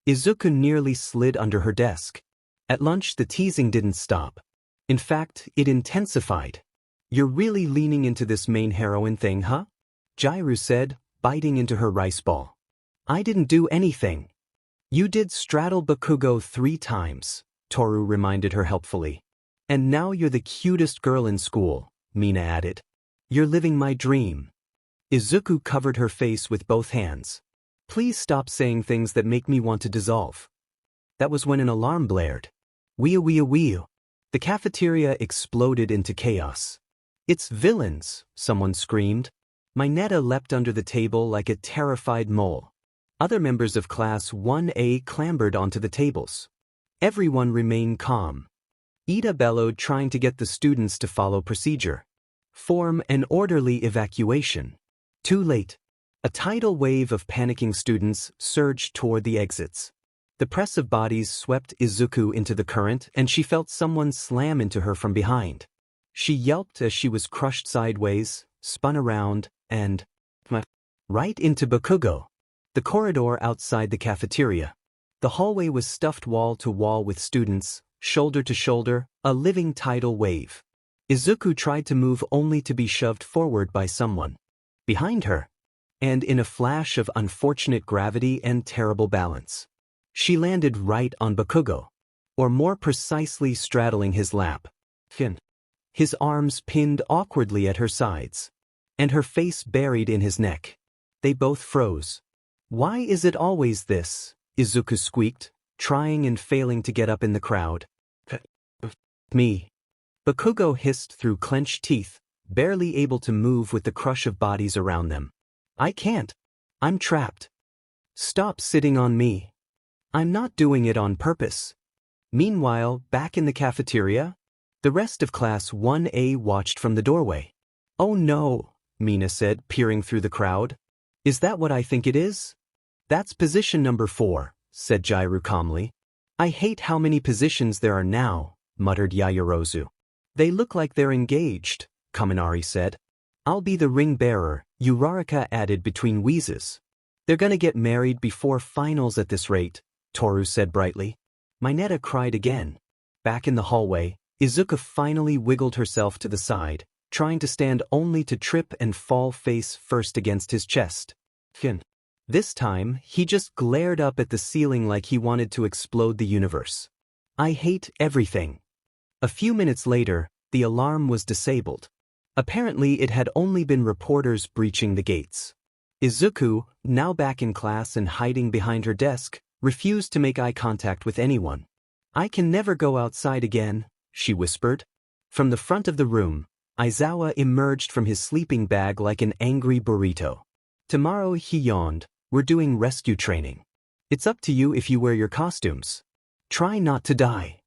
Izuku nearly slid under her desk. At lunch the teasing didn't stop. In fact, it intensified. You're really leaning into this main heroine thing, huh? Jairu said, biting into her rice ball. I didn't do anything. You did straddle Bakugo 3 times, Toru reminded her helpfully. And now you're the cutest girl in school, Mina added. You're living my dream. Izuku covered her face with both hands. Please stop saying things that make me want to dissolve. That was when an alarm blared. Wee-oo. The cafeteria exploded into chaos. It's villains, someone screamed. Mineta leapt under the table like a terrified mole. Other members of Class 1A clambered onto the tables. Everyone remained calm. Ida bellowed, trying to get the students to follow procedure. Form an orderly evacuation. Too late. A tidal wave of panicking students surged toward the exits. The press of bodies swept Izuku into the current, and she felt someone slam into her from behind. She yelped as she was crushed sideways, spun around, and right into Bakugo. The corridor outside the cafeteria. The hallway was stuffed wall to wall with students, shoulder to shoulder, a living tidal wave. Izuku tried to move only to be shoved forward by someone. Behind her. And in a flash of unfortunate gravity and terrible balance. She landed right on Bakugo. Or more precisely straddling his lap. His arms pinned awkwardly at her sides. And her face buried in his neck. They both froze. Why is it always this? Izuku squeaked, trying and failing to get up in the crowd. Me. Bakugo hissed through clenched teeth, barely able to move with the crush of bodies around them. I can't. I'm trapped. Stop sitting on me. I'm not doing it on purpose. Meanwhile, back in the cafeteria, the rest of Class 1A watched from the doorway. Oh no, Mina said, peering through the crowd. Is that what I think it is? That's position number 4, said Jairu calmly. I hate how many positions there are now, muttered Yaoyorozu. They look like they're engaged, Kaminari said. I'll be the ring bearer, Uraraka added between wheezes. They're gonna get married before finals at this rate, Toru said brightly. Mineta cried again. Back in the hallway, Izuku finally wiggled herself to the side, trying to stand only to trip and fall face first against his chest. This time, he just glared up at the ceiling like he wanted to explode the universe. I hate everything. A few minutes later, the alarm was disabled. Apparently it had only been reporters breaching the gates. Izuku, now back in class and hiding behind her desk, refused to make eye contact with anyone. I can never go outside again, she whispered. From the front of the room, Aizawa emerged from his sleeping bag like an angry burrito. Tomorrow, he yawned, we're doing rescue training. It's up to you if you wear your costumes. Try not to die.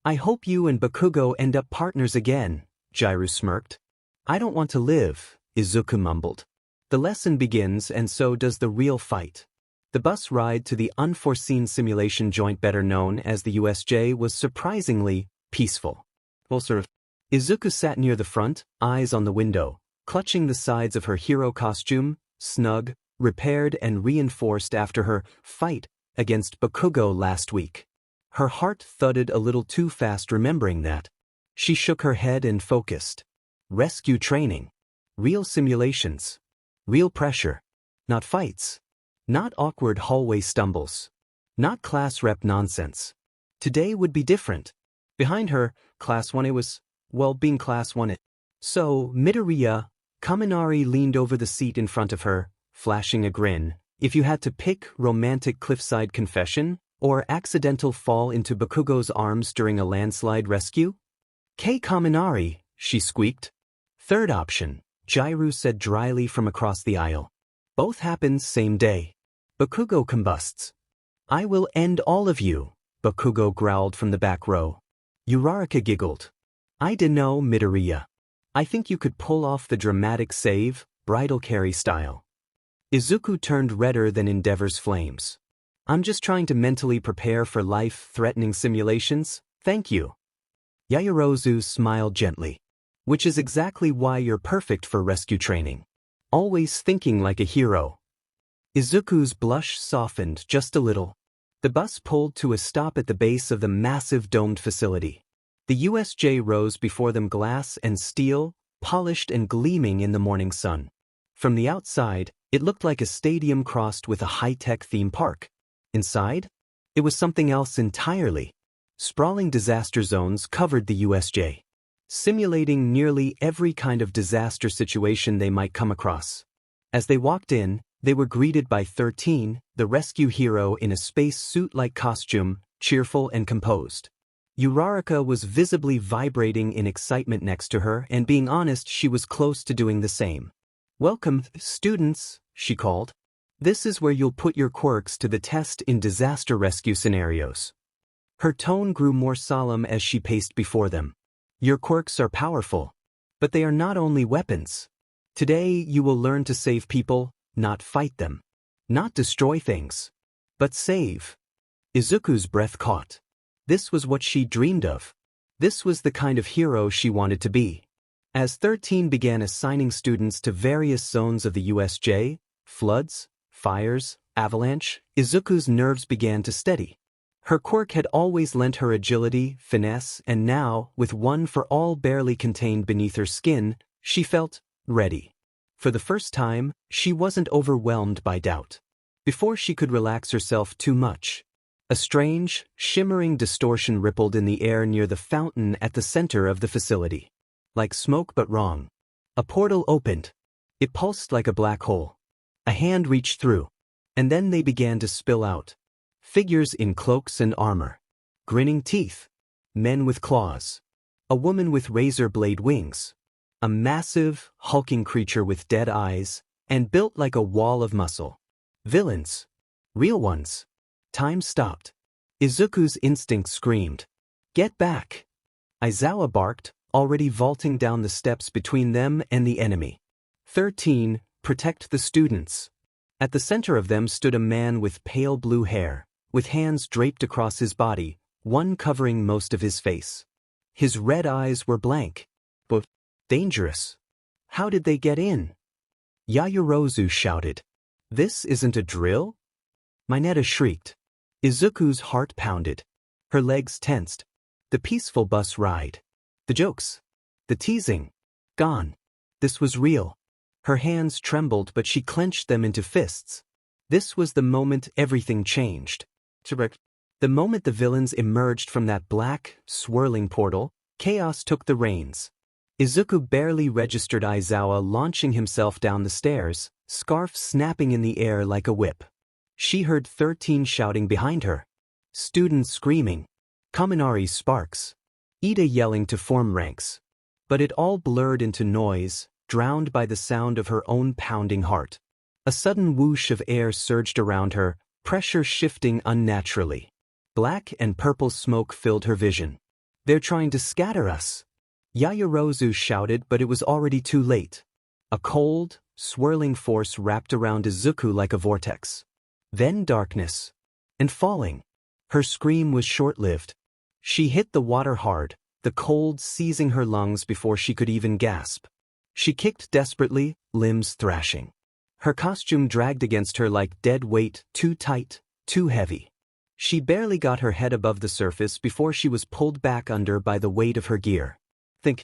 I hope you and Bakugo end up partners again, Jairu smirked. I don't want to live, Izuku mumbled. The lesson begins and so does the real fight. The bus ride to the unforeseen simulation joint better known as the USJ was surprisingly peaceful. Izuku sat near the front, eyes on the window, clutching the sides of her hero costume, snug, repaired and reinforced after her fight against Bakugo last week. Her heart thudded a little too fast remembering that. She shook her head and focused. Rescue training. Real simulations. Real pressure. Not fights. Not awkward hallway stumbles. Not class rep nonsense. Today would be different. Behind her, Class 1A was, well, being Class 1A. So, Midoriya, Kaminari leaned over the seat in front of her, flashing a grin. If you had to pick romantic cliffside confession, or accidental fall into Bakugo's arms during a landslide rescue? Kei Kaminari, she squeaked. Third option, Jairu said dryly from across the aisle. Both happen same day. Bakugo combusts. I will end all of you, Bakugo growled from the back row. Uraraka giggled. I dunno, Midoriya. I think you could pull off the dramatic save, bridal carry style. Izuku turned redder than Endeavor's flames. I'm just trying to mentally prepare for life-threatening simulations, thank you. Yaoyorozu smiled gently. Which is exactly why you're perfect for rescue training. Always thinking like a hero. Izuku's blush softened just a little. The bus pulled to a stop at the base of the massive domed facility. The USJ rose before them, glass and steel, polished and gleaming in the morning sun. From the outside, it looked like a stadium crossed with a high-tech theme park. Inside, it was something else entirely. Sprawling disaster zones covered the USJ, simulating nearly every kind of disaster situation they might come across. As they walked in, they were greeted by 13, the rescue hero in a space suit-like costume, cheerful and composed. Uraraka was visibly vibrating in excitement next to her, and being honest, she was close to doing the same. Welcome, students, she called. This is where you'll put your quirks to the test in disaster rescue scenarios. Her tone grew more solemn as she paced before them. Your quirks are powerful, but they are not only weapons. Today you will learn to save people, not fight them. Not destroy things, but save. Izuku's breath caught. This was what she dreamed of. This was the kind of hero she wanted to be. As 13 began assigning students to various zones of the USJ, floods, fires, avalanche, Izuku's nerves began to steady. Her quirk had always lent her agility, finesse, and now, with one for all barely contained beneath her skin, she felt ready. For the first time, she wasn't overwhelmed by doubt. Before she could relax herself too much, a strange, shimmering distortion rippled in the air near the fountain at the center of the facility. Like smoke but wrong. A portal opened. It pulsed like a black hole. A hand reached through, and then they began to spill out. Figures in cloaks and armor. Grinning teeth. Men with claws. A woman with razor blade wings. A massive, hulking creature with dead eyes, and built like a wall of muscle. Villains. Real ones. Time stopped. Izuku's instinct screamed. Get back! Aizawa barked, already vaulting down the steps between them and the enemy. 13. Protect the students. At the center of them stood a man with pale blue hair, with hands draped across his body, one covering most of his face. His red eyes were blank. But dangerous. How did they get in? Yaoyorozu shouted. This isn't a drill? Mineta shrieked. Izuku's heart pounded. Her legs tensed. The peaceful bus ride. The jokes. The teasing. Gone. This was real. Her hands trembled, but she clenched them into fists. This was the moment everything changed. The moment the villains emerged from that black, swirling portal, chaos took the reins. Izuku barely registered Aizawa launching himself down the stairs, scarf snapping in the air like a whip. She heard 13 shouting behind her. Students screaming. Kaminari sparks. Ida yelling to form ranks. But it all blurred into noise, drowned by the sound of her own pounding heart. A sudden whoosh of air surged around her, pressure shifting unnaturally. Black and purple smoke filled her vision. They're trying to scatter us. Yaoyorozu shouted, but it was already too late. A cold, swirling force wrapped around Izuku like a vortex. Then darkness. And falling. Her scream was short-lived. She hit the water hard, the cold seizing her lungs before she could even gasp. She kicked desperately, limbs thrashing. Her costume dragged against her like dead weight, too tight, too heavy. She barely got her head above the surface before she was pulled back under by the weight of her gear. Think.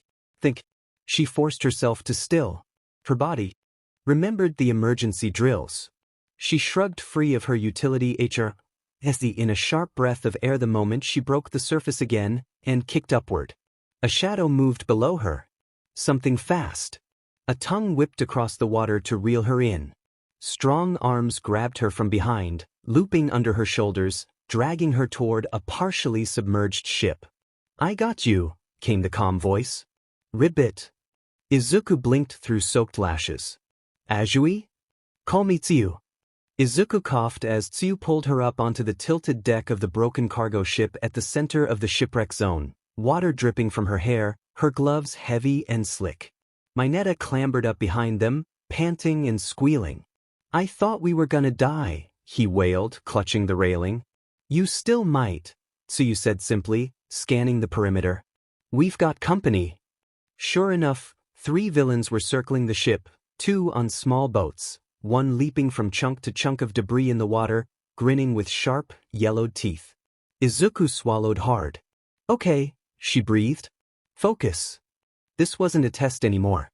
She forced herself to still. Her body remembered the emergency drills. She shrugged free of her utility in a sharp breath of air the moment she broke the surface again and kicked upward. A shadow moved below her. Something fast. A tongue whipped across the water to reel her in. Strong arms grabbed her from behind, looping under her shoulders, dragging her toward a partially submerged ship. I got you, came the calm voice. Ribbit. Izuku blinked through soaked lashes. Azui? Call me Tsuyu. Izuku coughed as Tsuyu pulled her up onto the tilted deck of the broken cargo ship at the center of the shipwreck zone, water dripping from her hair, her gloves heavy and slick. Mineta clambered up behind them, panting and squealing. I thought we were gonna die, he wailed, clutching the railing. You still might, Tsuyu said simply, scanning the perimeter. We've got company. Sure enough, 3 villains were circling the ship, 2 on small boats, one leaping from chunk to chunk of debris in the water, grinning with sharp, yellowed teeth. Izuku swallowed hard. Okay, she breathed. Focus. This wasn't a test anymore.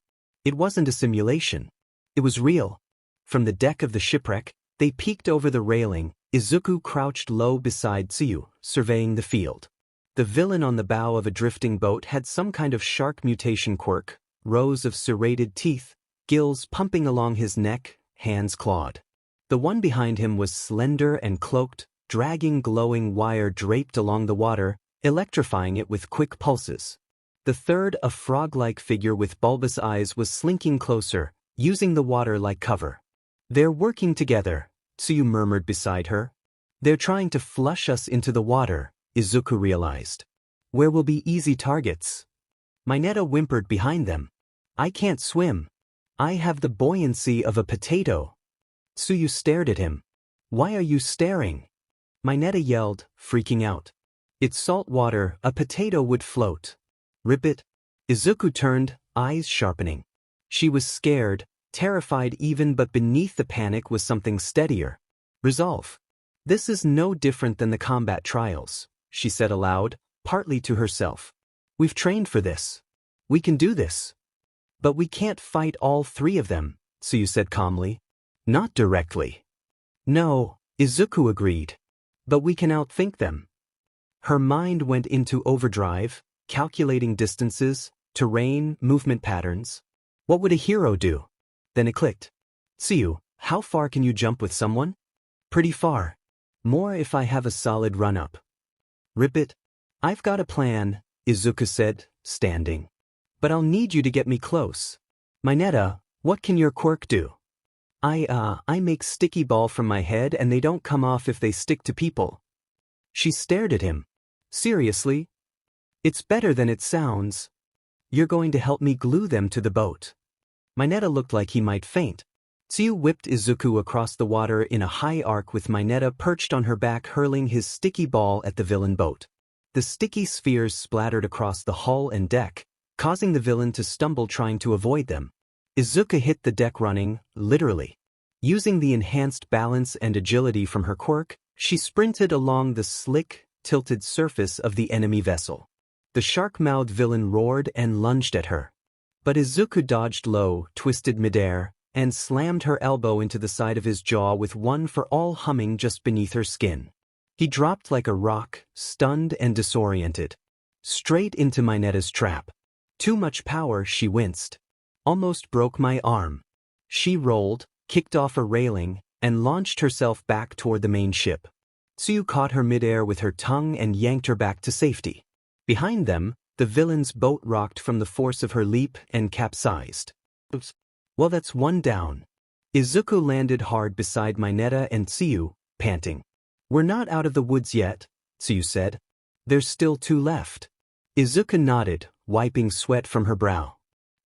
It wasn't a simulation. It was real. From the deck of the shipwreck, they peeked over the railing. Izuku crouched low beside Tsuyu, surveying the field. The villain on the bow of a drifting boat had some kind of shark mutation quirk, rows of serrated teeth, gills pumping along his neck, hands clawed. The one behind him was slender and cloaked, dragging glowing wire draped along the water, electrifying it with quick pulses. The third, a frog-like figure with bulbous eyes, was slinking closer, using the water like cover. They're working together, Tsuyu murmured beside her. They're trying to flush us into the water, Izuku realized. Where will be easy targets? Mineta whimpered behind them. I can't swim. I have the buoyancy of a potato. Tsuyu stared at him. Why are you staring? Mineta yelled, freaking out. It's salt water, a potato would float. Rip it. Izuku turned, eyes sharpening. She was scared, terrified even, but beneath the panic was something steadier. Resolve. This is no different than the combat trials, she said aloud, partly to herself. We've trained for this. We can do this. But we can't fight all 3 of them, Tsuyu said calmly. Not directly. No, Izuku agreed. But we can outthink them. Her mind went into overdrive, calculating distances, terrain, movement patterns. What would a hero do? Then it clicked. Tsuyu, how far can you jump with someone? Pretty far. More if I have a solid run-up. Rip it. I've got a plan, Izuku said, standing. But I'll need you to get me close. Mineta, what can your quirk do? I make sticky ball from my head and they don't come off if they stick to people. She stared at him. Seriously? It's better than it sounds. You're going to help me glue them to the boat. Mineta looked like he might faint. Tsuyu whipped Isuku across the water in a high arc with Mineta perched on her back hurling his sticky ball at the villain boat. The sticky spheres splattered across the hull and deck, causing the villain to stumble trying to avoid them. Izuku hit the deck running, literally. Using the enhanced balance and agility from her quirk, she sprinted along the slick, tilted surface of the enemy vessel. The shark-mouthed villain roared and lunged at her. But Izuku dodged low, twisted midair, and slammed her elbow into the side of his jaw with one for all humming just beneath her skin. He dropped like a rock, stunned and disoriented. Straight into Mineta's trap. Too much power, she winced. Almost broke my arm. She rolled, kicked off a railing, and launched herself back toward the main ship. Tsuyu caught her midair with her tongue and yanked her back to safety. Behind them, the villain's boat rocked from the force of her leap and capsized. Oops. Well, that's one down. Izuku landed hard beside Mineta and Tsuyu, panting. We're not out of the woods yet, Tsuyu said. There's still 2 left. Izuku nodded, wiping sweat from her brow.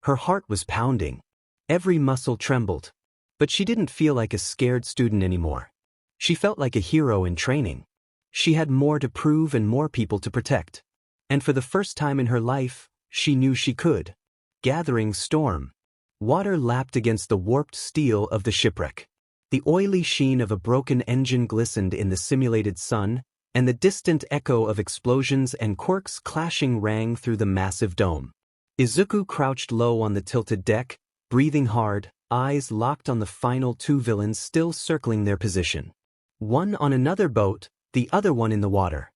Her heart was pounding. Every muscle trembled. But she didn't feel like a scared student anymore. She felt like a hero in training. She had more to prove and more people to protect. And for the first time in her life, she knew she could. Gathering storm. Water lapped against the warped steel of the shipwreck. The oily sheen of a broken engine glistened in the simulated sun, and the distant echo of explosions and quirks clashing rang through the massive dome. Izuku crouched low on the tilted deck, breathing hard, eyes locked on the final 2 villains still circling their position. One on another boat, the other one in the water.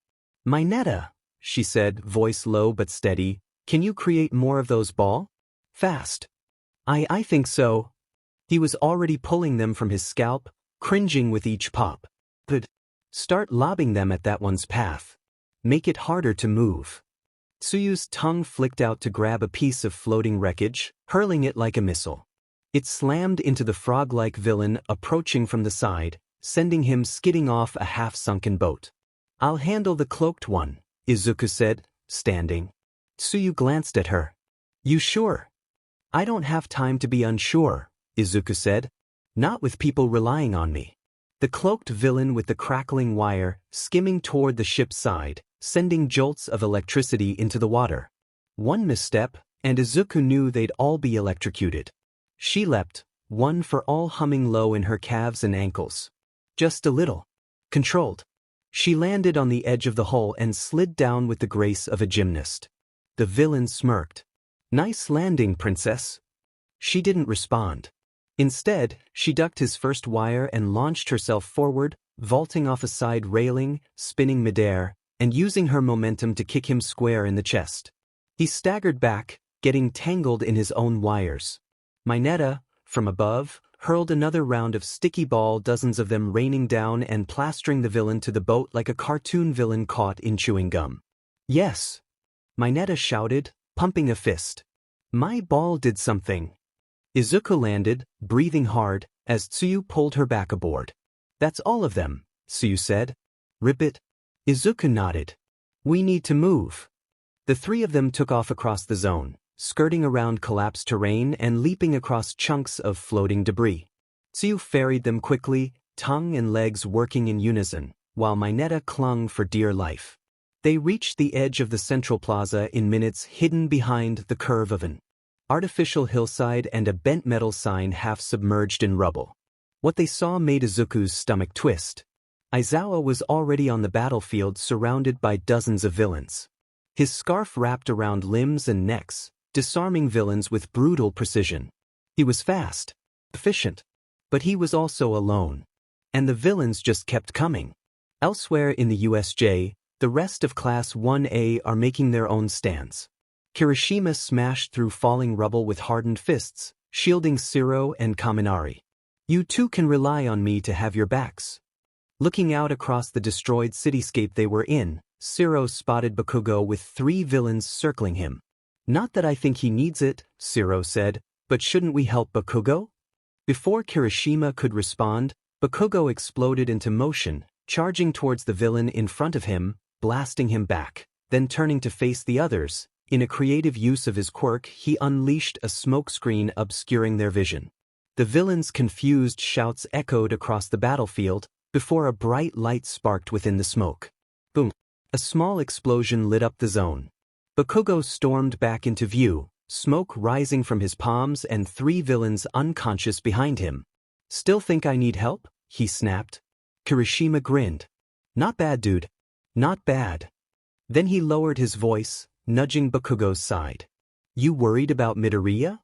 Mineta, she said, voice low but steady, can you create more of those ball? Fast. I think so. He was already pulling them from his scalp, cringing with each pop. Good. Start lobbing them at that one's path. Make it harder to move. Tsuyu's tongue flicked out to grab a piece of floating wreckage, hurling it like a missile. It slammed into the frog-like villain approaching from the side, sending him skidding off a half-sunken boat. I'll handle the cloaked one, Izuku said, standing. Tsuyu glanced at her. You sure? I don't have time to be unsure, Izuku said. Not with people relying on me. The cloaked villain with the crackling wire, skimming toward the ship's side, sending jolts of electricity into the water. One misstep, and Izuku knew they'd all be electrocuted. She leapt, one for all humming low in her calves and ankles. Just a little. Controlled. She landed on the edge of the hull and slid down with the grace of a gymnast. The villain smirked. Nice landing, princess. She didn't respond. Instead, she ducked his first wire and launched herself forward, vaulting off a side railing, spinning midair, and using her momentum to kick him square in the chest. He staggered back, getting tangled in his own wires. Mineta, from above, hurled another round of sticky ball, dozens of them raining down and plastering the villain to the boat like a cartoon villain caught in chewing gum. Yes! Mineta shouted, pumping a fist. My ball did something. Izuku landed, breathing hard, as Tsuyu pulled her back aboard. That's all of them, Tsuyu said. Rip it? Izuku nodded. We need to move. The 3 of them took off across the zone, skirting around collapsed terrain and leaping across chunks of floating debris. Tsuyu ferried them quickly, tongue and legs working in unison, while Mineta clung for dear life. They reached the edge of the central plaza in minutes, hidden behind the curve of an artificial hillside and a bent metal sign half submerged in rubble. What they saw made Izuku's stomach twist. Aizawa was already on the battlefield, surrounded by dozens of villains. His scarf wrapped around limbs and necks, disarming villains with brutal precision. He was fast, efficient, but he was also alone. And the villains just kept coming. Elsewhere in the USJ, the rest of Class 1A are making their own stands. Kirishima smashed through falling rubble with hardened fists, shielding Shiro and Kaminari. You 2 can rely on me to have your backs. Looking out across the destroyed cityscape they were in, Shiro spotted Bakugo with 3 villains circling him. Not that I think he needs it, Shiro said, but shouldn't we help Bakugo? Before Kirishima could respond, Bakugo exploded into motion, charging towards the villain in front of him, blasting him back. Then turning to face the others, in a creative use of his quirk, he unleashed a smokescreen obscuring their vision. The villain's confused shouts echoed across the battlefield, before a bright light sparked within the smoke. Boom! A small explosion lit up the zone. Bakugo stormed back into view, smoke rising from his palms and 3 villains unconscious behind him. "Still think I need help?" he snapped. Kirishima grinned. "Not bad, dude. Not bad." Then he lowered his voice, nudging Bakugo's side. "You worried about Midoriya?"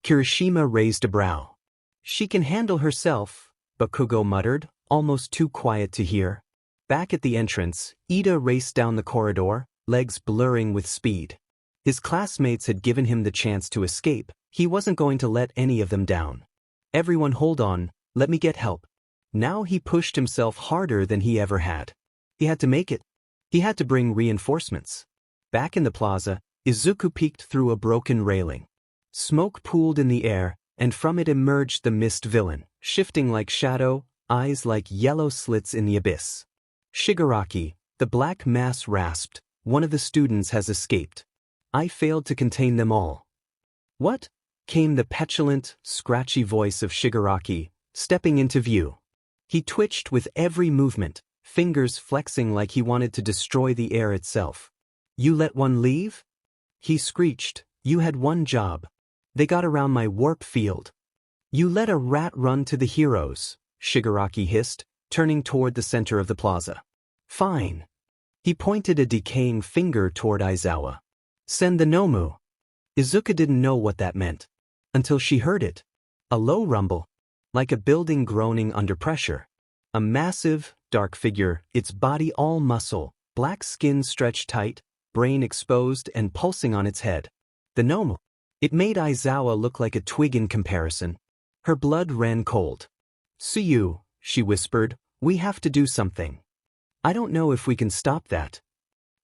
Kirishima raised a brow. "She can handle herself," Bakugo muttered, almost too quiet to hear. Back at the entrance, Ida raced down the corridor, legs blurring with speed. His classmates had given him the chance to escape. He wasn't going to let any of them down. "Everyone hold on, let me get help." Now he pushed himself harder than he ever had. He had to make it. He had to bring reinforcements. Back in the plaza, Isuku peeked through a broken railing. Smoke pooled in the air, and from it emerged the mist villain, shifting like shadow, eyes like yellow slits in the abyss. "Shigaraki," the black mass rasped, "one of the students has escaped. I failed to contain them all." "What?" came the petulant, scratchy voice of Shigaraki, stepping into view. He twitched with every movement, fingers flexing like he wanted to destroy the air itself. "You let one leave?" he screeched. "You had one job. They got around my warp field." "You let a rat run to the heroes," Shigaraki hissed, turning toward the center of the plaza. "Fine." He pointed a decaying finger toward Aizawa. "Send the Nomu." Izuka didn't know what that meant. Until she heard it. A low rumble. Like a building groaning under pressure. A massive, dark figure, its body all muscle, black skin stretched tight, brain exposed and pulsing on its head. The Nomu. It made Aizawa look like a twig in comparison. Her blood ran cold. "Suyu," she whispered, "we have to do something. I don't know if we can stop that.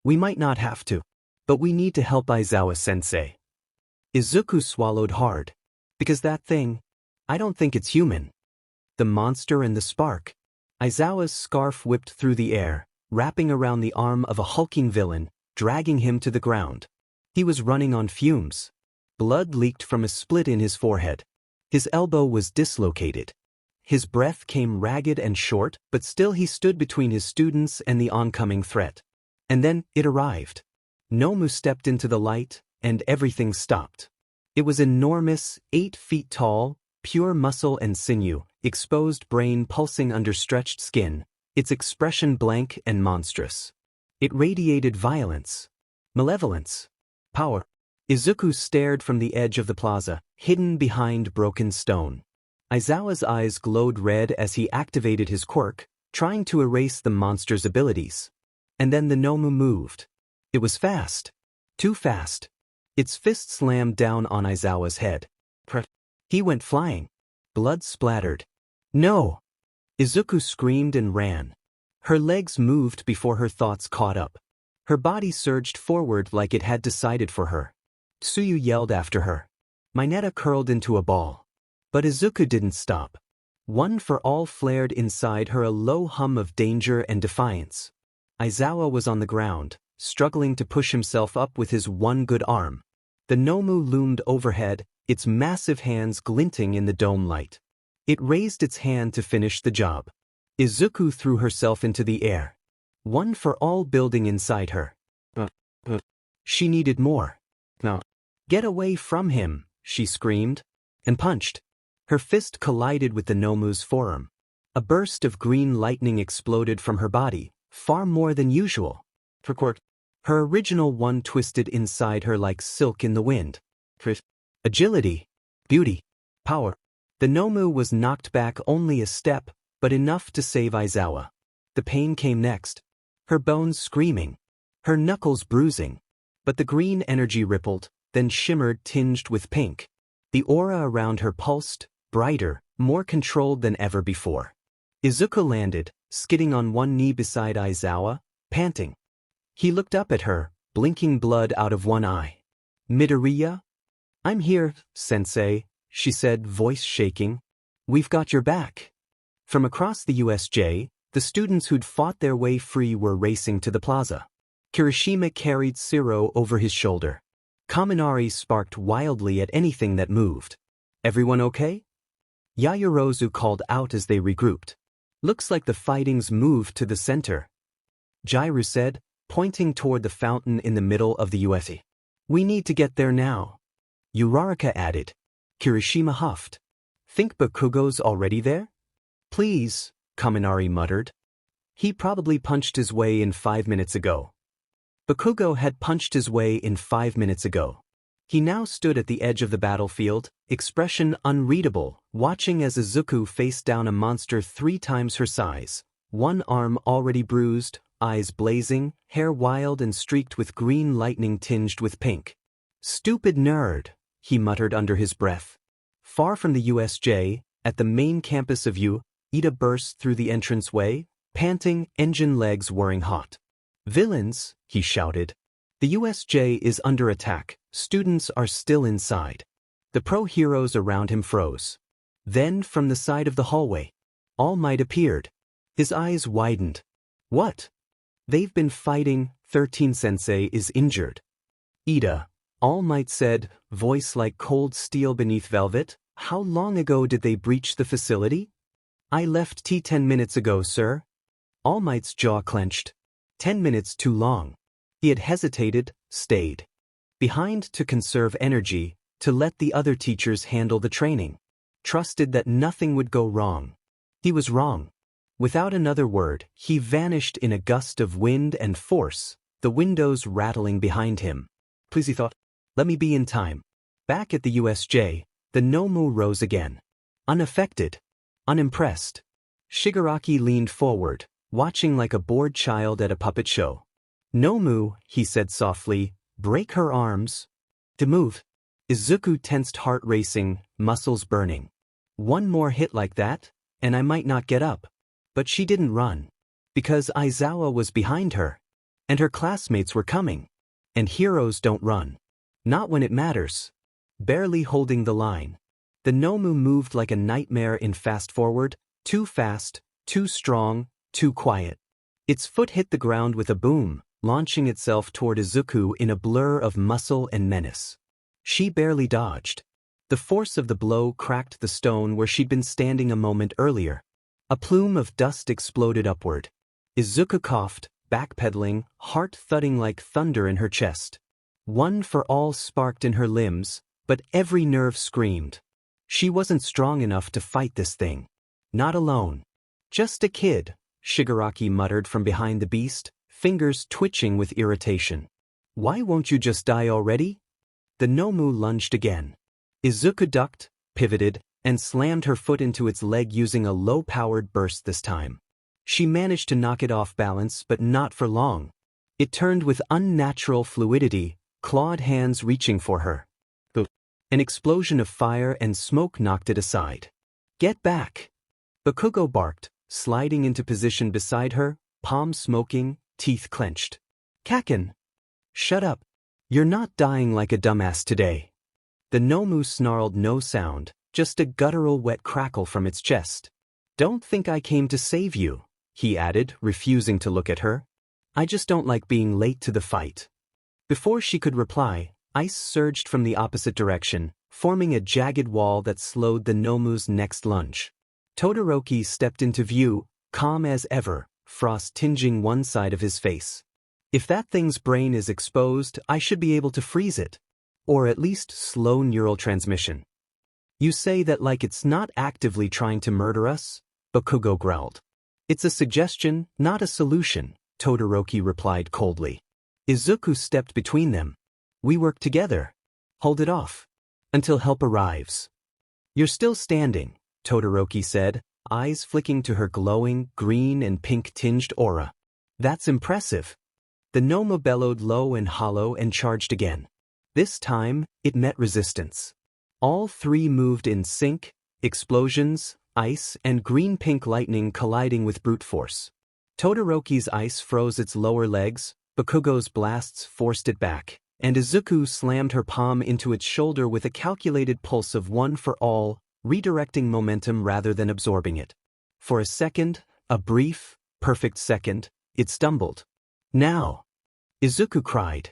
We might not have to. But we need to help Aizawa-sensei." Izuku swallowed hard. "Because that thing, I don't think it's human." The monster and the spark. Aizawa's scarf whipped through the air, wrapping around the arm of a hulking villain, dragging him to the ground. He was running on fumes. Blood leaked from a split in his forehead. His elbow was dislocated. His breath came ragged and short, but still he stood between his students and the oncoming threat. And then it arrived. Nomu stepped into the light, and everything stopped. It was enormous, 8 feet tall, pure muscle and sinew, exposed brain pulsing under stretched skin, its expression blank and monstrous. It radiated violence, malevolence, power. Izuku stared from the edge of the plaza, hidden behind broken stone. Aizawa's eyes glowed red as he activated his quirk, trying to erase the monster's abilities. And then the Nomu moved. It was fast. Too fast. Its fist slammed down on Aizawa's head. He went flying. Blood splattered. "No!" Izuku screamed and ran. Her legs moved before her thoughts caught up. Her body surged forward like it had decided for her. Tsuyu yelled after her. Mineta curled into a ball. But Izuku didn't stop. One for all flared inside her, a low hum of danger and defiance. Aizawa was on the ground, struggling to push himself up with his one good arm. The Nomu loomed overhead, its massive hands glinting in the dome light. It raised its hand to finish the job. Izuku threw herself into the air. One for all building inside her. She needed more. "No. Get away from him," she screamed, and punched. Her fist collided with the Nomu's forearm. A burst of green lightning exploded from her body, far more than usual. Her original one twisted inside her like silk in the wind. Agility, beauty, power. The Nomu was knocked back only a step, but enough to save Aizawa. The pain came next. Her bones screaming. Her knuckles bruising. But the green energy rippled, then shimmered tinged with pink. The aura around her pulsed, brighter, more controlled than ever before. Izuku landed, skidding on one knee beside Aizawa, panting. He looked up at her, blinking blood out of one eye. "Midoriya?" "I'm here, sensei," she said, voice shaking. We've got your back. From across the USJ, the students who'd fought their way free were racing to the plaza. Kirishima carried Siro over his shoulder. Kaminari sparked wildly at anything that moved. Everyone okay? Yayorozu called out as they regrouped. Looks like the fighting's moved to the center. Jairu said, pointing toward the fountain in the middle of the USJ. We need to get there now. Uraraka added. Kirishima huffed. Think Bakugo's already there? Please, Kaminari muttered. He probably punched his way in 5 minutes ago. Bakugo had punched his way in 5 minutes ago. He now stood at the edge of the battlefield, expression unreadable, watching as Isuku faced down a monster 3 times her size, one arm already bruised, eyes blazing, hair wild and streaked with green lightning tinged with pink. Stupid nerd, he muttered under his breath. Far from the USJ, at the main campus of U, Ida burst through the entranceway, panting, engine legs whirring hot. Villains, he shouted. The USJ is under attack, students are still inside. The pro-heroes around him froze. Then, from the side of the hallway, All Might appeared. His eyes widened. What? They've been fighting, 13-sensei is injured. Ida, All Might said, voice like cold steel beneath velvet, how long ago did they breach the facility? I left T 10 minutes ago, sir. All Might's jaw clenched. 10 minutes too long. He had hesitated, stayed behind to conserve energy, to let the other teachers handle the training. Trusted that nothing would go wrong. He was wrong. Without another word, he vanished in a gust of wind and force, the windows rattling behind him. Please, he thought, let me be in time. Back at the USJ, the Nomu rose again. Unaffected. Unimpressed. Shigaraki leaned forward, watching like a bored child at a puppet show. Nomu, he said softly, break her arms. To move. Izuku tensed, heart racing, muscles burning. One more hit like that, and I might not get up. But she didn't run. Because Aizawa was behind her. And her classmates were coming. And heroes don't run. Not when it matters. Barely holding the line. The Nomu moved like a nightmare in fast forward, too fast, too strong, too quiet. Its foot hit the ground with a boom, launching itself toward Izuku in a blur of muscle and menace. She barely dodged. The force of the blow cracked the stone where she'd been standing a moment earlier. A plume of dust exploded upward. Izuku coughed, backpedaling, heart thudding like thunder in her chest. One for all sparked in her limbs, but every nerve screamed. She wasn't strong enough to fight this thing. Not alone. Just a kid, Shigaraki muttered from behind the beast, fingers twitching with irritation. Why won't you just die already? The Nomu lunged again. Izuku ducked, pivoted, and slammed her foot into its leg using a low-powered burst this time. She managed to knock it off balance, but not for long. It turned with unnatural fluidity, clawed hands reaching for her. An explosion of fire and smoke knocked it aside. Get back! Bakugo barked, sliding into position beside her, palms smoking, teeth clenched. Kaken! Shut up. You're not dying like a dumbass today. The Nomu snarled no sound, just a guttural wet crackle from its chest. Don't think I came to save you, he added, refusing to look at her. I just don't like being late to the fight. Before she could reply, ice surged from the opposite direction, forming a jagged wall that slowed the Nomu's next lunge. Todoroki stepped into view, calm as ever, frost tinging one side of his face. If that thing's brain is exposed, I should be able to freeze it. Or at least slow neural transmission. You say that like it's not actively trying to murder us? Bakugo growled. It's a suggestion, not a solution, Todoroki replied coldly. Izuku stepped between them. We work together. Hold it off. Until help arrives. You're still standing, Todoroki said, eyes flicking to her glowing, green and pink-tinged aura. That's impressive. The Nomu bellowed low and hollow and charged again. This time, it met resistance. All three moved in sync, explosions, ice, and green-pink lightning colliding with brute force. Todoroki's ice froze its lower legs, Bakugo's blasts forced it back, and Izuku slammed her palm into its shoulder with a calculated pulse of one for all, redirecting momentum rather than absorbing it. For a second, a brief, perfect second, it stumbled. Now! Izuku cried.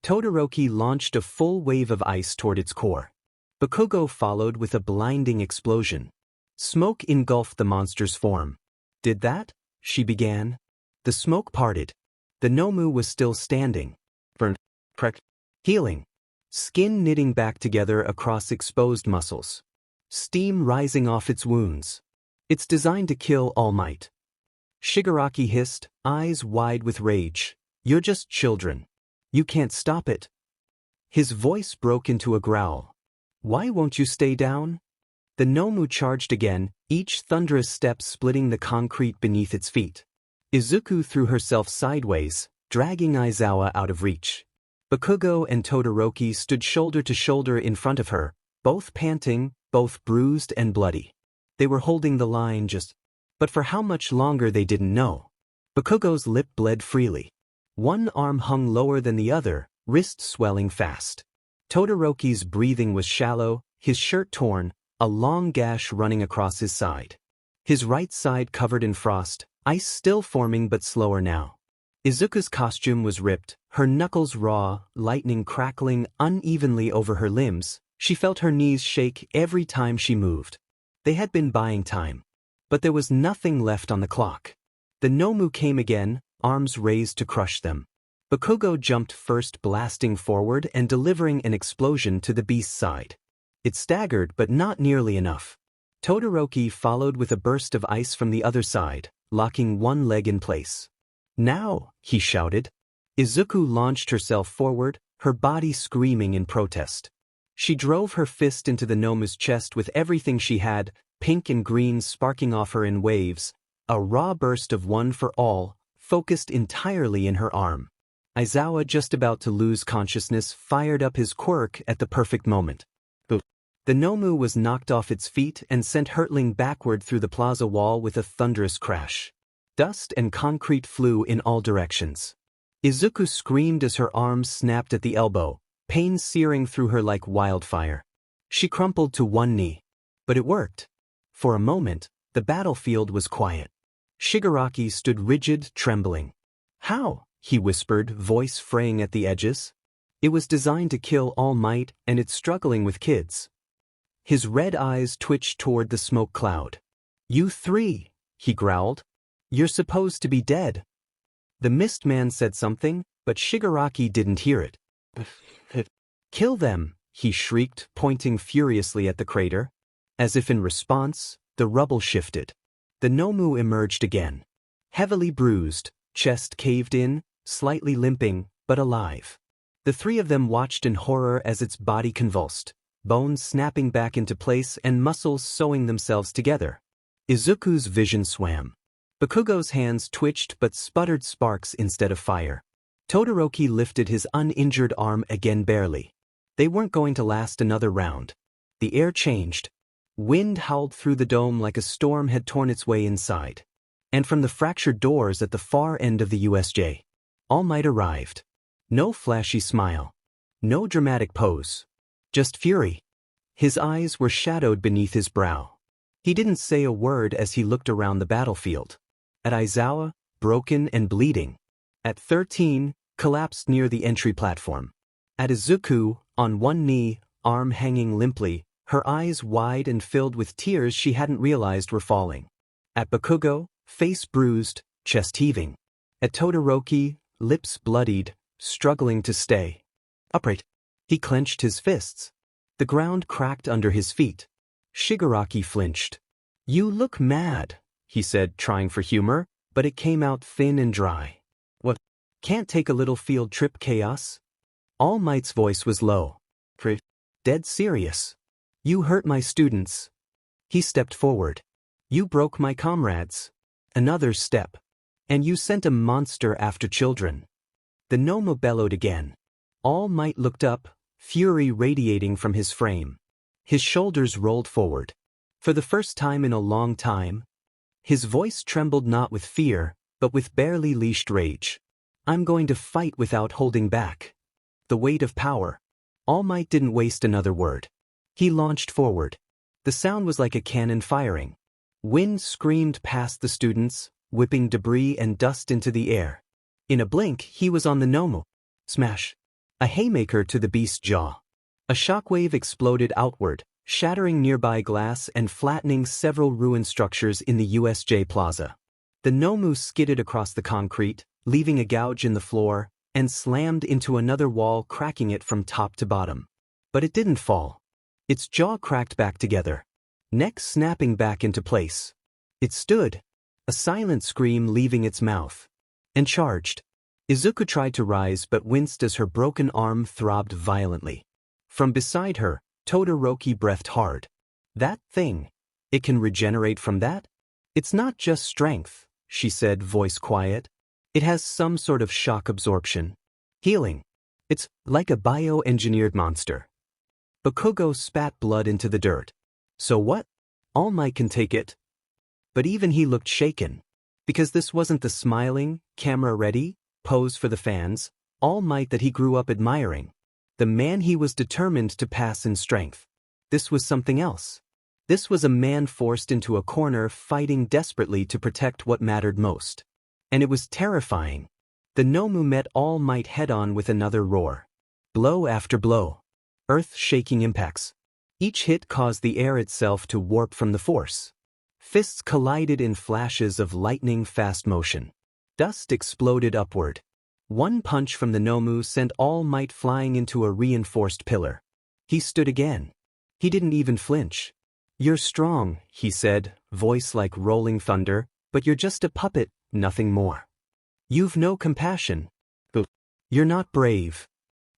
Todoroki launched a full wave of ice toward its core. Bakugo followed with a blinding explosion. Smoke engulfed the monster's form. Did that? She began. The smoke parted. The Nomu was still standing. Burned. Healing. Skin knitting back together across exposed muscles. Steam rising off its wounds. It's designed to kill All Might. Shigaraki hissed, eyes wide with rage. You're just children. You can't stop it. His voice broke into a growl. Why won't you stay down? The Nomu charged again, each thunderous step splitting the concrete beneath its feet. Izuku threw herself sideways, dragging Aizawa out of reach. Bakugo and Todoroki stood shoulder to shoulder in front of her, both panting, both bruised and bloody. They were holding the line but for how much longer they didn't know. Bakugo's lip bled freely. One arm hung lower than the other, wrist swelling fast. Todoroki's breathing was shallow, his shirt torn, a long gash running across his side. His right side covered in frost, ice still forming but slower now. Izuku's costume was ripped, her knuckles raw, lightning crackling unevenly over her limbs. She felt her knees shake every time she moved. They had been buying time. But there was nothing left on the clock. The Nomu came again, arms raised to crush them. Bakugo jumped first, blasting forward and delivering an explosion to the beast's side. It staggered but not nearly enough. Todoroki followed with a burst of ice from the other side, locking one leg in place. Now, he shouted. Izuku launched herself forward, her body screaming in protest. She drove her fist into the Nomu's chest with everything she had, pink and green sparking off her in waves, a raw burst of one for all, focused entirely in her arm. Aizawa, just about to lose consciousness, fired up his quirk at the perfect moment. The Nomu was knocked off its feet and sent hurtling backward through the plaza wall with a thunderous crash. Dust and concrete flew in all directions. Izuku screamed as her arms snapped at the elbow, pain searing through her like wildfire. She crumpled to one knee. But it worked. For a moment, the battlefield was quiet. Shigaraki stood rigid, trembling. How? He whispered, voice fraying at the edges. It was designed to kill All Might, and it's struggling with kids. His red eyes twitched toward the smoke cloud. You three, he growled. You're supposed to be dead. The Mist Man said something, but Shigaraki didn't hear it. Kill them, he shrieked, pointing furiously at the crater. As if in response, the rubble shifted. The Nomu emerged again. Heavily bruised, chest caved in, slightly limping, but alive. The three of them watched in horror as its body convulsed, bones snapping back into place and muscles sewing themselves together. Izuku's vision swam. Bakugo's hands twitched but sputtered sparks instead of fire. Todoroki lifted his uninjured arm again barely. They weren't going to last another round. The air changed. Wind howled through the dome like a storm had torn its way inside. And from the fractured doors at the far end of the USJ, All Might arrived. No flashy smile. No dramatic pose. Just fury. His eyes were shadowed beneath his brow. He didn't say a word as he looked around the battlefield. At Aizawa, broken and bleeding. At 13, collapsed near the entry platform. At Izuku, on one knee, arm hanging limply, her eyes wide and filled with tears she hadn't realized were falling. At Bakugo, face bruised, chest heaving. At Todoroki, lips bloodied, struggling to stay upright. He clenched his fists. The ground cracked under his feet. Shigaraki flinched. You look mad, he said, trying for humor, but it came out thin and dry. What? Can't take a little field trip, Chaos? All Might's voice was low. Dead serious. You hurt my students. He stepped forward. You broke my comrades. Another step. And you sent a monster after children. The Nomu bellowed again. All Might looked up, fury radiating from his frame. His shoulders rolled forward. For the first time in a long time, his voice trembled not with fear, but with barely leashed rage. I'm going to fight without holding back. the weight of power. All Might didn't waste another word. He launched forward. The sound was like a cannon firing. Wind screamed past the students, whipping debris and dust into the air. In a blink, he was on the Nomu. Smash! A haymaker to the beast's jaw. A shockwave exploded outward, shattering nearby glass and flattening several ruined structures in the USJ Plaza. The Nomu skidded across the concrete, leaving a gouge in the floor, and slammed into another wall, cracking it from top to bottom. But it didn't fall. Its jaw cracked back together, neck snapping back into place. It stood, a silent scream leaving its mouth, and charged. Isuku tried to rise but winced as her broken arm throbbed violently. From beside her, Todoroki breathed hard. That thing, it can regenerate from that? It's not just strength, she said, voice quiet. It has some sort of shock absorption. Healing. It's like a bioengineered monster. Bakugo spat blood into the dirt. So what? All Might can take it. But even he looked shaken. Because this wasn't the smiling, camera-ready pose for the fans, All Might that he grew up admiring. The man he was determined to pass in strength. This was something else. This was a man forced into a corner fighting desperately to protect what mattered most. And it was terrifying. The Nomu met All Might head-on with another roar. Blow after blow. Earth-shaking impacts. Each hit caused the air itself to warp from the force. Fists collided in flashes of lightning-fast motion. Dust exploded upward. One punch from the Nomu sent All Might flying into a reinforced pillar. He stood again. He didn't even flinch. You're strong, he said, voice like rolling thunder, but you're just a puppet, nothing more. You've no compassion. You're not brave.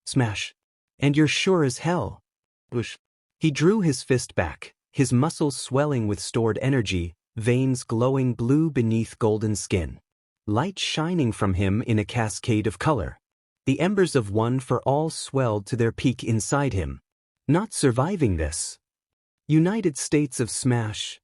Smash. And you're sure as hell. Whoosh. He drew his fist back, his muscles swelling with stored energy, veins glowing blue beneath golden skin. Light shining from him in a cascade of color. The embers of one for all swelled to their peak inside him. Not surviving this. United States of Smash.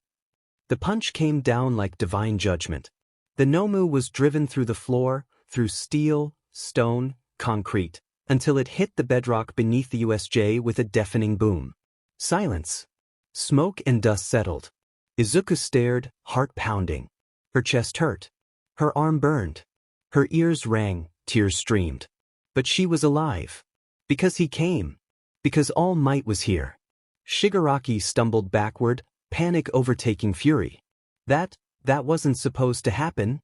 The punch came down like divine judgment. The Nomu was driven through the floor, through steel, stone, concrete, until it hit the bedrock beneath the USJ with a deafening boom. Silence. Smoke and dust settled. Izuku stared, heart pounding. Her chest hurt. Her arm burned. Her ears rang, tears streamed. But she was alive. Because he came. Because All Might was here. Shigaraki stumbled backward, panic overtaking fury. That wasn't supposed to happen.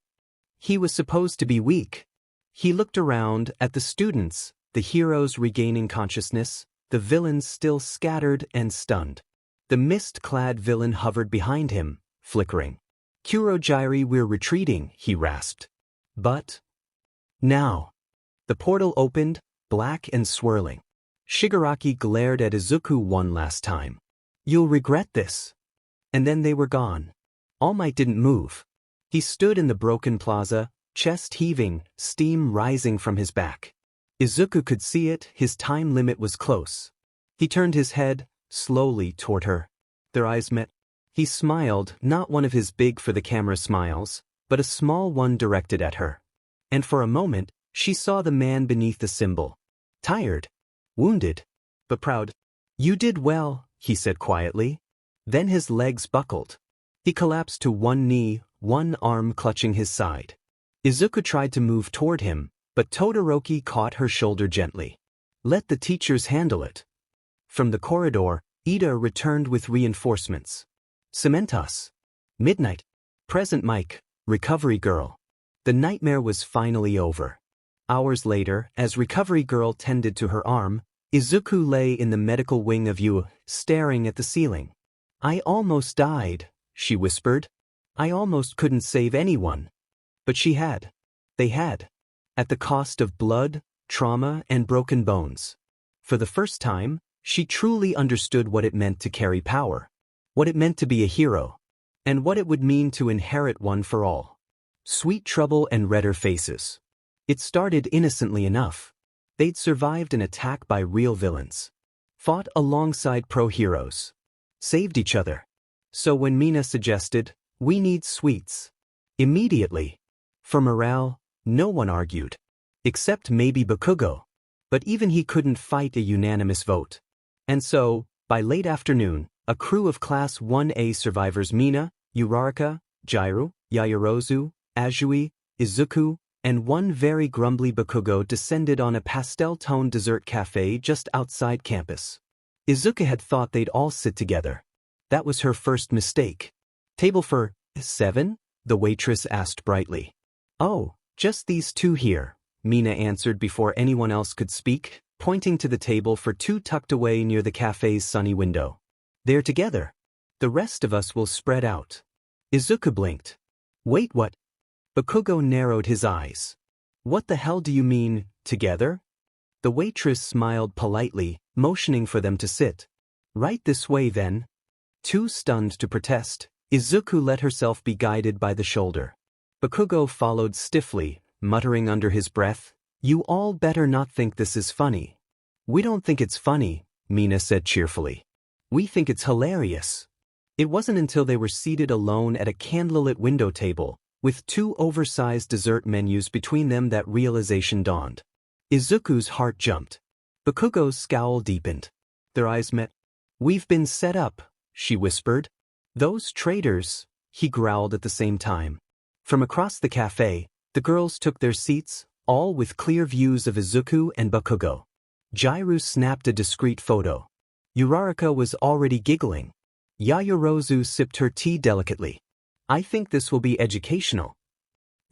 He was supposed to be weak. He looked around at the students, the heroes regaining consciousness, the villains still scattered and stunned. The mist-clad villain hovered behind him, flickering. Kurogiri, we're retreating, he rasped. But now. The portal opened, black and swirling. Shigaraki glared at Izuku one last time. You'll regret this. And then they were gone. All Might didn't move. He stood in the broken plaza, chest heaving, steam rising from his back. Izuku could see it, his time limit was close. He turned his head, slowly toward her. Their eyes met. He smiled, not one of his big for the camera smiles, but a small one directed at her. And for a moment, she saw the man beneath the symbol. Tired. Wounded. But proud. You did well, he said quietly. Then his legs buckled. He collapsed to one knee, one arm clutching his side. Izuku tried to move toward him, but Todoroki caught her shoulder gently. Let the teachers handle it. From the corridor, Ida returned with reinforcements. Cementos. Midnight. Present Mike. Recovery Girl. The nightmare was finally over. Hours later, as Recovery Girl tended to her arm, Izuku lay in the medical wing of U, staring at the ceiling. I almost died, she whispered. I almost couldn't save anyone. But she had. They had. At the cost of blood, trauma, and broken bones. For the first time, she truly understood what it meant to carry power. What it meant to be a hero. And what it would mean to inherit one for all. Sweet trouble and redder faces. It started innocently enough. They'd survived an attack by real villains. Fought alongside pro-heroes. Saved each other. So when Mina suggested, we need sweets. Immediately. For morale, no one argued. Except maybe Bakugo. But even he couldn't fight a unanimous vote. And so, by late afternoon, a crew of Class 1A survivors Mina, Uraraka, Jiraiya, Yaoyorozu, Azui, Izuku, and one very grumbly Bakugo descended on a pastel-toned dessert cafe just outside campus. Izuku had thought they'd all sit together. That was her first mistake. "Table for 7? The waitress asked brightly. "Oh, just these two here," Mina answered before anyone else could speak, pointing to the table for 2 tucked away near the cafe's sunny window. "They're together. The rest of us will spread out." Izuku blinked. "Wait, what?" Bakugo narrowed his eyes. "What the hell do you mean, together?" The waitress smiled politely, motioning for them to sit. "Right this way then." Too stunned to protest, Izuku let herself be guided by the shoulder. Bakugo followed stiffly, muttering under his breath, "You all better not think this is funny." "We don't think it's funny," Mina said cheerfully. "We think it's hilarious." It wasn't until they were seated alone at a candlelit window table, with 2 oversized dessert menus between them that realization dawned. Izuku's heart jumped. Bakugo's scowl deepened. Their eyes met. "We've been set up," she whispered. "Those traitors," he growled at the same time. From across the cafe, the girls took their seats, all with clear views of Izuku and Bakugo. Jiraiya snapped a discreet photo. Uraraka was already giggling. Yaoyorozu sipped her tea delicately. "I think this will be educational."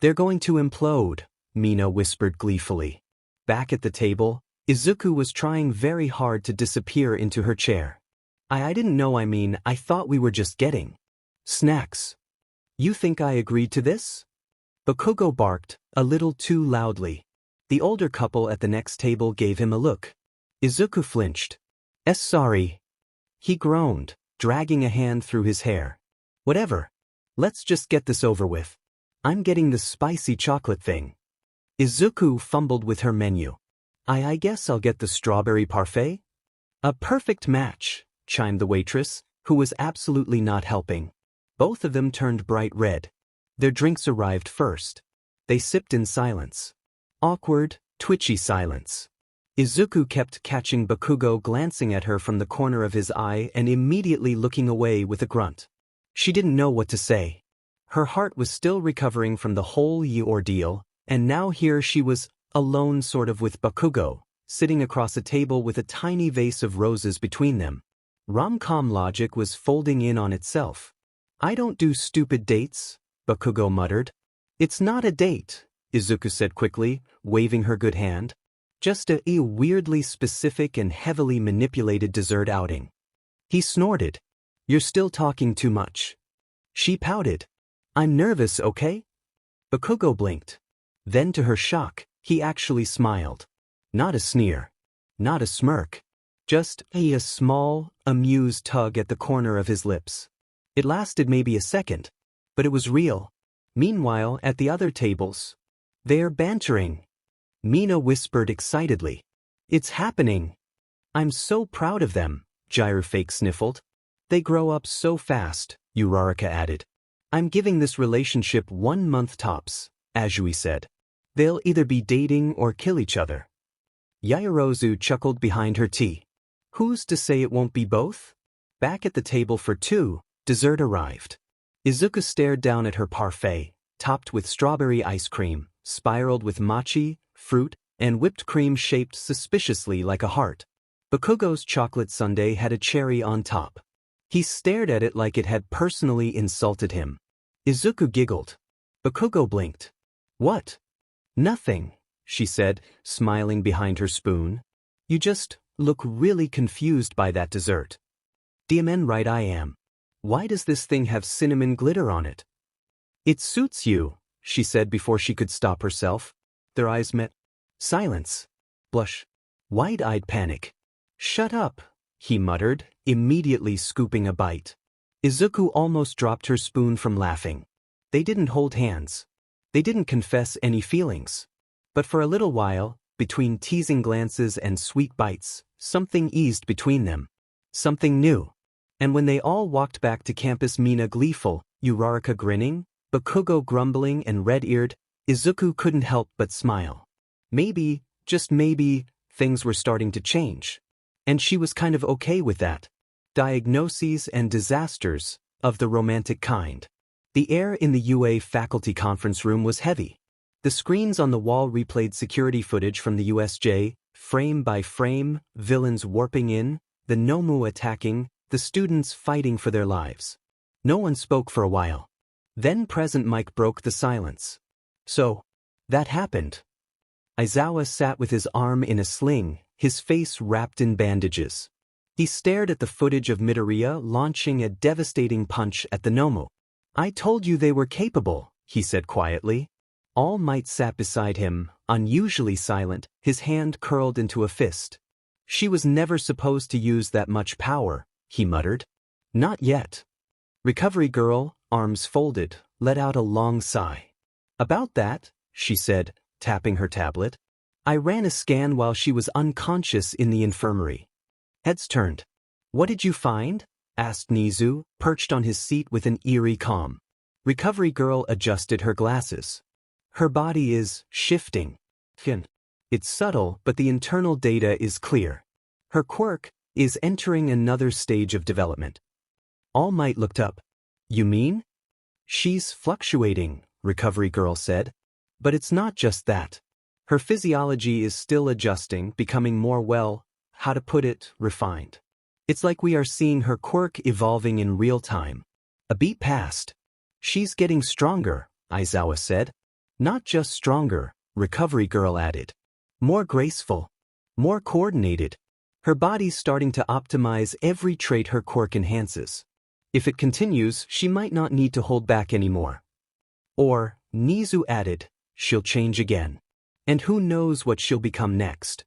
"They're going to implode," Mina whispered gleefully. Back at the table, Izuku was trying very hard to disappear into her chair. I didn't know, I thought we were just getting snacks." "You think I agreed to this?" Bakugo barked, a little too loudly. The older couple at the next table gave him a look. Izuku flinched. Sorry." He groaned, dragging a hand through his hair. "Whatever. Let's just get this over with. I'm getting the spicy chocolate thing." Izuku fumbled with her menu. I guess I'll get the strawberry parfait." "A perfect match," chimed the waitress, who was absolutely not helping. Both of them turned bright red. Their drinks arrived first. They sipped in silence. Awkward, twitchy silence. Izuku kept catching Bakugo glancing at her from the corner of his eye and immediately looking away with a grunt. She didn't know what to say. Her heart was still recovering from the whole ordeal, and now here she was, alone sort of with Bakugo, sitting across a table with a tiny vase of roses between them. Romcom logic was folding in on itself. "I don't do stupid dates," Bakugo muttered. "It's not a date," Izuku said quickly, waving her good hand. "Just a weirdly specific and heavily manipulated dessert outing." He snorted. "You're still talking too much." She pouted. "I'm nervous, okay?" Bakugo blinked. Then to her shock, he actually smiled. Not a sneer. Not a smirk. Just a small, amused tug at the corner of his lips. It lasted maybe a second, but it was real. Meanwhile, at the other tables, "They're bantering," Mina whispered excitedly. "It's happening." "I'm so proud of them," Jiraiya fake sniffled. "They grow up so fast," Uraraka added. "I'm giving this relationship 1 month tops," Azui said. "They'll either be dating or kill each other." Yaoyorozu chuckled behind her tea. "Who's to say it won't be both?" Back at the table for 2, dessert arrived. Izuku stared down at her parfait, topped with strawberry ice cream, spiraled with mochi, fruit, and whipped cream shaped suspiciously like a heart. Bakugo's chocolate sundae had a cherry on top. He stared at it like it had personally insulted him. Izuku giggled. Bakugo blinked. "What?" "Nothing," she said, smiling behind her spoon. "You just look really confused by that dessert." "Diamen right I am. Why does this thing have cinnamon glitter on it?" "It suits you," she said before she could stop herself. Their eyes met. Silence. Blush. Wide-eyed panic. "Shut up," he muttered, immediately scooping a bite. Izuku almost dropped her spoon from laughing. They didn't hold hands. They didn't confess any feelings. But for a little while, between teasing glances and sweet bites, something eased between them. Something new. And when they all walked back to campus, Mina gleeful, Uraraka grinning, Bakugo grumbling and red-eared, Izuku couldn't help but smile. Maybe, just maybe, things were starting to change. And she was kind of okay with that. Diagnoses and disasters, of the romantic kind. The air in the UA faculty conference room was heavy. The screens on the wall replayed security footage from the USJ, frame by frame, villains warping in, the Nomu attacking, the students fighting for their lives. No one spoke for a while. Then Present Mike broke the silence. So, that happened. Aizawa sat with his arm in a sling, his face wrapped in bandages. He stared at the footage of Midoriya launching a devastating punch at the Nomu. I told you they were capable, he said quietly. All Might sat beside him, unusually silent, his hand curled into a fist. She was never supposed to use that much power, he muttered. Not yet. Recovery Girl, arms folded, let out a long sigh. About that, she said, tapping her tablet. I ran a scan while she was unconscious in the infirmary. Heads turned. What did you find? Asked Nizu, perched on his seat with an eerie calm. Recovery Girl adjusted her glasses. Her body is shifting. It's subtle, but the internal data is clear. Her quirk is entering another stage of development. All Might looked up. You mean? She's fluctuating, Recovery Girl said. But it's not just that. Her physiology is still adjusting, becoming more, how to put it, refined. It's like we are seeing her quirk evolving in real time. A beat passed. She's getting stronger, Aizawa said. Not just stronger, Recovery Girl added. More graceful. More coordinated. Her body's starting to optimize every trait her quirk enhances. If it continues, she might not need to hold back anymore. Or, Nizu added, she'll change again. And who knows what she'll become next.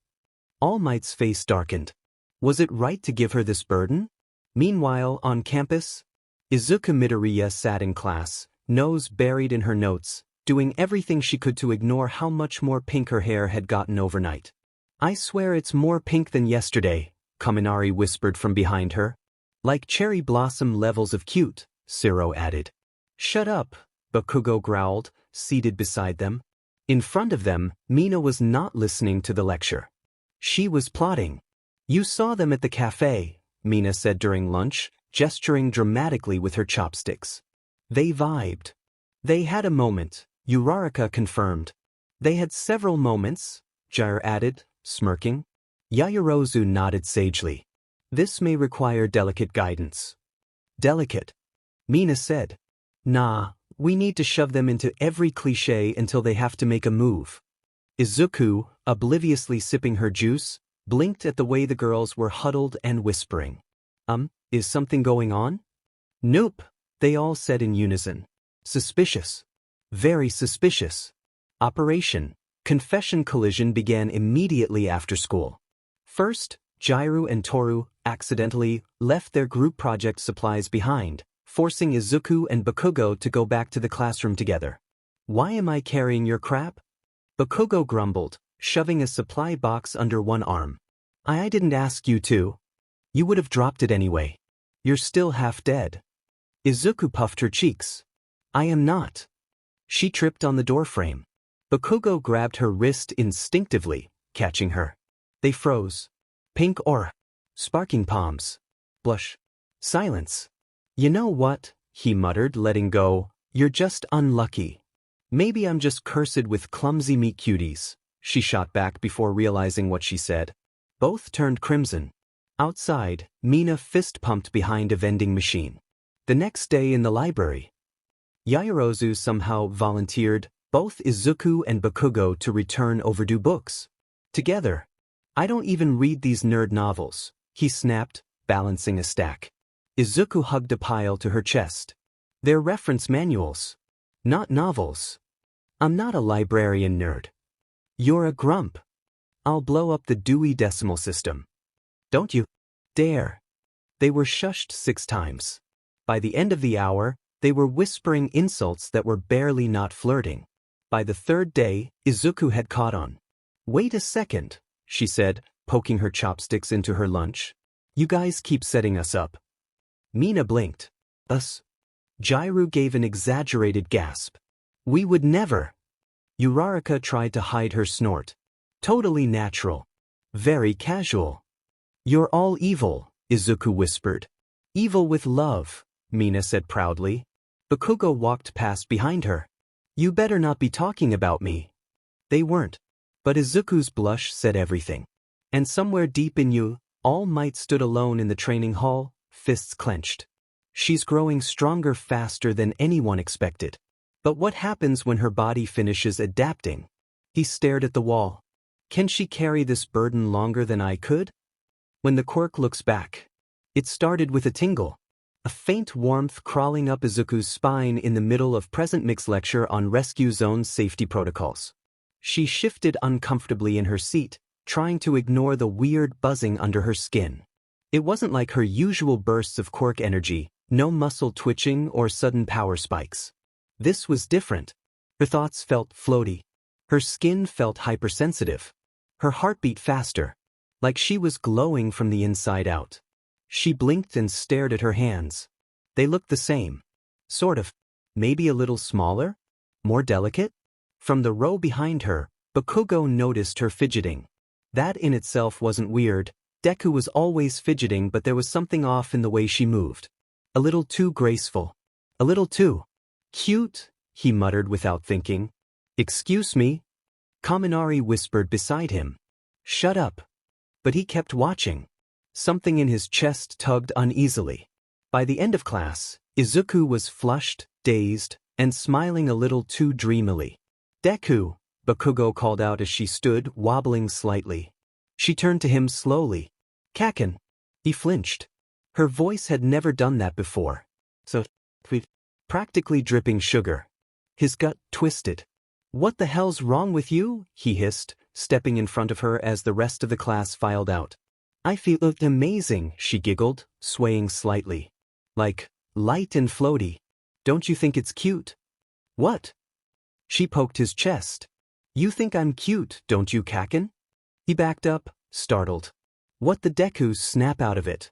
All Might's face darkened. Was it right to give her this burden? Meanwhile, on campus, Izuku Midoriya sat in class, nose buried in her notes, doing everything she could to ignore how much more pink her hair had gotten overnight. I swear it's more pink than yesterday, Kaminari whispered from behind her. Like cherry blossom levels of cute, Siro added. Shut up, Bakugo growled, seated beside them. In front of them, Mina was not listening to the lecture. She was plotting. You saw them at the cafe, Mina said during lunch, gesturing dramatically with her chopsticks. They vibed. They had a moment, Uraraka confirmed. They had several moments, Jair added, smirking. Yaoyorozu nodded sagely. This may require delicate guidance. Delicate? Mina said. Nah, we need to shove them into every cliché until they have to make a move. Izuku, obliviously sipping her juice, blinked at the way the girls were huddled and whispering. Is something going on? Nope, they all said in unison. Suspicious. Very suspicious. Operation Confession collision began immediately after school. First, Jairu and Toru accidentally left their group project supplies behind, forcing Izuku and Bakugo to go back to the classroom together. Why am I carrying your crap? Bakugo grumbled, shoving a supply box under one arm. I didn't ask you to. You would have dropped it anyway. You're still half dead. Izuku puffed her cheeks. I am not. She tripped on the doorframe. Bakugo grabbed her wrist instinctively, catching her. They froze. Pink aura. Sparking palms. Blush. Silence. You know what? He muttered, letting go. You're just unlucky. Maybe I'm just cursed with clumsy meat cuties. She shot back before realizing what she said. Both turned crimson. Outside, Mina fist-pumped behind a vending machine. The next day in the library, Yaoyorozu somehow volunteered both Izuku and Bakugo to return overdue books. Together. I don't even read these nerd novels, he snapped, balancing a stack. Izuku hugged a pile to her chest. They're reference manuals. Not novels. I'm not a librarian nerd. You're a grump. I'll blow up the Dewey Decimal System. Don't you dare. They were shushed 6 times. By the end of the hour, they were whispering insults that were barely not flirting. By the 3rd day, Izuku had caught on. Wait a second, she said, poking her chopsticks into her lunch. You guys keep setting us up. Mina blinked. Us? Jairu gave an exaggerated gasp. We would never. Uraraka tried to hide her snort. Totally natural. Very casual. You're all evil, Izuku whispered. Evil with love, Mina said proudly. Bakugo walked past behind her. You better not be talking about me. They weren't. But Izuku's blush said everything. And somewhere deep in you, All Might stood alone in the training hall, fists clenched. She's growing stronger faster than anyone expected. But what happens when her body finishes adapting? He stared at the wall. Can she carry this burden longer than I could? When the quirk looks back, it started with a tingle. A faint warmth crawling up Izuku's spine in the middle of Present Mix lecture on Rescue Zone safety protocols. She shifted uncomfortably in her seat, trying to ignore the weird buzzing under her skin. It wasn't like her usual bursts of quirk energy, no muscle twitching or sudden power spikes. This was different. Her thoughts felt floaty. Her skin felt hypersensitive. Her heart beat faster, like she was glowing from the inside out. She blinked and stared at her hands. They looked the same. Sort of. Maybe a little smaller? More delicate? From the row behind her, Bakugo noticed her fidgeting. That in itself wasn't weird. Deku was always fidgeting, but there was something off in the way she moved. A little too graceful. A little too cute, he muttered without thinking. Excuse me? Kaminari whispered beside him. Shut up. But he kept watching. Something in his chest tugged uneasily. By the end of class, Izuku was flushed, dazed, and smiling a little too dreamily. Deku, Bakugo called out as she stood, wobbling slightly. She turned to him slowly. Kaken. He flinched. Her voice had never done that before. So, practically dripping sugar. His gut twisted. What the hell's wrong with you? He hissed, stepping in front of her as the rest of the class filed out. I feel amazing, she giggled, swaying slightly. Like, light and floaty. Don't you think it's cute? What? She poked his chest. You think I'm cute, don't you, Kaken? He backed up, startled. What the Deku snap out of it?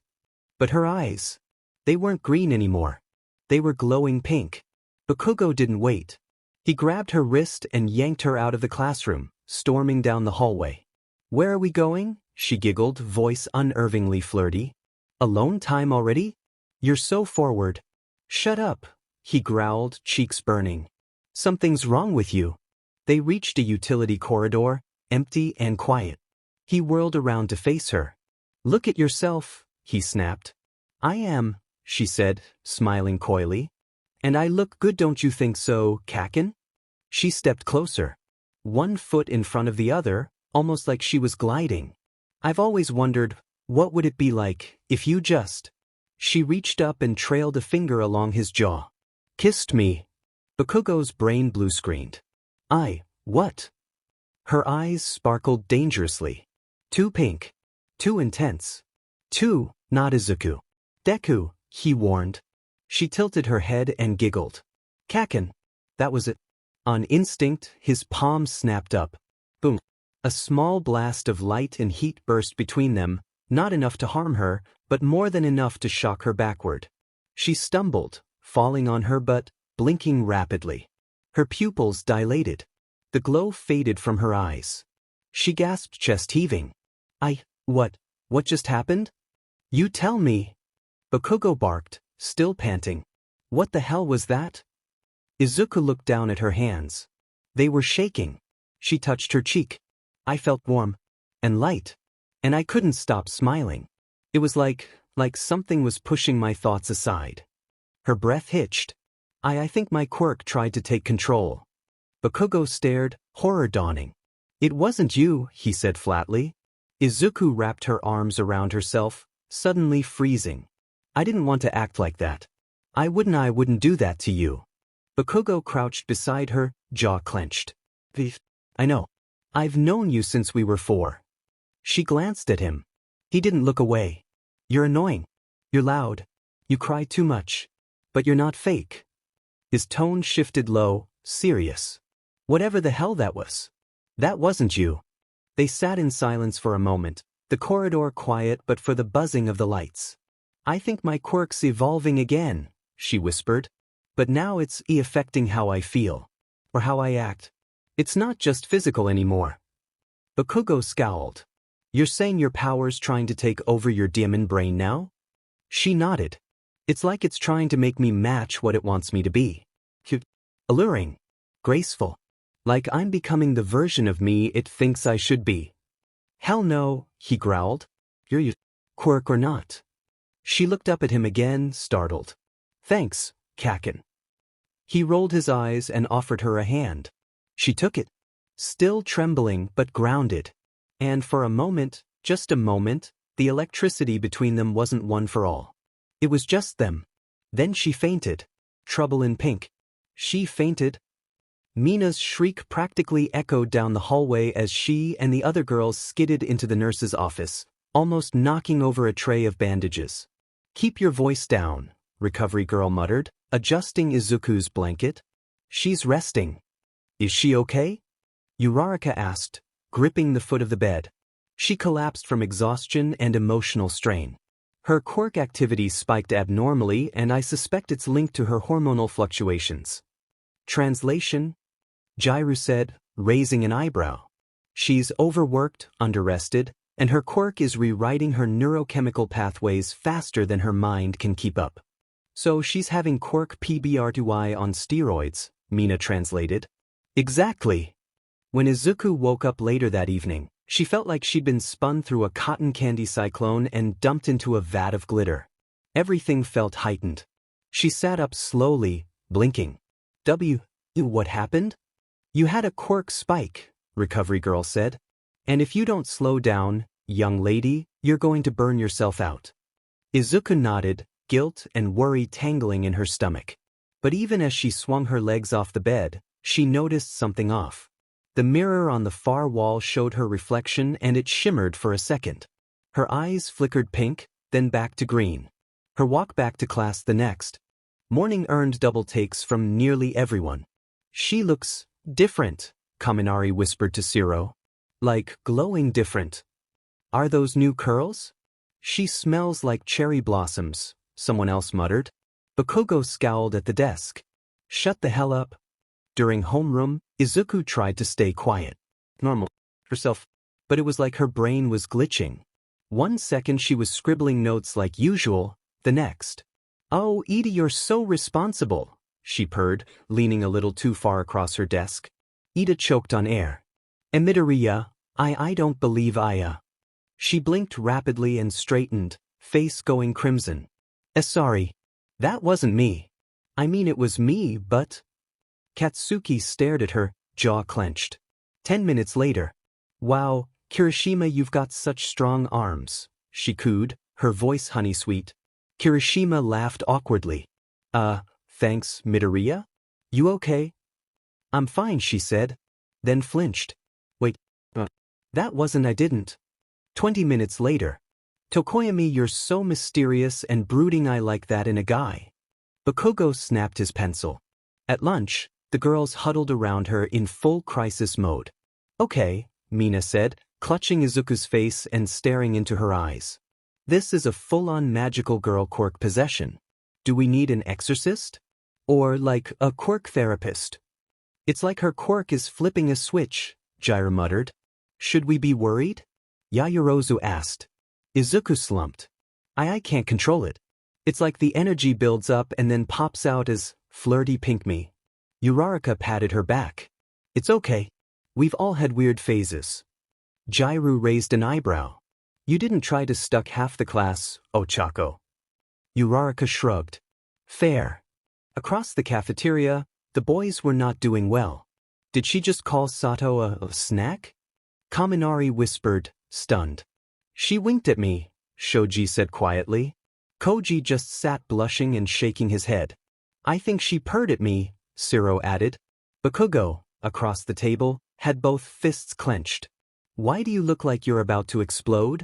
But her eyes. They weren't green anymore. They were glowing pink. Bakugo didn't wait. He grabbed her wrist and yanked her out of the classroom, storming down the hallway. Where are we going? She giggled, voice unnervingly flirty. Alone time already? You're so forward. Shut up, he growled, cheeks burning. Something's wrong with you. They reached a utility corridor, empty and quiet. He whirled around to face her. Look at yourself, he snapped. I am, she said, smiling coyly. And I look good, don't you think so, Kaken? She stepped closer. One foot in front of the other, almost like she was gliding. I've always wondered, what would it be like, if you just... She reached up and trailed a finger along his jaw. Kissed me. Bakugo's brain blue-screened. What? Her eyes sparkled dangerously. Too pink. Too intense. Too, not Izuku. Deku, he warned. She tilted her head and giggled. Kaken. That was it. On instinct, his palm snapped up. Boom. A small blast of light and heat burst between them, not enough to harm her, but more than enough to shock her backward. She stumbled, falling on her butt, blinking rapidly. Her pupils dilated. The glow faded from her eyes. She gasped, chest heaving. What just happened? You tell me. Bakugo barked, still panting. What the hell was that? Izuku looked down at her hands. They were shaking. She touched her cheek. I felt warm. And light. And I couldn't stop smiling. It was like something was pushing my thoughts aside. Her breath hitched. I think my quirk tried to take control. Bakugo stared, horror dawning. It wasn't you, he said flatly. Izuku wrapped her arms around herself, suddenly freezing. I didn't want to act like that. I wouldn't do that to you. Bakugo crouched beside her, jaw clenched. I know. I've known you since we were 4. She glanced at him. He didn't look away. You're annoying. You're loud. You cry too much. But you're not fake. His tone shifted low, serious. Whatever the hell that was. That wasn't you. They sat in silence for a moment, the corridor quiet but for the buzzing of the lights. I think my quirk's evolving again, she whispered. But now it's affecting how I feel. Or how I act. It's not just physical anymore. Bakugo scowled. You're saying your power's trying to take over your demon brain now? She nodded. It's like it's trying to make me match what it wants me to be. Cute. Alluring. Graceful. Like I'm becoming the version of me it thinks I should be. Hell no, he growled. You're you, Quirk or not. She looked up at him again, startled. Thanks, Kaken. He rolled his eyes and offered her a hand. She took it. Still trembling but grounded. And for a moment, just a moment, the electricity between them wasn't one for all. It was just them. Then she fainted. Trouble in pink. She fainted. Mina's shriek practically echoed down the hallway as she and the other girls skidded into the nurse's office, almost knocking over a tray of bandages. Keep your voice down, recovery girl muttered, adjusting Izuku's blanket. She's resting. Is she okay? Uraraka asked, gripping the foot of the bed. She collapsed from exhaustion and emotional strain. Her quirk activity spiked abnormally and I suspect it's linked to her hormonal fluctuations. Translation? Jairu said, raising an eyebrow. She's overworked, underrested, and her quirk is rewriting her neurochemical pathways faster than her mind can keep up. So she's having quirk PBR2I on steroids, Mina translated. Exactly. When Izuku woke up later that evening, she felt like she'd been spun through a cotton candy cyclone and dumped into a vat of glitter. Everything felt heightened. She sat up slowly, blinking. What happened? You had a quirk spike, recovery girl said. And if you don't slow down, young lady, you're going to burn yourself out. Izuku nodded, guilt and worry tangling in her stomach. But even as she swung her legs off the bed, she noticed something off. The mirror on the far wall showed her reflection and it shimmered for a second. Her eyes flickered pink, then back to green. Her walk back to class the next morning earned double takes from nearly everyone. She looks different, Kaminari whispered to Shiro. Like glowing different. Are those new curls? She smells like cherry blossoms, someone else muttered. Bakugo scowled at the desk. Shut the hell up. During homeroom, Izuku tried to stay quiet. Normal. Herself. But it was like her brain was glitching. 1 second she was scribbling notes like usual, the next. Oh, Edie, you're so responsible, she purred, leaning a little too far across her desk. Ida choked on air. Midoriya, I don't believe Aya. She blinked rapidly and straightened, face going crimson. Sorry. That wasn't me. I mean it was me, but... Katsuki stared at her, jaw clenched. 10 minutes later. Wow, Kirishima, you've got such strong arms, she cooed, her voice honey-sweet. Kirishima laughed awkwardly. Thanks, Midoriya? You okay? I'm fine, she said. Then flinched. Wait, that wasn't I didn't. 20 minutes later. Tokoyami, you're so mysterious and brooding, I like that in a guy. Bakugo snapped his pencil. At lunch, the girls huddled around her in full crisis mode. Okay, Mina said, clutching Izuku's face and staring into her eyes. This is a full-on magical girl quirk possession. Do we need an exorcist? Or like a quirk therapist? It's like her quirk is flipping a switch, Jiraiya muttered. Should we be worried? Yaoyorozu asked. Izuku slumped. I can't control it. It's like the energy builds up and then pops out as flirty pink me. Uraraka patted her back. It's okay. We've all had weird phases. Jairu raised an eyebrow. You didn't try to stuck half the class, Ochako. Uraraka shrugged. Fair. Across the cafeteria, the boys were not doing well. Did she just call Sato a snack? Kaminari whispered, stunned. She winked at me, Shoji said quietly. Koji just sat blushing and shaking his head. I think she purred at me, Shiro added. Bakugo, across the table, had both fists clenched. Why do you look like you're about to explode?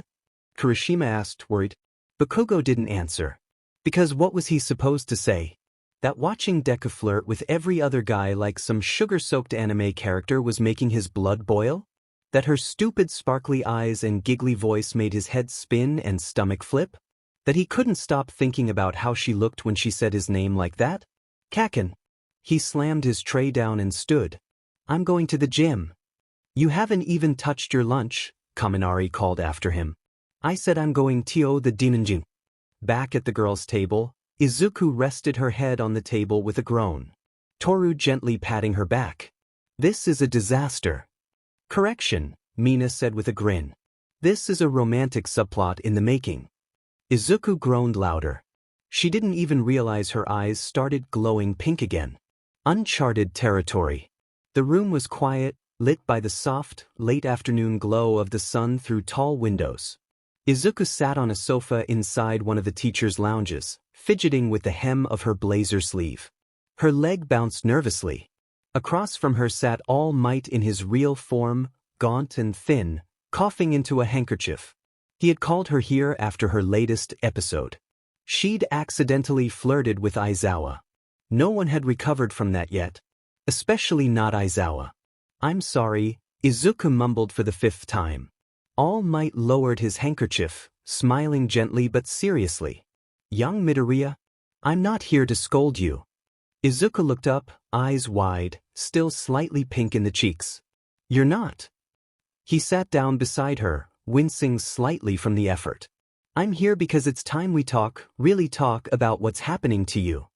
Kirishima asked, worried. Bakugo didn't answer. Because what was he supposed to say? That watching Deku flirt with every other guy like some sugar-soaked anime character was making his blood boil? That her stupid sparkly eyes and giggly voice made his head spin and stomach flip? That he couldn't stop thinking about how she looked when she said his name like that? Kaken. He slammed his tray down and stood. I'm going to the gym. You haven't even touched your lunch, Kaminari called after him. I said I'm going to the Dinanjin. Back at the girls' table, Izuku rested her head on the table with a groan. Toru gently patting her back. This is a disaster. Correction, Mina said with a grin. This is a romantic subplot in the making. Izuku groaned louder. She didn't even realize her eyes started glowing pink again. Uncharted territory. The room was quiet, lit by the soft, late afternoon glow of the sun through tall windows. Izuku sat on a sofa inside one of the teacher's lounges, fidgeting with the hem of her blazer sleeve. Her leg bounced nervously. Across from her sat All Might in his real form, gaunt and thin, coughing into a handkerchief. He had called her here after her latest episode. She'd accidentally flirted with Aizawa. No one had recovered from that yet. Especially not Aizawa. I'm sorry, Izuku mumbled for the 5th time. All Might lowered his handkerchief, smiling gently but seriously. Young Midoriya, I'm not here to scold you. Izuku looked up, eyes wide, still slightly pink in the cheeks. You're not. He sat down beside her, wincing slightly from the effort. I'm here because it's time we really talk about what's happening to you.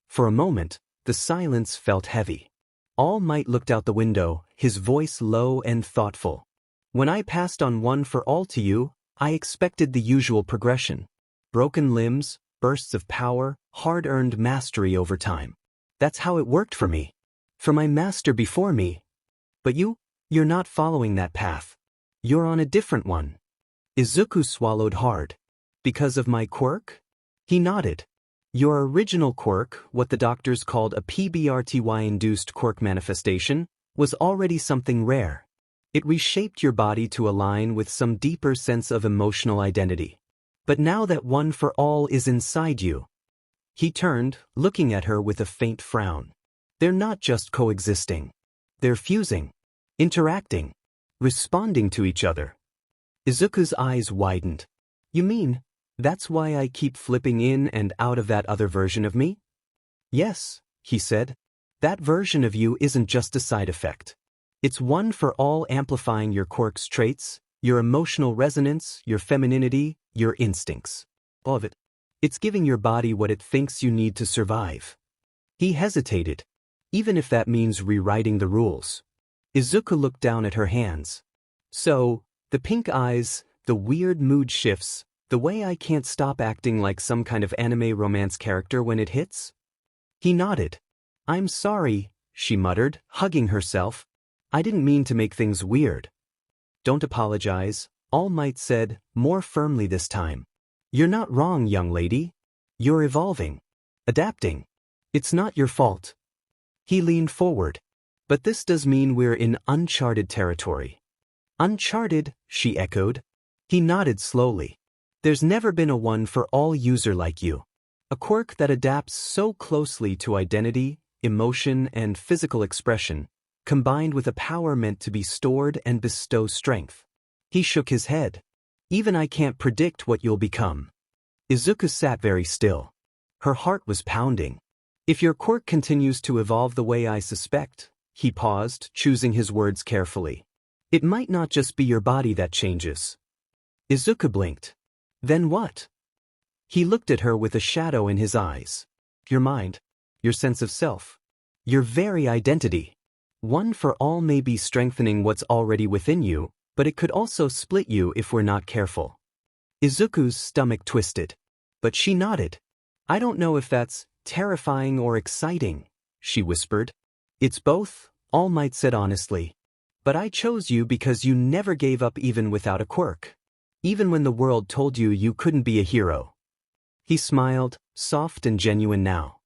For a moment, the silence felt heavy. All Might looked out the window, his voice low and thoughtful. When I passed on One for All to you, I expected the usual progression. Broken limbs, bursts of power, hard-earned mastery over time. That's how it worked for me. For my master before me. But you're not following that path. You're on a different one. Izuku swallowed hard. Because of my quirk? He nodded. Your original quirk, what the doctors called a PBRTY-induced quirk manifestation, was already something rare. It reshaped your body to align with some deeper sense of emotional identity. But now that One for All is inside you. He turned, looking at her with a faint frown. They're not just coexisting. They're fusing, interacting, responding to each other. Izuku's eyes widened. You mean, that's why I keep flipping in and out of that other version of me? Yes, he said. That version of you isn't just a side effect. It's One for All amplifying your quirk's traits, your emotional resonance, your femininity, your instincts. All of it. It's giving your body what it thinks you need to survive. He hesitated, even if that means rewriting the rules. Izuku looked down at her hands. So, the pink eyes, the weird mood shifts, the way I can't stop acting like some kind of anime romance character when it hits? He nodded. I'm sorry, she muttered, hugging herself. I didn't mean to make things weird. Don't apologize, All Might said, more firmly this time. You're not wrong, young lady. You're evolving. Adapting. It's not your fault. He leaned forward. But this does mean we're in uncharted territory. Uncharted, she echoed. He nodded slowly. There's never been a One for All user like you. A quirk that adapts so closely to identity, emotion, and physical expression, combined with a power meant to be stored and bestow strength. He shook his head. Even I can't predict what you'll become. Izuku sat very still. Her heart was pounding. If your quirk continues to evolve the way I suspect, he paused, choosing his words carefully. It might not just be your body that changes. Izuku blinked. Then what? He looked at her with a shadow in his eyes. Your mind. Your sense of self. Your very identity. One for All may be strengthening what's already within you, but it could also split you if we're not careful. Izuku's stomach twisted. But she nodded. I don't know if that's terrifying or exciting, she whispered. It's both, All Might said honestly. But I chose you because you never gave up even without a quirk. Even when the world told you you couldn't be a hero. He smiled, soft and genuine now.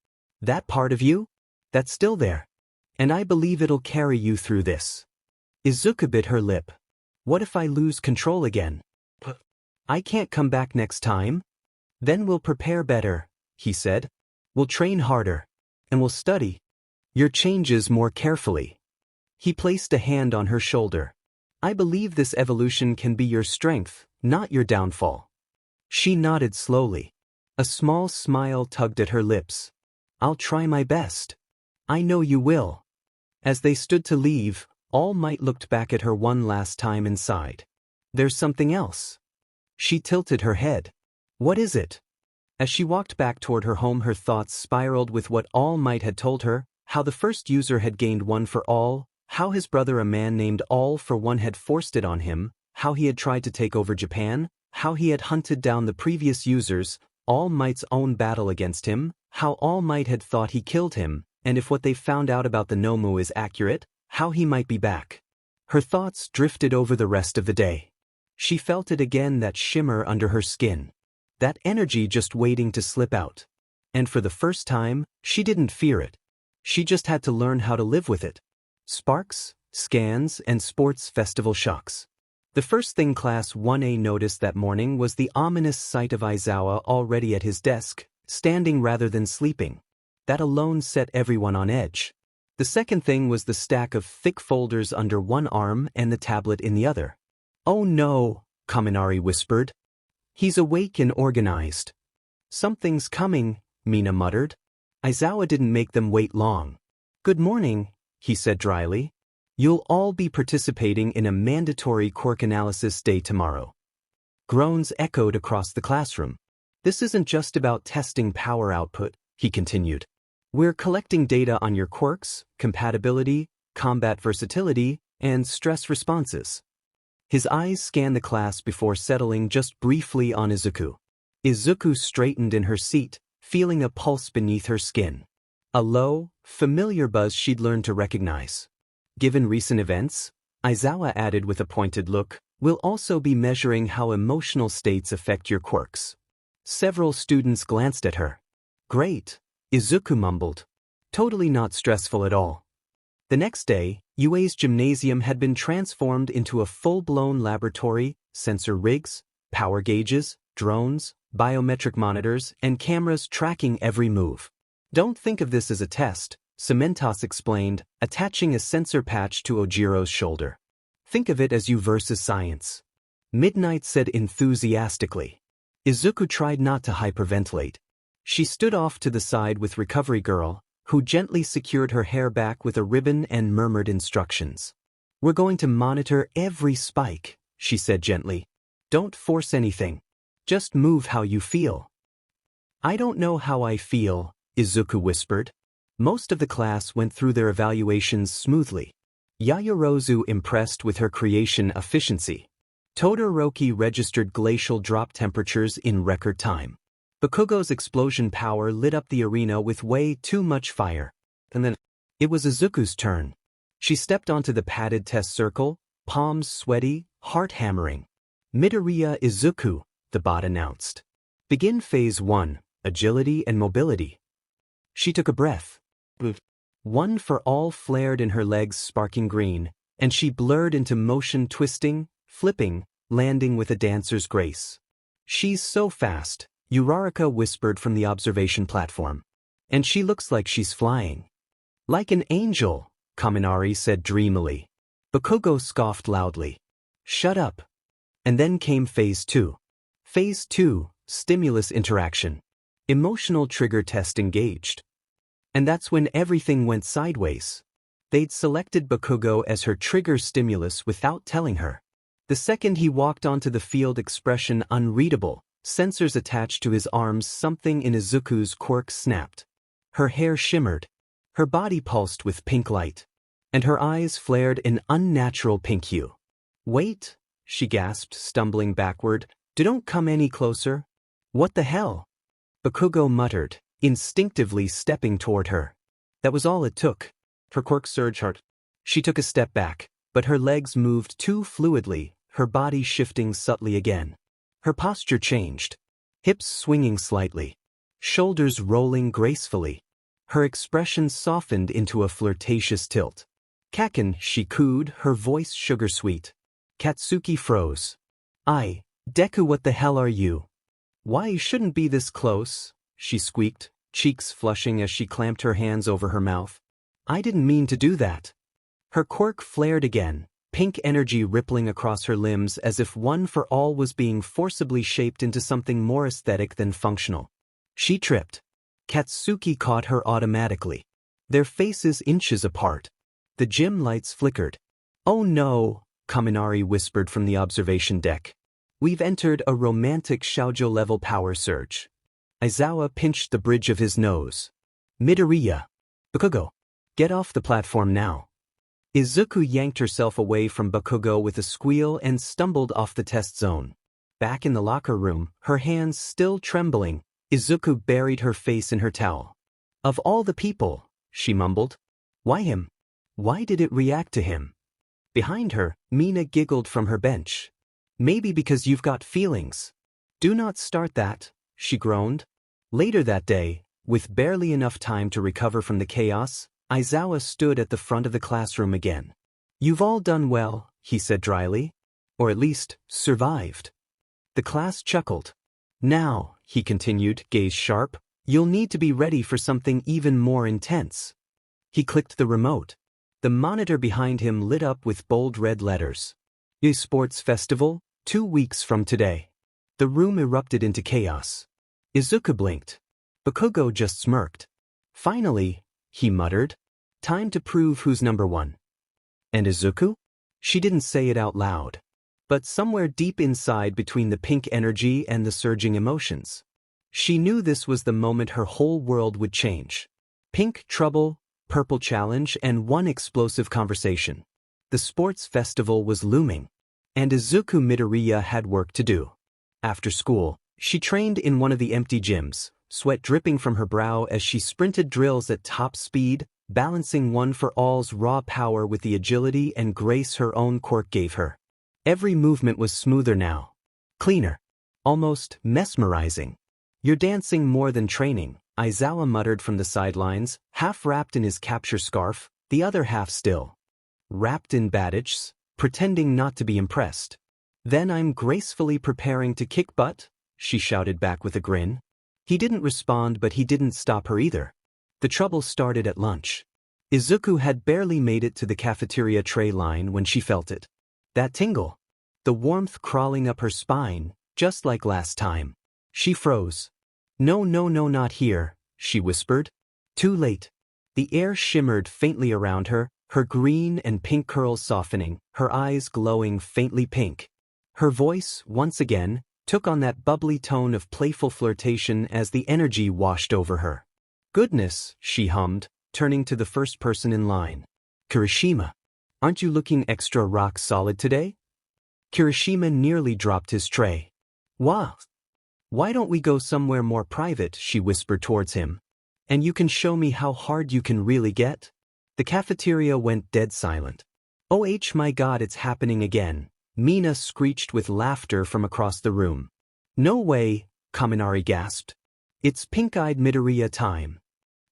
That part of you? That's still there. And I believe it'll carry you through this. Izuku bit her lip. What if I lose control again? I can't come back next time? Then we'll prepare better, he said. We'll train harder. And we'll study your changes more carefully. He placed a hand on her shoulder. I believe this evolution can be your strength, not your downfall. She nodded slowly. A small smile tugged at her lips. I'll try my best. I know you will. As they stood to leave, All Might looked back at her one last time inside. There's something else. She tilted her head. What is it? As she walked back toward her home, her thoughts spiraled with what All Might had told her, how the first user had gained one for all, how his brother, a man named All for One, had forced it on him, how he had tried to take over Japan, how he had hunted down the previous users, All Might's own battle against him, how All Might had thought he killed him, and if what they found out about the Nomu is accurate, how he might be back. Her thoughts drifted over the rest of the day. She felt it again, that shimmer under her skin. That energy just waiting to slip out. And for the first time, she didn't fear it. She just had to learn how to live with it. Sparks, scans, and sports festival shocks. The first thing Class 1A noticed that morning was the ominous sight of Aizawa already at his desk, standing rather than sleeping. That alone set everyone on edge. The second thing was the stack of thick folders under one arm and the tablet in the other. "Oh no," Kaminari whispered. "He's awake and organized." "Something's coming," Mina muttered. Aizawa didn't make them wait long. "Good morning," he said dryly. "You'll all be participating in a mandatory quirk analysis day tomorrow." Groans echoed across the classroom. "This isn't just about testing power output," he continued. "We're collecting data on your quirks, compatibility, combat versatility, and stress responses." His eyes scanned the class before settling just briefly on Isuku. Isuku straightened in her seat, feeling a pulse beneath her skin. A low, familiar buzz she'd learned to recognize. "Given recent events," Aizawa added with a pointed look, "we'll also be measuring how emotional states affect your quirks." Several students glanced at her. "Great," Isuku mumbled. "Totally not stressful at all." The next day, UA's gymnasium had been transformed into a full-blown laboratory, sensor rigs, power gauges, drones, biometric monitors, and cameras tracking every move. "Don't think of this as a test," Cementos explained, attaching a sensor patch to Ojiro's shoulder. "Think of it as you versus science," Midnight said enthusiastically. Isuku tried not to hyperventilate. She stood off to the side with Recovery Girl, who gently secured her hair back with a ribbon and murmured instructions. "We're going to monitor every spike," she said gently. "Don't force anything. Just move how you feel." "I don't know how I feel," Isuku whispered. Most of the class went through their evaluations smoothly. Yayorozu impressed with her creation efficiency. Todoroki registered glacial drop temperatures in record time. Bakugo's explosion power lit up the arena with way too much fire. And then, it was Izuku's turn. She stepped onto the padded test circle, palms sweaty, heart hammering. "Midoriya Izuku," the bot announced. "Begin Phase 1, Agility and Mobility." She took a breath. One for all flared in her legs, sparking green, and she blurred into motion, twisting, flipping, landing with a dancer's grace. "She's so fast," Uraraka whispered from the observation platform. "And she looks like she's flying." "Like an angel," Kaminari said dreamily. Bakugo scoffed loudly. "Shut up." And then came Phase 2. Phase 2, Stimulus Interaction. Emotional trigger test engaged. And that's when everything went sideways. They'd selected Bakugo as her trigger stimulus without telling her. The second he walked onto the field, expression unreadable, sensors attached to his arms, something in Izuku's quirk snapped. Her hair shimmered. Her body pulsed with pink light. And her eyes flared an unnatural pink hue. "Wait," she gasped, stumbling backward. "Don't come any closer." "What the hell?" Bakugo muttered, instinctively stepping toward her. That was all it took. Her quirk surged hard. She took a step back, but her legs moved too fluidly, her body shifting subtly again. Her posture changed. Hips swinging slightly. Shoulders rolling gracefully. Her expression softened into a flirtatious tilt. "Kaken," she cooed, her voice sugar-sweet. Katsuki froze. Deku, what the hell are you?" "Why, you shouldn't be this close," she squeaked, cheeks flushing as she clamped her hands over her mouth. "I didn't mean to do that." Her quirk flared again, pink energy rippling across her limbs as if One for All was being forcibly shaped into something more aesthetic than functional. She tripped. Katsuki caught her automatically. Their faces inches apart. The gym lights flickered. "Oh no," Kaminari whispered from the observation deck. We've entered a romantic shoujo-level power surge. Aizawa pinched the bridge of his nose. Midoriya. Bakugo. Get off the platform now. Izuku yanked herself away from Bakugo with a squeal and stumbled off the test zone. Back in the locker room, her hands still trembling, Izuku buried her face in her towel. Of all the people, she mumbled. Why him? Why did it react to him? Behind her, Mina giggled from her bench. Maybe because you've got feelings. Do not start that, she groaned. Later that day, with barely enough time to recover from the chaos, Aizawa stood at the front of the classroom again. You've all done well, he said dryly. Or at least, survived. The class chuckled. Now, he continued, gaze sharp, you'll need to be ready for something even more intense. He clicked the remote. The monitor behind him lit up with bold red letters. Sports Festival, 2 weeks from today. The room erupted into chaos. Izuku blinked. Bakugo just smirked. Finally, he muttered, time to prove who's number one. And Izuku? She didn't say it out loud. But somewhere deep inside between the pink energy and the surging emotions, she knew this was the moment her whole world would change. Pink trouble, purple challenge, and one explosive conversation. The sports festival was looming, and Izuku Midoriya had work to do. After school, she trained in one of the empty gyms, sweat dripping from her brow as she sprinted drills at top speed, balancing one for all's raw power with the agility and grace her own quirk gave her. Every movement was smoother now. Cleaner. Almost mesmerizing. You're dancing more than training, Aizawa muttered from the sidelines, half wrapped in his capture scarf, the other half still wrapped in bandages, pretending not to be impressed. Then I'm gracefully preparing to kick butt, she shouted back with a grin. He didn't respond, but he didn't stop her either. The trouble started at lunch. Izuku had barely made it to the cafeteria tray line when she felt it. That tingle. The warmth crawling up her spine, just like last time. She froze. No, not here, she whispered. Too late. The air shimmered faintly around her, her green and pink curls softening, her eyes glowing faintly pink. Her voice, once again, took on that bubbly tone of playful flirtation as the energy washed over her. Goodness, she hummed, turning to the first person in line. Kirishima. Aren't you looking extra rock solid today? Kirishima nearly dropped his tray. Wow. Why don't we go somewhere more private, she whispered towards him. And you can show me how hard you can really get? The cafeteria went dead silent. Oh my god, it's happening again, Mina screeched with laughter from across the room. No way, Kaminari gasped. It's pink-eyed Midoriya time.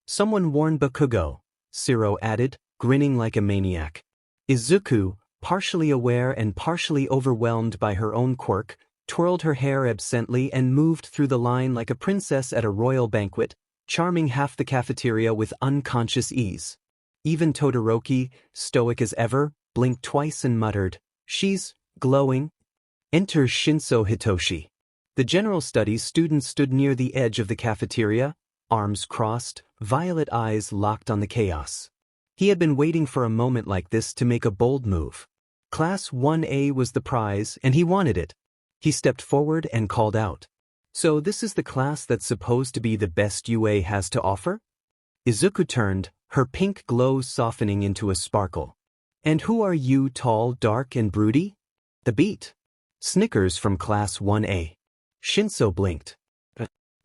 Someone warn Bakugo, Shiro added, grinning like a maniac. Izuku, partially aware and partially overwhelmed by her own quirk, twirled her hair absently and moved through the line like a princess at a royal banquet, charming half the cafeteria with unconscious ease. Even Todoroki, stoic as ever, blinked twice and muttered, she's glowing. Enter Shinszo Hitoshi. The general studies student stood near the edge of the cafeteria, arms crossed, violet eyes locked on the chaos. He had been waiting for a moment like this to make a bold move. Class 1A was the prize, and he wanted it. He stepped forward and called out. So this is the class that's supposed to be the best UA has to offer? Izuku turned, her pink glow softening into a sparkle. And who are you, tall, dark, and broody? The beat. Snickers from Class 1A. Shinszo blinked.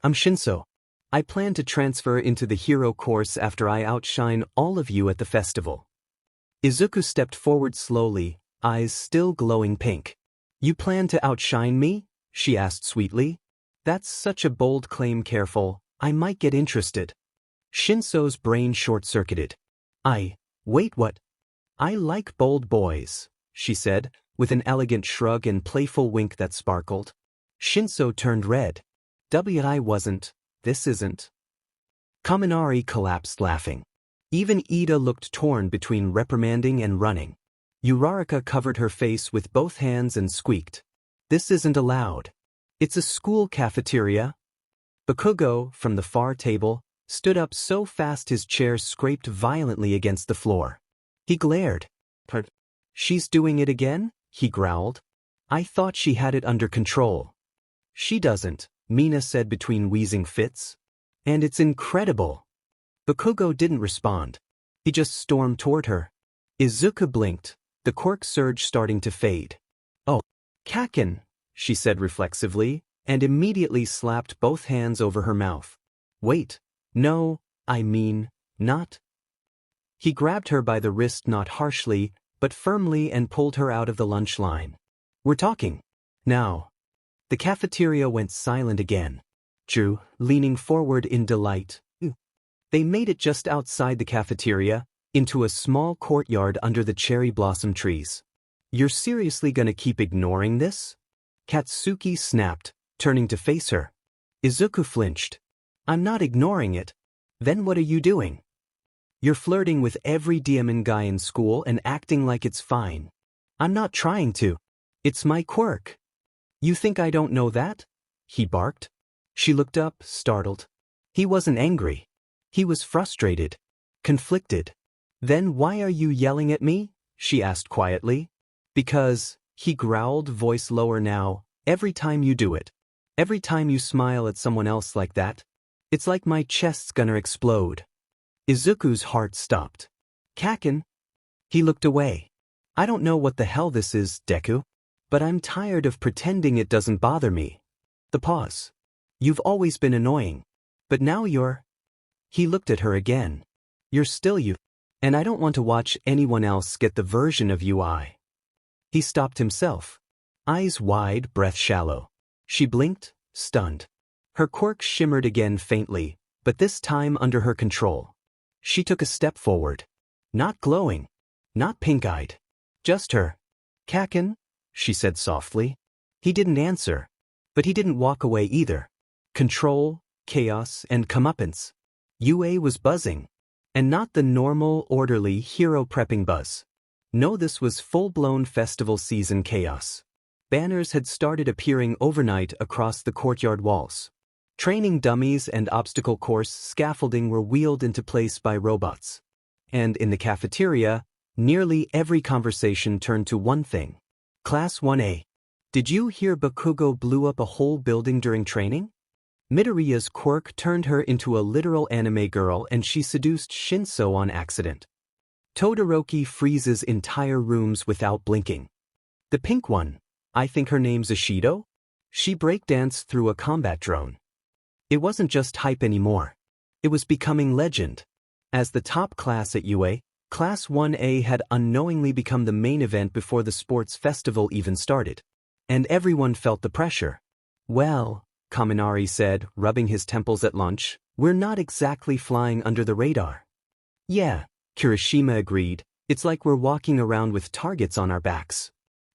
I'm Shinszo. I plan to transfer into the hero course after I outshine all of you at the festival. Izuku stepped forward slowly, eyes still glowing pink. You plan to outshine me? She asked sweetly. That's such a bold claim, careful, I might get interested. Shinszo's brain short-circuited. Wait, what? I like bold boys, she said, with an elegant shrug and playful wink that sparkled. Shinszo turned red. I wasn't. This isn't. Kaminari collapsed laughing. Even Ida looked torn between reprimanding and running. Uraraka covered her face with both hands and squeaked. This isn't allowed. It's a school cafeteria. Bakugo, from the far table, stood up so fast his chair scraped violently against the floor. He glared. She's doing it again? he growled. I thought she had it under control. She doesn't, Mina said between wheezing fits. And it's incredible. Bakugo didn't respond. He just stormed toward her. Izuku blinked, the quirk surge starting to fade. Oh, Kaken, she said reflexively, and immediately slapped both hands over her mouth. Wait, no, I mean, not. He grabbed her by the wrist not harshly, but firmly and pulled her out of the lunch line. We're talking. Now. The cafeteria went silent again. Drew, leaning forward in delight. They made it just outside the cafeteria, into a small courtyard under the cherry blossom trees. You're seriously gonna keep ignoring this? Katsuki snapped, turning to face her. Izuku flinched. I'm not ignoring it. Then what are you doing? You're flirting with every demon guy in school and acting like it's fine. I'm not trying to. It's my quirk. You think I don't know that? He barked. She looked up, startled. He wasn't angry. He was frustrated. Conflicted. Then why are you yelling at me? She asked quietly. Because, he growled, voice lower now, every time you do it. Every time you smile at someone else like that. It's like my chest's gonna explode. Izuku's heart stopped. Kaken? He looked away. I don't know what the hell this is, Deku. But I'm tired of pretending it doesn't bother me. The pause. You've always been annoying. But now you're... He looked at her again. You're still you. And I don't want to watch anyone else get the version of you I. He stopped himself. Eyes wide, breath shallow. She blinked, stunned. Her quirk shimmered again faintly, but this time under her control. She took a step forward. Not glowing. Not pink-eyed. Just her. Kaken? She said softly. He didn't answer. But he didn't walk away either. Control, chaos, and comeuppance. UA was buzzing. And not the normal, orderly, hero-prepping buzz. No, this was full-blown festival season chaos. Banners had started appearing overnight across the courtyard walls. Training dummies and obstacle course scaffolding were wheeled into place by robots. And in the cafeteria, nearly every conversation turned to one thing. Class 1A. Did you hear Bakugo blew up a whole building during training? Midoriya's quirk turned her into a literal anime girl and she seduced Shinszo on accident. Todoroki freezes entire rooms without blinking. The pink one, I think her name's Ishido? She breakdanced through a combat drone. It wasn't just hype anymore. It was becoming legend. As the top class at UA, Class 1A had unknowingly become the main event before the sports festival even started. And everyone felt the pressure. Well, Kaminari said, rubbing his temples at lunch, we're not exactly flying under the radar. Yeah, Kirishima agreed, it's like we're walking around with targets on our backs.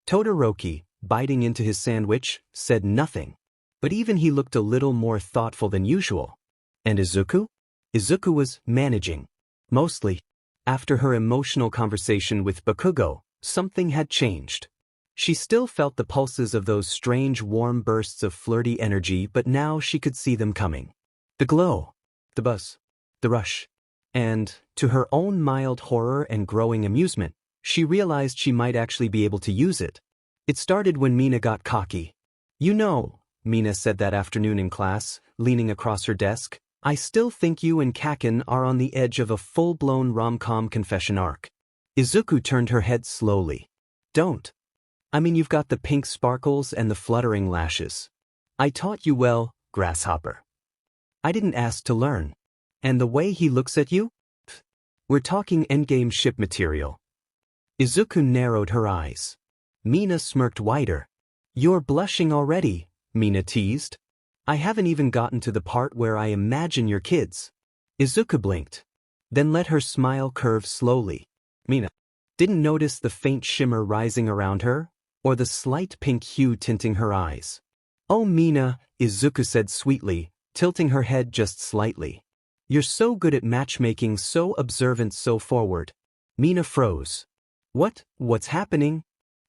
Todoroki, biting into his sandwich, said nothing. But even he looked a little more thoughtful than usual. And Izuku? Izuku was managing. Mostly. After her emotional conversation with Bakugo, something had changed. She still felt the pulses of those strange warm bursts of flirty energy, but now she could see them coming. The glow. The buzz. The rush. And, to her own mild horror and growing amusement, she realized she might actually be able to use it. It started when Mina got cocky. You know, Mina said that afternoon in class, leaning across her desk, I still think you and Kaken are on the edge of a full-blown romcom confession arc. Izuku turned her head slowly. Don't. I mean, you've got the pink sparkles and the fluttering lashes. I taught you well, grasshopper. I didn't ask to learn. And the way he looks at you? Pfft. We're talking endgame ship material. Izuku narrowed her eyes. Mina smirked wider. You're blushing already, Mina teased. I haven't even gotten to the part where I imagine your kids. Izuku blinked. Then let her smile curve slowly. Mina didn't notice the faint shimmer rising around her, or the slight pink hue tinting her eyes. Oh Mina, Izuku said sweetly, tilting her head just slightly. You're so good at matchmaking, so observant, so forward. Mina froze. What's happening?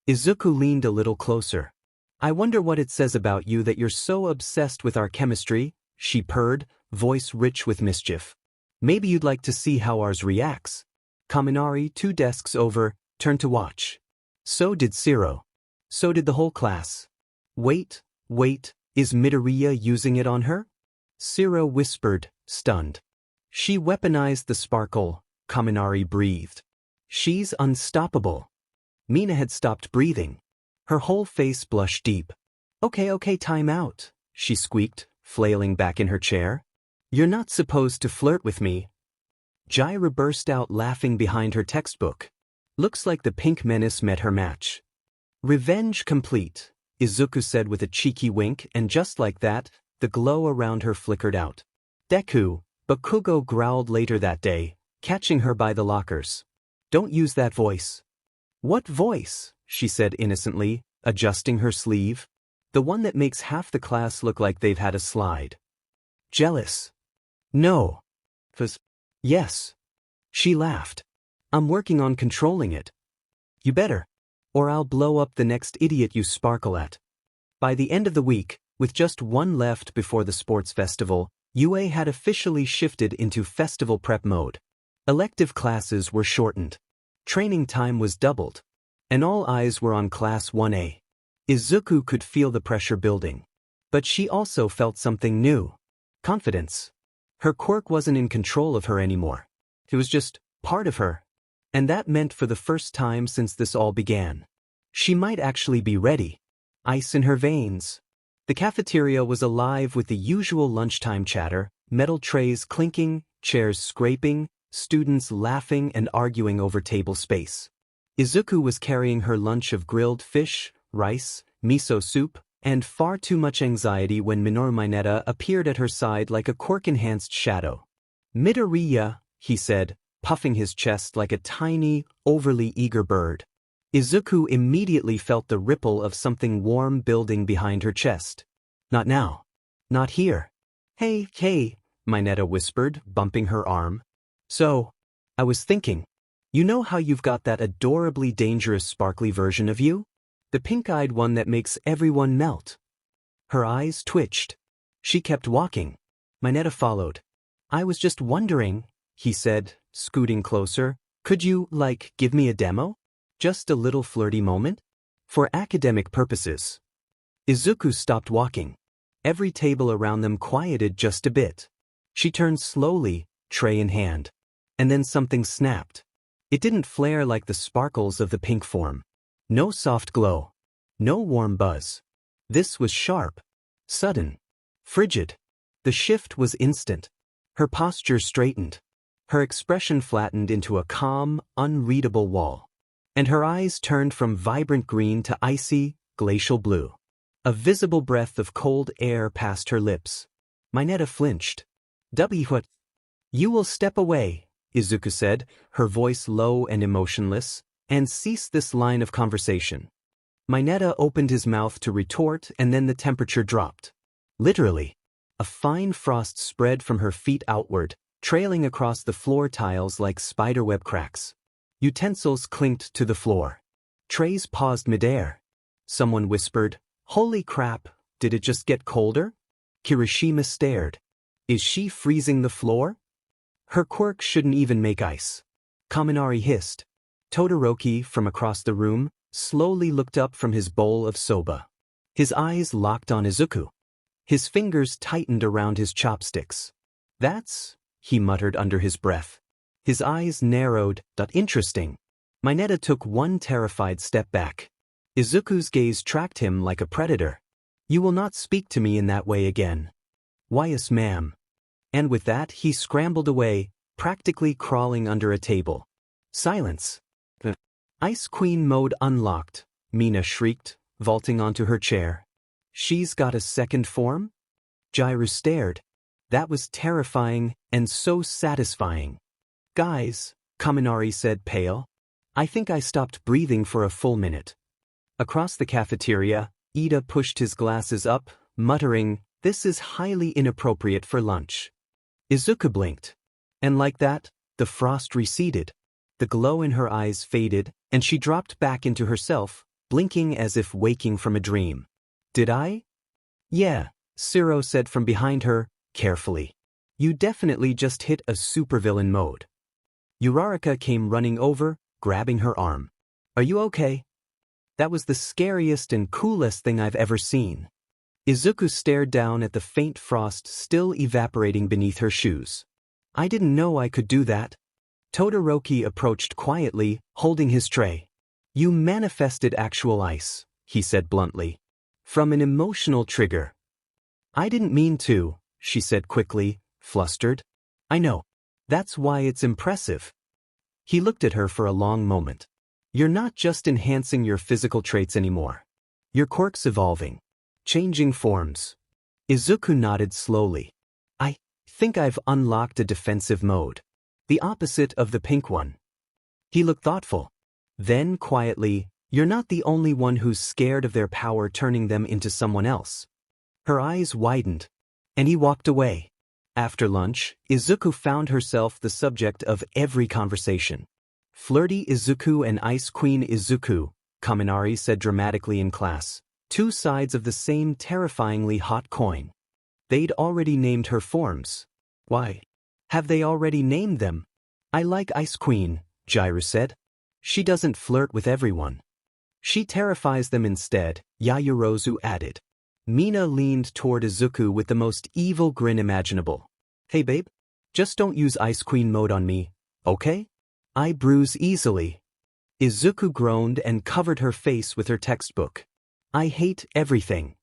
Izuku leaned a little closer. I wonder what it says about you that you're so obsessed with our chemistry, she purred, voice rich with mischief. Maybe you'd like to see how ours reacts. Kaminari, 2 desks over, turned to watch. So did Siro. So did the whole class. Wait, is Midoriya using it on her? Shiro whispered, stunned. She weaponized the sparkle, Kaminari breathed. She's unstoppable. Mina had stopped breathing. Her whole face blushed deep. Okay, time out, she squeaked, flailing back in her chair. You're not supposed to flirt with me. Jaira burst out laughing behind her textbook. Looks like the pink menace met her match. Revenge complete, Izuku said with a cheeky wink, and just like that, the glow around her flickered out. Deku, Bakugo growled later that day, catching her by the lockers. Don't use that voice. What voice? She said innocently, adjusting her sleeve. The one that makes half the class look like they've had a slide. Jealous. No. Yes. She laughed. I'm working on controlling it. You better. Or I'll blow up the next idiot you sparkle at. By the end of the week, with just one left before the sports festival, UA had officially shifted into festival prep mode. Elective classes were shortened. Training time was doubled. And all eyes were on Class 1A. Izuku could feel the pressure building. But she also felt something new. Confidence. Her quirk wasn't in control of her anymore. It was just part of her. And that meant for the first time since this all began, she might actually be ready. Ice in her veins. The cafeteria was alive with the usual lunchtime chatter, metal trays clinking, chairs scraping, students laughing and arguing over table space. Izuku was carrying her lunch of grilled fish, rice, miso soup, and far too much anxiety when Minoru Mineta appeared at her side like a quirk-enhanced shadow. Midoriya, he said, puffing his chest like a tiny, overly eager bird. Izuku immediately felt the ripple of something warm building behind her chest. Not now. Not here. Hey, Mineta whispered, bumping her arm. So, I was thinking, you know how you've got that adorably dangerous sparkly version of you? The pink-eyed one that makes everyone melt. Her eyes twitched. She kept walking. Mineta followed. I was just wondering, he said, scooting closer, could you, give me a demo? Just a little flirty moment? For academic purposes. Izuku stopped walking. Every table around them quieted just a bit. She turned slowly, tray in hand. And then something snapped. It didn't flare like the sparkles of the pink form. No soft glow. No warm buzz. This was sharp. Sudden. Frigid. The shift was instant. Her posture straightened. Her expression flattened into a calm, unreadable wall. And her eyes turned from vibrant green to icy, glacial blue. A visible breath of cold air passed her lips. Mineta flinched. What? You will step away, Izuku said, her voice low and emotionless, and cease this line of conversation. Mineta opened his mouth to retort, and then the temperature dropped. Literally. A fine frost spread from her feet outward, trailing across the floor tiles like spiderweb cracks. Utensils clinked to the floor. Trays paused midair. Someone whispered, "Holy crap, did it just get colder?" Kirishima stared. Is she freezing the floor? Her quirk shouldn't even make ice. Kaminari hissed. Todoroki, from across the room, slowly looked up from his bowl of soba. His eyes locked on Izuku. His fingers tightened around his chopsticks. That's, he muttered under his breath. His eyes narrowed. Interesting. Mineta took one terrified step back. Izuku's gaze tracked him like a predator. You will not speak to me in that way again. Why, yes, ma'am. And with that he scrambled away, practically crawling under a table. Silence. The Ice Queen mode unlocked, Mina shrieked, vaulting onto her chair. She's got a second form? Jairo stared. That was terrifying and so satisfying. Guys, Kaminari said, pale. I think I stopped breathing for a full minute. Across the cafeteria, Ida pushed his glasses up, muttering, "This is highly inappropriate for lunch." Izuku blinked. And like that, the frost receded. The glow in her eyes faded, and she dropped back into herself, blinking as if waking from a dream. Did I? Yeah, Shiro said from behind her, carefully. You definitely just hit a supervillain mode. Uraraka came running over, grabbing her arm. Are you okay? That was the scariest and coolest thing I've ever seen. Izuku stared down at the faint frost still evaporating beneath her shoes. I didn't know I could do that. Todoroki approached quietly, holding his tray. You manifested actual ice, he said bluntly. From an emotional trigger. I didn't mean to, she said quickly, flustered. I know. That's why it's impressive. He looked at her for a long moment. You're not just enhancing your physical traits anymore. Your quirk's evolving. Changing forms. Izuku nodded slowly. I think I've unlocked a defensive mode. The opposite of the pink one. He looked thoughtful. Then, quietly, you're not the only one who's scared of their power turning them into someone else. Her eyes widened, and he walked away. After lunch, Izuku found herself the subject of every conversation. Flirty Izuku and Ice Queen Izuku, Kaminari said dramatically in class. Two sides of the same terrifyingly hot coin. They'd already named her forms. Why? Have they already named them? I like Ice Queen, Jiru said. She doesn't flirt with everyone. She terrifies them instead, Yayorozu added. Mina leaned toward Izuku with the most evil grin imaginable. Hey babe, just don't use Ice Queen mode on me, okay? I bruise easily. Izuku groaned and covered her face with her textbook. I hate everything.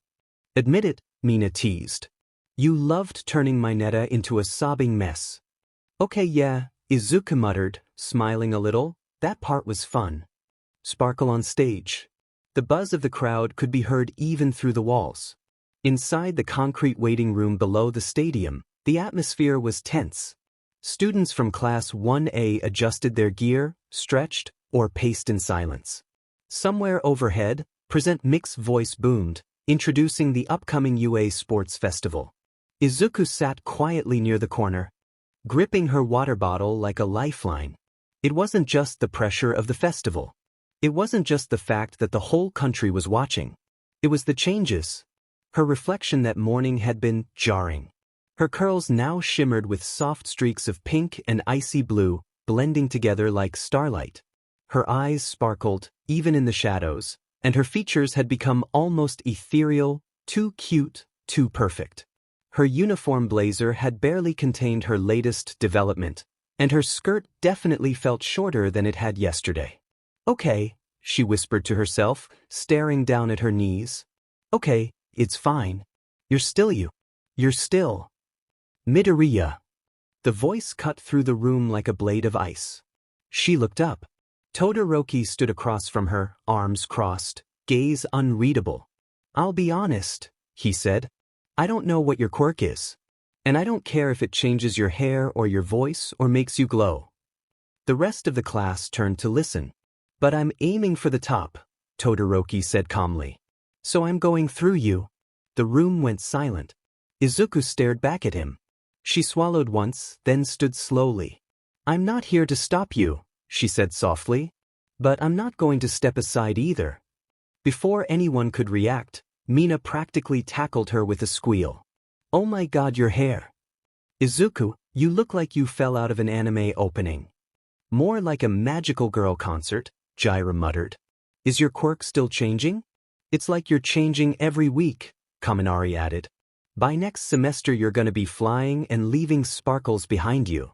Admit it, Mina teased. You loved turning my Netta into a sobbing mess. Okay, yeah, Izuku muttered, smiling a little. That part was fun. Sparkle on stage. The buzz of the crowd could be heard even through the walls. Inside the concrete waiting room below the stadium, the atmosphere was tense. Students from Class 1A adjusted their gear, stretched, or paced in silence. Somewhere overhead, Present Mix's voice boomed, introducing the upcoming UA Sports Festival. Izuku sat quietly near the corner, gripping her water bottle like a lifeline. It wasn't just the pressure of the festival. It wasn't just the fact that the whole country was watching. It was the changes. Her reflection that morning had been jarring. Her curls now shimmered with soft streaks of pink and icy blue, blending together like starlight. Her eyes sparkled, even in the shadows, and her features had become almost ethereal, too cute, too perfect. Her uniform blazer had barely contained her latest development, and her skirt definitely felt shorter than it had yesterday. Okay, she whispered to herself, staring down at her knees. Okay, it's fine. You're still you. You're still. Midoriya. The voice cut through the room like a blade of ice. She looked up. Todoroki stood across from her, arms crossed, gaze unreadable. I'll be honest, he said. I don't know what your quirk is. And I don't care if it changes your hair or your voice or makes you glow. The rest of the class turned to listen. But I'm aiming for the top, Todoroki said calmly. So I'm going through you. The room went silent. Izuku stared back at him. She swallowed once, then stood slowly. I'm not here to stop you, she said softly. But I'm not going to step aside either. Before anyone could react, Mina practically tackled her with a squeal. Oh my god, your hair. Izuku, you look like you fell out of an anime opening. More like a magical girl concert, Jiraiya muttered. Is your quirk still changing? It's like you're changing every week, Kaminari added. By next semester you're gonna be flying and leaving sparkles behind you.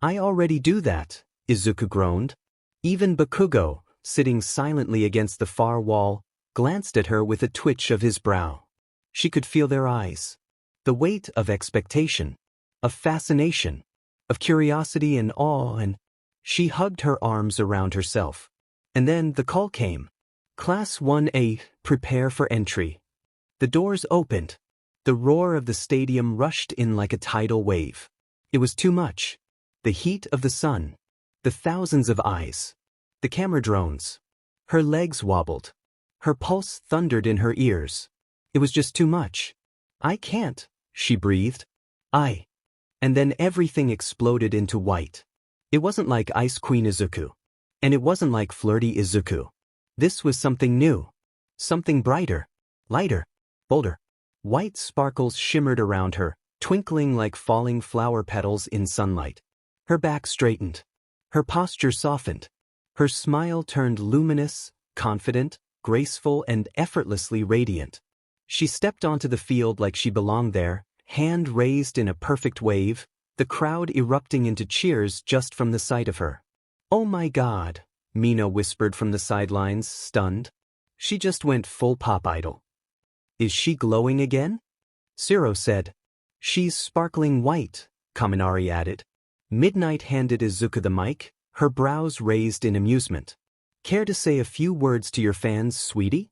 I already do that, Izuku groaned. Even Bakugo, sitting silently against the far wall, glanced at her with a twitch of his brow. She could feel their eyes. The weight of expectation, of fascination, of curiosity and awe, and she hugged her arms around herself. And then the call came. Class 1A, prepare for entry. The doors opened. The roar of the stadium rushed in like a tidal wave. It was too much. The heat of the sun. The thousands of eyes. The camera drones. Her legs wobbled. Her pulse thundered in her ears. It was just too much. I can't, she breathed. And then everything exploded into white. It wasn't like Ice Queen Izuku. And it wasn't like Flirty Izuku. This was something new. Something brighter, lighter, bolder. White sparkles shimmered around her, twinkling like falling flower petals in sunlight. Her back straightened. Her posture softened. Her smile turned luminous, confident, graceful and effortlessly radiant. She stepped onto the field like she belonged there, hand raised in a perfect wave, the crowd erupting into cheers just from the sight of her. "Oh my God," Mina whispered from the sidelines, stunned. "She just went full pop idol." "Is she glowing again?" Shiro said. "She's sparkling white," Kaminari added. Midnight handed Izuku the mic, her brows raised in amusement. "Care to say a few words to your fans, sweetie?"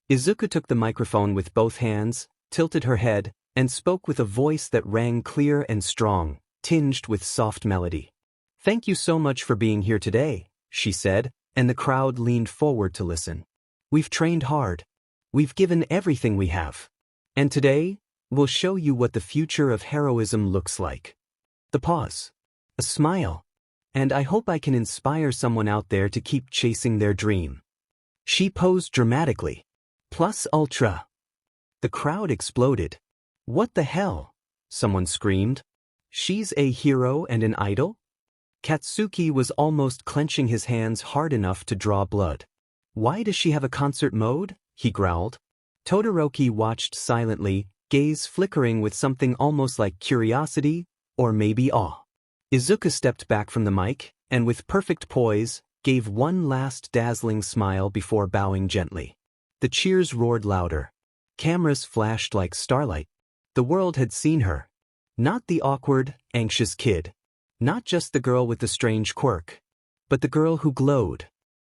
Izuku took the microphone with both hands, tilted her head, and spoke with a voice that rang clear and strong, tinged with soft melody. "Thank you so much for being here today," she said, and the crowd leaned forward to listen. "We've trained hard. We've given everything we have. And today, we'll show you what the future of heroism looks like." The pause. A smile. "And I hope I can inspire someone out there to keep chasing their dream." She posed dramatically. Plus ultra. The crowd exploded. "What the hell?" someone screamed. "She's a hero and an idol?" Katsuki was almost clenching his hands hard enough to draw blood. "Why does she have a concert mode?" he growled. Todoroki watched silently, gaze flickering with something almost like curiosity, or maybe awe. Izuku stepped back from the mic, and with perfect poise, gave one last dazzling smile before bowing gently. The cheers roared louder. Cameras flashed like starlight. The world had seen her. Not the awkward, anxious kid. Not just the girl with the strange quirk. But the girl who glowed.